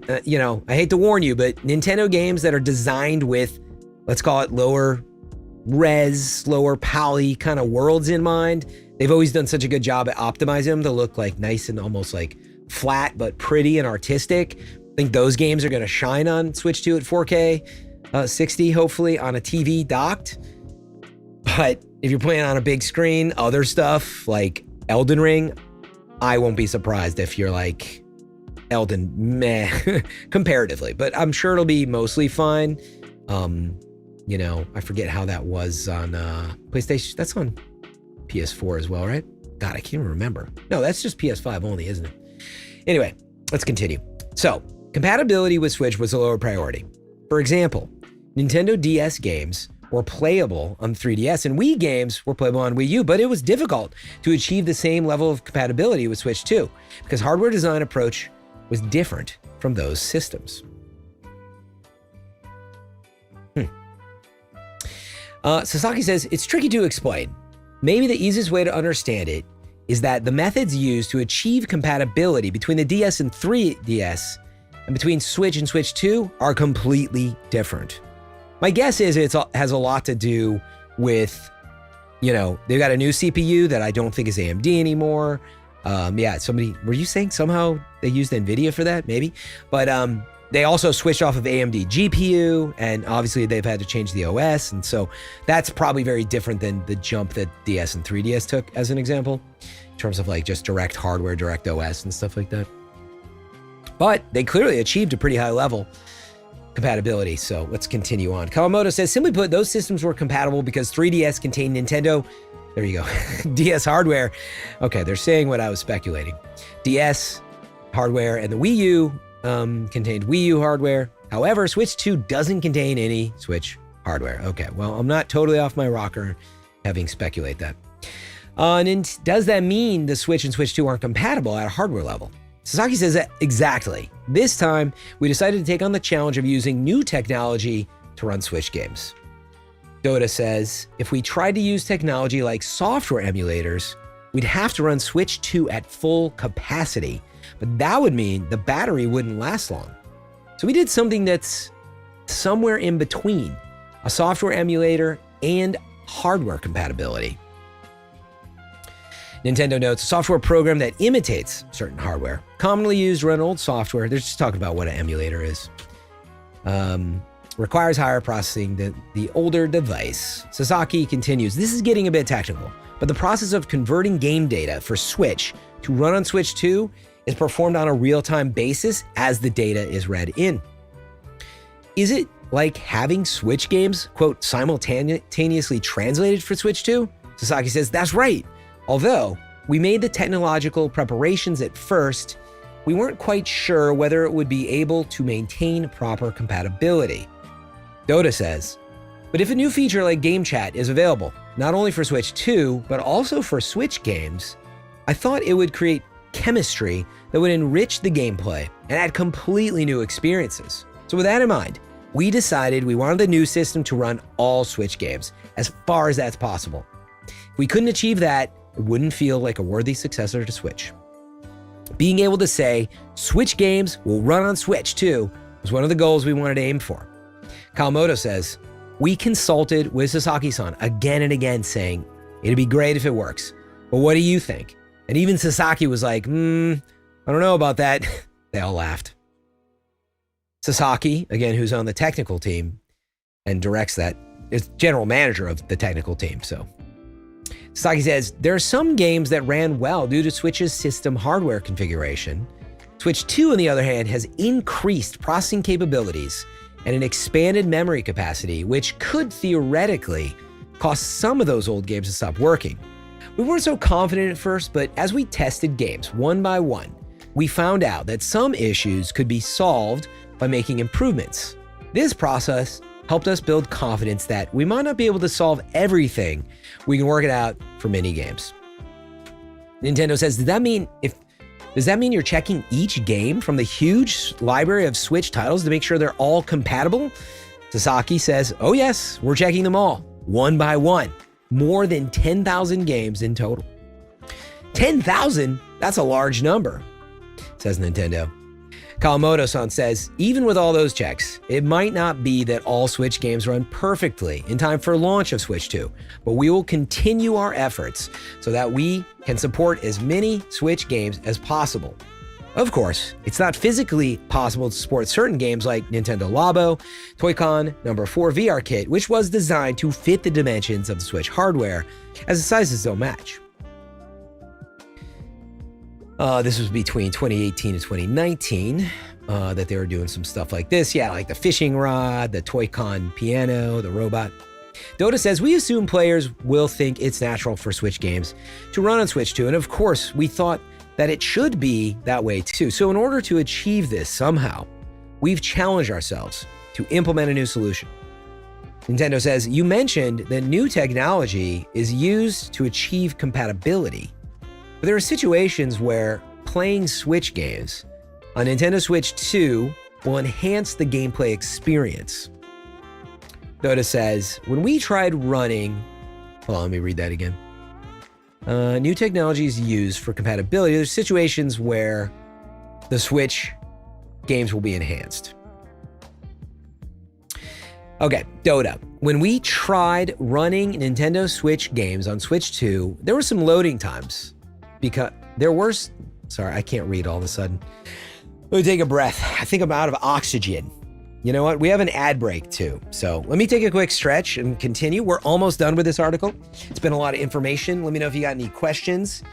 I hate to warn you, but Nintendo games that are designed with, let's call it lower res, lower poly kind of worlds in mind, they've always done such a good job at optimizing them to look like nice and almost like flat, but pretty and artistic. I think those games are going to shine on Switch 2 at 4K 60, hopefully, on a TV docked. But if you're playing on a big screen, other stuff like Elden Ring, I won't be surprised if you're like Elden, meh, comparatively. But I'm sure it'll be mostly fine. I forget how that was on PlayStation. That's on PS4 as well, right? God, I can't even remember. No, that's just PS5 only, isn't it? Anyway, let's continue. So, compatibility with Switch was a lower priority. For example, Nintendo DS games were playable on 3DS, and Wii games were playable on Wii U, but it was difficult to achieve the same level of compatibility with Switch 2 because hardware design approach was different from those systems. Sasaki says, it's tricky to explain. Maybe the easiest way to understand it is that the methods used to achieve compatibility between the DS and 3DS and between Switch and Switch 2 are completely different. My guess is it has a lot to do with, they've got a new CPU that I don't think is AMD anymore. Were you saying somehow they used NVIDIA for that? Maybe. But they also switched off of AMD GPU, and obviously they've had to change the OS. And so that's probably very different than the jump that DS and 3DS took, as an example, in terms of like just direct hardware, direct OS and stuff like that. But they clearly achieved a pretty high level compatibility. So let's continue on. Kawamoto says, simply put, those systems were compatible because 3DS contained Nintendo. There you go. DS hardware. Okay, they're saying what I was speculating. DS hardware and the Wii U contained Wii U hardware. However, Switch 2 doesn't contain any Switch hardware. Okay, well, I'm not totally off my rocker having speculate that. And does that mean the Switch and Switch 2 aren't compatible at a hardware level? Sasaki says that exactly. This time, we decided to take on the challenge of using new technology to run Switch games. Dota says, if we tried to use technology like software emulators, we'd have to run Switch 2 at full capacity, but that would mean the battery wouldn't last long. So we did something that's somewhere in between, a software emulator and hardware compatibility. Nintendo notes, a software program that imitates certain hardware, commonly used to run old software. They're just talking about what an emulator is. Requires higher processing than the older device. Sasaki continues, this is getting a bit technical, but the process of converting game data for Switch to run on Switch 2 is performed on a real-time basis as the data is read in. Is it like having Switch games, quote, simultaneously translated for Switch 2? Sasaki says, that's right. Although we made the technological preparations at first, we weren't quite sure whether it would be able to maintain proper compatibility. Dota says, but if a new feature like Game Chat is available, not only for Switch 2, but also for Switch games, I thought it would create chemistry that would enrich the gameplay and add completely new experiences. So with that in mind, we decided we wanted the new system to run all Switch games, as far as that's possible. If we couldn't achieve that, it wouldn't feel like a worthy successor to Switch. Being able to say, Switch games will run on Switch too, was one of the goals we wanted to aim for. Kawamoto says, we consulted with Sasaki-san again and again saying, it'd be great if it works, but what do you think? And even Sasaki was like, I don't know about that. They all laughed. Sasaki, again, who's on the technical team and directs that, is general manager of the technical team, so. Sasaki says, there are some games that ran well due to Switch's system hardware configuration. Switch 2, on the other hand, has increased processing capabilities and an expanded memory capacity, which could theoretically cause some of those old games to stop working. We weren't so confident at first, but as we tested games one by one, we found out that some issues could be solved by making improvements. This process helped us build confidence that we might not be able to solve everything. We can work it out for mini games. Nintendo says, does that mean if Does that mean you're checking each game from the huge library of Switch titles to make sure they're all compatible? Sasaki says, oh yes, we're checking them all, one by one. More than 10,000 games in total. 10,000? That's a large number, says Nintendo. Kawamoto-san says, even with all those checks, it might not be that all Switch games run perfectly in time for launch of Switch 2, but we will continue our efforts so that we can support as many Switch games as possible. Of course, it's not physically possible to support certain games like Nintendo Labo, Toy-Con number 4 VR Kit, which was designed to fit the dimensions of the Switch hardware, as the sizes don't match. This was between 2018 and 2019 that they were doing some stuff like this. Yeah, like the fishing rod, the Toy-Con piano, the robot. Dota says, we assume players will think it's natural for Switch games to run on Switch 2. And of course, we thought that it should be that way too. So in order to achieve this somehow, we've challenged ourselves to implement a new solution. Nintendo says, you mentioned that new technology is used to achieve compatibility. But there are situations where playing Switch games on Nintendo Switch 2 will enhance the gameplay experience. Dota says, when we tried running, hold on, let me read that again. New technology is used for compatibility. There's situations where the Switch games will be enhanced. Okay, Dota. When we tried running Nintendo Switch games on Switch 2, there were some loading times. Because there were, sorry, I can't read all of a sudden. Let me take a breath. I think I'm out of oxygen. You know what? We have an ad break too. So let me take a quick stretch and continue. We're almost done with this article. It's been a lot of information. Let me know if you got any questions,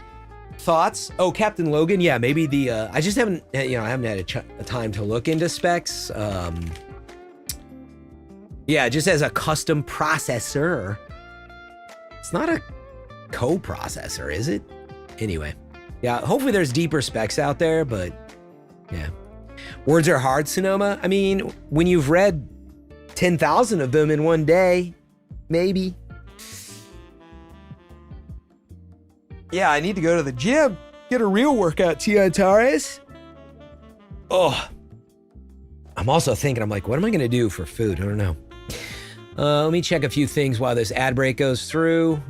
thoughts. Oh, Captain Logan. Yeah, maybe I just haven't, I haven't had a time to look into specs. Yeah, just as a custom processor. It's not a co-processor, is it? Anyway, yeah, hopefully there's deeper specs out there, but yeah. Words are hard, Sonoma. I mean, when you've read 10,000 of them in one day, maybe. Yeah, I need to go to the gym, get a real workout, Tia Tares. Oh, I'm also thinking, I'm like, what am I going to do for food? I don't know. Let me check a few things while this ad break goes through.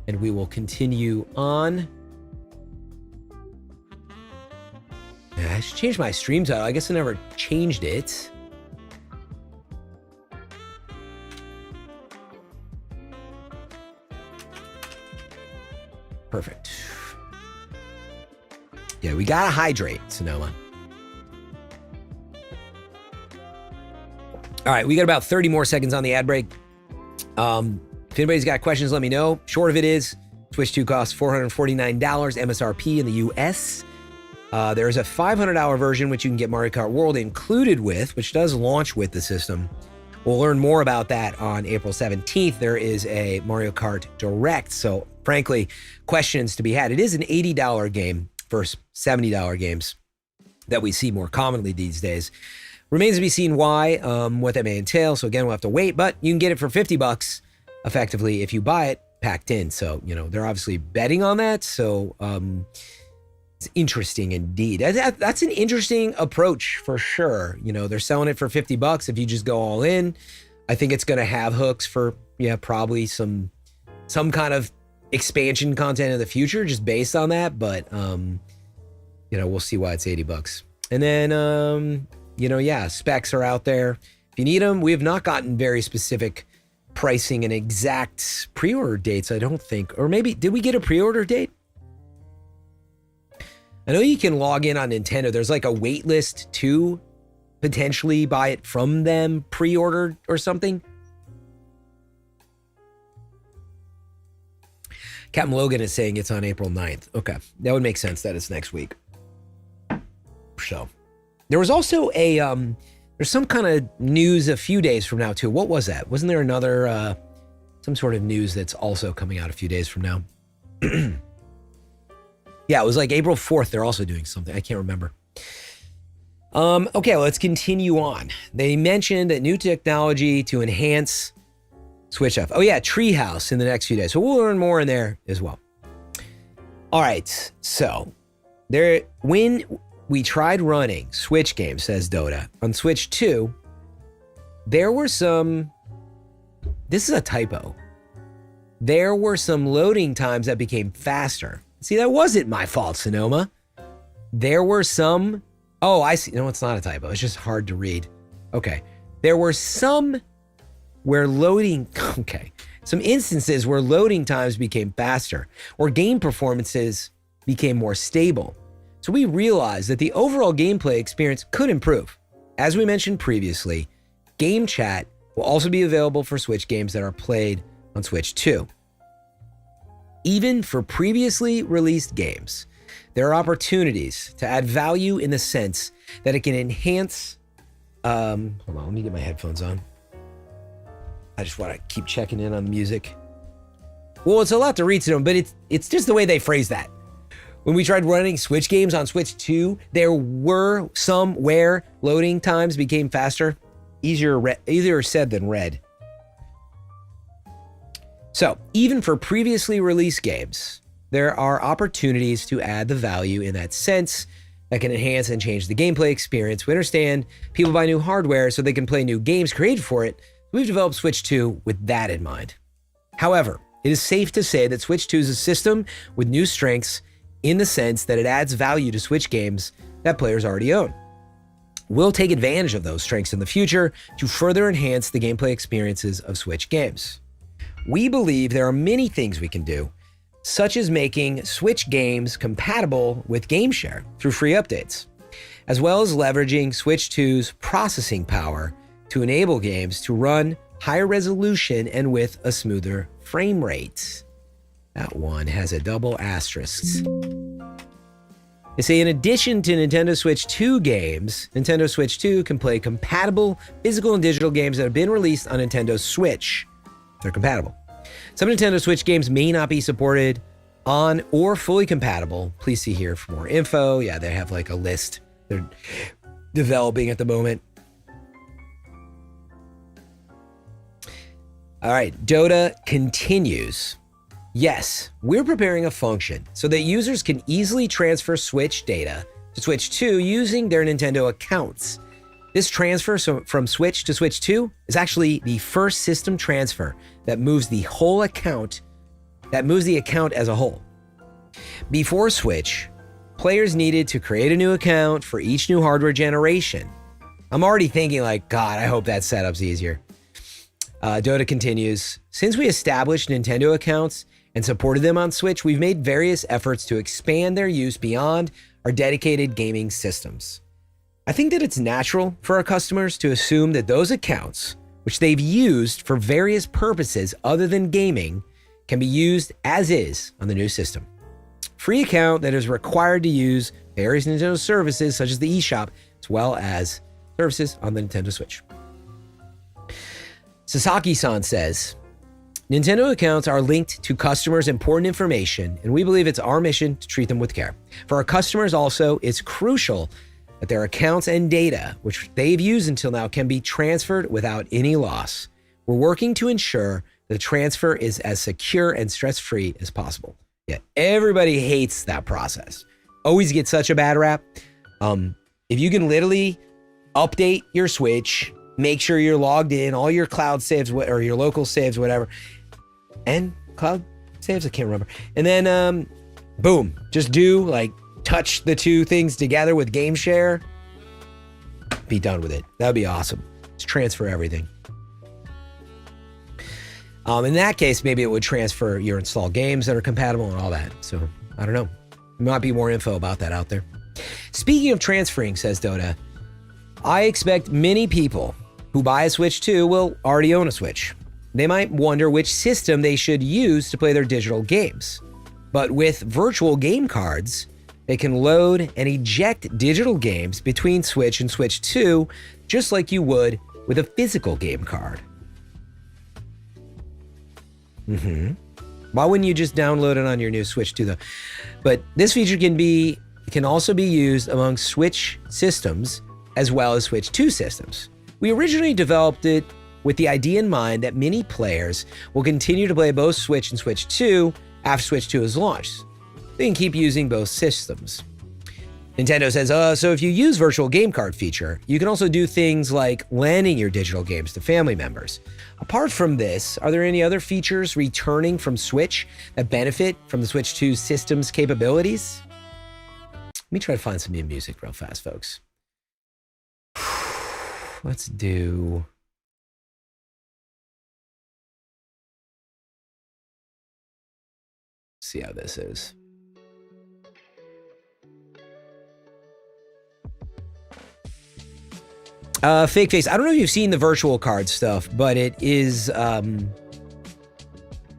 And we will continue on. Yeah, I should change my stream title. I guess I never changed it. Perfect. Yeah, we gotta hydrate, Sonoma. All right, we got about 30 more seconds on the ad break. If anybody's got questions, let me know. Short of it is, Switch 2 costs $449 MSRP in the US. There's a $500 version, which you can get Mario Kart World included with, which does launch with the system. We'll learn more about that on April 17th. There is a Mario Kart Direct. So frankly, questions to be had. It is an $80 game versus $70 games that we see more commonly these days. Remains to be seen why, what that may entail. So again, we'll have to wait, but you can get it for $50 effectively if you buy it packed in. So, they're obviously betting on that. So it's interesting indeed. That's an interesting approach for sure. They're selling it for $50 if you just go all in. I think it's going to have hooks for, probably some kind of expansion content in the future just based on that. But, we'll see why it's $80. And then, specs are out there. If you need them, we have not gotten very specific pricing and exact pre-order dates, I don't think. Or maybe, did we get a pre-order date? I know you can log in on Nintendo. There's like a wait list to potentially buy it from them pre-ordered or something. Captain Logan is saying it's on April 9th. Okay, that would make sense that it's next week. So, there was also a, there's some kind of news a few days from now too. What was that? Wasn't there another, some sort of news that's also coming out a few days from now? Yeah, it was like April 4th. They're also doing something. I can't remember. Okay, let's continue on. They mentioned a new technology to enhance Switch Off. Oh yeah, Treehouse in the next few days. So we'll learn more in there as well. All right, so when we tried running Switch games, says Dota, on Switch 2, there were some, this is a typo. There were some loading times that became faster. See, that wasn't my fault, Sonoma. There were some, oh, I see. No, it's not a typo. It's just hard to read. Okay. There were some where loading, okay. Some instances where loading times became faster or game performances became more stable. So we realized that the overall gameplay experience could improve. As we mentioned previously, Game Chat will also be available for Switch games that are played on Switch 2. Even for previously released games, there are opportunities to add value in the sense that it can enhance, hold on, let me get my headphones on. I just want to keep checking in on the music. Well, it's a lot to read to them, but it's just the way they phrase that. When we tried running Switch games on Switch 2, there were some where loading times became faster. Easier said than read. So, even for previously released games, there are opportunities to add the value in that sense that can enhance and change the gameplay experience. We understand people buy new hardware so they can play new games created for it. We've developed Switch 2 with that in mind. However, it is safe to say that Switch 2 is a system with new strengths in the sense that it adds value to Switch games that players already own. We'll take advantage of those strengths in the future to further enhance the gameplay experiences of Switch games. We believe there are many things we can do, such as making Switch games compatible with GameShare through free updates, as well as leveraging Switch 2's processing power to enable games to run higher resolution and with a smoother frame rate. That one has a double asterisk. They say in addition to Nintendo Switch 2 games, Nintendo Switch 2 can play compatible physical and digital games that have been released on Nintendo Switch. They're compatible. Some Nintendo Switch games may not be supported on or fully compatible. Please see here for more info. Yeah, they have like a list they're developing at the moment. All right, Dota continues. Yes, we're preparing a function so that users can easily transfer Switch data to Switch 2 using their Nintendo accounts. This transfer from Switch to Switch 2 is actually the first system transfer that moves the account as a whole. Before Switch, players needed to create a new account for each new hardware generation. I'm already thinking like, God, I hope that setup's easier. Dota continues, since we established Nintendo accounts and supported them on Switch, we've made various efforts to expand their use beyond our dedicated gaming systems. I think that it's natural for our customers to assume that those accounts, which they've used for various purposes other than gaming, can be used as is on the new system. Free account that is required to use various Nintendo services such as the eShop, as well as services on the Nintendo Switch. Sasaki-san says, Nintendo accounts are linked to customers' important information, and we believe it's our mission to treat them with care. For our customers also, it's crucial that their accounts and data, which they've used until now, can be transferred without any loss. We're working to ensure the transfer is as secure and stress-free as possible. Yeah, everybody hates that process. Always get such a bad rap. If you can literally update your Switch, make sure you're logged in, all your cloud saves or your local saves, whatever, and cloud saves, I can't remember. And then, boom, just touch the two things together with GameShare. Be done with it. That'd be awesome. Just transfer everything. In that case, maybe it would transfer your installed games that are compatible and all that. So I don't know. There might be more info about that out there. Speaking of transferring, says Dota, I expect many people who buy a Switch 2 will already own a Switch. They might wonder which system they should use to play their digital games. But with virtual game cards, they can load and eject digital games between Switch and Switch 2, just like you would with a physical game card. Why wouldn't you just download it on your new Switch 2 though? But this feature can also be used among Switch systems as well as Switch 2 systems. We originally developed it with the idea in mind that many players will continue to play both Switch and Switch 2 after Switch 2 is launched. they can keep using both systems. Nintendo says, so if you use virtual game card feature, you can also do things like lending your digital games to family members. Apart from this, are there any other features returning from Switch that benefit from the Switch 2 system's capabilities? Let me try to find some new music real fast, folks. Let's do... see how this is. Fake Face. I don't know if you've seen the virtual card stuff, but it is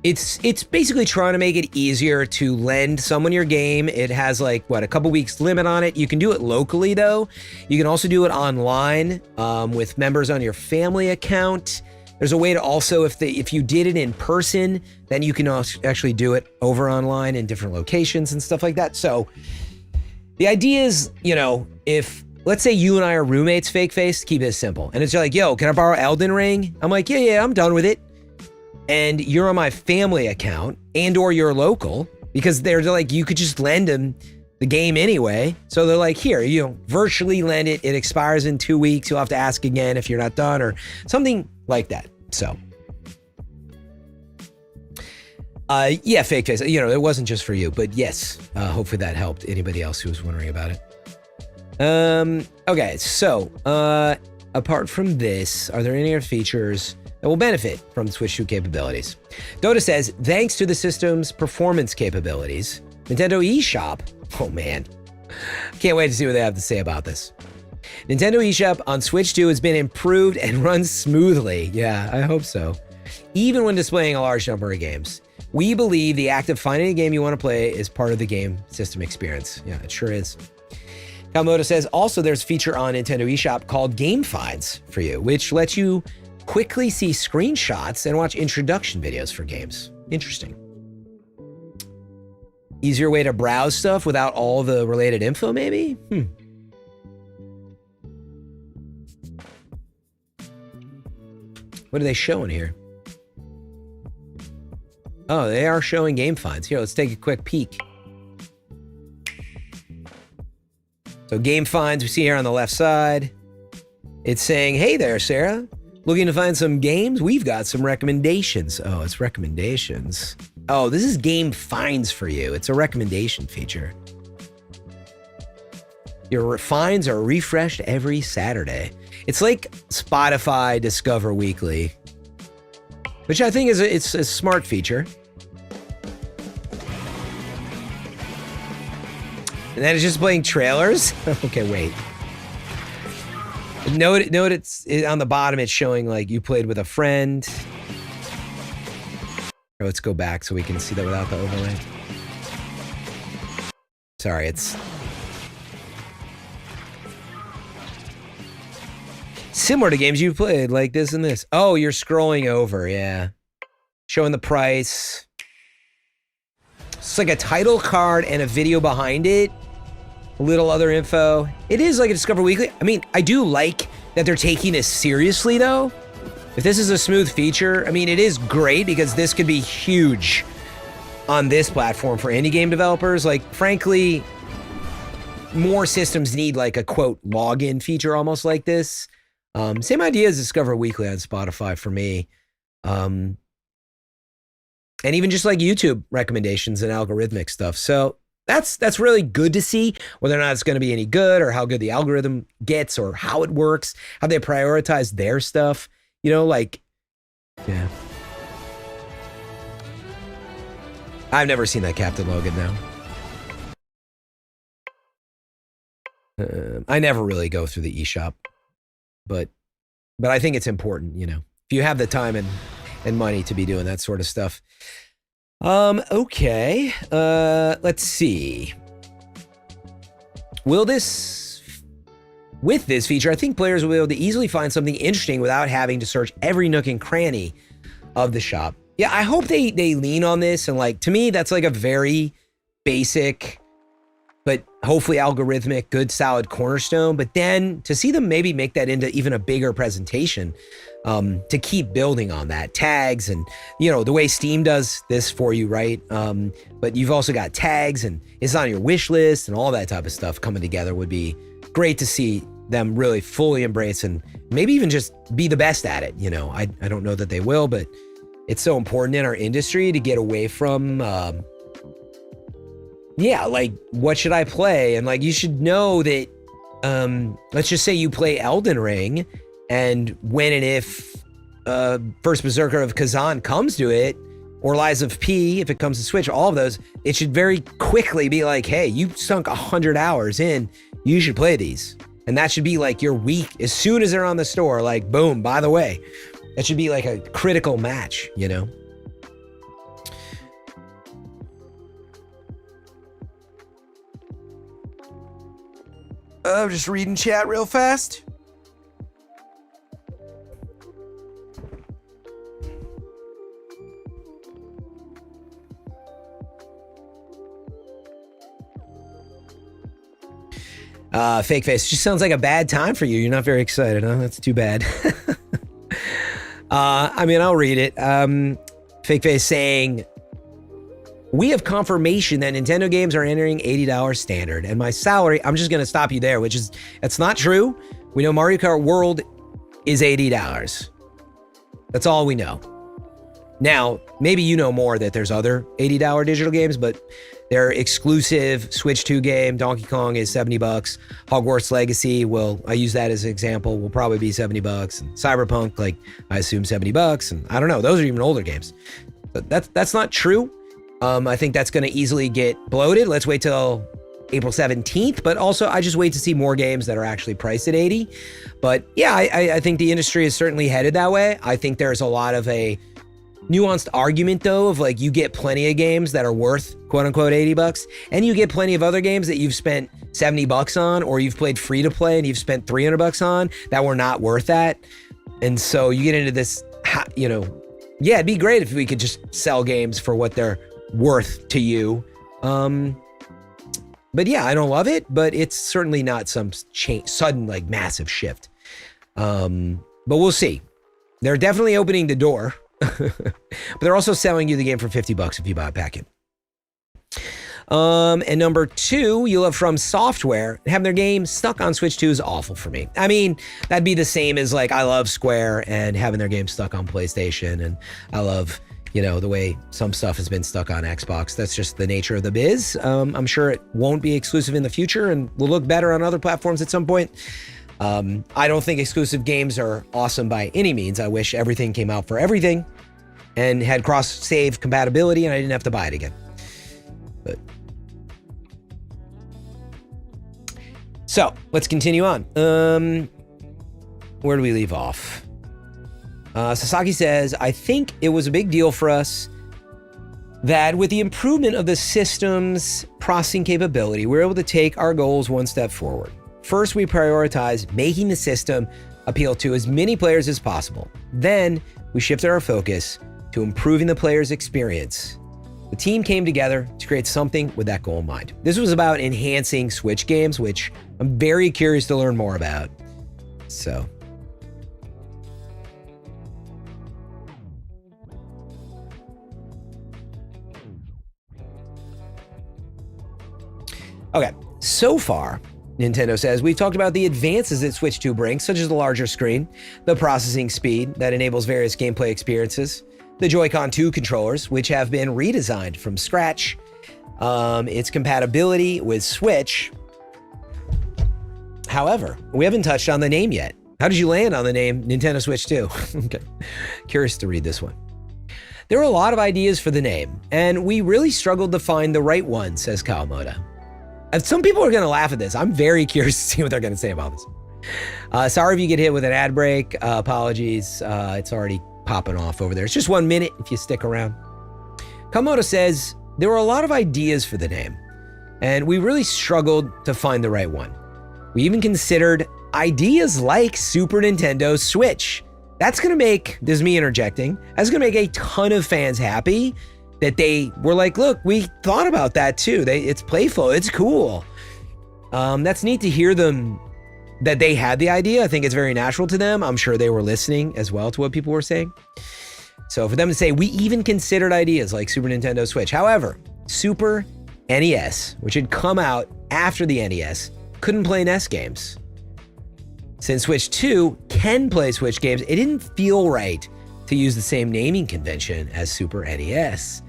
it's basically trying to make it easier to lend someone your game. It has like a couple weeks limit on it. You can do it locally though. You can also do it online with members on your family account. There's a way to also, if you did it in person, then you can actually do it over online in different locations and stuff like that. So the idea is, if let's say you and I are roommates, Fake Face, keep this simple. And it's like, yo, can I borrow Elden Ring? I'm like, yeah, I'm done with it. And you're on my family account and or you're local, because they're like, you could just lend them the game anyway. So they're like, here, virtually lend it. It expires in 2 weeks. You'll have to ask again if you're not done or something like that. So, yeah, Fake Face, it wasn't just for you, but yes, hopefully that helped anybody else who was wondering about it. Okay, so, apart from this, are there any other features that will benefit from Switch 2 capabilities? Dota says, thanks to the system's performance capabilities, Nintendo eShop, oh man, can't wait to see what they have to say about this. Nintendo eShop on Switch 2 has been improved and runs smoothly. Yeah, I hope so. Even when displaying a large number of games. We believe the act of finding a game you want to play is part of the game system experience. Yeah, it sure is. Kamoto says, also there's a feature on Nintendo eShop called Game Finds for you, which lets you quickly see screenshots and watch introduction videos for games. Interesting. Easier way to browse stuff without all the related info, maybe? What are they showing here? Oh, they are showing Game Finds. Here, let's take a quick peek. So Game Finds, we see here on the left side. It's saying, hey there, Sarah. Looking to find some games? We've got some recommendations. Oh, it's recommendations. Oh, this is Game Finds for you. It's a recommendation feature. Your finds are refreshed every Saturday. It's like Spotify Discover Weekly, which I think it's a smart feature. And then it's just playing trailers? Okay, wait. Note it's on the bottom, it's showing like you played with a friend. Let's go back so we can see that without the overlay. Sorry, it's similar to games you've played, like this and this. Oh, you're scrolling over, yeah. Showing the price. It's like a title card and a video behind it. A little other info. It is like a Discover Weekly. I mean, I do like that they're taking this seriously, though. If this is a smooth feature, I mean, it is great because this could be huge on this platform for indie game developers. Like, frankly, more systems need like a, quote, login feature almost like this. Same idea as Discover Weekly on Spotify for me. And even just like YouTube recommendations and algorithmic stuff. So that's really good to see. Whether or not it's going to be any good or how good the algorithm gets or how it works, how they prioritize their stuff. Like, yeah. I've never seen that Captain Logan now. I never really go through the eShop. But I think it's important, if you have the time and money to be doing that sort of stuff. Okay. Let's see. With this feature, I think players will be able to easily find something interesting without having to search every nook and cranny of the shop. Yeah, I hope they lean on this. And like, to me, that's like a very basic but hopefully algorithmic, good, solid cornerstone. But then to see them maybe make that into even a bigger presentation, to keep building on that, tags and, you know, the way Steam does this for you, right? But you've also got tags and it's on your wish list and all that type of stuff coming together would be great to see them really fully embrace and maybe even just be the best at it. You know, I don't know that they will, but it's so important in our industry to get away from, like, what should I play? And like, you should know that, let's just say you play Elden Ring, and when and if First Berserker of Kazan comes to it, or Lies of P, if it comes to Switch, all of those, it should very quickly be like, hey, you sunk 100 hours in, you should play these. And that should be like your week, as soon as they're on the store, like, boom, by the way. That should be like a critical match, you know? I'm just reading chat real fast. Fake face. Just sounds like a bad time for you. You're not very excited, huh? That's too bad. I mean, I'll read it. Fake face saying, we have confirmation that Nintendo games are entering $80 standard, and my salary, I'm just going to stop you there, which is, that's not true. We know Mario Kart World is $80. That's all we know. Now, maybe you know more that there's other $80 digital games, but their exclusive Switch 2 game, Donkey Kong, is $70. Hogwarts Legacy, well, I use that as an example, will probably be $70. And Cyberpunk, like, I assume $70. And I don't know, those are even older games. But that's not true. I think that's going to easily get bloated. Let's wait till April 17th. But also, I just wait to see more games that are actually priced at 80. But yeah, I think the industry is certainly headed that way. I think there's a lot of a nuanced argument, though, of like, you get plenty of games that are worth quote unquote $80, and you get plenty of other games that you've spent $70 on, or you've played free to play and you've spent $300 on that were not worth that. And so you get into this, you know, yeah, it'd be great if we could just sell games for what they're worth to you. But yeah, I don't love it, but it's certainly not some sudden, like, massive shift. But we'll see. They're definitely opening the door. But they're also selling you the game for $50 if you buy a packet. And number two, you love From Software. Having their game stuck on Switch 2 is awful for me. I mean, that'd be the same as like I love Square and having their game stuck on PlayStation, and I love, you know, the way some stuff has been stuck on Xbox. That's just the nature of the biz. I'm sure it won't be exclusive in the future and will look better on other platforms at some point. I don't think exclusive games are awesome by any means. I wish everything came out for everything and had cross-save compatibility and I didn't have to buy it again. But so let's continue on. Where do we leave off? Sasaki says, I think it was a big deal for us that with the improvement of the system's processing capability, we're able to take our goals one step forward. First, we prioritize making the system appeal to as many players as possible. Then we shifted our focus to improving the player's experience. The team came together to create something with that goal in mind. This was about enhancing Switch games, which I'm very curious to learn more about. So. Okay, so far, Nintendo says, we've talked about the advances that Switch 2 brings, such as the larger screen, the processing speed that enables various gameplay experiences, the Joy-Con 2 controllers, which have been redesigned from scratch, its compatibility with Switch. However, we haven't touched on the name yet. How did you land on the name Nintendo Switch 2? Okay, curious to read this one. There were a lot of ideas for the name, and we really struggled to find the right one, says Kawamoto. And some people are going to laugh at this. I'm very curious to see what they're going to say about this. Sorry if you get hit with an ad break. Apologies. It's already popping off over there. It's just 1 minute if you stick around. Kawamoto says, there were a lot of ideas for the name, and we really struggled to find the right one. We even considered ideas like Super Nintendo Switch. That's going to make, this is me interjecting, that's going to make a ton of fans happy that they were like, look, we thought about that too. It's playful, it's cool. That's neat to hear them, that they had the idea. I think it's very natural to them. I'm sure they were listening as well to what people were saying. So for them to say, we even considered ideas like Super Nintendo Switch. However, Super NES, which had come out after the NES, couldn't play NES games. Since Switch 2 can play Switch games, it didn't feel right to use the same naming convention as Super NES.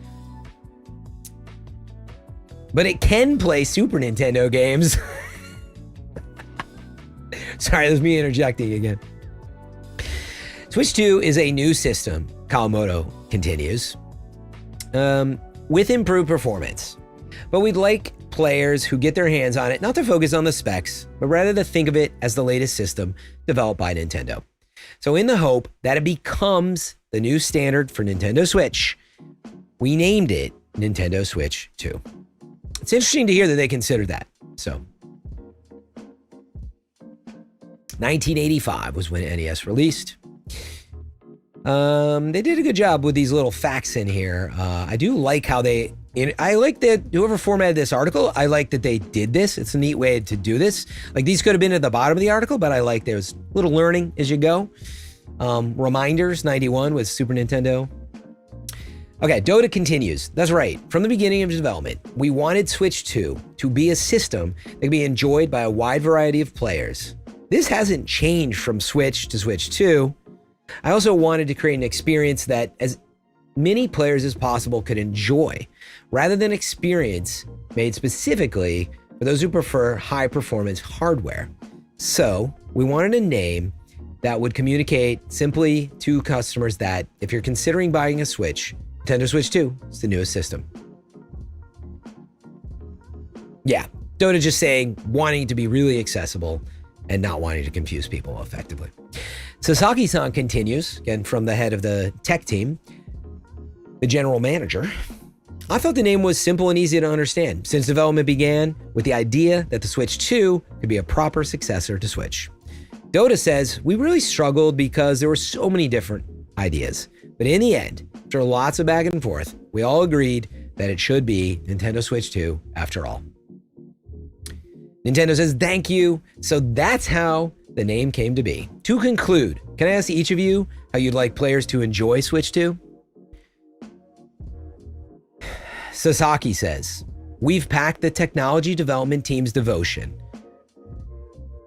But it can play Super Nintendo games. Sorry, that's me interjecting again. Switch 2 is a new system, Kawamoto continues, with improved performance. But we'd like players who get their hands on it not to focus on the specs, but rather to think of it as the latest system developed by Nintendo. So in the hope that it becomes the new standard for Nintendo Switch, we named it Nintendo Switch 2. It's interesting to hear that they considered that. So 1985 was when NES released. They did a good job with these little facts in here. I do like how I like that whoever formatted this article, I like that they did this. It's a neat way to do this. Like these could have been at the bottom of the article, but I like there's a little learning as you go. Reminders, 91 with Super Nintendo. Okay, Dota continues. That's right. From the beginning of development, we wanted Switch 2 to be a system that could be enjoyed by a wide variety of players. This hasn't changed from Switch to Switch 2. I also wanted to create an experience that as many players as possible could enjoy, rather than experience made specifically for those who prefer high-performance hardware. So we wanted a name that would communicate simply to customers that if you're considering buying a Switch, Nintendo Switch 2 is the newest system. Yeah, Dota just saying wanting it to be really accessible and not wanting to confuse people effectively. Sasaki-san continues, again from the head of the tech team, the general manager. I thought the name was simple and easy to understand since development began with the idea that the Switch 2 could be a proper successor to Switch. Dota says, we really struggled because there were so many different ideas. But in the end, after lots of back and forth, we all agreed that it should be Nintendo Switch 2 after all. Nintendo says, thank you. So that's how the name came to be. To conclude, can I ask each of you how you'd like players to enjoy Switch 2? Sasaki says, we've packed the technology development team's devotion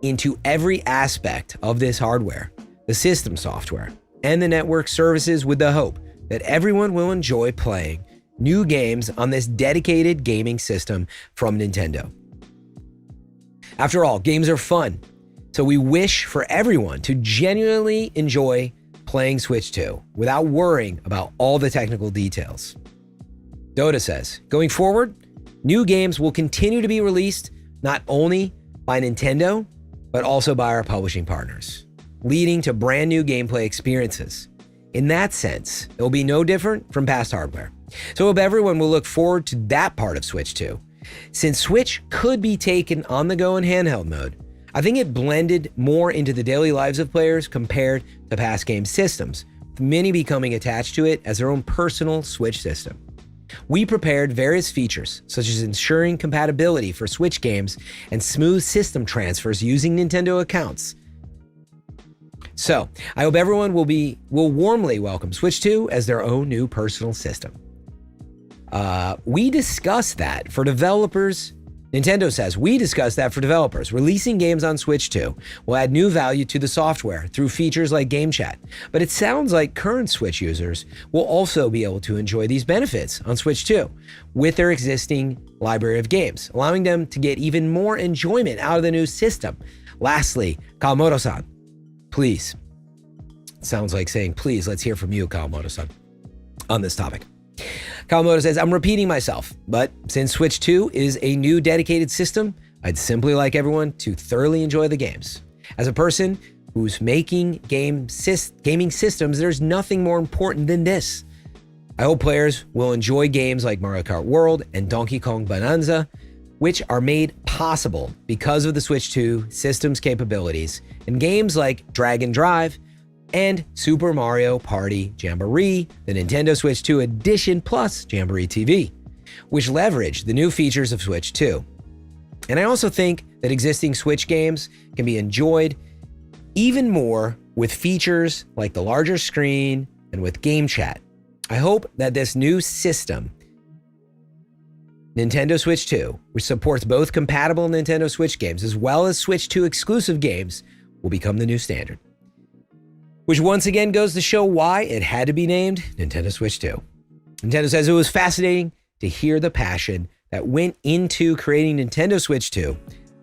into every aspect of this hardware, the system software, and the network services with the hope that everyone will enjoy playing new games on this dedicated gaming system from Nintendo. After all, games are fun, so we wish for everyone to genuinely enjoy playing Switch 2 without worrying about all the technical details. Dota says, going forward, new games will continue to be released not only by Nintendo, but also by our publishing partners, leading to brand new gameplay experiences. In that sense, it will be no different from past hardware. So I hope everyone will look forward to that part of Switch 2. Since Switch could be taken on the go in handheld mode, I think it blended more into the daily lives of players compared to past game systems, with many becoming attached to it as their own personal Switch system. We prepared various features, such as ensuring compatibility for Switch games and smooth system transfers using Nintendo accounts. So, I hope everyone will warmly welcome Switch 2 as their own new personal system. We discussed that for developers. Nintendo says, we discussed that for developers. Releasing games on Switch 2 will add new value to the software through features like Game Chat. But it sounds like current Switch users will also be able to enjoy these benefits on Switch 2 with their existing library of games, allowing them to get even more enjoyment out of the new system. Lastly, Kawamoto-san, please. Sounds like saying, please, let's hear from you, Kawamoto-san, on this topic. Kawamoto says, I'm repeating myself, but since Switch 2 is a new dedicated system, I'd simply like everyone to thoroughly enjoy the games. As a person who's making gaming systems, there's nothing more important than this. I hope players will enjoy games like Mario Kart World and Donkey Kong Bonanza, which are made possible because of the Switch 2 system's capabilities, and games like Dragon Drive and Super Mario Party Jamboree, the Nintendo Switch 2 Edition plus Jamboree TV, which leverage the new features of Switch 2. And I also think that existing Switch games can be enjoyed even more with features like the larger screen and with game chat. I hope that this new system, Nintendo Switch 2, which supports both compatible Nintendo Switch games as well as Switch 2 exclusive games, will become the new standard. Which once again goes to show why it had to be named Nintendo Switch 2. Nintendo says it was fascinating to hear the passion that went into creating Nintendo Switch 2.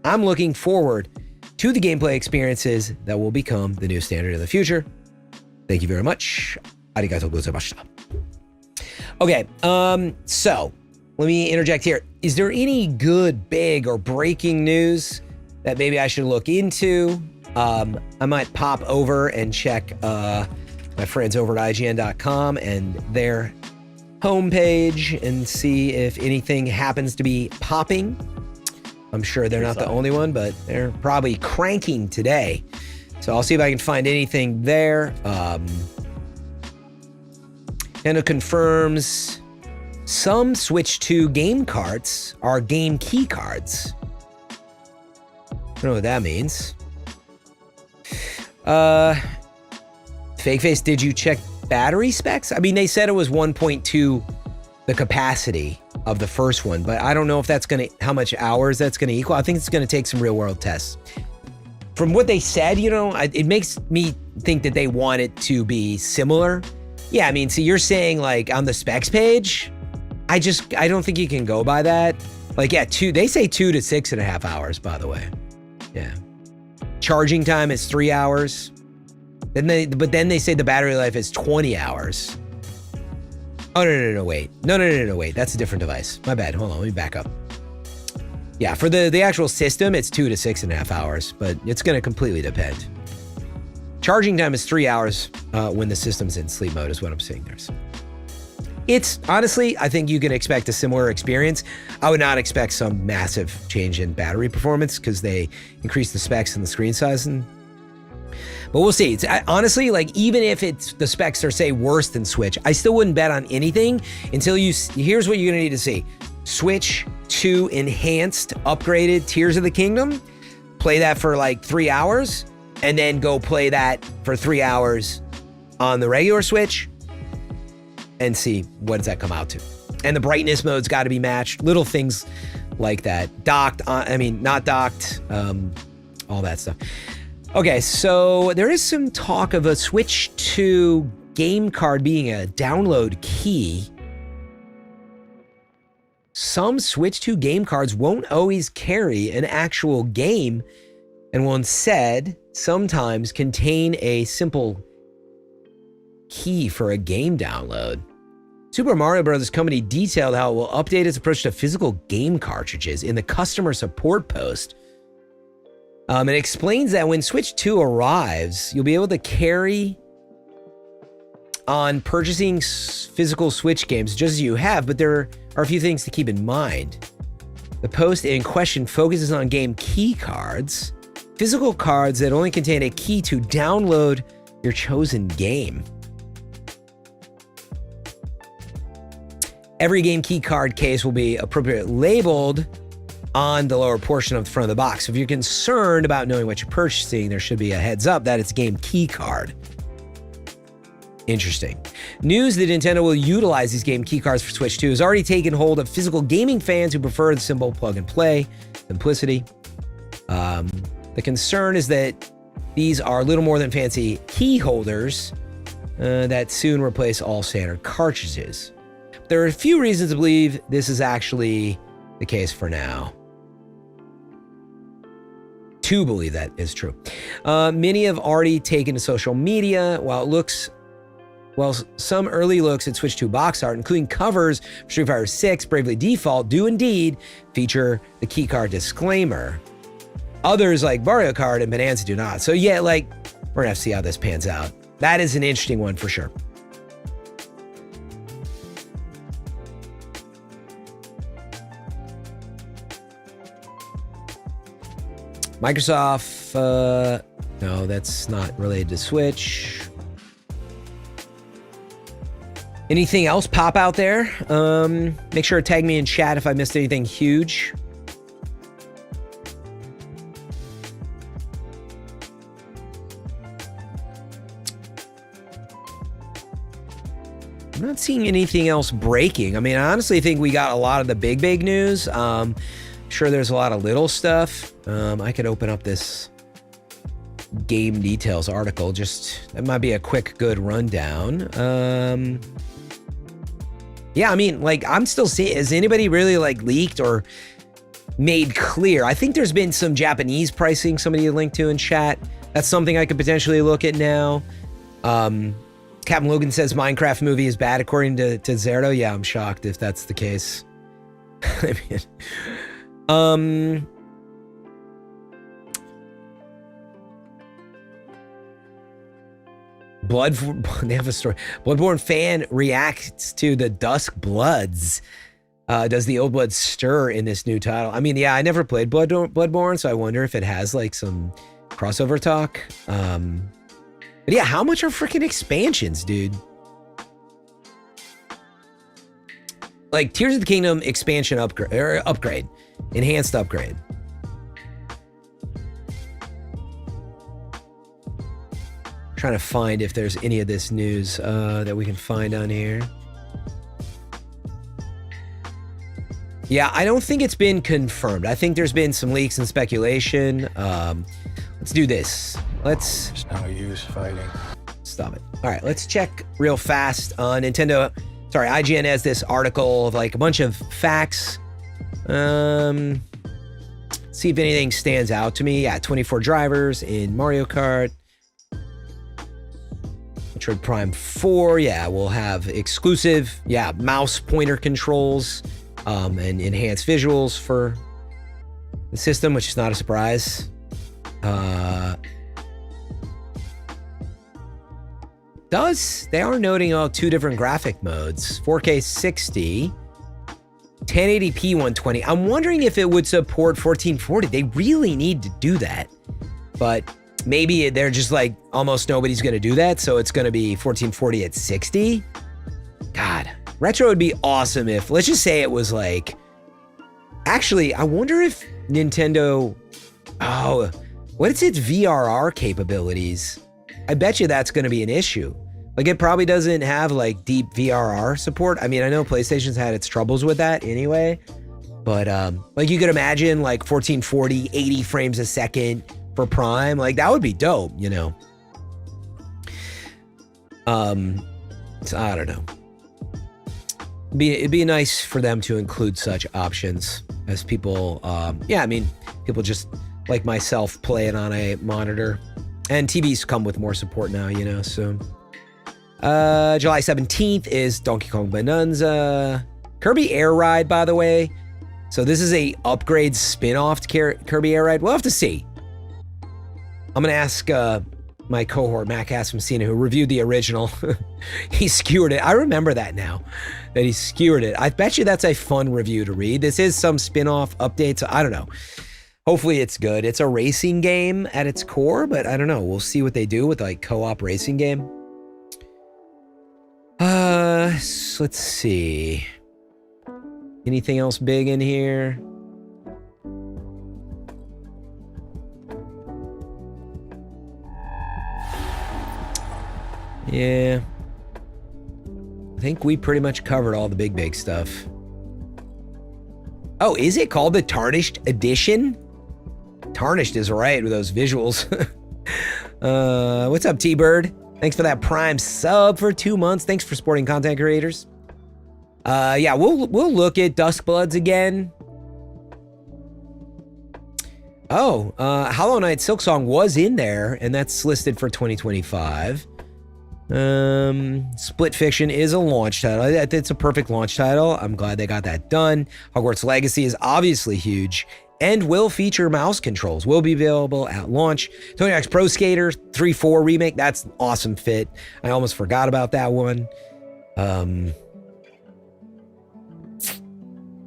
I'm looking forward to the gameplay experiences that will become the new standard in the future. Thank you very much. Arigatou gozaimashita. Okay, so let me interject here. Is there any good, big, or breaking news that maybe I should look into? I might pop over and check my friends over at IGN.com and their homepage and see if anything happens to be popping. I'm sure they're not the only one, but they're probably cranking today. So I'll see if I can find anything there. Nintendo confirms some Switch 2 game carts are game key cards. I don't know what that means. Fake Face, did you check battery specs? I mean, they said it was 1.2 the capacity of the first one, but I don't know if that's how much hours that's gonna equal. I think it's gonna take some real world tests. From what they said, it makes me think that they want it to be similar. Yeah, I mean, so you're saying like on the specs page, I don't think you can go by that. Like, yeah, they say 2 to 6.5 hours, by the way. Yeah. Charging time is 3 hours. But then they say the battery life is 20 hours. Oh, no, wait. No, wait. That's a different device. My bad. Hold on, let me back up. Yeah, for the actual system, it's 2 to 6.5 hours, but it's gonna completely depend. Charging time is 3 hours when the system's in sleep mode is what I'm saying there. It's honestly, I think you can expect a similar experience. I would not expect some massive change in battery performance because they increased the specs and the screen size, but we'll see. Honestly, like, even if the specs are, say, worse than Switch, I still wouldn't bet on anything until here's what you're gonna need to see. Switch 2 enhanced, upgraded Tears of the Kingdom, play that for like 3 hours, and then go play that for 3 hours on the regular Switch and see what does that come out to. And the brightness mode's got to be matched, little things like that. Not docked, all that stuff. Okay, so there is some talk of a Switch 2 game card being a download key. Some Switch 2 game cards won't always carry an actual game and will instead sometimes contain a simple key for a game download. Super Mario Bros. Company detailed how it will update its approach to physical game cartridges in the customer support post. It explains that when Switch 2 arrives, you'll be able to carry on purchasing physical Switch games just as you have, but there are a few things to keep in mind. The post in question focuses on game key cards, physical cards that only contain a key to download your chosen game. Every game key card case will be appropriately labeled on the lower portion of the front of the box. So if you're concerned about knowing what you're purchasing, there should be a heads up that it's a game key card. Interesting. News that Nintendo will utilize these game key cards for Switch 2 has already taken hold of physical gaming fans who prefer the simple plug and play simplicity. The concern is that these are little more than fancy key holders that soon replace all standard cartridges. There are a few reasons to believe this is actually the case for now. To believe that is true. Many have already taken to social media. While some early looks at Switch 2 box art, including covers for Street Fighter 6, Bravely Default, do indeed feature the keycard disclaimer. Others, like Mario Kart and Bonanza, do not. So yeah, we're gonna have to see how this pans out. That is an interesting one for sure. Microsoft, no, that's not related to Switch. Anything else pop out there? Make sure to tag me in chat if I missed anything huge. I'm not seeing anything else breaking. I mean, I honestly think we got a lot of the big news. Sure, there's a lot of little stuff. I could open up this game details article. Just, that might be a quick, good rundown. Yeah, I mean, like, I'm still seeing, has anybody really like leaked or made clear? I think there's been some Japanese pricing somebody linked to in chat. That's something I could potentially look at now. Captain Logan says Minecraft movie is bad according to Zerto. Yeah, I'm shocked if that's the case. I mean, they have a story. Bloodborne fan reacts to the Dusk Bloods. Does the old blood stir in this new title? I mean, yeah, I never played Bloodborne, so I wonder if it has like some crossover talk. But yeah, how much are freaking expansions, dude? Like Tears of the Kingdom expansion upgrade, enhanced upgrade. Trying to find if there's any of this news that we can find on here. Yeah, I don't think it's been confirmed. I think there's been some leaks and speculation. Let's do this. There's no use fighting. Stop it. All right, let's check real fast. IGN has this article of like a bunch of facts. See if anything stands out to me. Yeah, 24 drivers in Mario Kart. Metroid Prime 4, yeah, we'll have exclusive, mouse pointer controls and enhanced visuals for the system, which is not a surprise. They are noting two different graphic modes, 4K 60, 1080p 120. I'm wondering if it would support 1440. They really need to do that, but maybe they're just like, almost nobody's going to do that, so it's going to be 1440 at 60. God, retro would be awesome if, let's just say it was like, actually, I wonder if Nintendo, what's its VRR capabilities? I bet you that's going to be an issue. Like, it probably doesn't have like deep VRR support. I mean, I know PlayStation's had its troubles with that anyway, but like you could imagine like 1440, 80 frames a second for Prime, like that would be dope, you know? So I don't know. It'd be nice for them to include such options as people, I mean, people just like myself play it on a monitor, and TVs come with more support now, you know, so. July 17th is Donkey Kong Bonanza. Kirby Air Ride, by the way. So this is a upgrade spin-off to Kirby Air Ride. We'll have to see. I'm going to ask my cohort, Matt Cass from Cena, who reviewed the original. He skewered it. I remember that now, that he skewered it. I bet you that's a fun review to read. This is some spin-off update, so I don't know. Hopefully it's good. It's a racing game at its core, but I don't know. We'll see what they do with like co-op racing game. So let's see. Anything else big in here? Yeah. I think we pretty much covered all the big stuff. Oh, is it called the Tarnished Edition? Tarnished is right with those visuals. What's up, T-Bird? Thanks for that Prime sub for 2 months. Thanks for supporting content creators. Yeah, we'll look at Dusk Bloods again. Oh, Hollow Knight Silksong was in there, and that's listed for 2025. Split Fiction is a launch title. It's a perfect launch title. I'm glad they got that done. Hogwarts Legacy is obviously huge and will feature mouse controls. Will be available at launch. Tony Hawk's Pro Skater 3-4 remake. That's an awesome fit. I almost forgot about that one.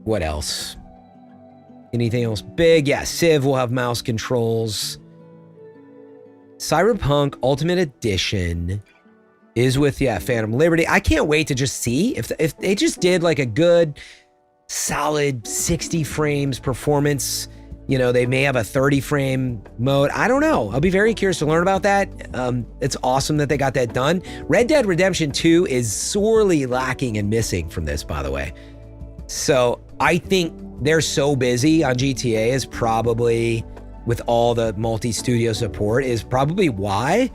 What else? Anything else big? Yeah, Civ will have mouse controls. Cyberpunk Ultimate Edition is with, Phantom Liberty. I can't wait to just see if they just did like a good, solid 60 frames performance You know, they may have a 30 frame mode. I don't know. I'll be very curious to learn about that. It's awesome that they got that done. Red Dead Redemption 2 is sorely lacking and missing from this, by the way. So I think they're so busy on GTA is probably, with all the multi-studio support, is probably why,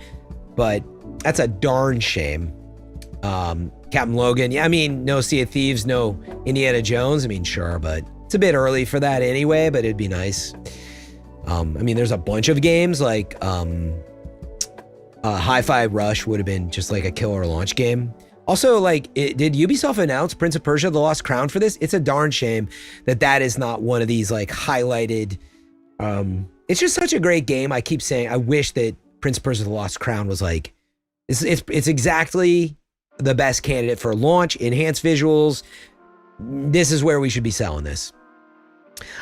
but that's a darn shame. Captain Logan, yeah, I mean, no Sea of Thieves, no Indiana Jones. I mean, sure, but it's a bit early for that anyway, but it'd be nice. I mean, there's a bunch of games like Hi-Fi Rush would have been just like a killer launch game. Also, like, did Ubisoft announce Prince of Persia: The Lost Crown for this? It's a darn shame that that is not one of these like highlighted. It's just such a great game. I keep saying I wish that Prince of Persia: The Lost Crown was like, it's exactly the best candidate for launch, enhanced visuals. This is where we should be selling this.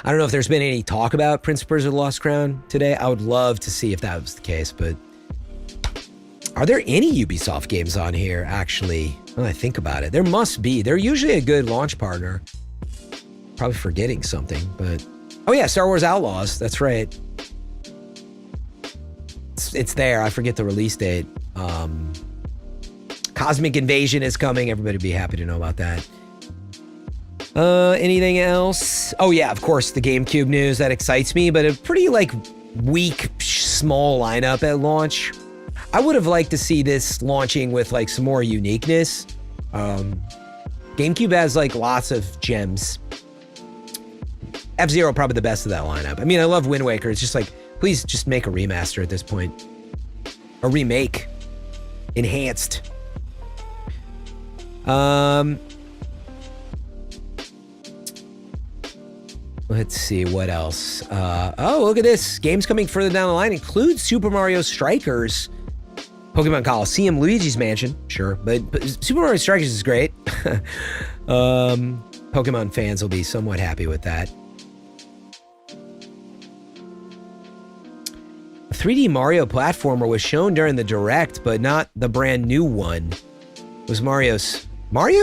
I don't know if there's been any talk about Prince of Persia: The Lost Crown today. I would love to see if that was the case, but are there any Ubisoft games on here, actually? When I think about it, there must be. They're usually a good launch partner. Probably forgetting something, but... Oh yeah, Star Wars Outlaws. That's right. It's there. I forget the release date. Cosmic Invasion is coming. Everybody would be happy to know about that. Anything else? Oh yeah, of course, the GameCube news. That excites me, but a pretty like weak, small lineup at launch. I would have liked to see this launching with like some more uniqueness. GameCube has like lots of gems. F-Zero probably the best of that lineup. I mean, I love Wind Waker. It's just like, please just make a remaster at this point. A remake. Enhanced. Let's see, what else? Oh, look at this. Games coming further down the line include Super Mario Strikers, Pokemon Coliseum, Luigi's Mansion, sure, but Super Mario Strikers is great. Pokemon fans will be somewhat happy with that. A 3D Mario platformer was shown during the Direct, but not the brand new one. It was Mario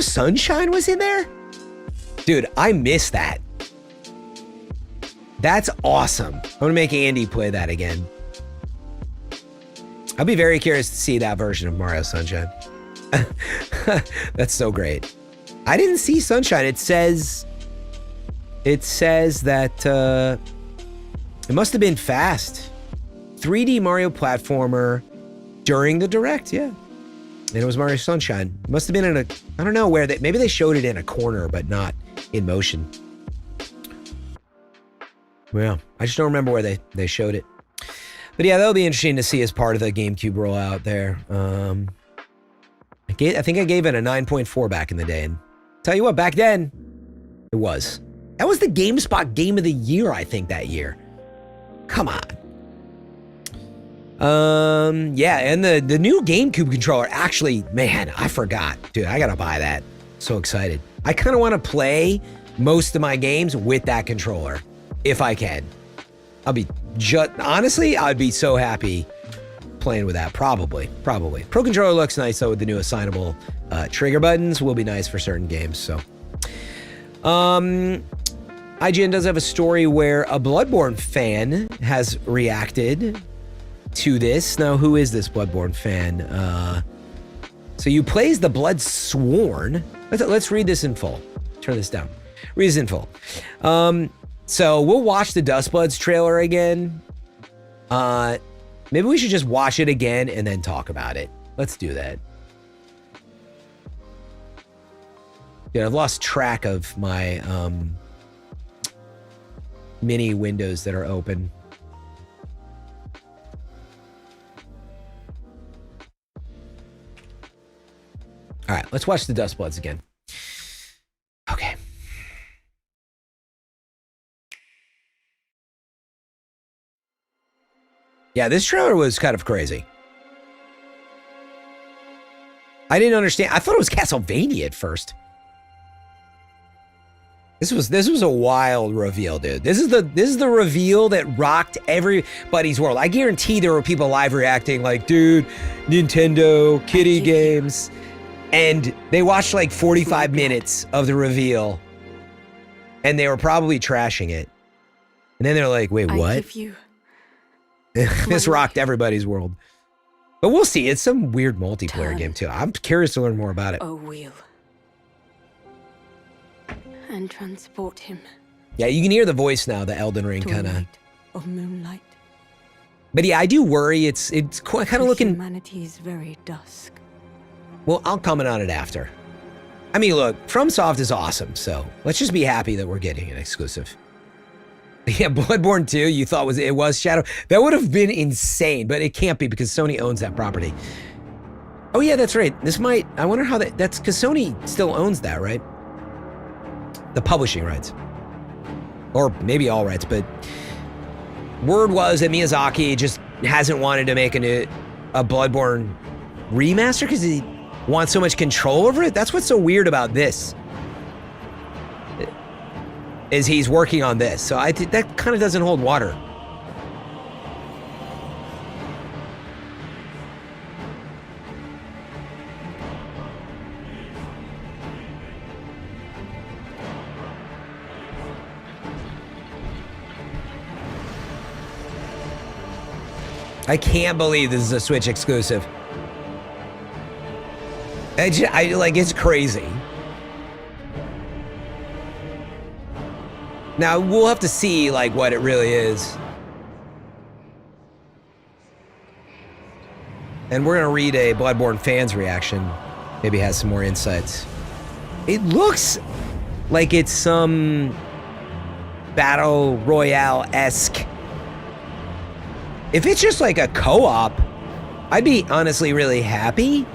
Sunshine was in there? Dude, I miss that. That's awesome. I'm gonna make Andy play that again. I'll be very curious to see that version of Mario Sunshine. That's so great. I didn't see Sunshine. It says that it must have been fast. 3D Mario platformer during the Direct, yeah. And it was Mario Sunshine. It must have been in a, I don't know where maybe they showed it in a corner, but not in motion. Well, I just don't remember where they showed it. But yeah, that'll be interesting to see as part of the GameCube rollout there. I think I gave it a 9.4 back in the day. And tell you what, back then, it was. That was the GameSpot Game of the Year, I think, that year. Come on. Yeah, and the new GameCube controller, actually, man, I forgot. Dude, I gotta buy that. So excited. I kind of want to play most of my games with that controller. If I can. Honestly, I'd be so happy playing with that. Probably. Pro Controller looks nice though with the new assignable trigger buttons. Will be nice for certain games, so. IGN does have a story where a Bloodborne fan has reacted to this. Now, who is this Bloodborne fan? So you plays the Blood Sworn. Let's read this in full. Turn this down. Read this in full. So we'll watch the Dustbloods trailer again. Maybe we should just watch it again and then talk about it. Let's do that. Yeah, I've lost track of my mini windows that are open. All right, let's watch the Dustbloods again. Okay. Yeah, this trailer was kind of crazy. I didn't understand. I thought it was Castlevania at first. This was a wild reveal, dude. This is the reveal that rocked everybody's world. I guarantee there were people live reacting like, dude, Nintendo, kiddie games. And they watched like 45 minutes of the reveal and they were probably trashing it. And then they're like, wait, I what? give you This rocked everybody's world. But we'll see. It's some weird multiplayer Turn. game, too. I'm curious to learn more about it. O wheel. And transport him Yeah, you can hear the voice now, the Elden Ring to a kind of. night of moonlight. But yeah, I do worry. It's kind of looking. Humanity's very dusk. Well, I'll comment on it after. I mean, look, FromSoft is awesome, so let's just be happy that we're getting an exclusive. Yeah, Bloodborne 2, you thought it was Shadow. That would have been insane, but it can't be because Sony owns that property. Oh yeah, that's right. This might. I wonder how that's because Sony still owns that, right? The publishing rights, or maybe all rights, but word was that Miyazaki just hasn't wanted to make a Bloodborne remaster because he wants so much control over it. That's what's so weird about this, is he's working on this. So I think that kind of doesn't hold water. I can't believe this is a Switch exclusive. I like, it's crazy. Now we'll have to see like what it really is. And we're gonna read a Bloodborne fan's reaction. Maybe has some more insights. It looks like it's some Battle Royale-esque. If it's just like a co-op, I'd be honestly really happy.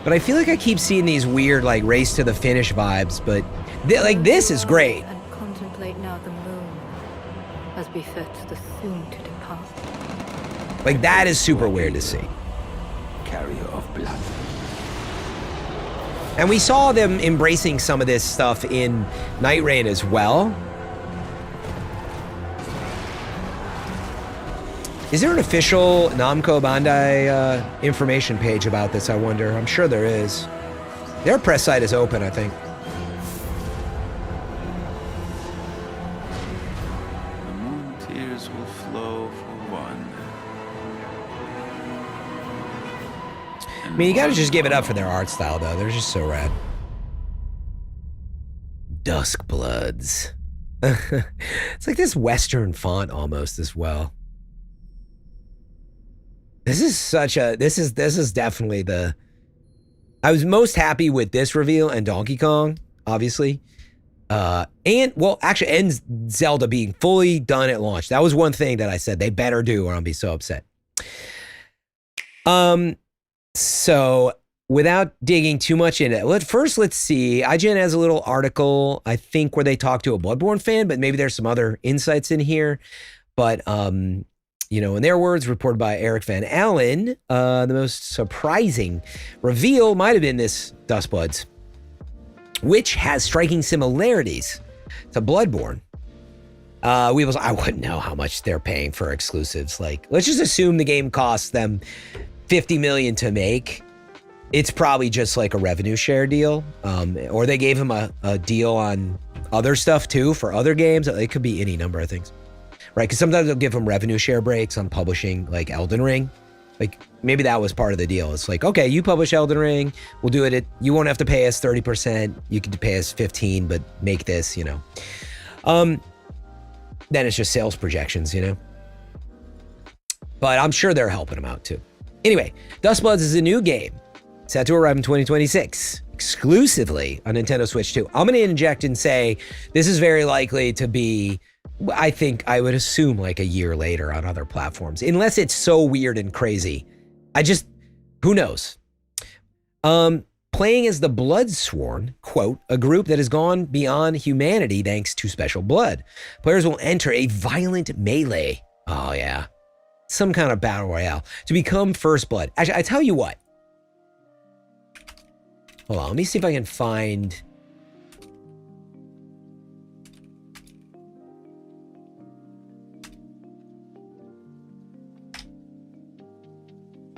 But I feel like I keep seeing these weird like race to the finish vibes. But like this is great. And contemplate now the moon, as befits the soon to depart. Like that is super weird to see. Carrier of blood. And we saw them embracing some of this stuff in Night Rain as well. Is there an official Namco Bandai information page about this, I wonder? I'm sure there is. Their press site is open, I think. The moon tears will flow for one. I mean, you gotta just give it up for their art style, though. They're just so rad. Dusk Bloods. It's like this Western font almost as well. This is such a, this is definitely the, I was most happy with this reveal and Donkey Kong, obviously. And, well, actually, and Zelda being fully done at launch. That was one thing that I said they better do or I'll be so upset. So, without digging too much into it, first let's see. IGN has a little article, I think, where they talk to a Bloodborne fan, but maybe there's some other insights in here. But, you know, in their words, reported by Eric Van Allen, the most surprising reveal might have been this Dustbloods, which has striking similarities to Bloodborne. I wouldn't know how much they're paying for exclusives. Like, let's just assume the game costs them $50 million to make. It's probably just like a revenue share deal, or they gave him a deal on other stuff too for other games. It could be any number of things. Right, because sometimes they'll give them revenue share breaks on publishing like Elden Ring. Like maybe that was part of the deal. It's like, okay, you publish Elden Ring, we'll do it. You won't have to pay us 30%. You could pay us 15, but make this, you know. Then it's just sales projections, you know. But I'm sure they're helping them out too. Anyway, Dustbloods is a new game set to arrive in 2026, exclusively on Nintendo Switch 2. I'm going to inject and say this is very likely to be, I think I would assume like a year later on other platforms, unless it's so weird and crazy. Who knows? Playing as the Bloodsworn, quote, a group that has gone beyond humanity thanks to special blood. Players will enter a violent melee. Oh yeah. Some kind of battle royale to become First Blood. Actually, I tell you what. Hold on, let me see if I can find.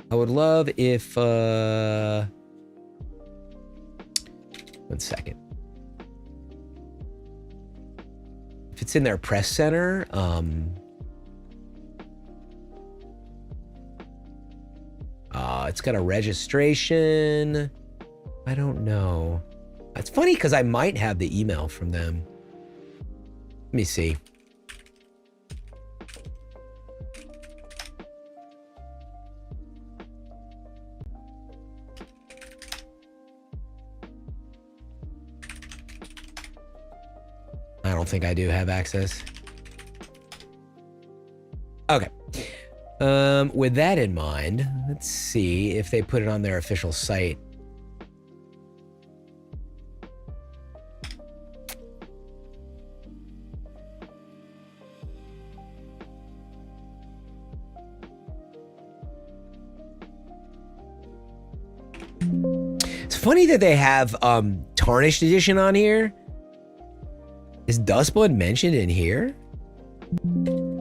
I would love if, 1 second. if it's in their press center, it's got a registration. I don't know. It's funny because I might have the email from them. Let me see. I don't think I do have access. Okay. With that in mind, let's see if they put it on their official site. It's funny that they have Tarnished Edition on here. Is Dustblood mentioned in here?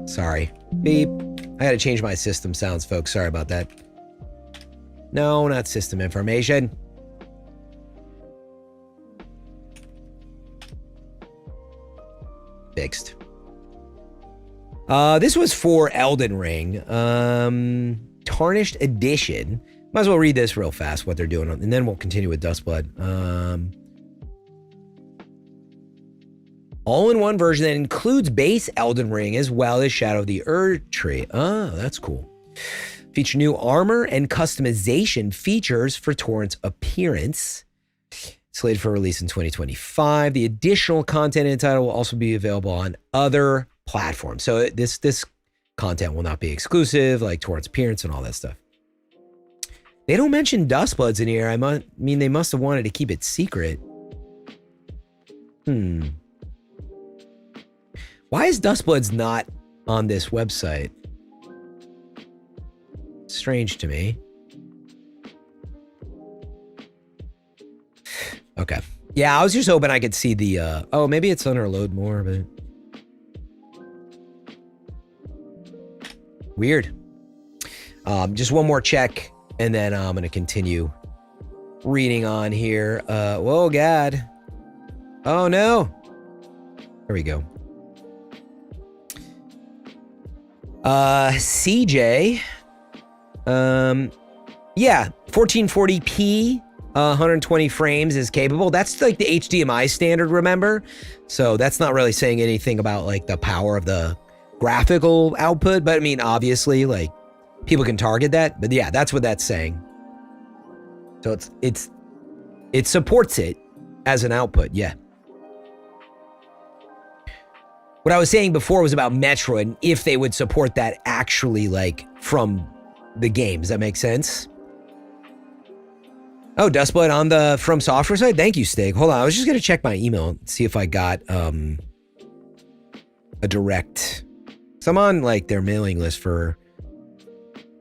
Sorry. Beep. I gotta change my system sounds, folks. Sorry about that. No, not system information. Fixed. This was for Elden Ring. Tarnished Edition. Might as well read this real fast, what they're doing, and then we'll continue with Dustblood. All-in-one version that includes base Elden Ring as well as Shadow of the Erdtree. Oh, that's cool. Feature new armor and customization features for Torrent's appearance. Slated for release in 2025. The additional content in the title will also be available on other platforms. So this content will not be exclusive, like Torrent's appearance and all that stuff. They don't mention Dustbloods in here. I mean, they must have wanted to keep it secret. Why is Dustbloods not on this website? Strange to me. Okay. Yeah, I was just hoping I could see the, oh, maybe it's under load more, but. Weird. Just one more check, and then I'm going to continue reading on here. Whoa, God. Oh, no. There we go. CJ, yeah, 1440p, 120 frames is capable. That's like the HDMI standard, remember? So that's not really saying anything about like the power of the graphical output, but I mean, obviously, like people can target that, but yeah, that's what that's saying. So it supports it as an output, yeah. What I was saying before was about Metroid and if they would support that actually like from the game. Does that make sense? Oh, Dustblood on the From Software side? Thank you, Stig. Hold on, I was just gonna check my email and see if I got a direct. So I'm on like their mailing list for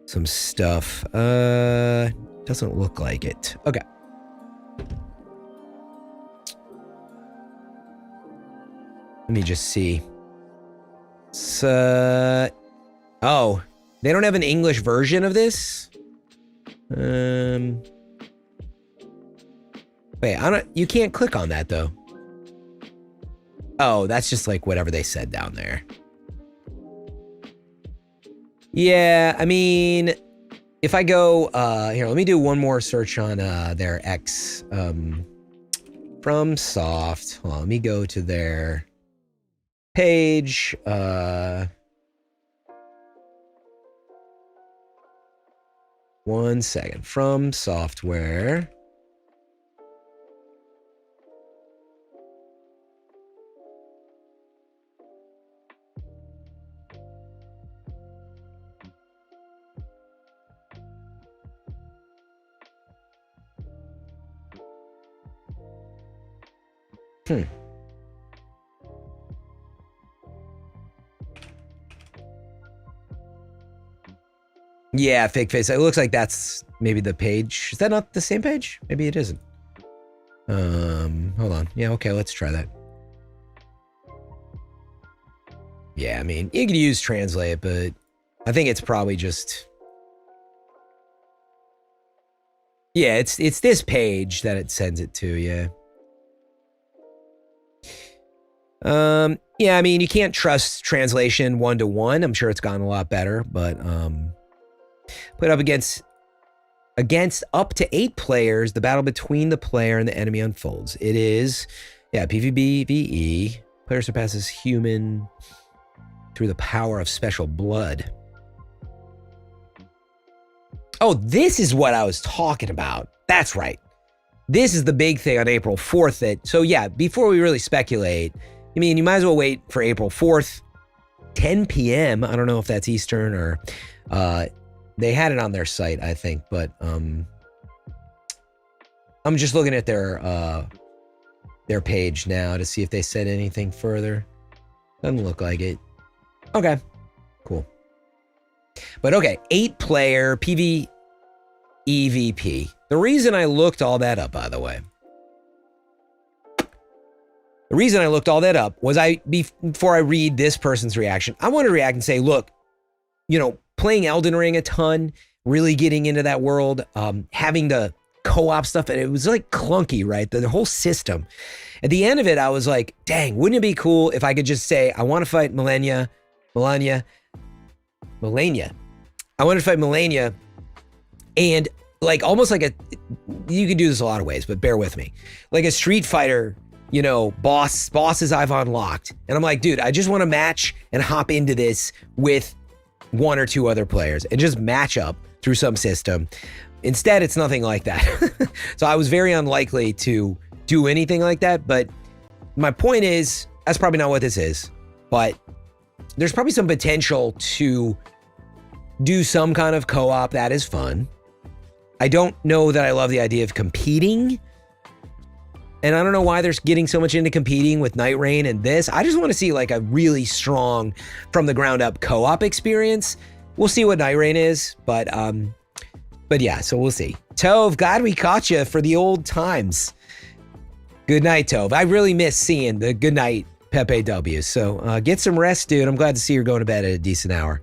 some stuff. Doesn't look like it. Okay. Let me just see. So, oh, they don't have an English version of this? Wait, you can't click on that though. Oh, that's just like whatever they said down there. Yeah, I mean, if I go, here, let me do one more search on their X, From Soft. Hold on, let me go to their page, one second. From Software. Yeah, fake face. It looks like that's maybe the page. Is that not the same page? Maybe it isn't. Hold on. Yeah, okay, let's try that. Yeah, I mean, you could use Translate, but I think it's probably just... Yeah, it's this page that it sends it to, yeah. Yeah, I mean, you can't trust translation 1-to-1. I'm sure it's gotten a lot better, but put up against up to 8 players, the battle between the player and the enemy unfolds. It is, yeah, PvP. Player surpasses human through the power of special blood. Oh, this is what I was talking about. That's right. This is the big thing on April 4th. So yeah, before we really speculate, I mean, you might as well wait for April 4th, 10 p.m. I don't know if that's Eastern or they had it on their site, I think, but I'm just looking at their page now to see if they said anything further. Doesn't look like it. Okay, cool. But okay, 8-player PvEVP. The reason I looked all that up, by the way, the reason I looked all that up was before I read this person's reaction, I want to react and say, look, you know, playing Elden Ring a ton, really getting into that world, having the co-op stuff, and it was like clunky, right? The whole system. At the end of it, I was like, dang, wouldn't it be cool if I could just say, I want to fight Malenia. I want to fight Malenia, and like almost like you could do this a lot of ways, but bear with me. Like a Street Fighter, you know, bosses I've unlocked. And I'm like, dude, I just want to match and hop into this with 1 or 2 other players and just match up through some system. Instead, it's nothing like that. So I was very unlikely to do anything like that. But my point is, that's probably not what this is. But there's probably some potential to do some kind of co-op that is fun. I don't know that I love the idea of competing. And I don't know why they're getting so much into competing with Night Rain and this. I just want to see like a really strong from the ground up co-op experience. We'll see what Night Rain is, but yeah, so we'll see. Tove, glad we caught you for the old times. Good night, Tove. I really miss seeing the good night Pepe W. So get some rest, dude. I'm glad to see you're going to bed at a decent hour.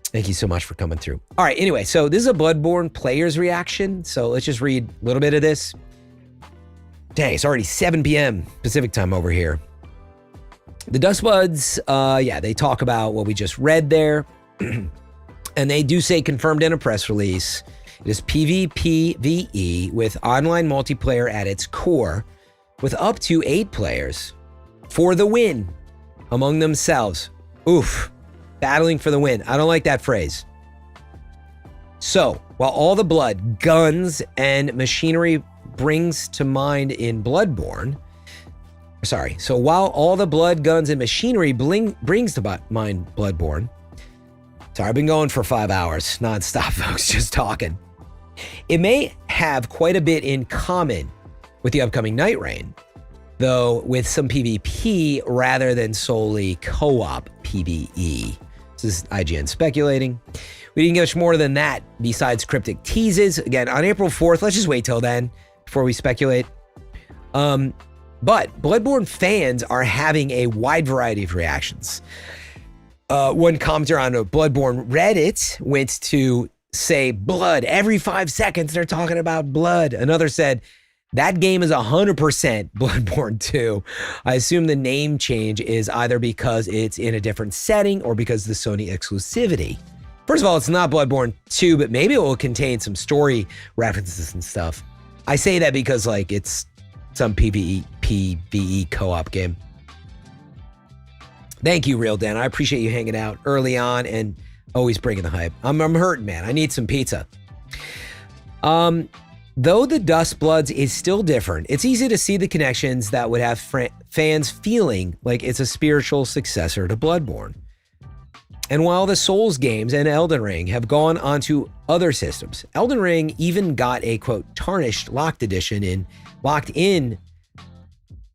Thank you so much for coming through. All right, anyway, so this is a Bloodborne player's reaction. So let's just read a little bit of this. Dang, it's already 7 p.m. Pacific time over here. The Dustbuds, yeah, they talk about what we just read there. And they do say confirmed in a press release. It is PvPvE with online multiplayer at its core with up to 8 players for the win among themselves. Oof, battling for the win. I don't like that phrase. So, while all the blood, guns, and machinery brings to mind in Bloodborne, so while all the blood, guns, and machinery brings to mind Bloodborne, sorry, I've been going for 5 hours nonstop, folks, just talking. It may have quite a bit in common with the upcoming Night Rain, though with some PvP rather than solely co-op PvE. This is IGN speculating. We didn't get much more than that besides cryptic teases. Again, on April 4th, let's just wait till then before we speculate. But Bloodborne fans are having a wide variety of reactions. One commenter on a Bloodborne Reddit went to say blood. Every 5 seconds, they're talking about blood. Another said, that game is 100% Bloodborne 2. I assume the name change is either because it's in a different setting or because of the Sony exclusivity. First of all, it's not Bloodborne 2, but maybe it will contain some story references and stuff. I say that because like it's some PvE co-op game. Thank you, Real Dan. I appreciate you hanging out early on and always bringing the hype. I'm hurting, man. I need some pizza. Though the Dustbloods is still different, it's easy to see the connections that would have fans feeling like it's a spiritual successor to Bloodborne. And while the Souls games and Elden Ring have gone onto other systems, Elden Ring even got a, quote, tarnished locked in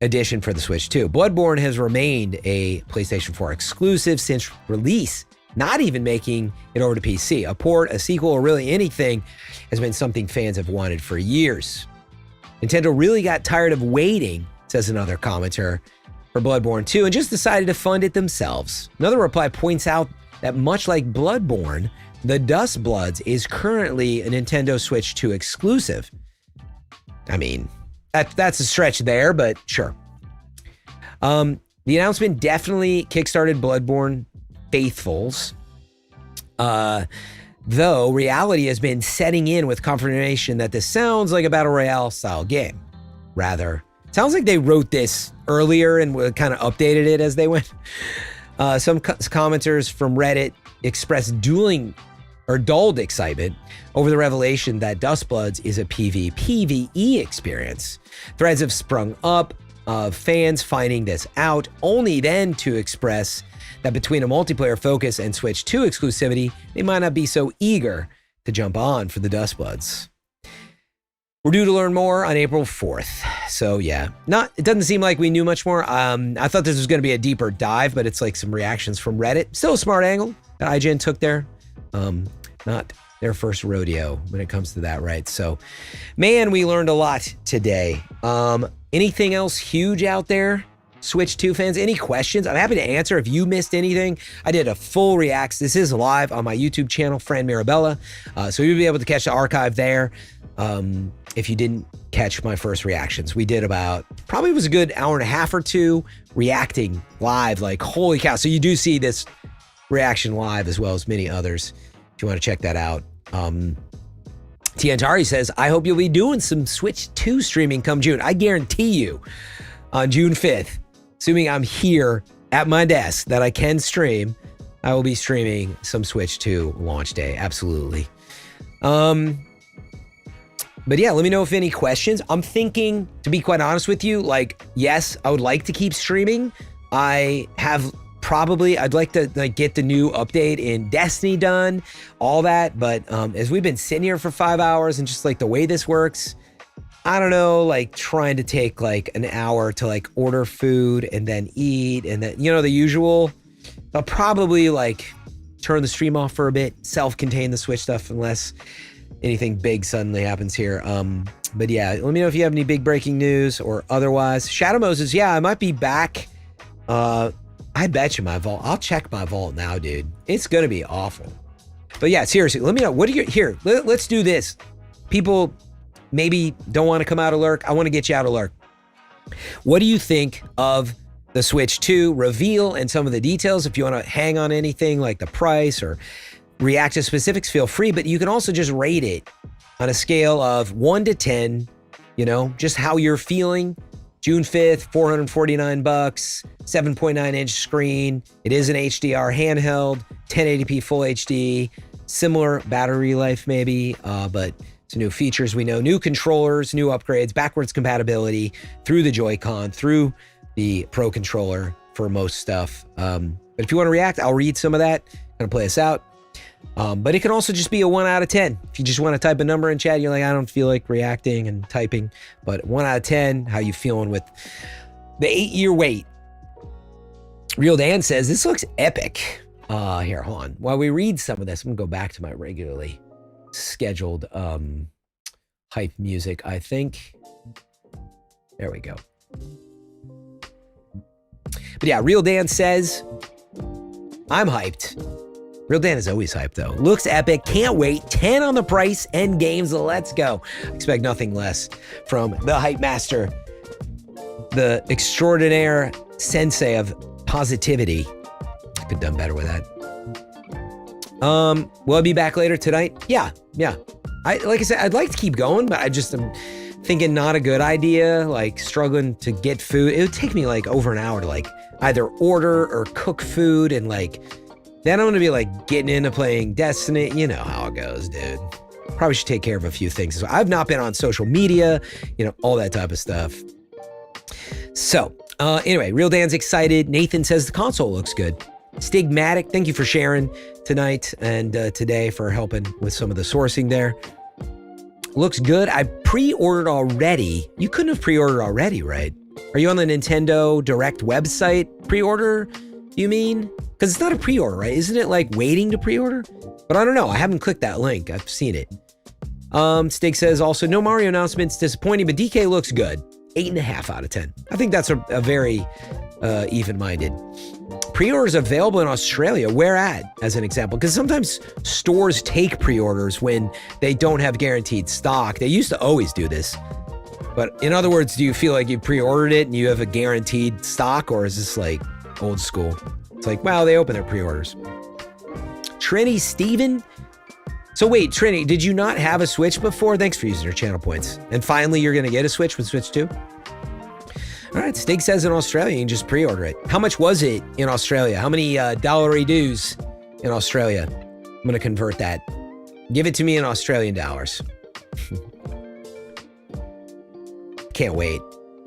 edition for the Switch too. Bloodborne has remained a PlayStation 4 exclusive since release, not even making it over to PC. A port, a sequel, or really anything has been something fans have wanted for years. Nintendo really got tired of waiting, says another commenter, for Bloodborne 2 and just decided to fund it themselves. Another reply points out that much like Bloodborne, the Dustbloods is currently a Nintendo Switch 2 exclusive. I mean, that's a stretch there, but sure. The The announcement definitely kickstarted Bloodborne faithfuls, though reality has been setting in with confirmation that this sounds like a Battle Royale style game. Rather, it sounds like they wrote this earlier and kind of updated it as they went. Some commenters from Reddit expressed dulled excitement over the revelation that Dustbloods is a PvE experience. Threads have sprung up of fans finding this out, only then to express that between a multiplayer focus and Switch 2 exclusivity, they might not be so eager to jump on for the Dustbloods. We're due to learn more on April 4th. So yeah, it doesn't seem like we knew much more. I thought this was going to be a deeper dive, but it's like some reactions from Reddit. Still a smart angle that IGN took there. Not their first rodeo when it comes to that, right? So, man, we learned a lot today. Anything else huge out there? Switch 2 fans, any questions? I'm happy to answer if you missed anything. I did a full reacts. This is live on my YouTube channel, Fran Mirabella. So you'll be able to catch the archive there. If you didn't catch my first reactions, we did probably was a good hour and a half or two reacting live, like holy cow. So you do see this reaction live as well as many others if you want to check that out. Tiantari says, I hope you'll be doing some Switch 2 streaming come June. I guarantee you on June 5th, assuming I'm here at my desk that I can stream, I will be streaming some Switch 2 launch day. Absolutely. But yeah, let me know if any questions. I'm thinking, to be quite honest with you, like, yes, I would like to keep streaming. I'd like to get the new update in Destiny done, all that. But as we've been sitting here for 5 hours and just like the way this works, I don't know, like trying to take like an hour to like order food and then eat and then, the usual. I'll probably like turn the stream off for a bit, self-contain the Switch stuff unless anything big suddenly happens here. But yeah, let me know if you have any big breaking news or otherwise. Shadow Moses, yeah, I might be back. I bet you my vault. I'll check my vault now, dude. It's gonna be awful. But yeah, seriously, let me know. What are you here? Let's do this. People maybe don't want to come out of lurk. I want to get you out of lurk. What do you think of the Switch 2 reveal and some of the details? If you want to hang on anything like the price or react to specifics, feel free, but you can also just rate it on a scale of 1 to 10, just how you're feeling. June 5th, $449, 7.9 inch screen. It is an HDR handheld, 1080p full HD, similar battery life maybe, but some new features we know, new controllers, new upgrades, backwards compatibility through the Joy-Con, through the Pro Controller for most stuff. But if you want to react, I'll read some of that, kind of play us out. But it can also just be a 1 out of 10. If you just want to type a number in chat, you're like, I don't feel like reacting and typing, but 1 out of 10, how you feeling with the 8-year wait? Real Dan says, this looks epic. Here, hold on. While we read some of this, I'm gonna go back to my regularly scheduled hype music, I think. There we go. But yeah, Real Dan says, I'm hyped. Real Dan is always hyped though. Looks epic, can't wait. 10 on the price, end games, let's go. Expect nothing less from the hype master, the extraordinaire sensei of positivity. Could have done better with that. Will I be back later tonight? Yeah. Like I said, I'd like to keep going, but I just am thinking not a good idea, like struggling to get food. It would take me like over an hour to like either order or cook food, and like then I'm gonna be like getting into playing Destiny. You know how it goes, dude. Probably should take care of a few things. So I've not been on social media, all that type of stuff. So anyway, Real Dan's excited. Nathan says the console looks good. Stigmatic, thank you for sharing tonight and today, for helping with some of the sourcing there. Looks good. I pre-ordered already. You couldn't have pre-ordered already, right? Are you on the Nintendo Direct website pre-order, you mean? Because it's not a pre-order, right? Isn't it like waiting to pre-order? But I don't know. I haven't clicked that link. I've seen it. Stig says also, no Mario announcements, disappointing, but DK looks good. 8.5 out of 10. I think that's a very even-minded. Pre-orders available in Australia. Where at, as an example? Because sometimes stores take pre-orders when they don't have guaranteed stock. They used to always do this. But in other words, do you feel like you pre-ordered it and you have a guaranteed stock, or is this like old school? It's like, wow, they open their pre-orders. Trini Steven? So wait, Trini, did you not have a Switch before? Thanks for using your channel points. And finally, you're going to get a Switch with Switch 2? All right, Stig says in Australia, you can just pre-order it. How much was it in Australia? How many dollary dues in Australia? I'm going to convert that. Give it to me in Australian dollars. Can't wait.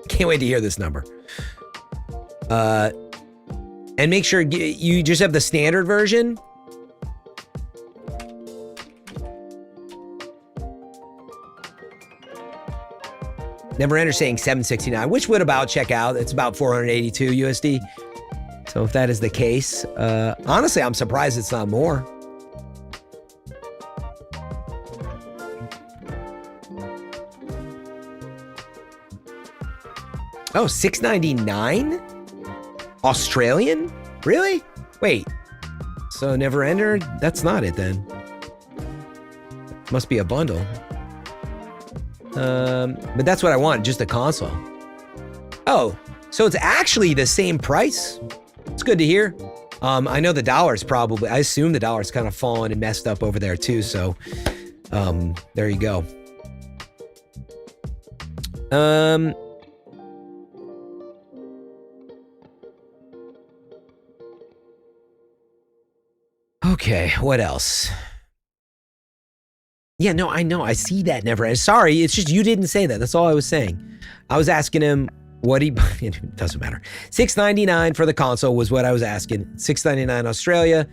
Can't wait to hear this number. And make sure you just have the standard version. Neverender saying 769, which would about check out. It's about 482 USD. So if that is the case, honestly, I'm surprised it's not more. Oh, 699? Australian? Really? Wait. So Neverender, that's not it then. Must be a bundle. But that's what I want, just a console. Oh, so it's actually the same price? It's good to hear. I know the dollar's probably, I assume the dollar's kind of fallen and messed up over there too, so there you go. Okay, what else? Yeah, no, I know. I see that Neverender. Sorry, it's just you didn't say that. That's all I was saying. I was asking him what he... It doesn't matter. $6.99 for the console was what I was asking. $6.99 Australia.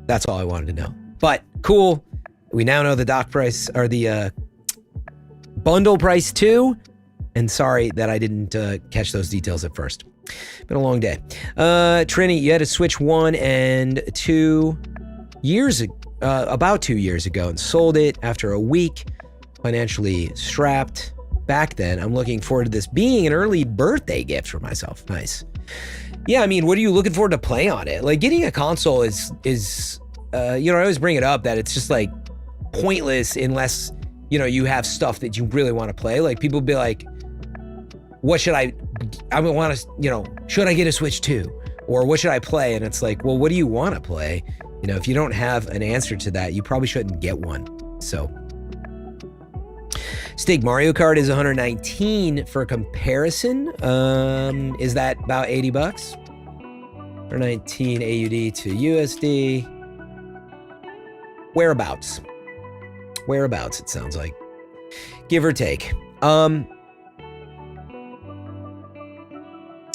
That's all I wanted to know. But cool. We now know the dock price, or the bundle price too. And sorry that I didn't catch those details at first. Been a long day. Trini, you had a Switch 1 and 2 years ago. About 2 years ago, and sold it after a week, financially strapped. Back then, I'm looking forward to this being an early birthday gift for myself. Nice. Yeah, I mean, what are you looking forward to play on it? Like, getting a console is you know, I always bring it up that it's just like pointless unless, you know, you have stuff that you really want to play. Like, people be like, what should I want to, you know, should I get a Switch 2? Or what should I play? And it's like, well, what do you want to play? You know, if you don't have an answer to that, you probably shouldn't get one. So, Stig, Mario Kart is 119 for comparison. Is that about 80 bucks? 119 AUD to USD. Whereabouts? Whereabouts, it sounds like. Give or take.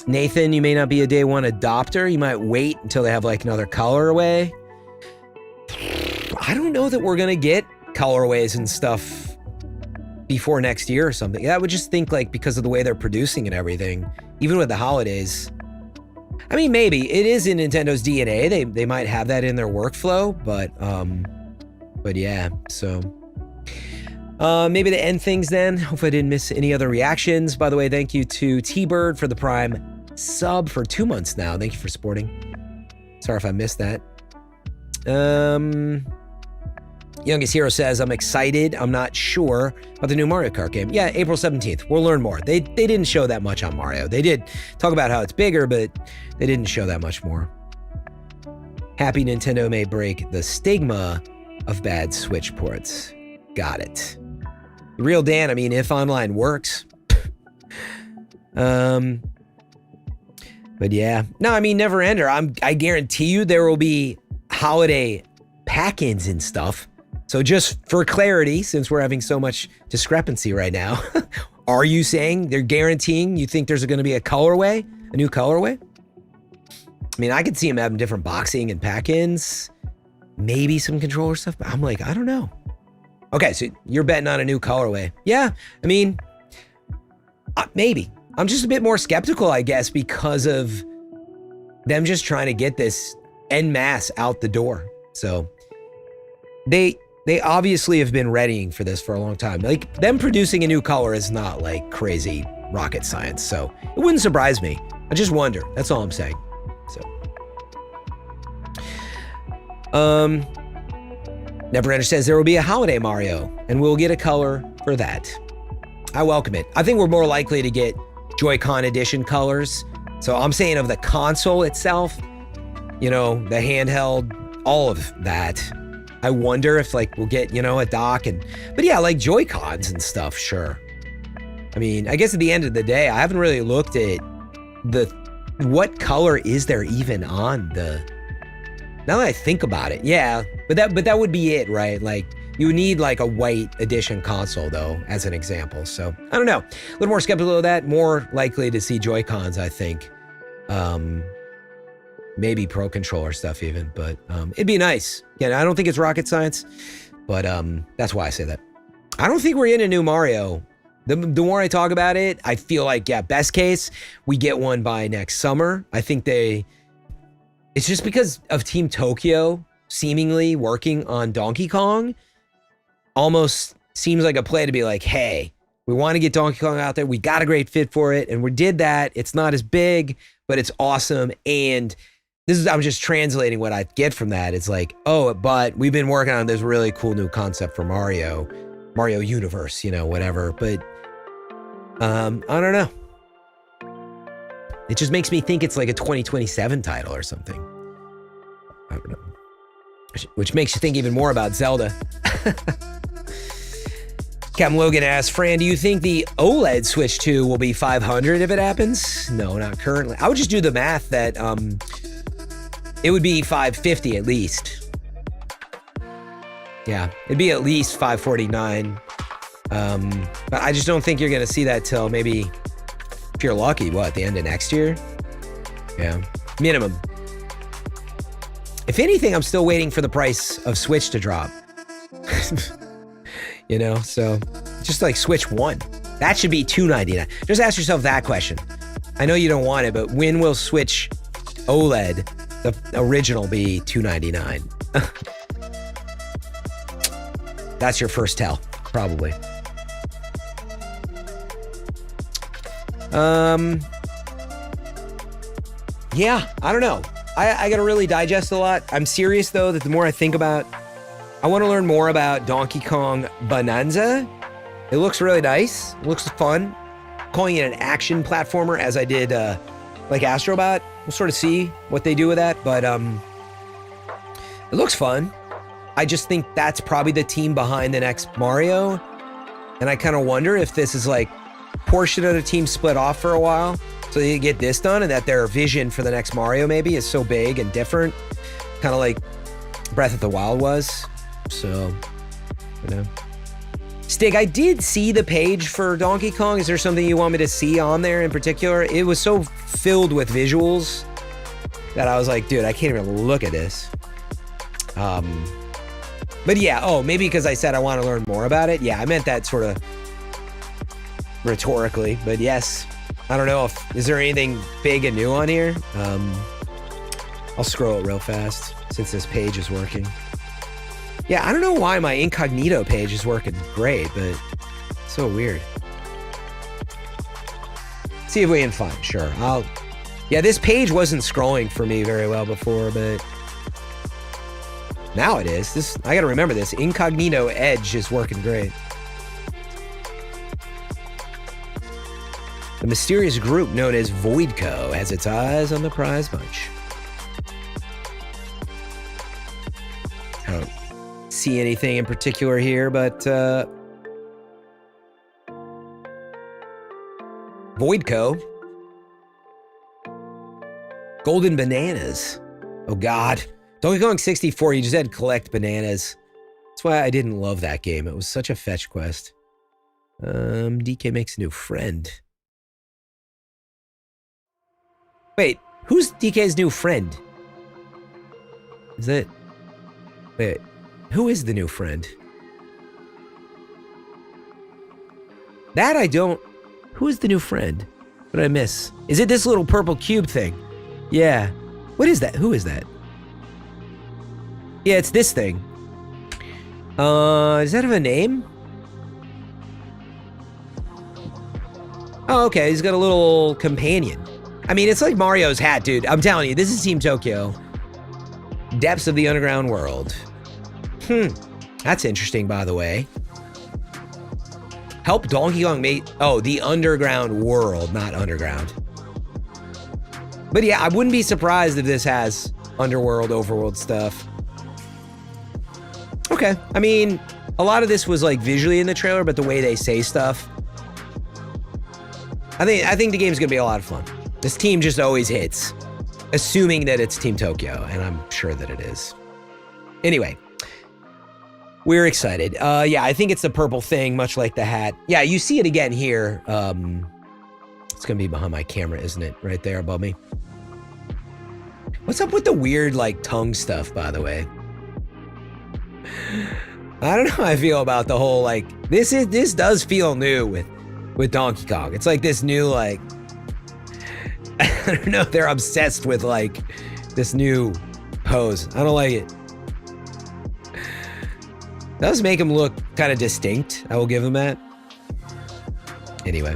Nathan, you may not be a day one adopter. You might wait until they have like another colorway. I don't know that we're gonna get colorways and stuff before next year or something. I would just think like because of the way they're producing and everything, even with the holidays. I mean, maybe it is in Nintendo's DNA. They might have that in their workflow, but yeah. So maybe to end things then. Hope I didn't miss any other reactions. By the way, thank you to T-Bird for the Prime sub for 2 months now. Thank you for supporting. Sorry if I missed that. Youngest Hero says, I'm excited. I'm not sure about the new Mario Kart game. Yeah, April 17th. We'll learn more. They didn't show that much on Mario. They did talk about how it's bigger, but they didn't show that much more. Happy Nintendo may break the stigma of bad Switch ports. Got it. Real Dan, I mean, if online works. But yeah. No, I mean, Neverender. I guarantee you there will be holiday pack-ins and stuff. So just for clarity, since we're having so much discrepancy right now, are you saying they're guaranteeing you think there's going to be a colorway, a new colorway? I mean, I could see them having different boxing and pack-ins, maybe some controller stuff, but I'm like, I don't know. Okay, so you're betting on a new colorway. Yeah, I mean, maybe. I'm just a bit more skeptical, I guess, because of them just trying to get this en masse out the door. So they obviously have been readying for this for a long time. Like, them producing a new color is not like crazy rocket science, so it wouldn't surprise me. I just wonder. That's all I'm saying. So, Neverender says there will be a holiday Mario, and we'll get a color for that. I welcome it. I think we're more likely to get Joy-Con edition colors. So I'm saying of the console itself, you know, the handheld, all of that. I wonder if like we'll get, you know, a dock but yeah, like Joy-Cons and stuff, sure. I mean, I guess at the end of the day, I haven't really looked at what color is there even on now that I think about it, yeah, but that would be it, right? Like you need like a white edition console though, as an example. So I don't know, a little more skeptical of that, more likely to see Joy-Cons, I think. Maybe Pro Controller stuff even, but it'd be nice. Yeah, I don't think it's rocket science, but that's why I say that. I don't think we're in a new Mario. The more I talk about it, I feel like, yeah, best case, we get one by next summer. I think it's just because of Team Tokyo seemingly working on Donkey Kong, almost seems like a play to be like, hey, we want to get Donkey Kong out there. We got a great fit for it, and we did that. It's not as big, but it's awesome. And I'm just translating what I get from that. It's like, oh, but we've been working on this really cool new concept for Mario Universe, you know, whatever. But I don't know. It just makes me think it's like a 2027 title or something. I don't know. Which makes you think even more about Zelda. Captain Logan asks, Fran, do you think the OLED Switch 2 will be 500 if it happens? No, not currently. I would just do the math that it would be 550 at least. Yeah, it'd be at least 549. But I just don't think you're going to see that till maybe, if you're lucky, the end of next year? Yeah, minimum. If anything, I'm still waiting for the price of Switch to drop. You know, so just like Switch 1. That should be $299. Just ask yourself that question. I know you don't want it, but when will Switch OLED, the original, be $299? That's your first tell, probably. Yeah, I don't know. I gotta really digest a lot. I'm serious though that the more I think about, I want to learn more about Donkey Kong Bonanza. It looks really nice. It looks fun. Calling it an action platformer as I did like Astrobot. We'll sort of see what they do with that, but it looks fun. I just think that's probably the team behind the next Mario. And I kind of wonder if this is like portion of the team split off for a while so they get this done, and that their vision for the next Mario maybe is so big and different, kind of like Breath of the Wild was. So, you know. Stig, I did see the page for Donkey Kong. Is there something you want me to see on there in particular? It was so filled with visuals that I was like, dude, I can't even look at this. But yeah, oh, maybe because I said I want to learn more about it. Yeah, I meant that sort of rhetorically, but yes. I don't know is there anything big and new on here? I'll scroll it real fast since this page is working. Yeah, I don't know why my incognito page is working great, but it's so weird. See if we can find, sure. Yeah, this page wasn't scrolling for me very well before, but now it is. I gotta remember this. Incognito Edge is working great. The mysterious group known as Voidco has its eyes on the prize bunch. I don't see anything in particular here, but Voidco. Golden bananas. Oh God. Donkey Kong 64, you just had to collect bananas. That's why I didn't love that game. It was such a fetch quest. DK makes a new friend. Wait, who's DK's new friend? Is it? Wait, who is the new friend? That I don't... Who is the new friend? What did I miss? Is it this little purple cube thing? Yeah. What is that? Who is that? Yeah, it's this thing. Does that have a name? Oh, okay, he's got a little companion. I mean, it's like Mario's hat, dude. I'm telling you, this is Team Tokyo. Depths of the underground world. That's interesting, by the way. Help Donkey Kong make, oh, the underground world, not underground. But yeah, I wouldn't be surprised if this has underworld, overworld stuff. Okay, I mean, a lot of this was like visually in the trailer, but the way they say stuff, I think the game's gonna be a lot of fun. This team just always hits, assuming that it's Team Tokyo, and I'm sure that it is. Anyway, we're excited. Yeah, I think it's the purple thing, much like the hat. Yeah, you see it again here. It's gonna be behind my camera, isn't it? Right there above me. What's up with the weird like tongue stuff, by the way? I don't know how I feel about the whole like this does feel new with Donkey Kong. It's like this new like I don't know, they're obsessed with like this new pose. I don't like it. Does make him look kind of distinct. I will give him that. Anyway,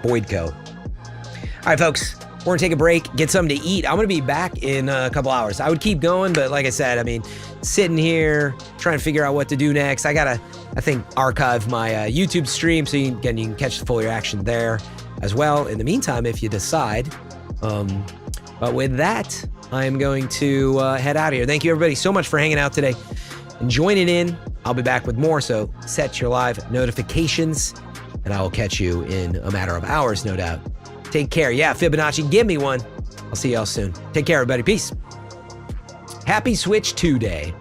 Boydco. All right, folks, we're gonna take a break, get something to eat. I'm gonna be back in a couple hours. I would keep going, but like I said, I mean, sitting here trying to figure out what to do next. I gotta, I think, archive my YouTube stream so you can catch the full reaction there as well. In the meantime, if you decide. But with that, I am going to head out of here. Thank you, everybody, so much for hanging out today and joining in. I'll be back with more, so set your live notifications, and I will catch you in a matter of hours, no doubt. Take care. Yeah, Fibonacci, give me one. I'll see y'all soon. Take care, everybody. Peace. Happy Switch 2 Day.